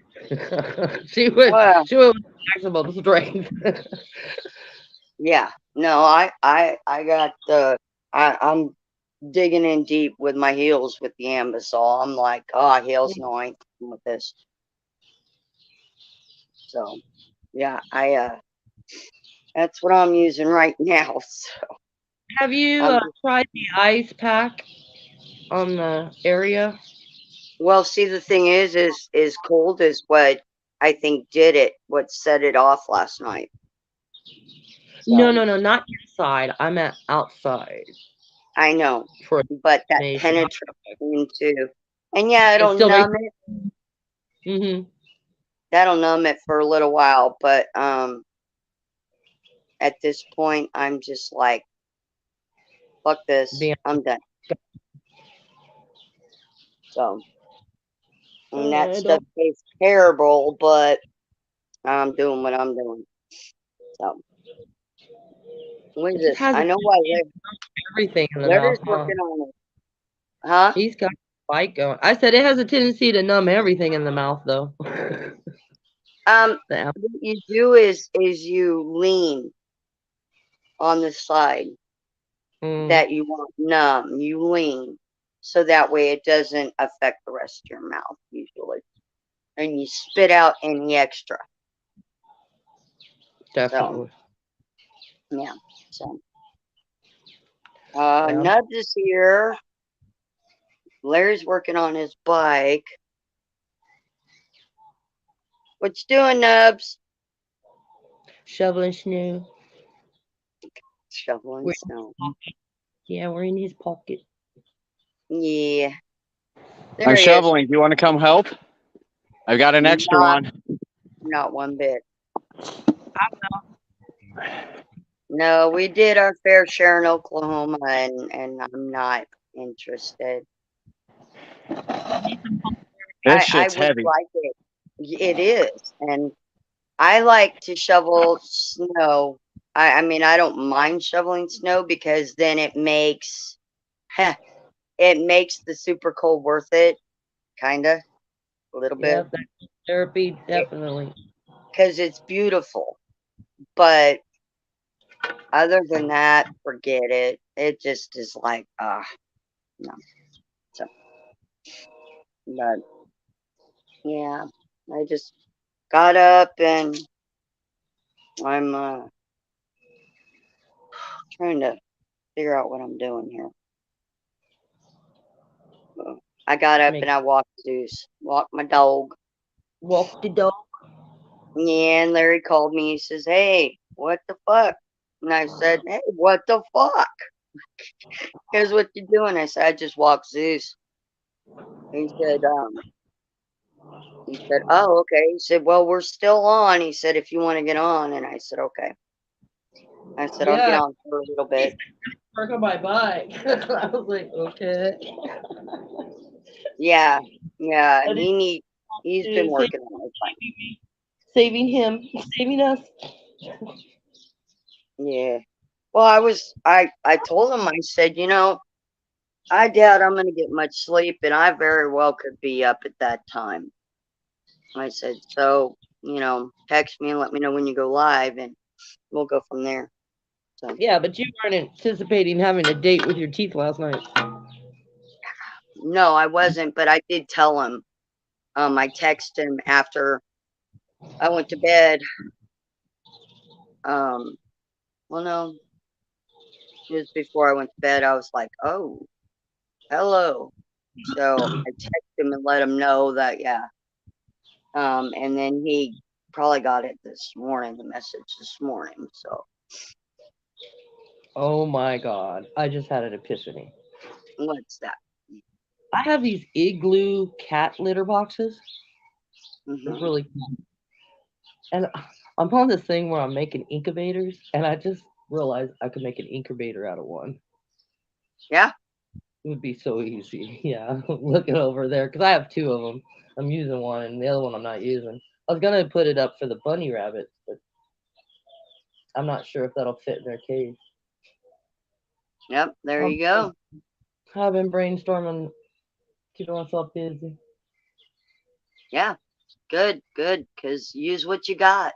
well She went with maximum strength. yeah, no, I got I'm digging in deep with my heels with the Ambisol. I'm like, oh heels no, I ain't fucking with this. So yeah, I that's what I'm using right now. So Have you I'm tried the ice pack on the area? well, see, the thing is cold is what I think did it, what set it off last night. No, So no, no, not inside. I'm at outside I know, for but that nation. penetrates into, and yeah, It it'll still makes. numb it. Mm-hmm. That'll numb it for a little while, but at this point, I'm just like, fuck this, Being, I'm done. So, and that I stuff don't. tastes terrible, but I'm doing what I'm doing. So, what is It just this? has I know why everything in the mouth, Larry's huh? working on it, huh? He's got a fight going. I said it has a tendency to numb everything in the mouth, though. The What you do is you lean on the side that you want numb. You lean so that way it doesn't affect the rest of your mouth usually, and you spit out any extra. So definitely. yeah. So Yeah. Nubs is here. Larry's working on his bike. What you doing, Nubs? Shoveling snow. Shoveling We're, snow. yeah, we're in his pocket. Yeah. There I'm he is. shoveling. Do you want to come help? I've got an extra Not, one. not one bit. No, we did our fair share in Oklahoma, and I'm not interested. This I shit's would heavy. like it. It is, and I like to shovel snow. I mean, I don't mind shoveling snow because then it makes it makes the super cold worth it, kinda, a little Yeah, bit, that therapy, definitely. because it's beautiful. But other than that, forget it. It just is like, no. So, but Yeah, I just got up and I'm trying to figure out what I'm doing here. I got up and I walked Zeus, walked my dog. Walk the dog. Yeah, and Larry called me. He says, "Hey, what the fuck?" And I said, "Hey, what the fuck? Here's what you're doing." I said, "I just walked Zeus." He said, "Oh, okay." He said, "Well, we're still on." He said, "If you want to get on," and I said, "Okay." I said, "I'll get Yeah, on for a little bit." park on my bike. I was like, okay. Yeah, yeah. But He's been it's working on it. Fine. saving him, saving us. Yeah. Well, I told him, I said, I doubt I'm gonna get much sleep, and I very well could be up at that time. I said, so, text me and let me know when you go live, and we'll go from there. So Yeah, but you weren't anticipating having a date with your teeth last night. no, I wasn't, but I did tell him. I texted him after I went to bed. Well, no, it was before I went to bed. I was like, oh, hello. So I texted him and let him know that, yeah. And then he probably got it this morning, the message this morning. So Oh my god. I just had an epiphany. what's that? I have these igloo cat litter boxes. They're Hmm. really cool. And I'm on this thing where I'm making incubators, and I just realized I could make an incubator out of one. Yeah. It would be so easy. Yeah, looking over there because I have two of them. I'm using one, and the other one I'm not using. I was gonna put it up for the bunny rabbits, but I'm not sure if that'll fit in their cage. Yep. There Um, you go. I've been brainstorming, keeping myself busy. Yeah. Good. Good. Because use what you got.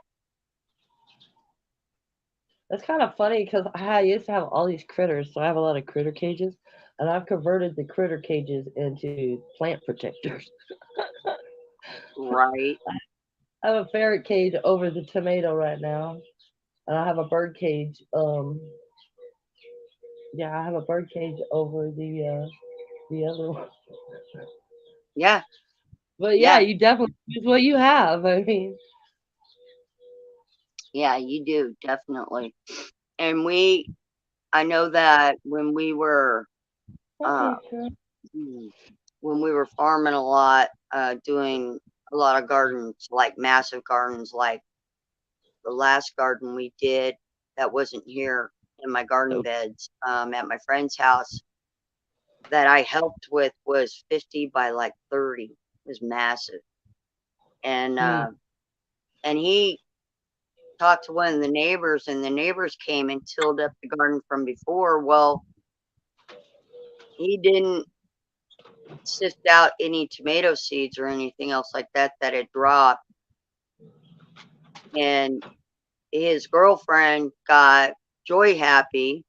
That's kind of funny because I used to have all these critters, so I have a lot of critter cages, and I've converted the critter cages into plant protectors. Right. I have a ferret cage over the tomato right now, and I have a bird cage. Yeah, I have a bird cage over the other one. Yeah. But yeah, Yeah. you definitely use what you have. I mean, Yeah. You do definitely. And I know that uh, okay, girl. when we were farming a lot, doing a lot of gardens, like massive gardens, like the last garden we did that wasn't here in my garden beds, at my friend's house that I helped with was 50 by like 30. It was massive. And, and he talked to one of the neighbors, and the neighbors came and tilled up the garden from before. Well, he didn't sift out any tomato seeds or anything else like that had dropped. And his girlfriend got joy happy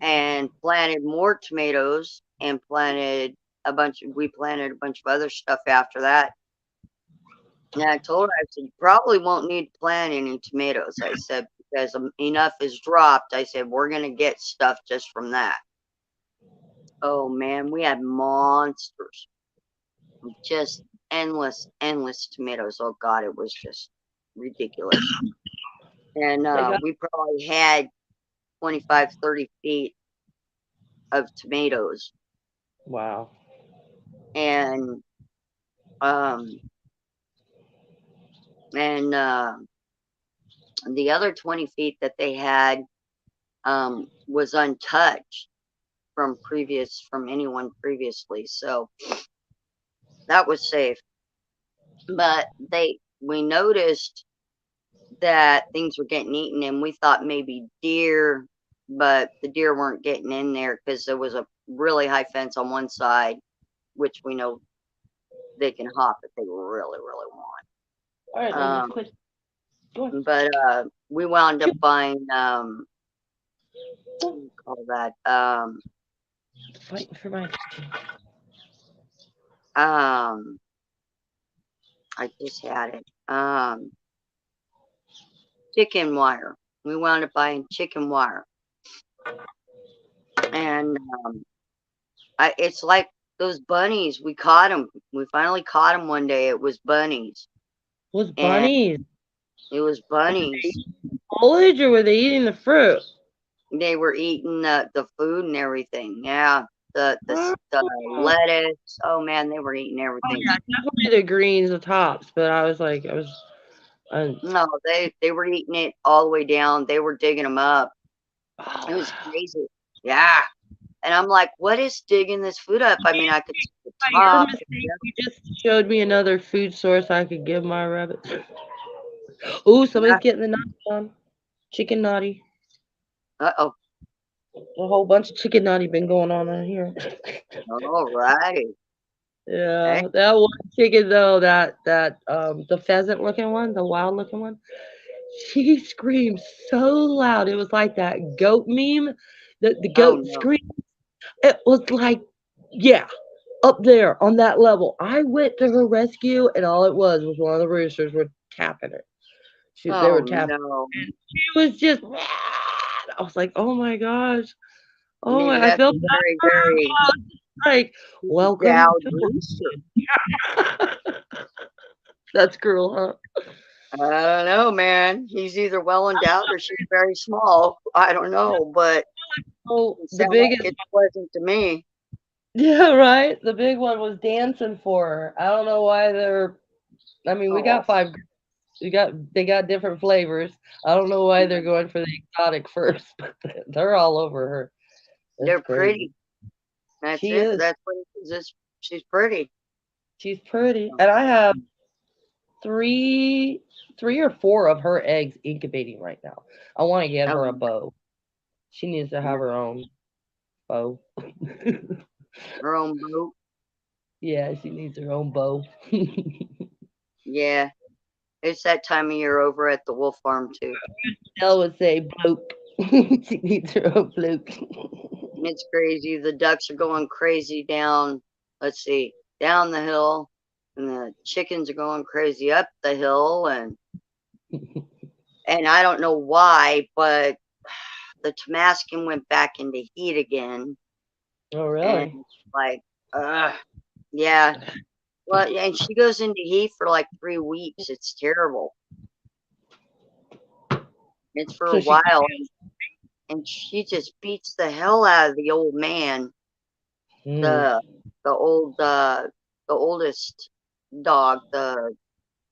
and planted more tomatoes and we planted a bunch of other stuff after that. And I told her, I said, you probably won't need to plant any tomatoes. I said, because enough is dropped. I said, we're going to get stuff just from that. Oh man, we had monsters. Just endless, endless tomatoes. Oh God, it was just ridiculous. And we probably had 25, 30 feet of tomatoes. Wow. And and the other 20 feet that they had was untouched from anyone previously, so that was safe. But we noticed that things were getting eaten, and we thought maybe deer, but the deer weren't getting in there because there was a really high fence on one side, which we know they can hop if they really, really want. All right, ladies, quit. Go on. But we wound up buying what do you call that? Wait for my. I just had it. Chicken wire. We wound up buying chicken wire, and it's like those bunnies. We caught them. We finally caught them one day. It was bunnies. Was And bunnies it was bunnies. foliage or were they eating the fruit? They were eating the food and everything. Yeah, the Oh, lettuce. Oh man, they were eating oh everything. yeah, definitely the greens, the tops. But I was like, No, they were eating it all the way down. They were digging them up. It was crazy. Yeah. And I'm like, what is digging this food up? I mean, I could see the your top. mistake. You just showed me another food source I could give my rabbits. Ooh, somebody's getting the naughty on. Chicken naughty. Uh-oh. A whole bunch of chicken naughty been going on here. All righty. Yeah, that one chicken though, that the pheasant looking one, the wild looking one, she screamed so loud. It was like that goat meme. The Oh goat no. scream. It was like, yeah, up there on that level. I went to her rescue, and all it was one of the roosters were tapping her. They were Oh tapping, no. and she was just. I was like, oh my gosh, oh Maybe my, I that's felt a bad very, for her. very I was just like, welcome endowed to. rooster. That's cruel, huh? I don't know, man. He's either well endowed or she's very small. I don't know, but Oh, it the sounds like biggest. it's pleasant to me. Yeah, right. The big one was dancing for her. I don't know why they're. I mean, we Oh, got five. They got different flavors. I don't know why they're going for the exotic first, but they're all over her. It's they're crazy. pretty. That's She it. is. That's what it is. She's pretty. She's pretty, and I have three, 3 or 4 of her eggs incubating right now. I want to get Oh, her a bow. She needs to have her own bow. her own boat. Yeah, she needs her own bow. Yeah. It's that time of year over at the wolf farm too. Nell would say bloke. She needs her own bloke. It's crazy. The ducks are going crazy down, let's see, down the hill, and the chickens are going crazy up the hill, and I don't know why, but the Tamascan went back into heat again, Oh, and really? like, yeah. Well, and she goes into heat for like 3 weeks. It's terrible. It's for So a she. while, and she just beats the hell out of the old man, Mm, the the old the oldest dog, the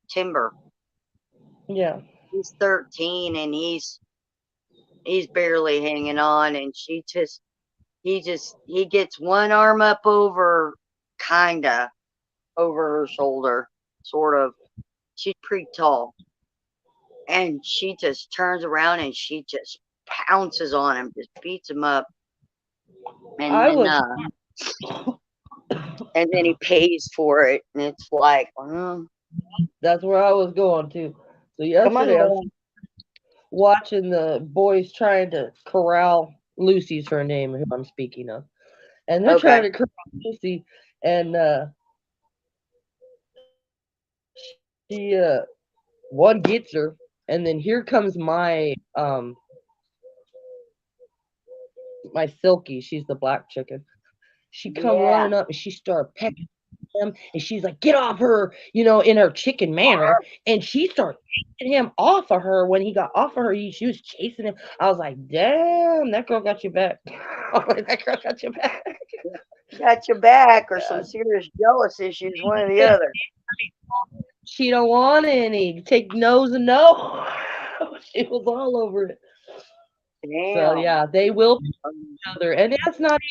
Timber. yeah. He's 13 and he's barely hanging on, and he gets one arm up over, kinda over her shoulder, sort of. She's pretty tall, and she just turns around and she just pounces on him, just beats him up, and I then was. he pays for it, and it's like, That's where I was going to. So come on, yesterday I was Lynn. watching the boys trying to corral Lucy's her name, who I'm speaking of, and they're Okay. trying to corral Lucy, and she one gets her, and then here comes my Silky. She's the black chicken. She come Yeah. running up and she started pecking him, and she's like, "Get off her!" You know, in her chicken manner. And she started taking him off of her. When he got off of her, she was chasing him. I was like, "Damn, that girl got your back." That girl got your back. Got your back, or some serious jealous issues, one or the other. She don't want any. Take no's and no. She was all over it. Damn. So yeah, they will each other, and that's not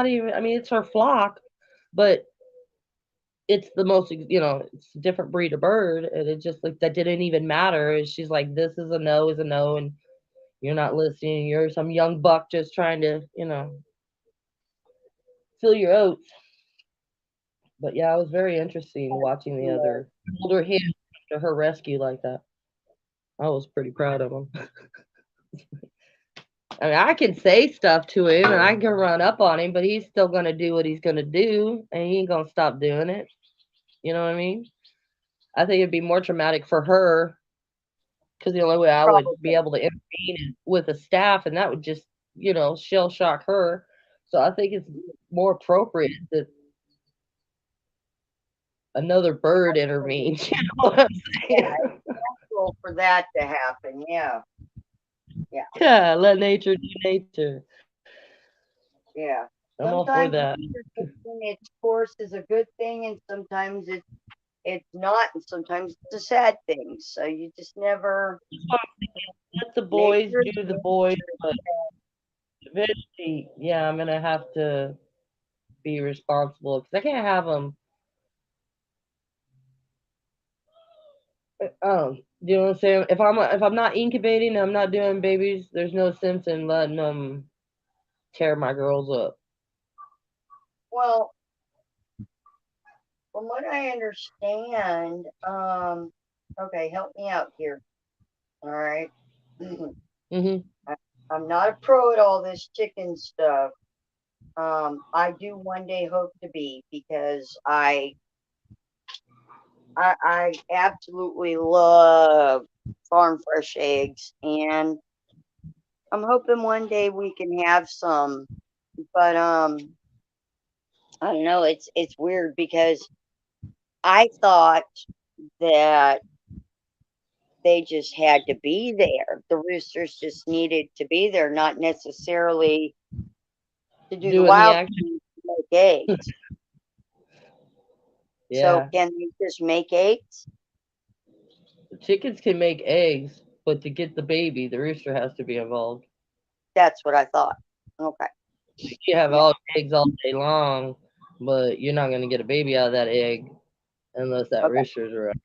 even. I mean, it's her flock, but it's the most, it's a different breed of bird, and it just like that didn't even matter. And she's like, this is a no, and you're not listening. You're some young buck just trying to, fill your oats. But yeah, it was very interesting watching the other older hen to her rescue like that. I was pretty proud of him. I mean, I can say stuff to him and I can run up on him, but he's still gonna do what he's gonna do, and he ain't gonna stop doing it. You know what I mean? I think it'd be more traumatic for her because the only way I would be able to intervene is with a staff, and that would just, shell shock her. So I think it's more appropriate that another bird intervenes. You know what I'm saying? Yeah, it's natural for that to happen. Yeah. Yeah. Yeah, let nature do nature. Yeah. I'm all for Sometimes that. its course is a good thing, and sometimes it's not, and sometimes it's a sad thing. So you just never Let the boys nature. do the boys, but eventually, yeah, I'm gonna have to be responsible because I can't have them. You know what I'm saying? If I'm not incubating, and I'm not doing babies. There's no sense in letting them tear my girls up. Well, from what I understand, okay, help me out here. All right. Mhm. I'm not a pro at all this chicken stuff. I do one day hope to be, because I absolutely love farm fresh eggs, and I'm hoping one day we can have some. But I don't know. It's weird because I thought that they just had to be there. The roosters just needed to be there, not necessarily to do the Doing the wild action. thing to make eggs. So Yeah, can they just make eggs? the chickens can make eggs, but to get the baby, the rooster has to be involved. That's what I thought. Okay. You have Yeah. all eggs all day long, but you're not gonna get a baby out of that egg unless that Okay. rooster's around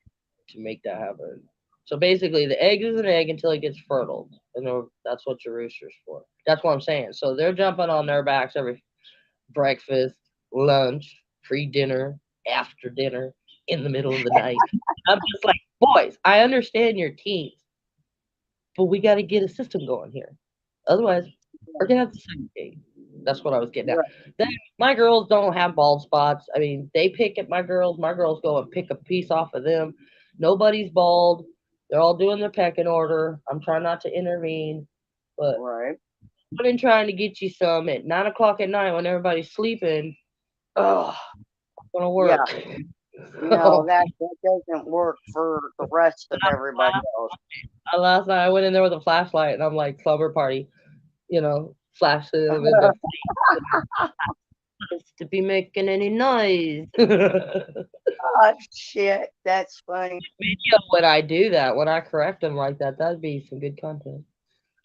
to make that happen. So basically, the egg is an egg until it gets fertile, and that's what your rooster's for. That's what I'm saying. So they're jumping on their backs every breakfast, lunch, pre-dinner, after dinner, in the middle of the night. I'm just like, boys, I understand your teens, but we got to get a system going here. Otherwise, we're gonna have to segregate. That's what I was getting at. Right. Then my girls don't have bald spots. I mean, they pick at my girls. My girls go and pick a piece off of them. Nobody's bald. They're all doing their pecking order. I'm trying not to intervene, but Right. I've been trying to get you some at 9 o'clock at night when everybody's sleeping. Oh, it's gonna Yeah. work. No, So, that doesn't work for the rest of everybody else. last night I went in there with a flashlight and I'm like, slumber party, flash them in the face to be making any noise. Oh shit, that's funny. When I do that, when I correct them like that, that'd be some good content.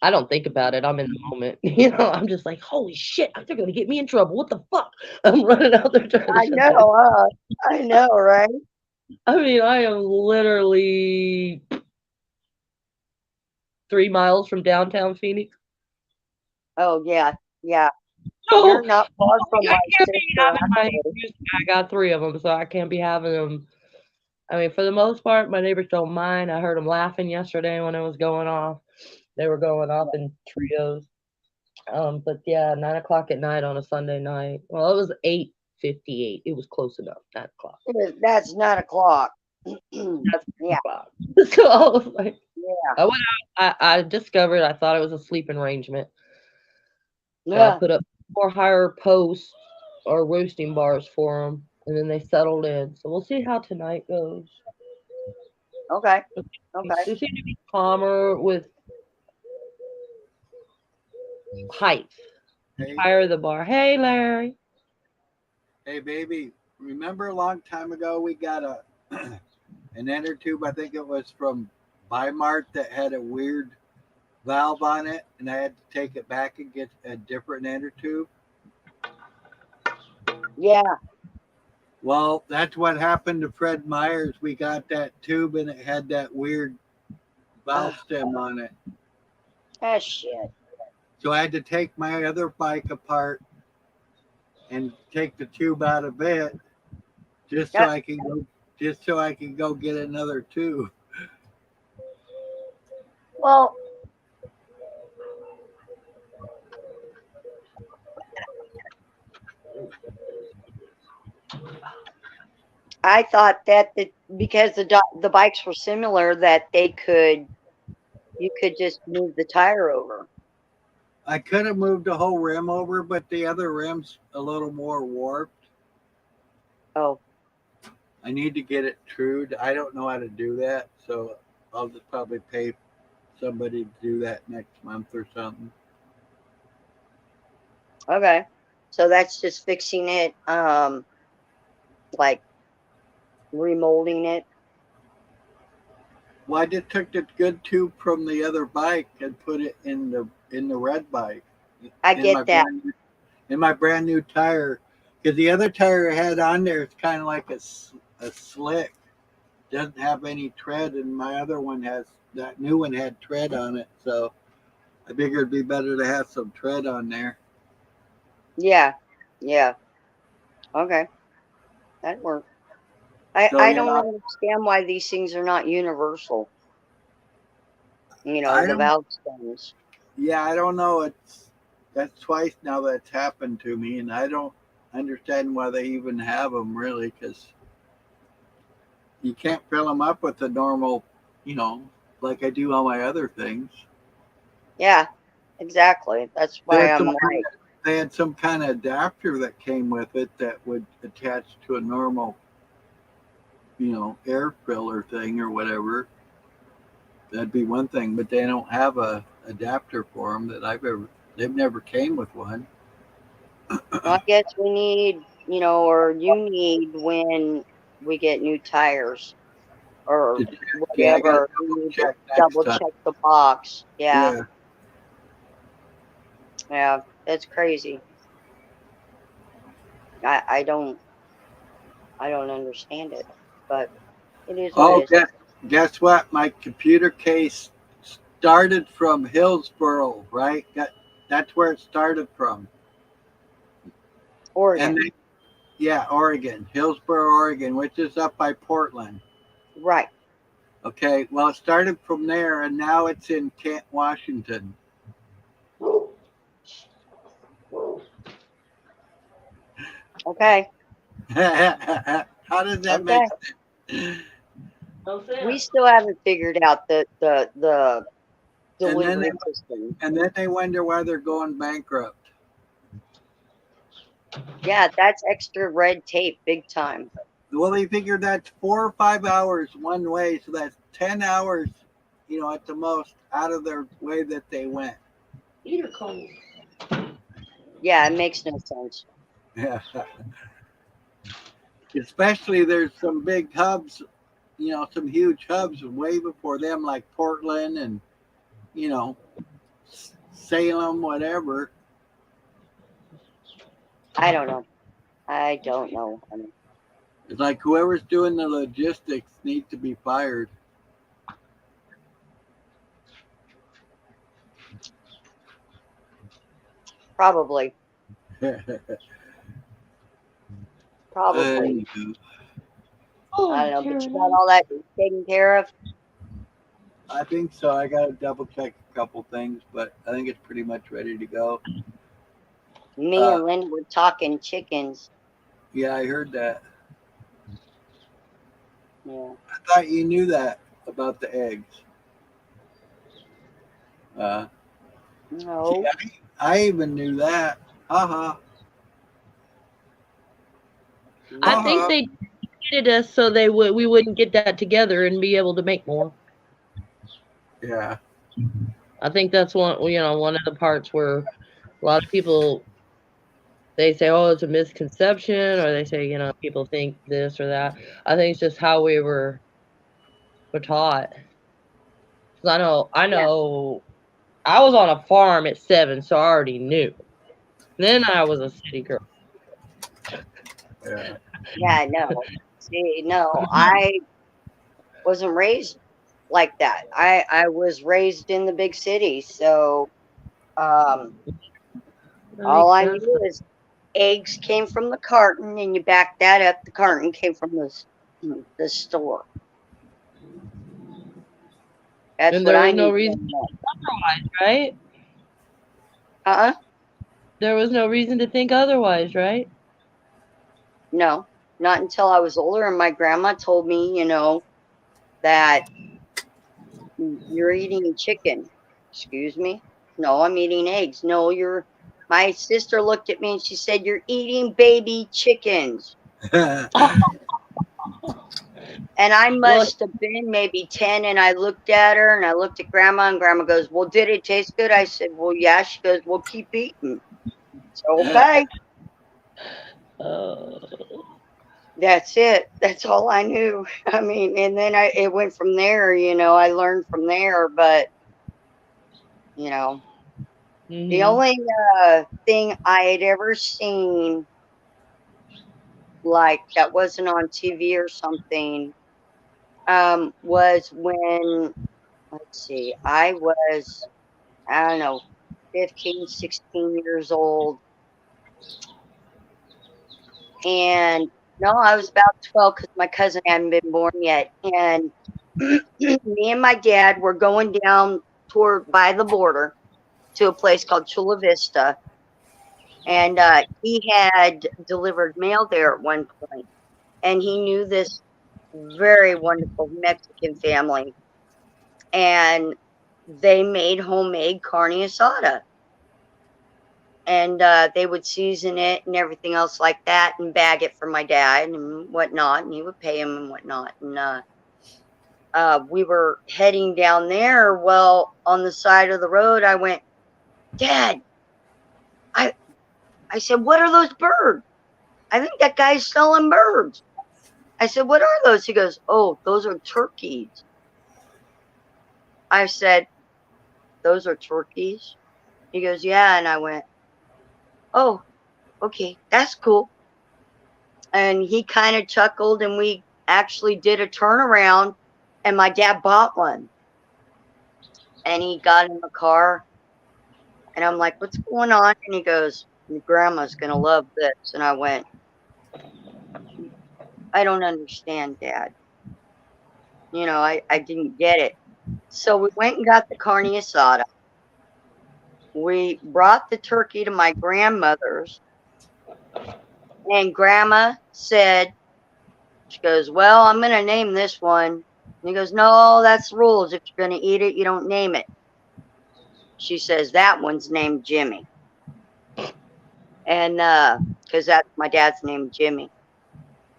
I don't think about it. I'm in the moment. I'm just like, holy shit, they're gonna get me in trouble. What the fuck? I'm running out there trying to I shut know, that. I know, right? I mean, I am literally 3 miles from downtown Phoenix. Oh yeah, yeah. Oh, You're not far from I my can't be sister, having my actually. neighbors. I got 3 of them, so I can't be having them. I mean, for the most part, my neighbors don't mind. I heard them laughing yesterday when it was going off. They were going off in trios. But yeah, 9 o'clock at night on a Sunday night. Well, it was 8:58. It was close enough. 9 o'clock. That's 9 o'clock. That's Yeah, 9 o'clock. So I was like, yeah, I went out. I discovered I thought it was a sleeping arrangement. So I yeah. put up 4 higher posts or roasting bars for them, and then they settled in. So we'll see how tonight goes. Okay, They okay. seem to be calmer with height. Hey, Higher the bar. Hey, Larry. hey, baby. Remember a long time ago we got an inner tube. I think it was from Weimar that had a weird valve on it, and I had to take it back and get a different inner tube. Yeah. Well, that's what happened to Fred Meyer's. We got that tube, and it had that weird valve stem on it. Ah, shit. So I had to take my other bike apart and take the tube out of it just so Yeah. I can go just so I can go get another tube. Well, I thought that because the bikes were similar, that you could just move the tire over. I could have moved the whole rim over, but the other rim's a little more warped. Oh, I need to get it trued. I don't know how to do that, so I'll just probably pay somebody to do that next month or something. okay. So that's just fixing it, like remolding it. Well, I just took the good tube from the other bike and put it in the red bike. I in my get that. brand, in my brand new tire, because the other tire I had on there is kind of like a slick, doesn't have any tread, and my other one has that new one had tread on it, so I figured it'd be better to have some tread on there. Yeah, yeah. Okay, that worked. So I yeah, don't understand why these things are not universal. I The don't. valve stones. Yeah, I don't know. That's twice now that's happened to me, and I don't understand why they even have them really, because you can't fill them up with the normal, you know, like I do all my other things. Yeah, exactly. That's They why had I'm some like, they had some kind of adapter that came with it that would attach to a normal, air filler thing or whatever. That'd be one thing, but they don't have a adapter for them that I've ever. They've never came with one. I guess we need, or you need when we get new tires or Okay, I got to whatever. We double need to check next double time. check the box. Yeah, Yeah. yeah. That's crazy. I don't understand it, but it is what it Oh, is. guess what? My computer case started from Hillsboro, right? That's where it started from. And Oregon. yeah, Oregon, Hillsboro, Oregon, which is up by Portland. Right. Okay, well, it started from there, and now it's in Kent, Washington. Okay. How does that Okay. make sense? We still haven't figured out the And then delivery system. they wonder why they're going bankrupt. Yeah, that's extra red tape, big time. Well, they figure that's 4 or 5 hours one way, so that's 10 hours, at the most, out of their way that they went. Eat or cold? Yeah, it makes no sense. Yeah. Especially there's some big hubs, some huge hubs way before them, like Portland and, you know, Salem, whatever. I don't know. I don't know. I mean, It's like whoever's doing the logistics needs to be fired. probably. Probably. I don't know, but you got all that taken care of? I think so. I got to double check a couple things, but I think it's pretty much ready to go. Me and Linda were talking chickens. Yeah, I heard that. Yeah. I thought you knew that about the eggs. No. I even knew that. Haha. I think they needed us so we wouldn't get that together and be able to make more. Yeah. I think that's one of the parts where a lot of people, they say, oh, it's a misconception, or they say, people think this or that. I think it's just how we were taught. 'Cause I know I was on a farm at 7, so I already knew. Then I was a city girl. Yeah. Yeah, no. See, no, I wasn't raised like that. I was raised in the big city, so all I knew is eggs came from the carton, and you back that up. The carton came from the store. That's And what there I was no need to reason know. otherwise, right? Uh-uh. There was no reason to think otherwise, right? No, not until I was older, and my grandma told me, you know, that you're eating chicken. Excuse me? No, I'm eating eggs. No, you're. My sister looked at me and she said, "You're eating baby chickens." And I must have been maybe 10, and I looked at her and I looked at grandma, and grandma goes, "Well, did it taste good?" I said, "Well, yeah." She goes, "Well, keep eating." So, okay. That's it. That's all I knew. I mean, and then it went from there, you know, I learned from there, but you know, the only thing I had ever seen like that wasn't on TV or something was when, let's see, I was, I don't know, 15, 16 years old. And no, I was about 12 because my cousin hadn't been born yet. And me and my dad were going down toward by the border to a place called Chula Vista. And he had delivered mail there at one point, and he knew this very wonderful Mexican family, and they made homemade carne asada, and they would season it and everything else like that, and bag it for my dad and whatnot, and he would pay him and whatnot. And we were heading down there. Well, on the side of the road, I went, "Dad," I said, "what are those birds? I think that guy's selling birds." I said, "What are those?" He goes, "Oh, those are turkeys." I said, "Those are turkeys?" He goes, "Yeah." And I went, "Oh, okay, that's cool." And he kind of chuckled, and we actually did a turnaround, and my dad bought one. And he got in the car, and I'm like, "What's going on?" And he goes, "Your grandma's going to love this." And I went, "I don't understand, Dad. You know, I didn't get it." So we went and got the carne asada. We brought the turkey to my grandmother's, and grandma said, she goes, "Well, I'm going to name this one." And he goes, "No, that's the rules. If you're going to eat it, you don't name it." She says, "That one's named Jimmy." And because that's my dad's name, Jimmy.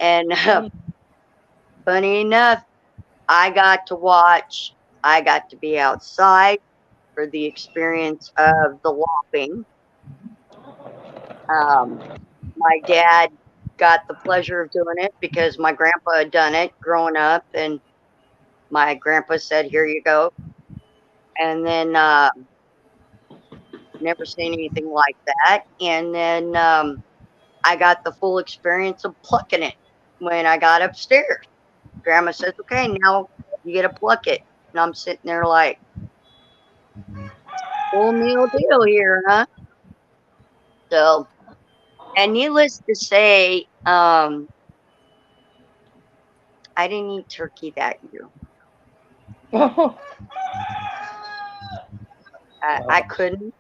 And funny enough, I got to be outside for the experience of the lopping. My dad got the pleasure of doing it because my grandpa had done it growing up, and my grandpa said, "Here you go." And then never seen anything like that. And then I got the full experience of plucking it when I got upstairs. Grandma says, "Okay, now you get to pluck it." And I'm sitting there like, full meal deal here, huh? So, and needless to say, I didn't eat turkey that year. I couldn't.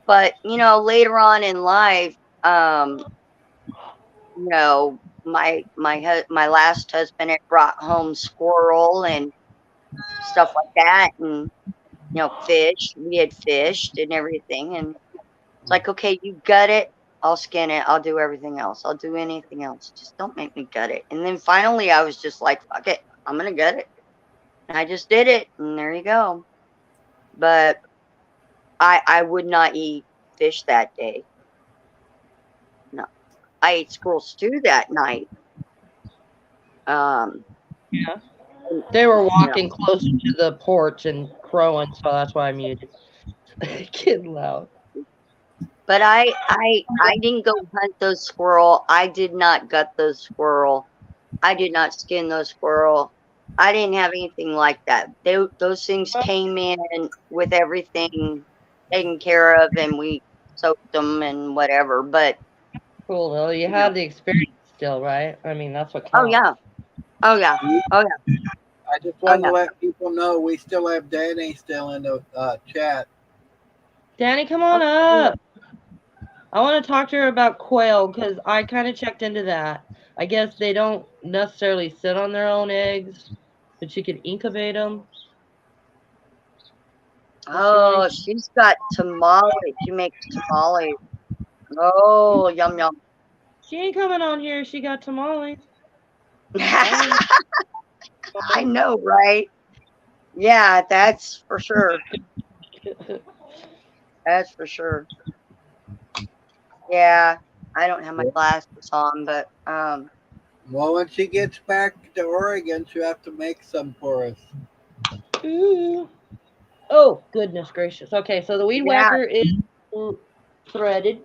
But, you know, later on in life, you know, my last husband had brought home squirrel and stuff like that, and you know, fish. We had fished and everything, and it's like, "Okay, you gut it, I'll skin it, I'll do everything else, I'll do anything else. Just don't make me gut it." And then finally, I was just like, "Fuck it, I'm gonna gut it." And I just did it, and there you go. But I would not eat fish that day. No, I ate squirrel stew that night. Yeah. They were You know, walking closer to the porch and crowing, so that's why I muted. Getting loud. but I didn't go hunt those squirrel. I did not gut those squirrel. I did not skin those squirrel. I didn't have anything like that. Those things came in with everything taken care of, and we soaked them and whatever. But Cool though. You you know, had the experience still, right? I mean, that's what oh counts. yeah, oh yeah, oh yeah, I just oh wanted to yeah. let people know we still have Danny still in the chat. Danny, come on up. I want to talk to her about quail because I kind of checked into that. I guess they don't necessarily sit on their own eggs, but you can incubate them. Oh, she's got tamales. She makes tamales. Oh, yum yum. She ain't coming on here. She got tamales. I know, right? Yeah, that's for sure. That's for sure. Yeah, I don't have my glasses on, but Well, when she gets back to Oregon, she'll have to make some for us. Ooh. Oh, goodness gracious. Okay, so the weed yeah, whacker is threaded.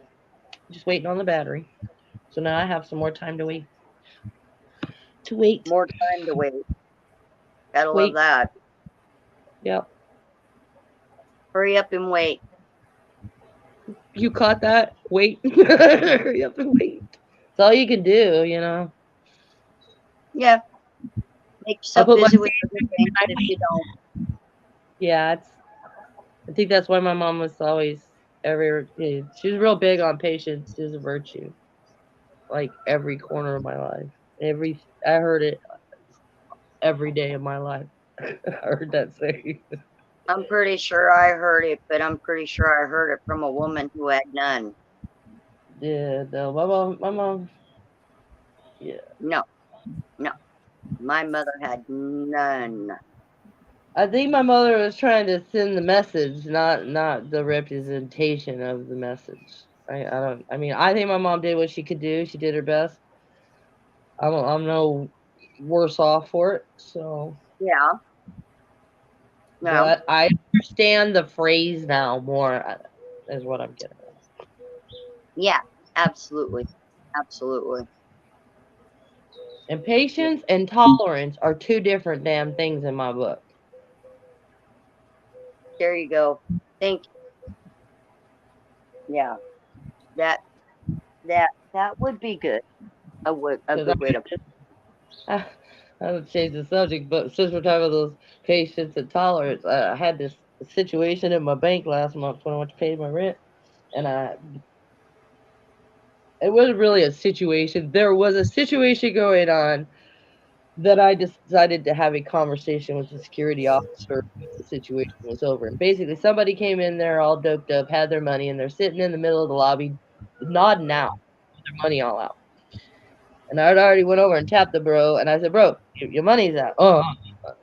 Just waiting on the battery. So now I have some more time to wait. more time to wait. Gotta love Wait. that. Yep. Hurry up and wait. You caught that? Wait. Hurry up and wait. It's all you can do, you know. Yeah. Make I'll yourself put my busy with other things if you don't. Yeah, I think that's why my mom was always she was real big on patience is a virtue. Like every corner of my life. I heard it every day of my life. I heard that saying. I'm pretty sure I heard it, but I'm pretty sure I heard it from a woman who had none. Yeah, no, my mom, yeah. No, no. My mother had none. I think my mother was trying to send the message, not the representation of the message. I mean, I think my mom did what she could do. She did her best. I'm no worse off for it. So Yeah. No. but I understand the phrase now more, is what I'm getting at. Yeah, absolutely. Absolutely. And patience and tolerance are two different damn things in my book. There you go. Thank you. Yeah. That that would be good. A good way to put it. I would change the subject, but since we're talking about those patience and tolerance, I had this situation in my bank last month when I went to pay my rent, and it wasn't really a situation. There was a situation going on that I decided to have a conversation with the security officer once the situation was over. And basically, somebody came in there all doped up, had their money, and they're sitting in the middle of the lobby, nodding out, with their money all out. And I already went over and tapped the bro, and I said, "Bro, your money's out." Oh,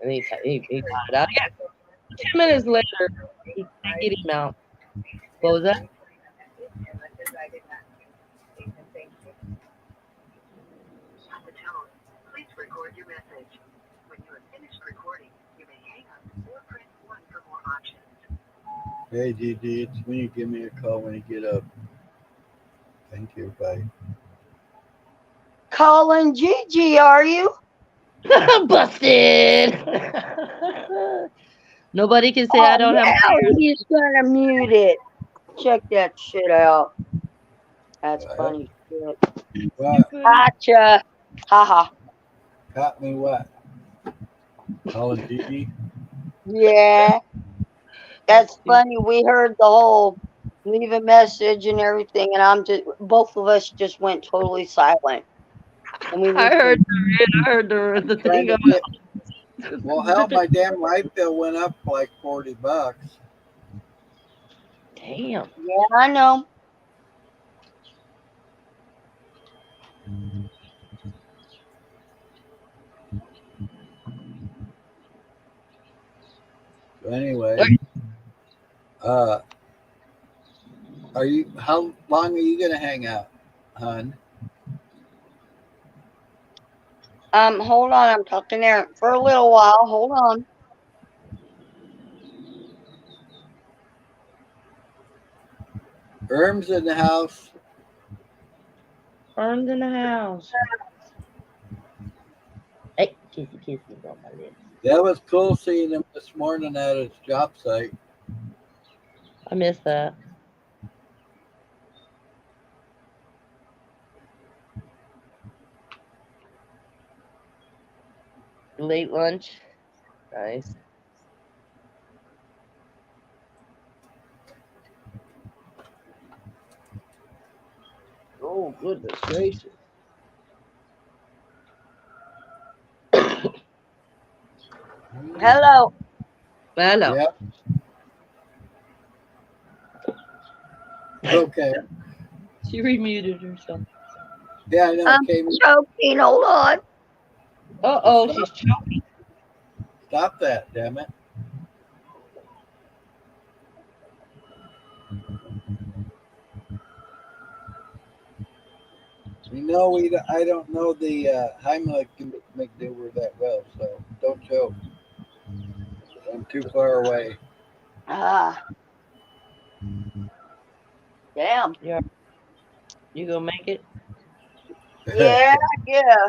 and he got it out again. 10 minutes later, they get him out. What was that? Hey, Gigi, it's me. Give me a call when you get up. Thank you. Bye. Calling Gigi, are you? Busted. Nobody can say I don't have now money. he's gonna mute it. Check that shit out. That's funny shit. What? Gotcha. Haha. Caught me what? Calling Gigi? Yeah. That's funny. We heard the whole leave a message and everything, and both of us just went totally silent. And we I heard the thing Trying to about. get, well, hell, my damn light bill went up like $40. Damn. Yeah, I know. So anyway, how long are you gonna hang out, hon? Hold on. I'm talking there for a little while. Hold on. Erm's in the house. Arms in the house. Hey, kissy on my lips. That was cool seeing him this morning at his job site. I missed that. Late lunch. Nice. Oh, goodness gracious. Hello. Hello. Yep. Okay. She remuted herself. Yeah, I know. I'm choking. Hold on. Uh-oh, Stop. she's choking. Stop that, damn it. You know, I don't know the Heimlich maneuver that well, so don't joke. I'm too far away. Ah, damn. Yeah. You gonna make it? Yeah, yeah.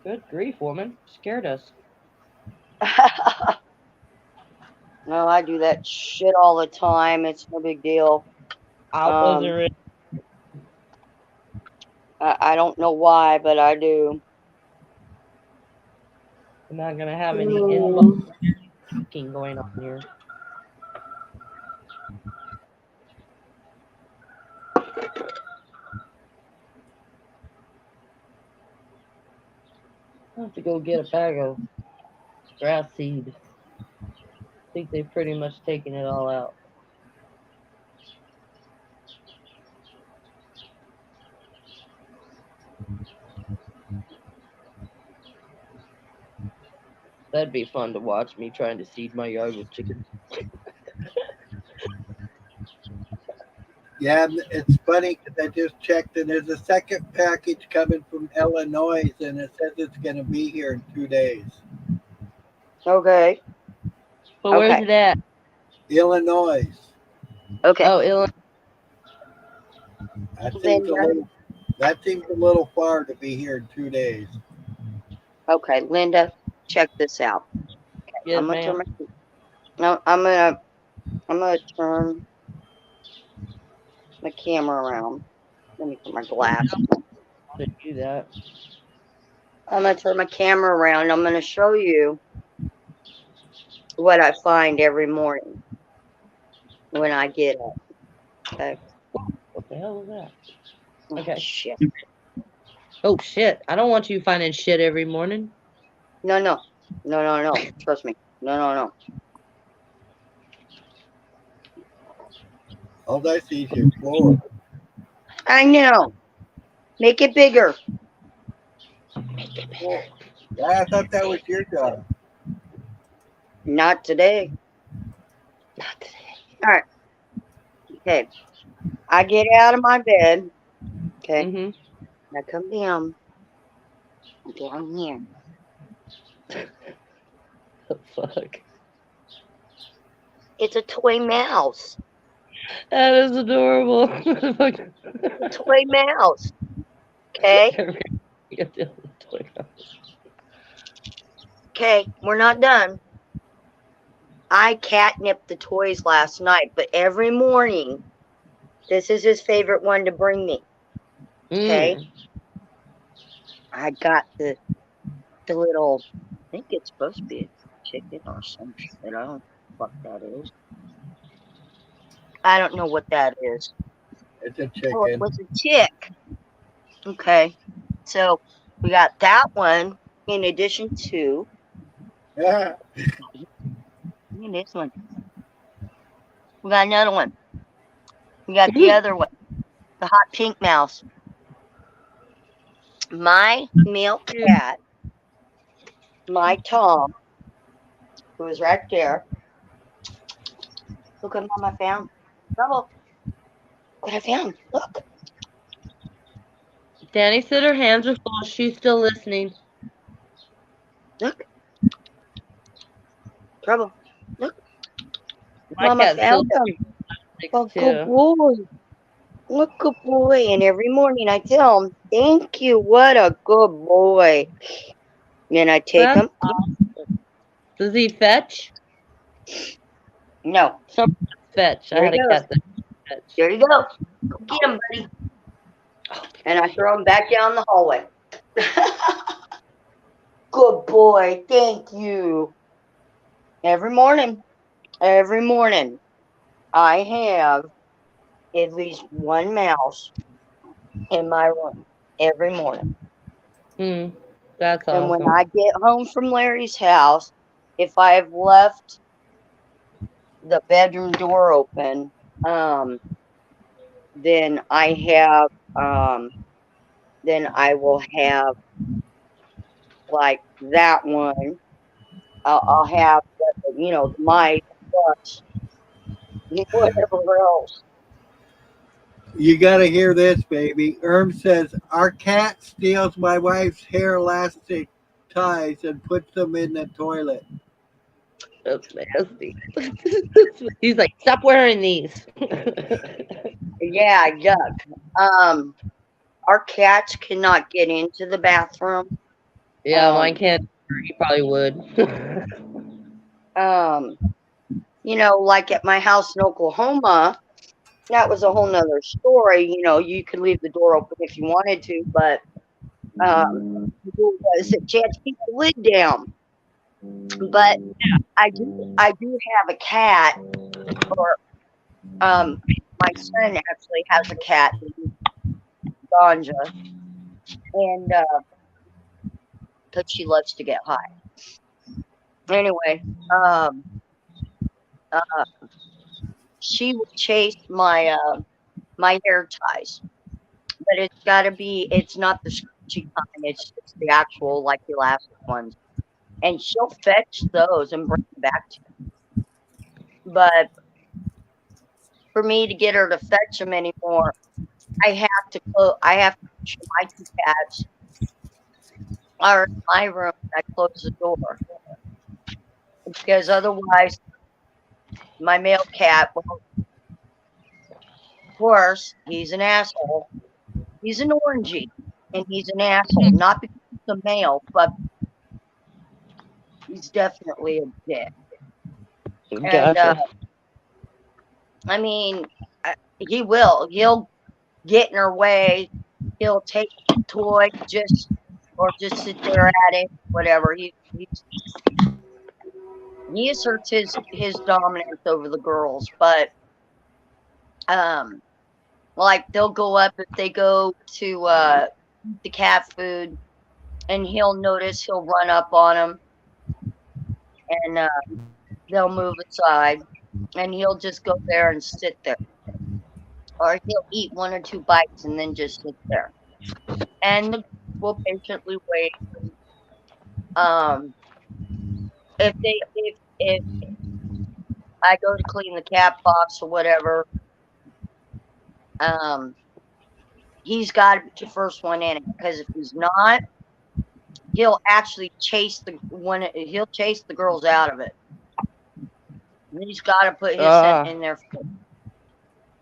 Good grief, woman. Scared us. No, I do that shit all the time. It's no big deal. I wasn't ready. I don't know why, but I do. I'm not gonna have any Mm. involuntary choking going on here. I have to go get a bag of grass seed. I think they've pretty much taken it all out. That'd be fun to watch, me trying to seed my yard with chickens. Yeah, it's funny because I just checked and there's a second package coming from Illinois and it says it's going to be here in 2 days. Okay. But where's it at? Illinois. Okay. Oh, Illinois. That seems a little far to be here in 2 days. Okay, Linda, check this out. Okay, Yes, I'm gonna turn ma'am. no, I'm gonna turn my camera around. Let me put my glass. To do that. I'm gonna turn my camera around. I'm gonna show you what I find every morning when I get up. Okay. What the hell was that? Oh, Okay. shit. Oh shit! I don't want you finding shit every morning. No. Trust me. No. All I see is your floor. I know. Make it bigger. Well, I thought that was your job. Not today. Not today. All right. Okay. I get out of my bed. Okay. Mm-hmm. I come down. Down here. The fuck? It's a toy mouse. That is adorable. It's a toy mouse. Okay. Okay. We're not done. I catnipped the toys last night, but every morning, this is his favorite one to bring me. Okay. I got the little, I think it's supposed to be a chicken or some shit. I don't know what that is. I don't know what that is. It's a Oh, chicken. it was a chick. Okay. So we got that one in addition to. Yeah. Look at this one. We got another one. We got the other one. The hot pink mouse. My male cat, my Tom, who is right there. Look at what I found. Trouble. What I found. Look. Danny said her hands are full. She's still listening. Look. Trouble. Look. My Mama cat's still found him. Oh, too. good boy. What good boy. And every morning I tell him, thank you. What a good boy. Then I take That's him. awesome. Does he fetch? No. Some fetch. I There had he a goes. cat that fetch. There you go. Go get him, buddy. And I throw him back down the hallway. Good boy. Thank you. Every morning, I have at least one mouse in my room. Every morning. That's And when awesome. I get home from Larry's house, if I've left the bedroom door open, then then I will have like that one. I'll have the mice plus whatever else. You gotta hear this, baby. says our cat steals my wife's hair elastic ties and puts them in the toilet. That's nasty. He's like, stop wearing these. Yeah, yuck. Our cats cannot get into the bathroom. Yeah, mine can't. He probably would. Like at my house in Oklahoma, that was a whole nother story. You could leave the door open if you wanted to, but the rule was that you had to keep the lid down. But I do have a cat, or my son actually has a cat named Ganja, and because she loves to get high. Anyway, she would chase my my hair ties, but it's not the scratchy kind, it's just the actual like elastic ones, and she'll fetch those and bring them back to me. But for me to get her to fetch them anymore, I have to make sure my two cats are in my room and I close the door, because otherwise my male cat, well, of course, he's an asshole. He's an orangey, and he's an asshole. Not because he's a male, but he's definitely a dick. And Gotcha. I mean, He'll get in her way. He'll take the toy or just sit there at it. Whatever. He asserts his dominance over the girls, but like they'll go up if they go to the cat food, and he'll run up on them, and they'll move aside, and he'll just go there and sit there, or he'll eat one or two bites and then just sit there, and the girls will patiently wait. If I go to clean the cat box or whatever, he's got to be the first one in it, because if he's not, he'll actually chase the girls out of it. And he's got to put his scent in there.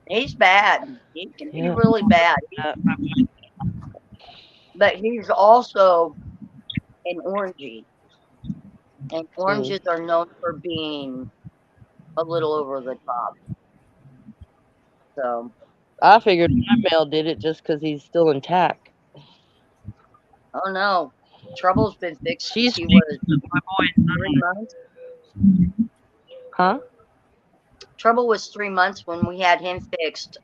He's bad. He can be really bad. But he's also an orangey, and oranges are known for being a little over the top. So I figured my male did it just because he's still intact. oh no, Trouble's been fixed since he was 3 months. Huh? Trouble was 3 months when we had him fixed.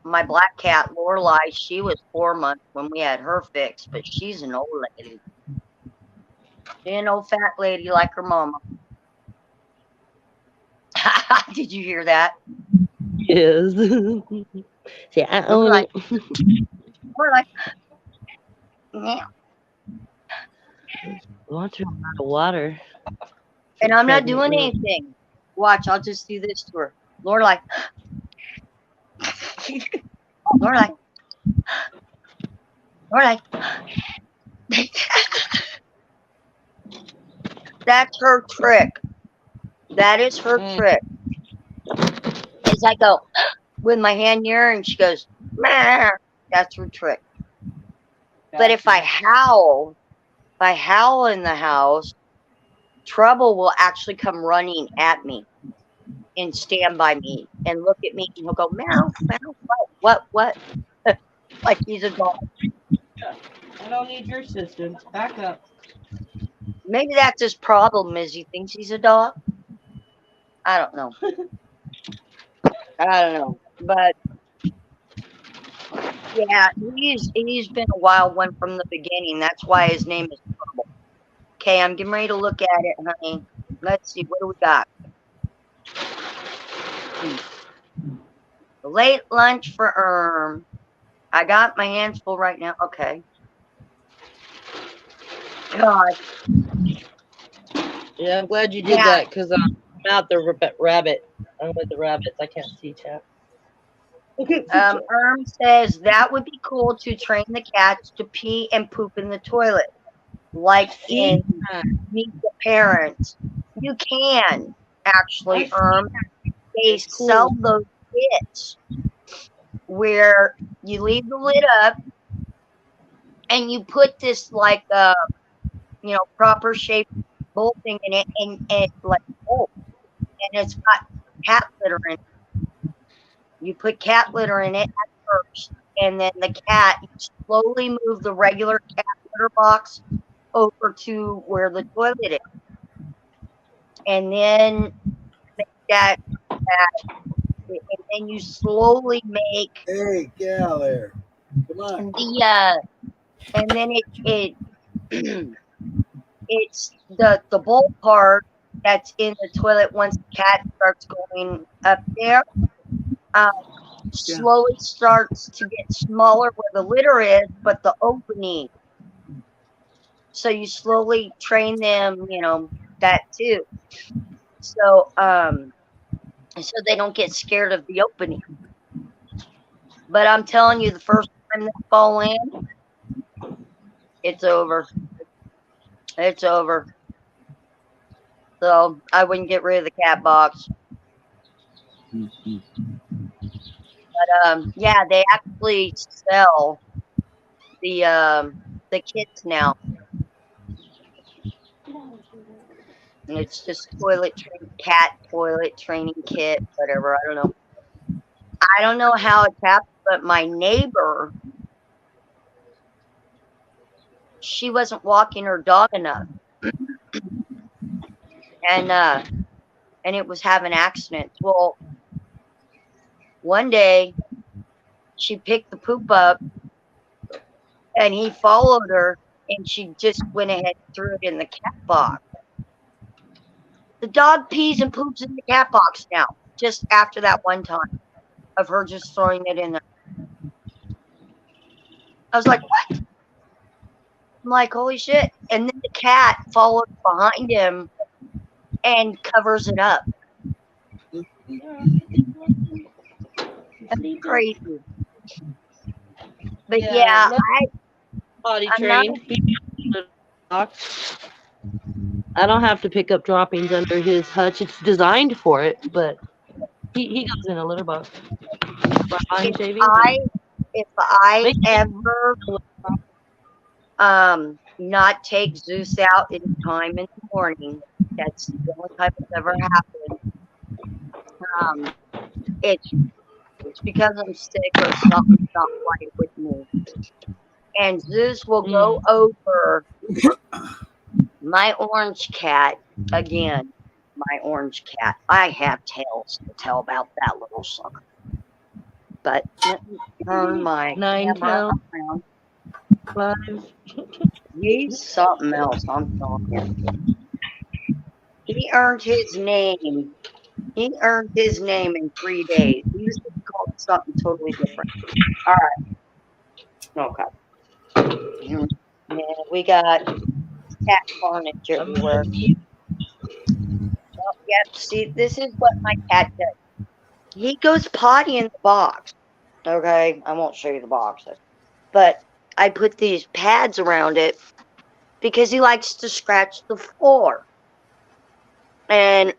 My black cat Lorelei, she was 4 months when we had her fixed, but she's an old lady. She's an old fat lady like her mama. Did you hear that? Yes. See, I own it. Lorelei. Yeah. Want to run out of water. And I'm not doing anything. Watch, I'll just do this to her. Lorelei. Lorelei. Lorelei. That's her trick. That is her trick. As I go with my hand near her and she goes, meh. That's her trick. But if I howl in the house, Trouble will actually come running at me and stand by me and look at me, and he'll go, meow, meow, what? Like he's a dog. I don't need your assistance. Back up. Maybe that's his problem, is he thinks he's a dog. I don't know. But yeah, he's been a wild one from the beginning. That's why his name is Trouble. Okay, I'm getting ready to look at it, honey. Let's see, what do we got? Late lunch for I got my hands full right now. Okay. God. Yeah, I'm glad you did that because I'm out the rabbit. I'm with the rabbits. I can't see chat. Says that would be cool to train the cats to pee and poop in the toilet, like in Meet the Parents. You can actually, they sell those kits where you leave the lid up and you put this like proper shaped bowl thing in it, and like and it's got cat litter in it. You put cat litter in it at first, and then the cat, you slowly move the regular cat litter box over to where the toilet is. And then that and then you slowly make gal there. Come on. And then it it's the bowl part that's in the toilet once the cat starts going up there. Slowly starts to get smaller where the litter is, but the opening. So you slowly train them, that too. So so they don't get scared of the opening. But I'm telling you, the first time they fall in, it's over. It's over. So I wouldn't get rid of the cat box. But yeah, they actually sell the kits now. And it's just cat toilet training kit, whatever. I don't know. I don't know how it's happened, but my neighbor, she wasn't walking her dog enough, and it was having accidents. Well, one day she picked the poop up, and he followed her, and she just went ahead and threw it in the cat box. The dog pees and poops in the cat box now, just after that one time of her just throwing it in there. I was like, what? I'm like, holy shit. And then the cat follows behind him and covers it up. That's crazy. But yeah, potty trained. I don't have to pick up droppings under his hutch. It's designed for it, but he goes in a litter box. If I ever not take Zeus out in time in the morning, that's the only time it's ever happened. It's because I'm sick or something's not right with me. And Zeus will go over my orange cat again. My orange cat. I have tales to tell about that little sucker. But let me turn my camera around. 5. He's something else, I'm telling you. He earned his name. He earned his name in 3 days. He used to be called something totally different. All right. Okay. Yeah, we got cat carnage everywhere. Oh, yep. See, this is what my cat does. He goes potty in the box. Okay, I won't show you the boxes, but I put these pads around it because he likes to scratch the floor. And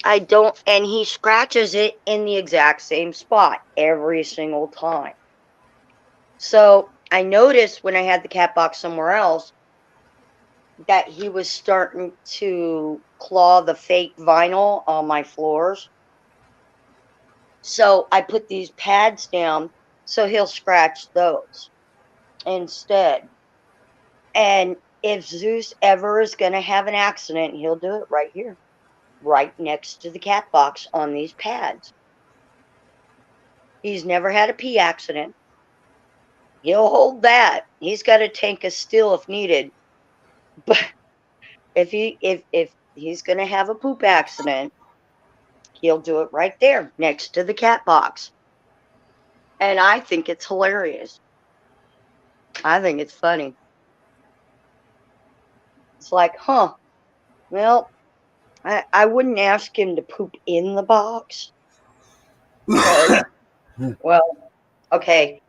and he scratches it in the exact same spot every single time. So I noticed when I had the cat box somewhere else that he was starting to claw the fake vinyl on my floors. So I put these pads down so he'll scratch those instead. And if Zeus ever is going to have an accident, he'll do it right here, right next to the cat box on these pads. He's never had a pee accident. He'll hold that. He's got a tank of steel if needed. But if he's going to have a poop accident, he'll do it right there next to the cat box. And I think it's hilarious. I think it's funny. It's like, huh, well, I wouldn't ask him to poop in the box. Well, okay,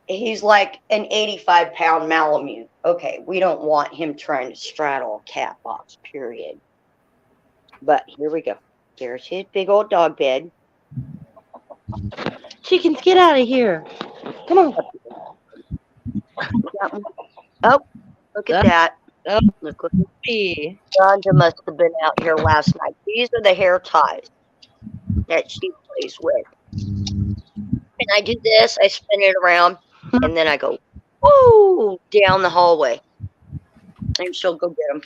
he's like an 85-pound Malamute. Okay, we don't want him trying to straddle a cat box, period. But here we go. There's his big old dog bed. Chickens, get out of here. Come on. Oh, look at that. Oh, Look what Rhonda must have been out here last night. These are the hair ties that she plays with. And I do this, I spin it around, and then I go, woo, down the hallway. And she'll go get them.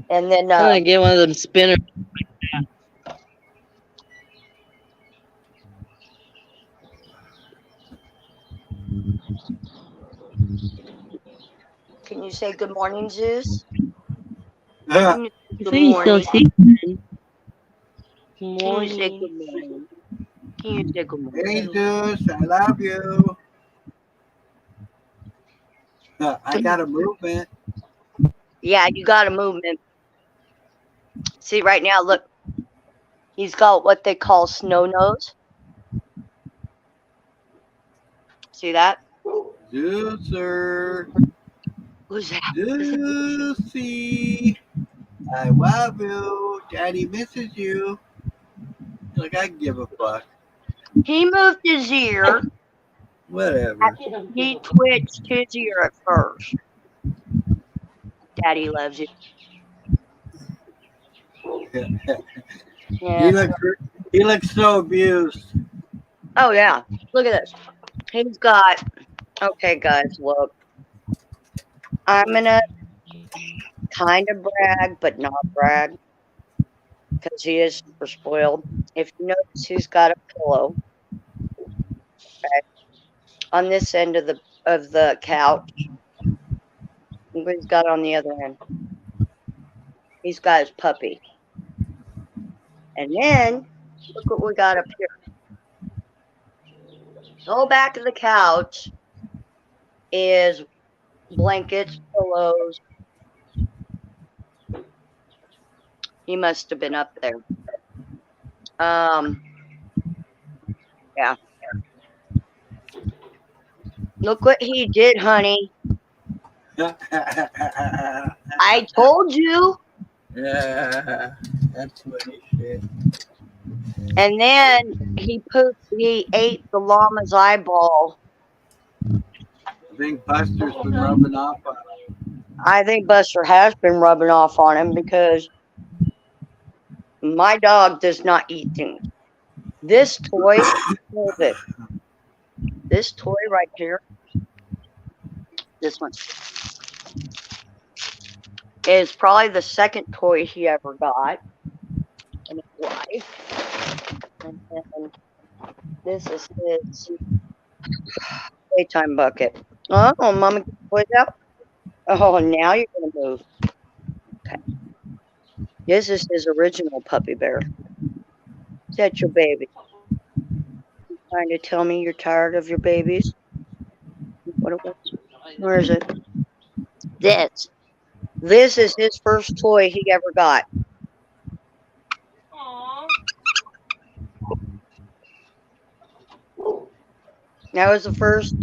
And then, I'm gonna get one of them spinners. can you say good morning, Zeus? You Good see, morning. so Can you morning. say good morning? Can you say good morning? Hey, Zeus, I love you. I got a movement. Yeah, you got a movement. See, right now, look. He's got what they call snow nose. See that? Zeuser. Who's that? Zeusy. I love you. Daddy misses you. Like, I give a fuck. He moved his ear. Whatever. He twitched his ear at first. Daddy loves you. Yeah. He looks so abused. Oh, yeah. Look at this. He's got. Okay, guys, look. I'm going to kind of brag, but not brag. Because he is super spoiled. If you notice, he's got a pillow. Okay, on this end of the couch. Look what he's got on the other end. He's got his puppy. And then, look what we got up here. The whole back of the couch is blankets, pillows. He must have been up there. Yeah. Look what he did, honey. I told you. Yeah, that's funny shit. And then he ate the llama's eyeball. I think Buster's been rubbing off on him. I think Buster has been rubbing off on him because my dog does not eat things. This toy, hold it. This toy right here, this one, is probably the second toy he ever got in his life. And then this is his playtime bucket. Oh, Mama, get the toys out. Oh, now you're going to move. Okay. This is his original puppy bear. Is that your baby? You trying to tell me you're tired of your babies? What it was? Where is it? This is his first toy he ever got. That was the first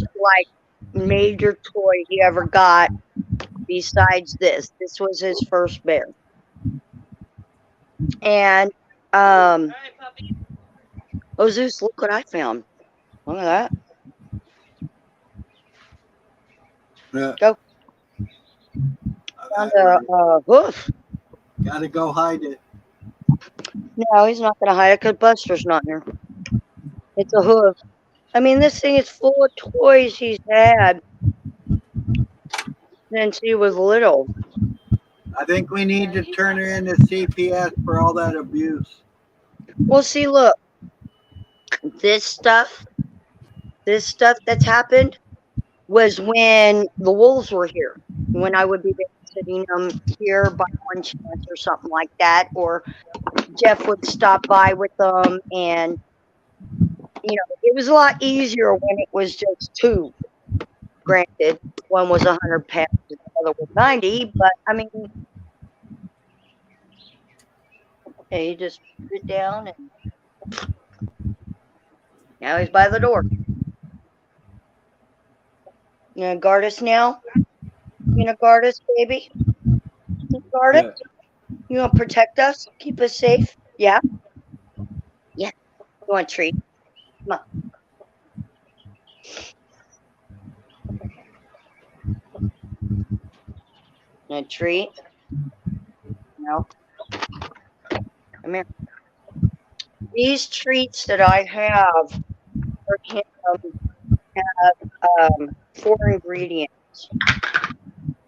major toy he ever got besides this. This was his first bear. And oh, Zeus, look what I found. Look at that. Yeah. Go. Found a hoof. Gotta go hide it. No, he's not gonna hide it because Buster's not here. It's a hoof. I mean, this thing is full of toys he's had since he was little. I think we need to turn her into CPS for all that abuse. Well, see, look. This stuff that's happened was when the wolves were here, when I would be babysitting them here by one chance or something like that, or Jeff would stop by with them, and it was a lot easier when it was just two. Granted, one was 100 pounds and the other was 90, but I mean, he just put it down, and now he's by the door. You gonna guard us now? You gonna guard us, baby? You guard us? You gonna protect us? Keep us safe? Yeah? Yeah. You want a treat? Come on. A treat? No. Come here. These treats that I have for him have 4 ingredients,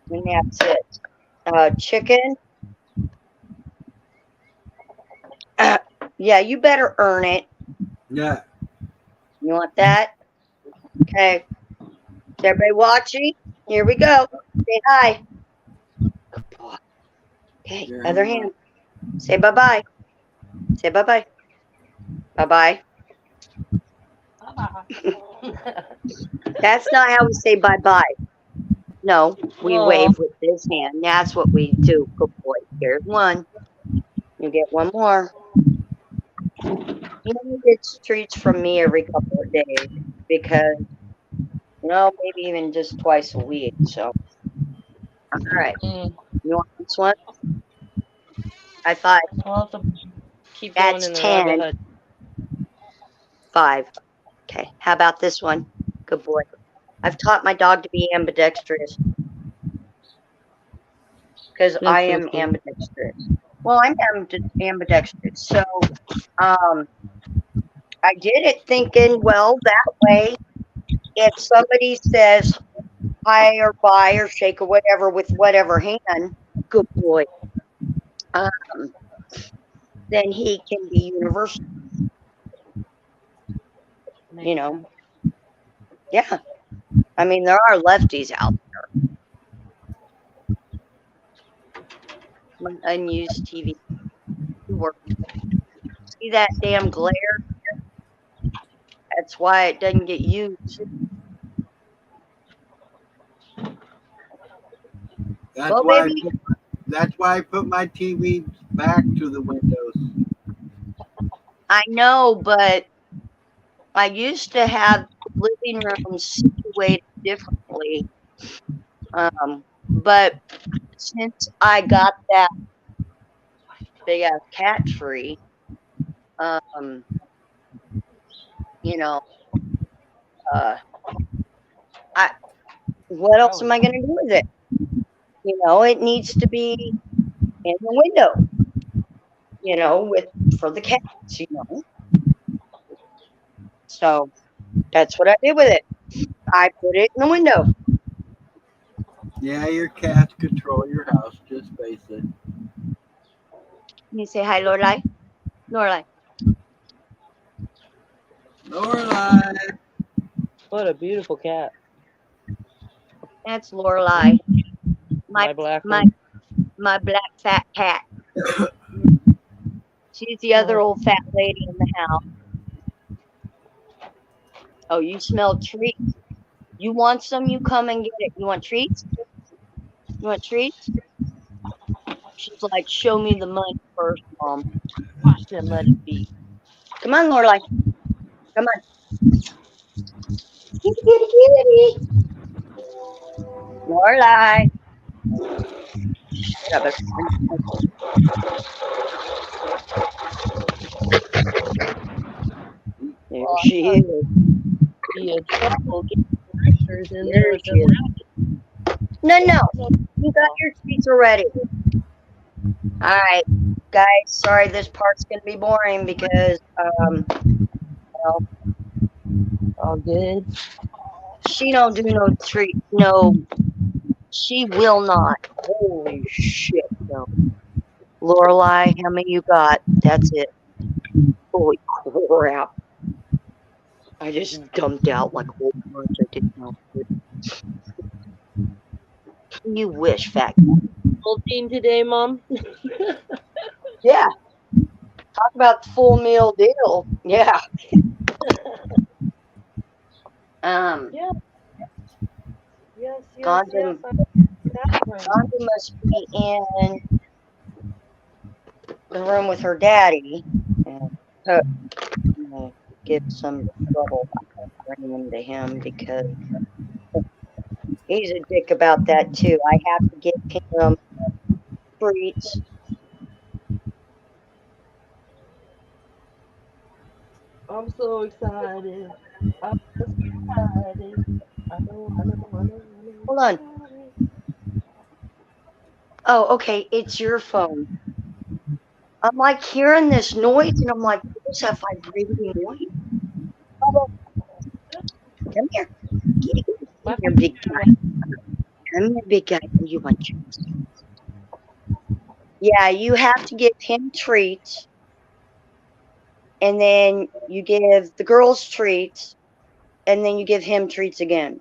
and that's it. Chicken. Yeah, you better earn it. Yeah. You want that? Okay. Is everybody watching? Here we go. Say hi. Good boy. Okay, Very other much. hand. Say bye-bye. Say bye-bye. Bye-bye. That's not how we say bye-bye. No, we Aw. wave with this hand. That's what we do. Good boy. Here's one. You get one more. He gets treats from me every couple of days because, maybe even just twice a week. So, all right. You want this one? High five. I'll have to keep going That's in the rabbit 10. hutch. 5. Okay. How about this one? Good boy. I've taught my dog to be ambidextrous because I That's so am cool. ambidextrous. Well, I'm ambidextrous. So, I did it thinking, well, that way, if somebody says hi or bye or shake or whatever with whatever hand, good boy, then he can be universal. Yeah. I mean, there are lefties out there. My unused TV works. See that damn glare? That's why it doesn't get used. That's Well, why baby. that's why I put my TV back to the windows. I know, but I used to have living rooms situated differently. But since I got that big ass cat tree, what else am I gonna do with it? It needs to be in the window, for the cats, So that's what I did with it. I put it in the window. Yeah, your cats control your house. Just face it. You say hi, Lorelai. Lorelai. Lorelai. What a beautiful cat. That's Lorelai. My black my one. my black fat cat. She's the other old fat lady in the house. Oh, you smell treats. You want some? You come and get it. You want treats? You want treats? She's like, show me the money first, Mom. Then let it be. Come on, Lorelai. Come on. Kitty, kitty, kitty. Lorelai. Shut up. There she is. Be a trouble getting monsters in There there. she is. No. You got your treats already. All right, guys. Sorry, this part's gonna be boring because all good. She don't do no treat. No, she will not. Holy shit, no. Lorelai, how many you got? That's it. Holy crap! I just dumped out like a whole bunch. I didn't know. You wish, fat. Protein today, Mom? Yeah. Talk about the full meal deal. Yeah. Yeah. Yes, Ganja, that's right. Ganja must be in the room with her daddy. And so I'm gonna give some trouble by bringing him to him because he's a dick about that too. I have to give him treats. I'm so excited. I'm just excited. I know, I know, I know, I know. Hold on. Oh, okay. It's your phone. I'm like hearing this noise, and I'm like, what's that vibrating noise? Oh, come here. Come here, big guy. Come here, big guy. You want treats? Yeah, you have to give him treats, and then you give the girls treats, and then you give him treats again.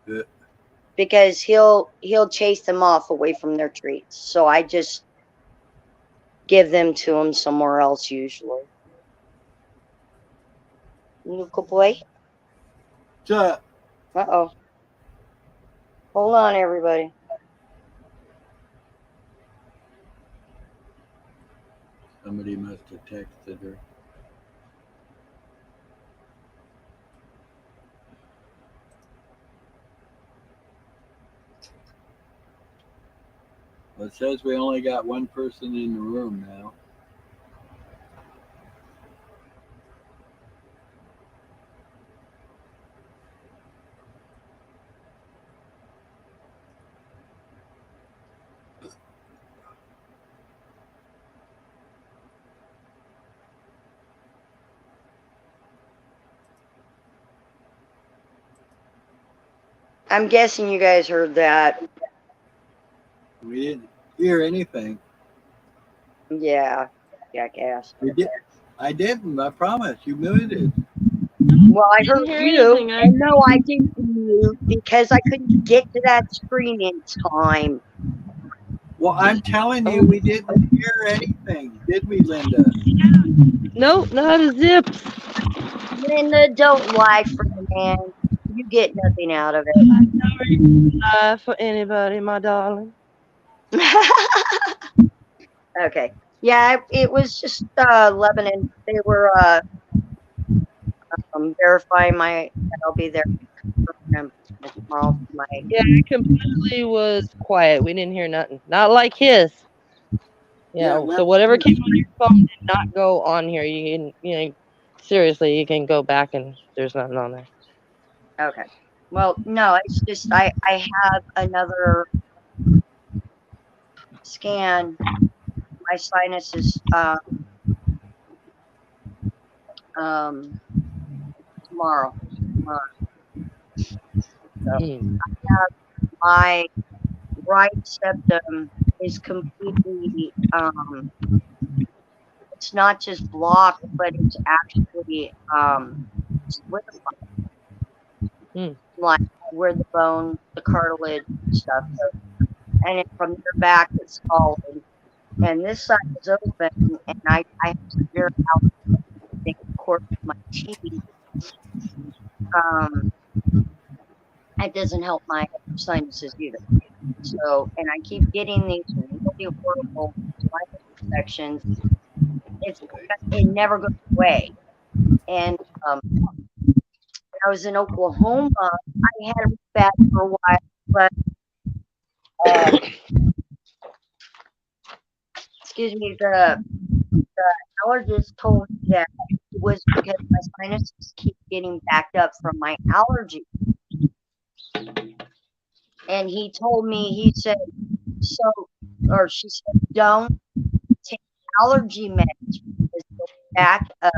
Yeah. Because he'll chase them off away from their treats. So I just give them to him somewhere else usually. Look, boy. So, Uh-oh. Hold on, everybody. somebody must have texted her. Well, it says we only got one person in the room now. I'm guessing you guys heard that. We didn't hear anything. Yeah, jackass. We did. I didn't. I promise. You muted. Well, I Didn't heard hear you, anything. and no, I didn't mute because I couldn't get to that screen in time. Well, I'm telling you, we didn't hear anything, did we, Linda? Nope, not a zip. Linda, don't lie for the man. You get nothing out of For anybody, my darling. it. Okay. Yeah, it was just Lebanon. They were verifying that I'll be there tomorrow for my. Yeah, it completely was quiet. We didn't hear nothing. Not like his. Yeah, Yeah, so whatever came on your phone did not go on here. You can, seriously, you can go back and there's nothing on there. Okay. Well, no, it's just I have another scan. My sinuses tomorrow. So I have my right septum is completely it's not just blocked, but it's actually solidified. Like where the bone, the cartilage stuff goes. And then from there back it's solid. And this side is open and I have severe allergies, of course, my teeth. It doesn't help my sinuses either. So, and I keep getting these really horrible sinus infections. It never goes away. And when I was in Oklahoma, I had it bad for a while, but excuse me, the allergist told me that it was because my sinuses keep getting backed up from my allergy. And he told me, he said, she said, don't take allergy meds because they'll back up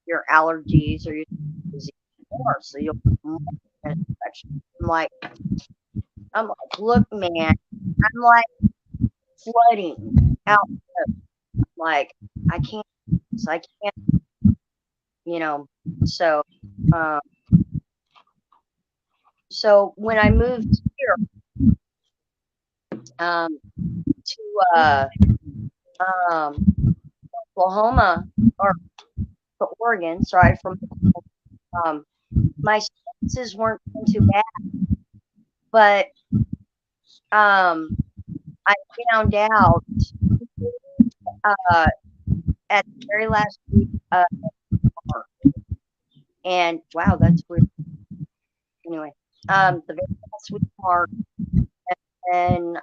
your allergies or your disease more, so you'll get more infection. I'm like, look, man, I'm like flooding out. Like, I can't, so, so when I moved here, to Oklahoma or to Oregon. Sorry, from my sentences weren't too bad, but I found out at the very last week of March, and wow, that's weird. Anyway, the very last week of March, and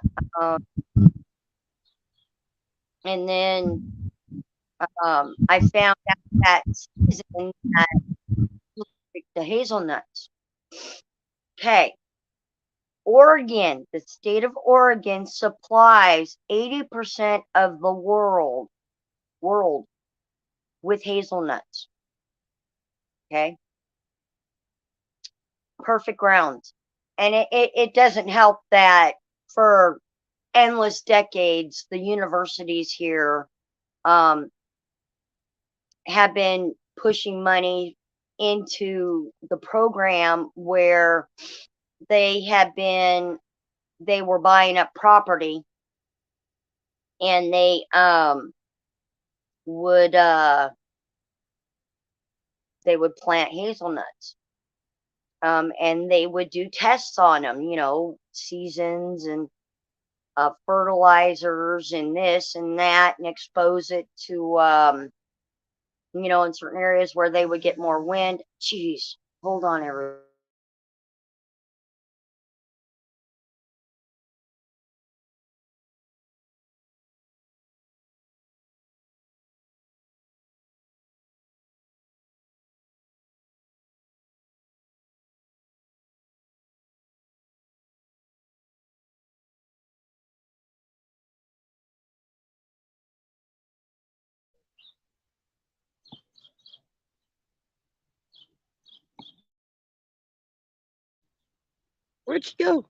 then I found out that season that the hazelnuts. Okay, Oregon, the state of Oregon supplies 80% of the world with hazelnuts. Okay, perfect grounds. And it doesn't help that for endless decades, the universities here have been pushing money into the program where they were buying up property, and they would plant hazelnuts, and they would do tests on them, seasons and fertilizers and this and that, and expose it to in certain areas where they would get more wind. Jeez, hold on, everyone. Where'd you go?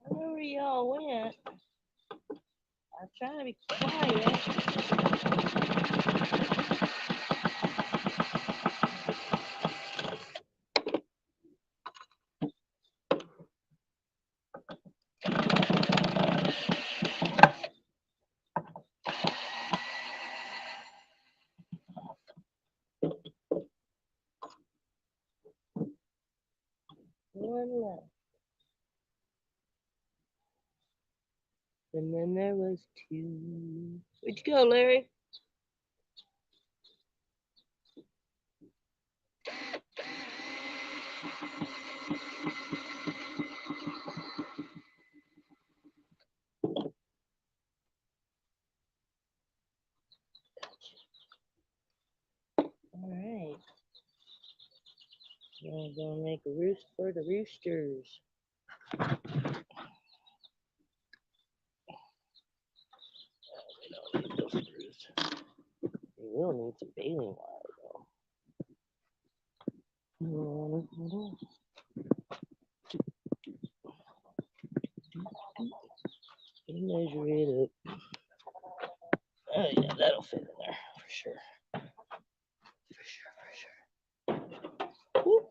Where y'all went? I'm trying to be quiet. One left. And then there was two. Where'd you go, Larry? All right. Now I'm gonna make a roost for the roosters. We don't need those screws. We will need some baling wire though. Measure it up. Oh yeah, that'll fit in there for sure. Woo.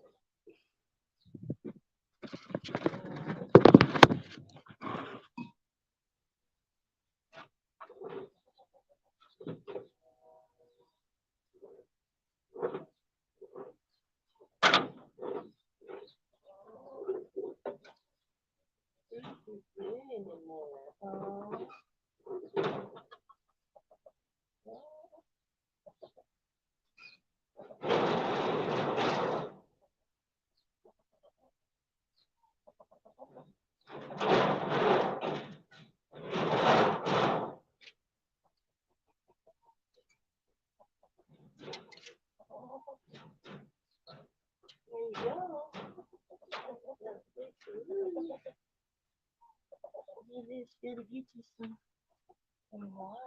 just gotta get you some water.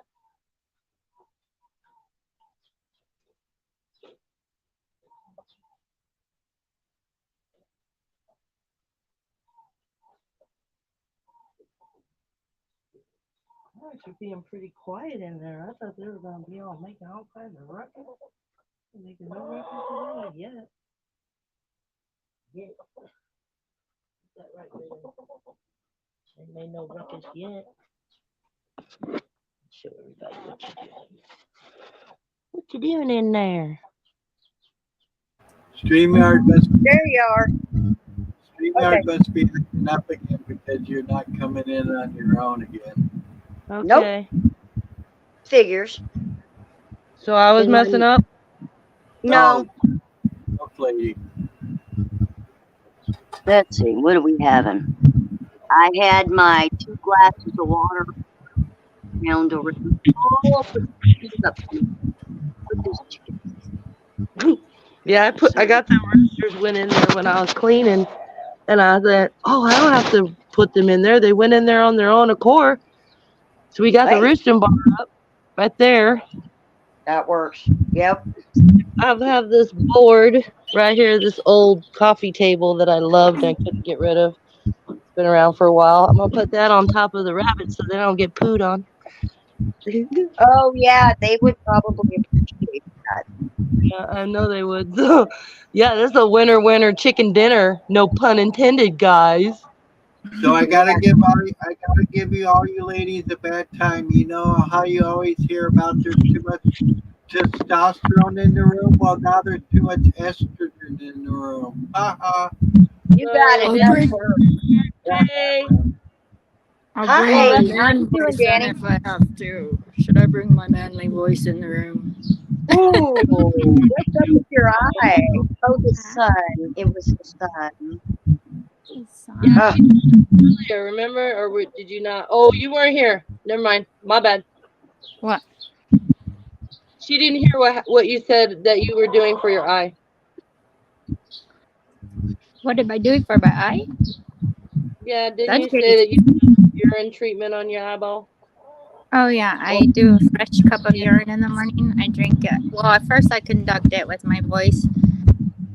You're being pretty quiet in there. I thought they were gonna be all making all kinds of ruckus. Making no ruckus today yet. Yeah. That right there. They made no ruckus yet. Show everybody what you're doing. What you doing in there? StreamYard must be, There you are. StreamYard Okay. must be acting up again because you're not coming in on your own again. Okay. Nope. Figures. So I was messing up? No. Hopefully. Let's see. What are we having? I had my 2 glasses of water around already. Oh, put these up for me. Put this chicken. Yeah, I got the roosters went in there when I was cleaning, and I thought, oh, I don't have to put them in there. They went in there on their own accord. So we got the roosting bar up right there. That works. Yep. I have this board right here, this old coffee table that I loved and I couldn't get rid of. It's been around for a while. I'm gonna put that on top of the rabbits so they don't get pooed on. Oh yeah, they would probably appreciate that. Yeah, I know they would. So, yeah, this is a winner chicken dinner. No pun intended, guys. So I gotta give you all you ladies a bad time. You know how you always hear about there's too much testosterone in the room? Well, now there's too much estrogen in the room. Ha. You got it. That's her. Hey. I'll Hi. bring my How man you doing, voice in Danny? if I have to. Should I bring my manly voice in the room? Ooh, what's up with your eye? Oh, the sun. It was the sun. Yeah, earlier, remember? Or did you not? Oh, you weren't here. Never mind. My bad. What? She didn't hear what you said that you were doing for your eye. What am I doing for my eye? Yeah, didn't That's you pretty. say that you did urine treatment on your eyeball? Oh yeah, I do a fresh cup of urine in the morning. I drink it. Well, at first I conduct it with my voice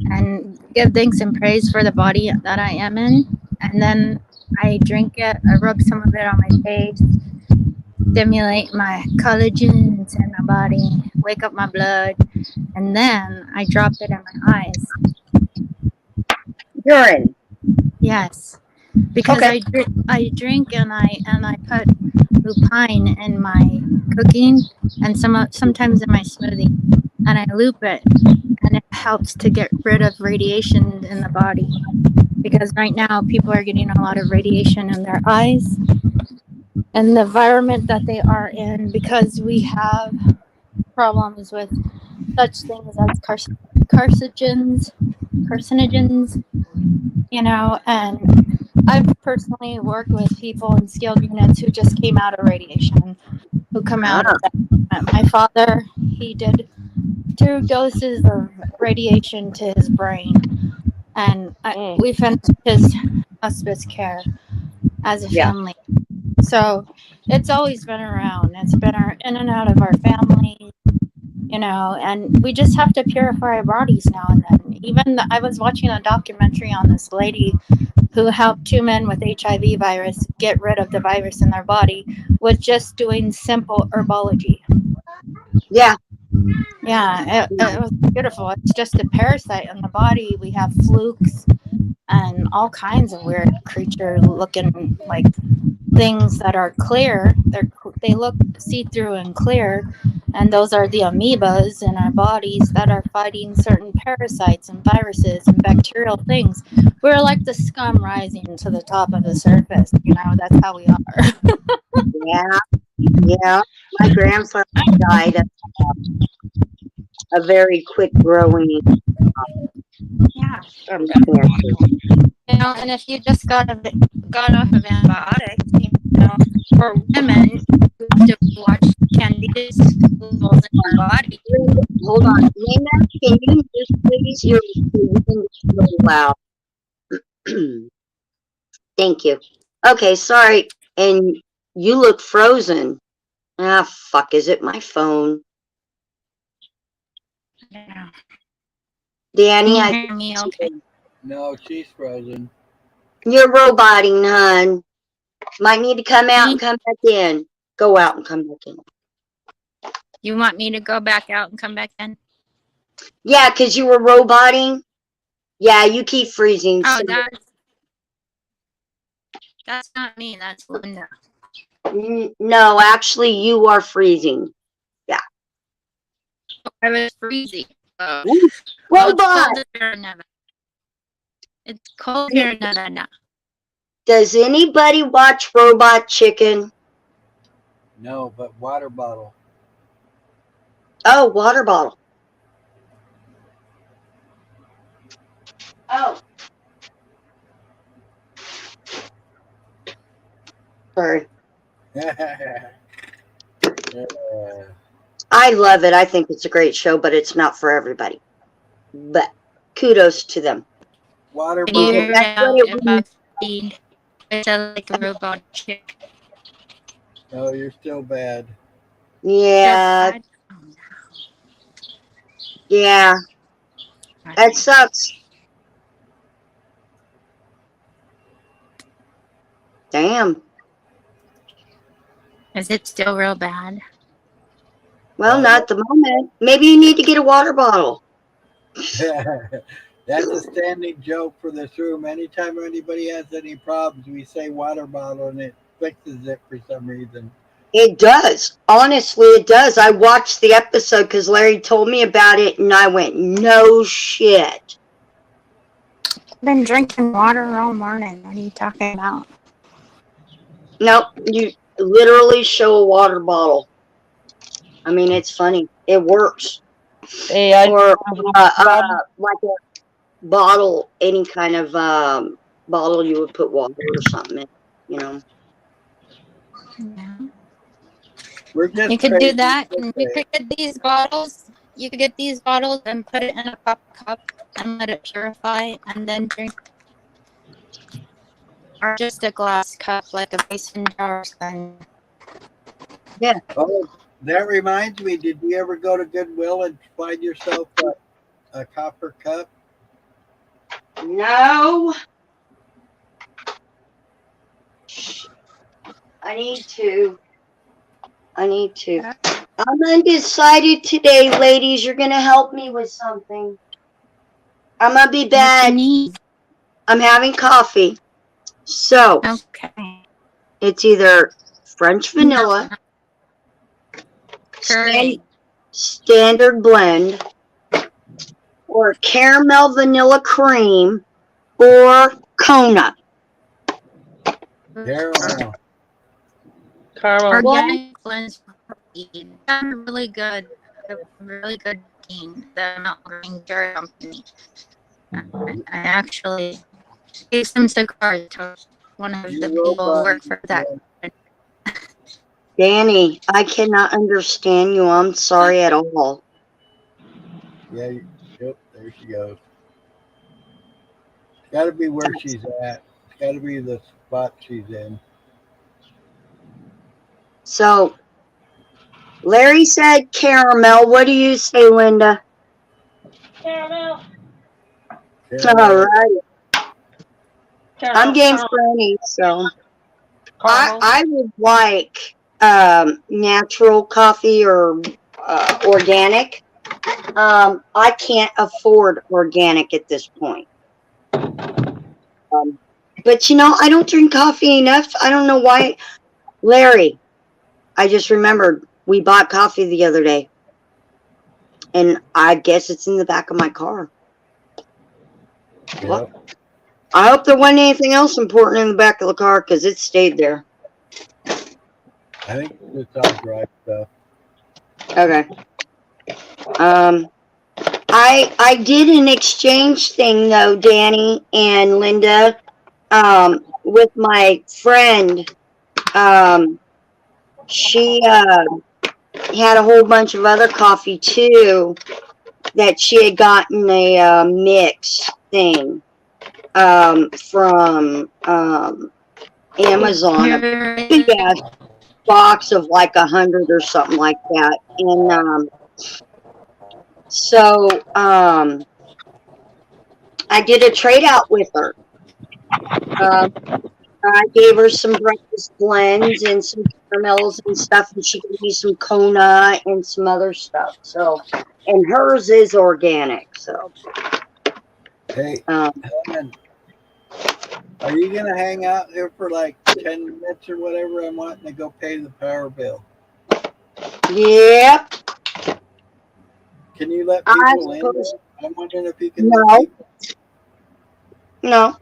and give thanks and praise for the body that I am in, and then I drink it. I rub some of it on my face, stimulate my collagen in my body, wake up my blood, and then I drop it in my eyes. Urine. Yes, because I drink and I put lupine in my cooking and sometimes in my smoothie, and I loop it, and it helps to get rid of radiation in the body, because right now people are getting a lot of radiation in their eyes and the environment that they are in, because we have problems with such things as carcinogens, you know, and I've personally worked with people in skilled units who just came out of radiation, who come out of that. My father, he did 2 doses of radiation to his brain, and we finished his hospice care as a family. So it's always been around. It's been in and out of our family, you know, and we just have to purify our bodies now and then. Even I was watching a documentary on this lady who helped 2 men with HIV virus get rid of the virus in their body with just doing simple herbology. Yeah. Yeah, it was beautiful. It's just a parasite in the body. We have flukes and all kinds of weird creature looking like things that are clear. They look see-through and clear, and those are the amoebas in our bodies that are fighting certain parasites and viruses and bacterial things. We're like the scum rising to the top of the surface, you know. That's how we are. Yeah. My grandfather died of a very quick growing Yeah. You know, and if you just got off of antibiotics, you know, for women, you have to watch candida's levels in our body. Hold on. Nina, can you just please? You're really loud. Thank you. Okay, sorry. And You look frozen. Ah, fuck, is it my phone? Yeah. Danny, Can I you hear me okay? No, she's frozen. You're roboting, hun. Might need to come out Me? and come back in. Go out and come back in. You want me to go back out and come back in? Yeah, because you were roboting. Yeah, you keep freezing. Oh, So. that's not me. That's Linda. No, actually, you are freezing. Yeah. I was freezing. Oh. Ooh, Well, it's robot! cold here in Nevada. It's cold here in Nevada. Does anybody watch Robot Chicken? No, but water bottle. Oh, water bottle. Oh. Sorry. I love it. I think it's a great show, but it's not for everybody. But kudos to them. Water You bottle. heard out if I feed. It's like a robot chick. Oh, you're still bad. Yeah. Still bad? Yeah. That sucks. Damn. Is it still real bad? Well, not at the moment. Maybe you need to get a water bottle. That's a standing joke for this room. Anytime anybody has any problems, we say water bottle and it fixes it for some reason. It does. Honestly, it does. I watched the episode because Larry told me about it and I went, no shit. I've been drinking water all morning. What are you talking about? Nope. You literally show a water bottle. I mean, it's funny. It works. Hey, or like a bottle, any kind of bottle you would put water or something in, you know. Yeah. We're just you could do that, and you could get these bottles. You could get these bottles and put it in a cup and let it purify, and then drink. Or just a glass cup, like a mason jar thing. Yeah. Oh, that reminds me. Did you ever go to Goodwill and find yourself a copper cup? No. I need to. I'm undecided today, ladies. You're gonna help me with something. I'm gonna be bad. I'm having coffee. So okay. It's either French vanilla, standard blend, or caramel vanilla cream, or Kona. Caramel. Organic blends are really good. Really good bean. The Mount Green Dairy Company. I actually gave some cigars to one of the people who work for that. Danny, I cannot understand you. I'm sorry at all. Yeah, yep, there she goes. It's got to be where she's at. It's got to be the spot she's in. So, Larry said caramel. What do you say, Linda? Caramel. All right. I'm game for any, so. I would like natural coffee or organic. I can't afford organic at this point. But you know, I don't drink coffee enough. I don't know why. Larry, I just remembered we bought coffee the other day. And I guess it's in the back of my car. Yep. What? I hope there wasn't anything else important in the back of the car because it stayed there. I think it's all dry stuff. Okay. I did an exchange thing though, Danny and Linda, with my friend. She had a whole bunch of other coffee too that she had gotten a mix thing from Amazon. Big ass box of like 100 or something like that. And so I did a trade out with her. I gave her some breakfast blends and some caramels and stuff, and she gave me some Kona and some other stuff. So, and hers is organic. So, Hey, Helen, are you gonna hang out here for like 10 minutes or whatever? I'm wanting to go pay the power bill. Yep. Can you let people in? I'm wondering if you can let people. No.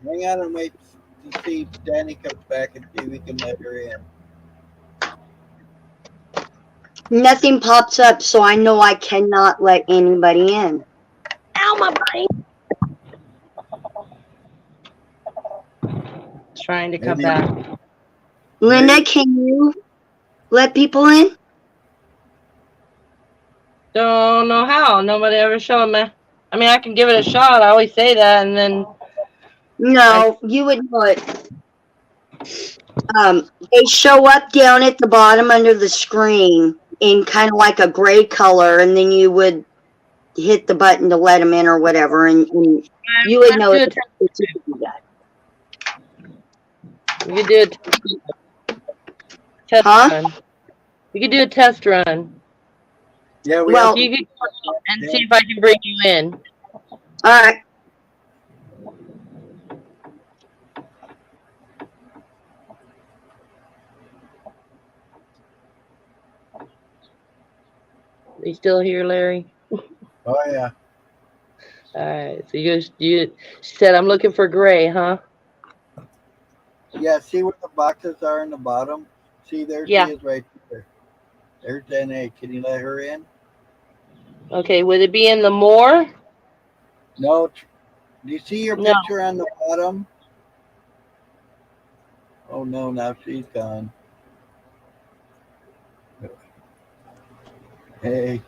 Hang on and wait to see if Danny comes back and see if we can let her in. Nothing pops up, so I know I cannot let anybody in. Ow, my brain. Trying to come back. Linda, can you let people in? Don't know how. Nobody ever showed me. I mean, I can give it a shot. I always say that, and then. No, you would know it. They show up down at the bottom under the screen in kind of like a gray color, and then you would hit the button to let them in or whatever, and you would know it. You could do a test run. You could do a test run. Yeah, we well, you could and see if I can bring you in. All right. You still here, Larry? Oh yeah. All right. So you said I'm looking for gray, huh? Yeah. See where the boxes are in the bottom? See, there she is right there. There's NA. Can you let her in? Okay. Would it be in the more? No. Do you see your picture on the bottom? Oh no! Now she's gone. Hey,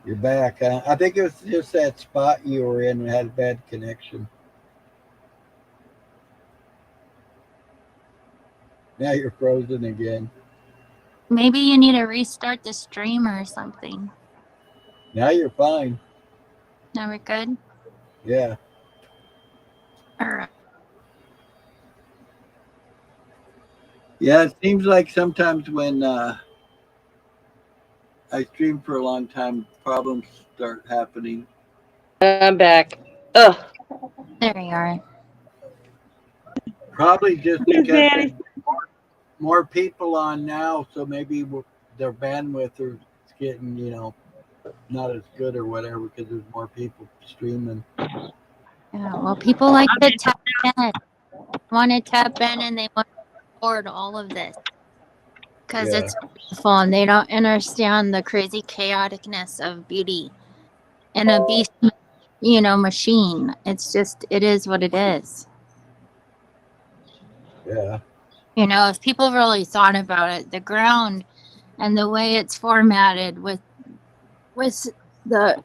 you're back, huh? I think it was just that spot you were in and had a bad connection. Now you're frozen again. Maybe you need to restart the stream or something. Now you're fine. Now we're good? Yeah. All right. Yeah, it seems like sometimes when I stream for a long time, problems start happening. I'm back. Ugh. There you are. Probably just because there's more people on now, so maybe their bandwidth is getting, not as good or whatever because there's more people streaming. Yeah, well, people like to tap in. Want to tap in and they want to record all of this because it's beautiful and they don't understand the crazy chaoticness of beauty and a beast, machine. It's just, it is what it is. Yeah. If people really thought about it, the ground and the way it's formatted with the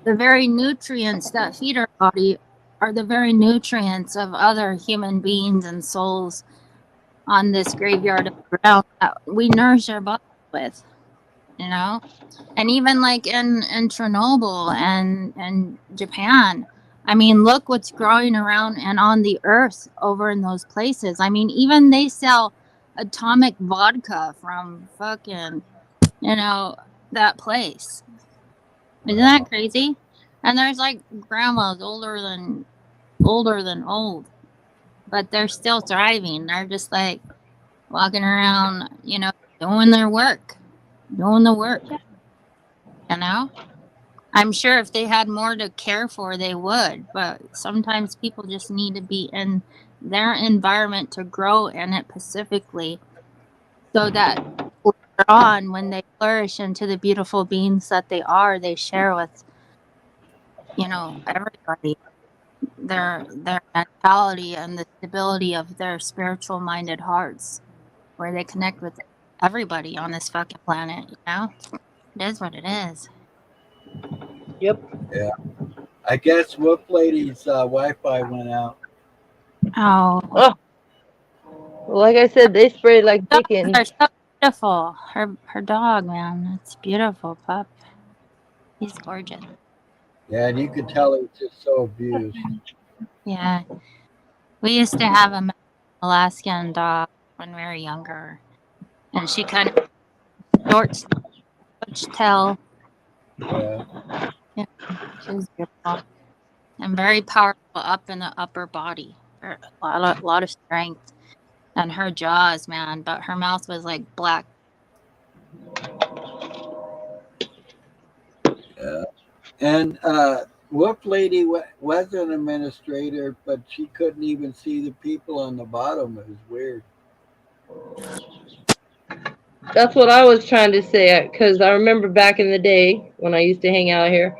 very nutrients that feed our body are the very nutrients of other human beings and souls on this graveyard of ground that we nourish our body with, and even like in Chernobyl and Japan. I mean, look what's growing around and on the earth over in those places. I mean, even they sell atomic vodka from fucking, that place. Isn't that crazy? And there's like grandmas older than old, but they're still thriving. They're just like walking around, doing their work, doing the work. I'm sure if they had more to care for, they would. But sometimes people just need to be in their environment to grow in it specifically, so that later on, when they flourish into the beautiful beings that they are, they share with everybody their mentality and the stability of their spiritual minded hearts, where they connect with everybody on this fucking planet. It is what it is. Yep. Yeah. I guess Wolf Lady's Wi-Fi went out. Oh. Like I said, they sprayed like chicken. beautiful. Her dog, man. It's beautiful, pup. He's gorgeous. Yeah, and you could tell it was just so abused. Yeah. We used to have a Alaskan dog when we were younger. And she kind of short tail. Yeah. Yeah. She was beautiful. And very powerful up in the upper body. A lot of strength. And her jaws, man, but her mouth was like black. Yeah. And Whoop Lady was an administrator, but she couldn't even see the people on the bottom. It was weird. That's what I was trying to say, because I remember back in the day when I used to hang out here,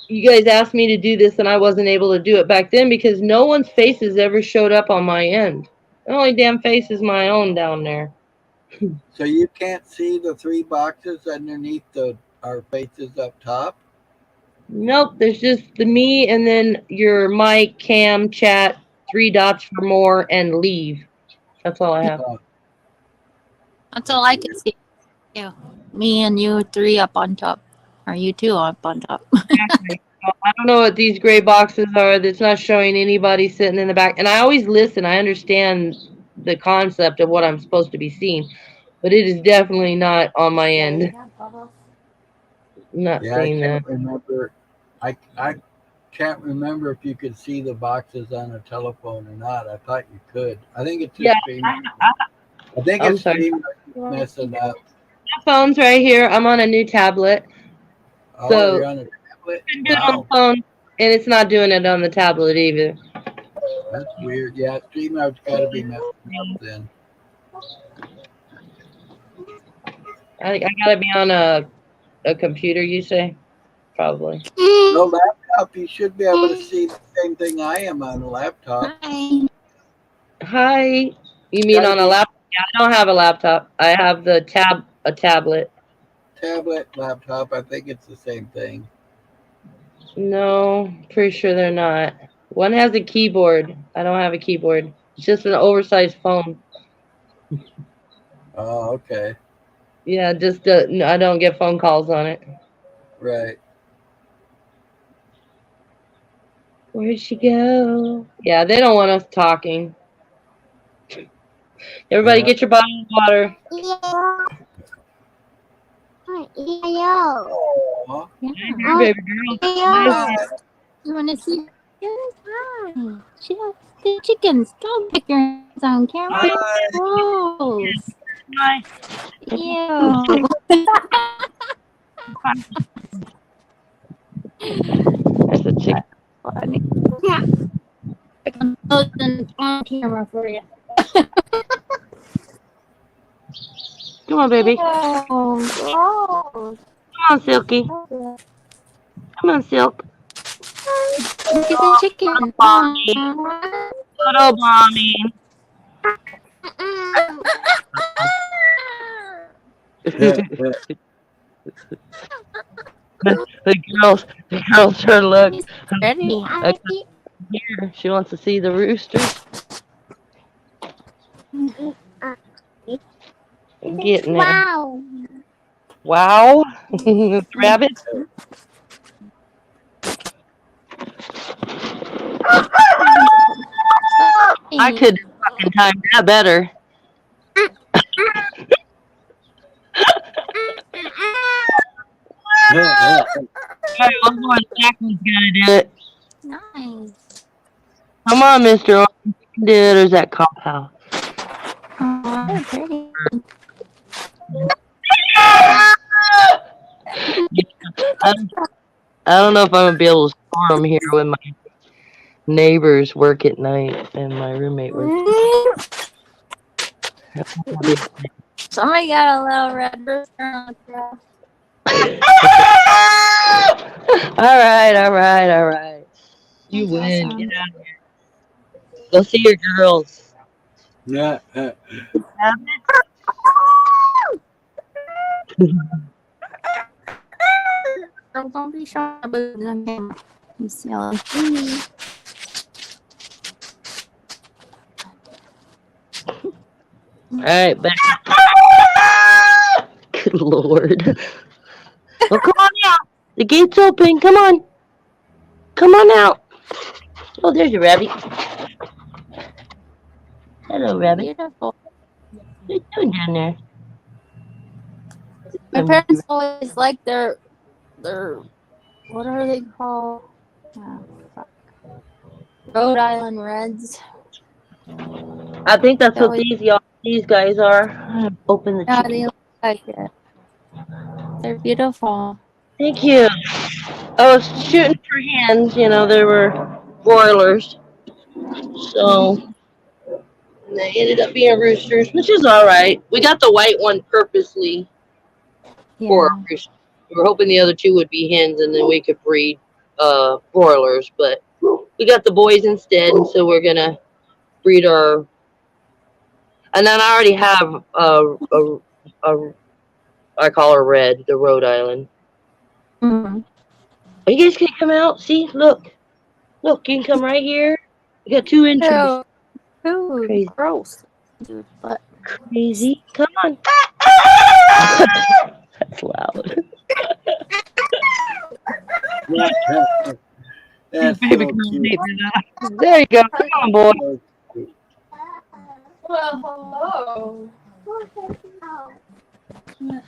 you guys asked me to do this and I wasn't able to do it back then because no one's faces ever showed up on my end. The only damn face is my own down there. So you can't see the 3 boxes underneath our faces up top? Nope, there's just the me and then your mic, cam, chat, 3 dots for more, and leave. That's all I have. That's all I can see. You. Me and you 3 up on top. Or you 2 up on top. Exactly. I don't know what these gray boxes are that's not showing anybody sitting in the back. And I always listen. I understand the concept of what I'm supposed to be seeing. But it is definitely not on my end. Not Yeah, seeing I that. can't remember. I can't remember if you could see the boxes on a telephone or not. I thought you could. I think it's just I think I'm it's sorry. messing up. My phone's right here. I'm on a new tablet. Oh, So you're on a tablet? you can do it on the Wow. phone, and it's not doing it on the tablet either. That's weird. Yeah, StreamYard's got to be messing up then. I gotta be on a computer, you say? Probably. No laptop, you should be able to see the same thing I am on a laptop. Hi. You mean on a laptop? Yeah, I don't have a laptop. I have a tablet. Tablet, laptop, I think it's the same thing. No, pretty sure they're not. One has a keyboard. I don't have a keyboard. It's just an oversized phone. Oh, okay. Yeah, just I don't get phone calls on it. Right. Where'd she go? Yeah, they don't want us talking. Everybody get your bottle of water. Aw. Hey, baby girl. You want to see? Yes, hi. The chickens. Don't pick your hands on camera. Gross. Hi. Ew. That's a chicken. Funny. Yeah. I'm posting on camera for you. Come on, baby. Oh, Come on, Silky. Come on, Silk. look at the chicken. Little mommy. The girls her look. Here, she wants to see the rooster. Getting there. Wow. Wow. Rabbit. I could fucking time that better. Alright, one more. Jackman's gonna do it. Nice. Come on, Mr. Orange. You can do it, or is that cop house? Oh, pretty. I don't know if I'm gonna be able to store them here when my neighbors work at night and my roommate works. Somebody got a little red rooster on the grass. All right. You win. Awesome. Get out of here. Go see your girls. Yeah. Girl, don't be showing your boobs on camera. You silly. All right, back. Lord. Well, come on out. The gate's open. Come on. Come on out. Oh, there's a rabbit. Hello, rabbit. Beautiful. What are you doing down there? My parents always like their what are they called? Oh, fuck. Rhode Island Reds. I think that's They what always, these guys are. Open the yeah, chicken. they look like it. They're beautiful. Thank you. I was shooting for hens. There were broilers. So they ended up being roosters, which is all right. We got the white one purposely for a Yeah. rooster. We were hoping the other two would be hens, and then we could breed broilers. But we got the boys instead, and so we're gonna breed our. And then I already have a I call her Red, the Rhode Island. Mm-hmm. Oh, you guys can come out. See, look, you can come right here. We got 2 entries. Ew. Ooh, Crazy. gross. Dude, but Crazy. Come on. That's loud. That's Baby, so come cute. there you go. Come on, boy. So cute. well, hello.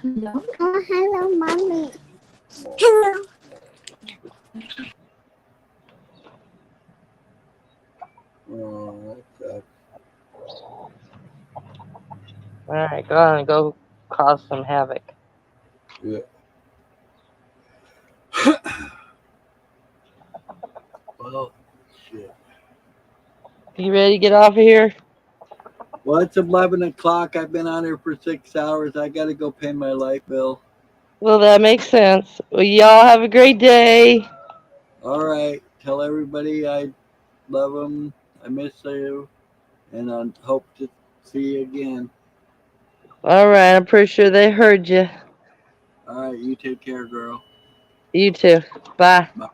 Hello. Oh, hello, mommy. Hello. Oh, that All right, go on and go cause some havoc. sucks. Well, shit. You ready to get off of here? Well, it's 11 o'clock. I've been on here for 6 hours. I got to go pay my light bill. Well, that makes sense. Well, y'all have a great day. All right. Tell everybody I love them. I miss you. And I hope to see you again. All right, I'm pretty sure they heard you. All right. You take care, girl. You too. Bye. Bye.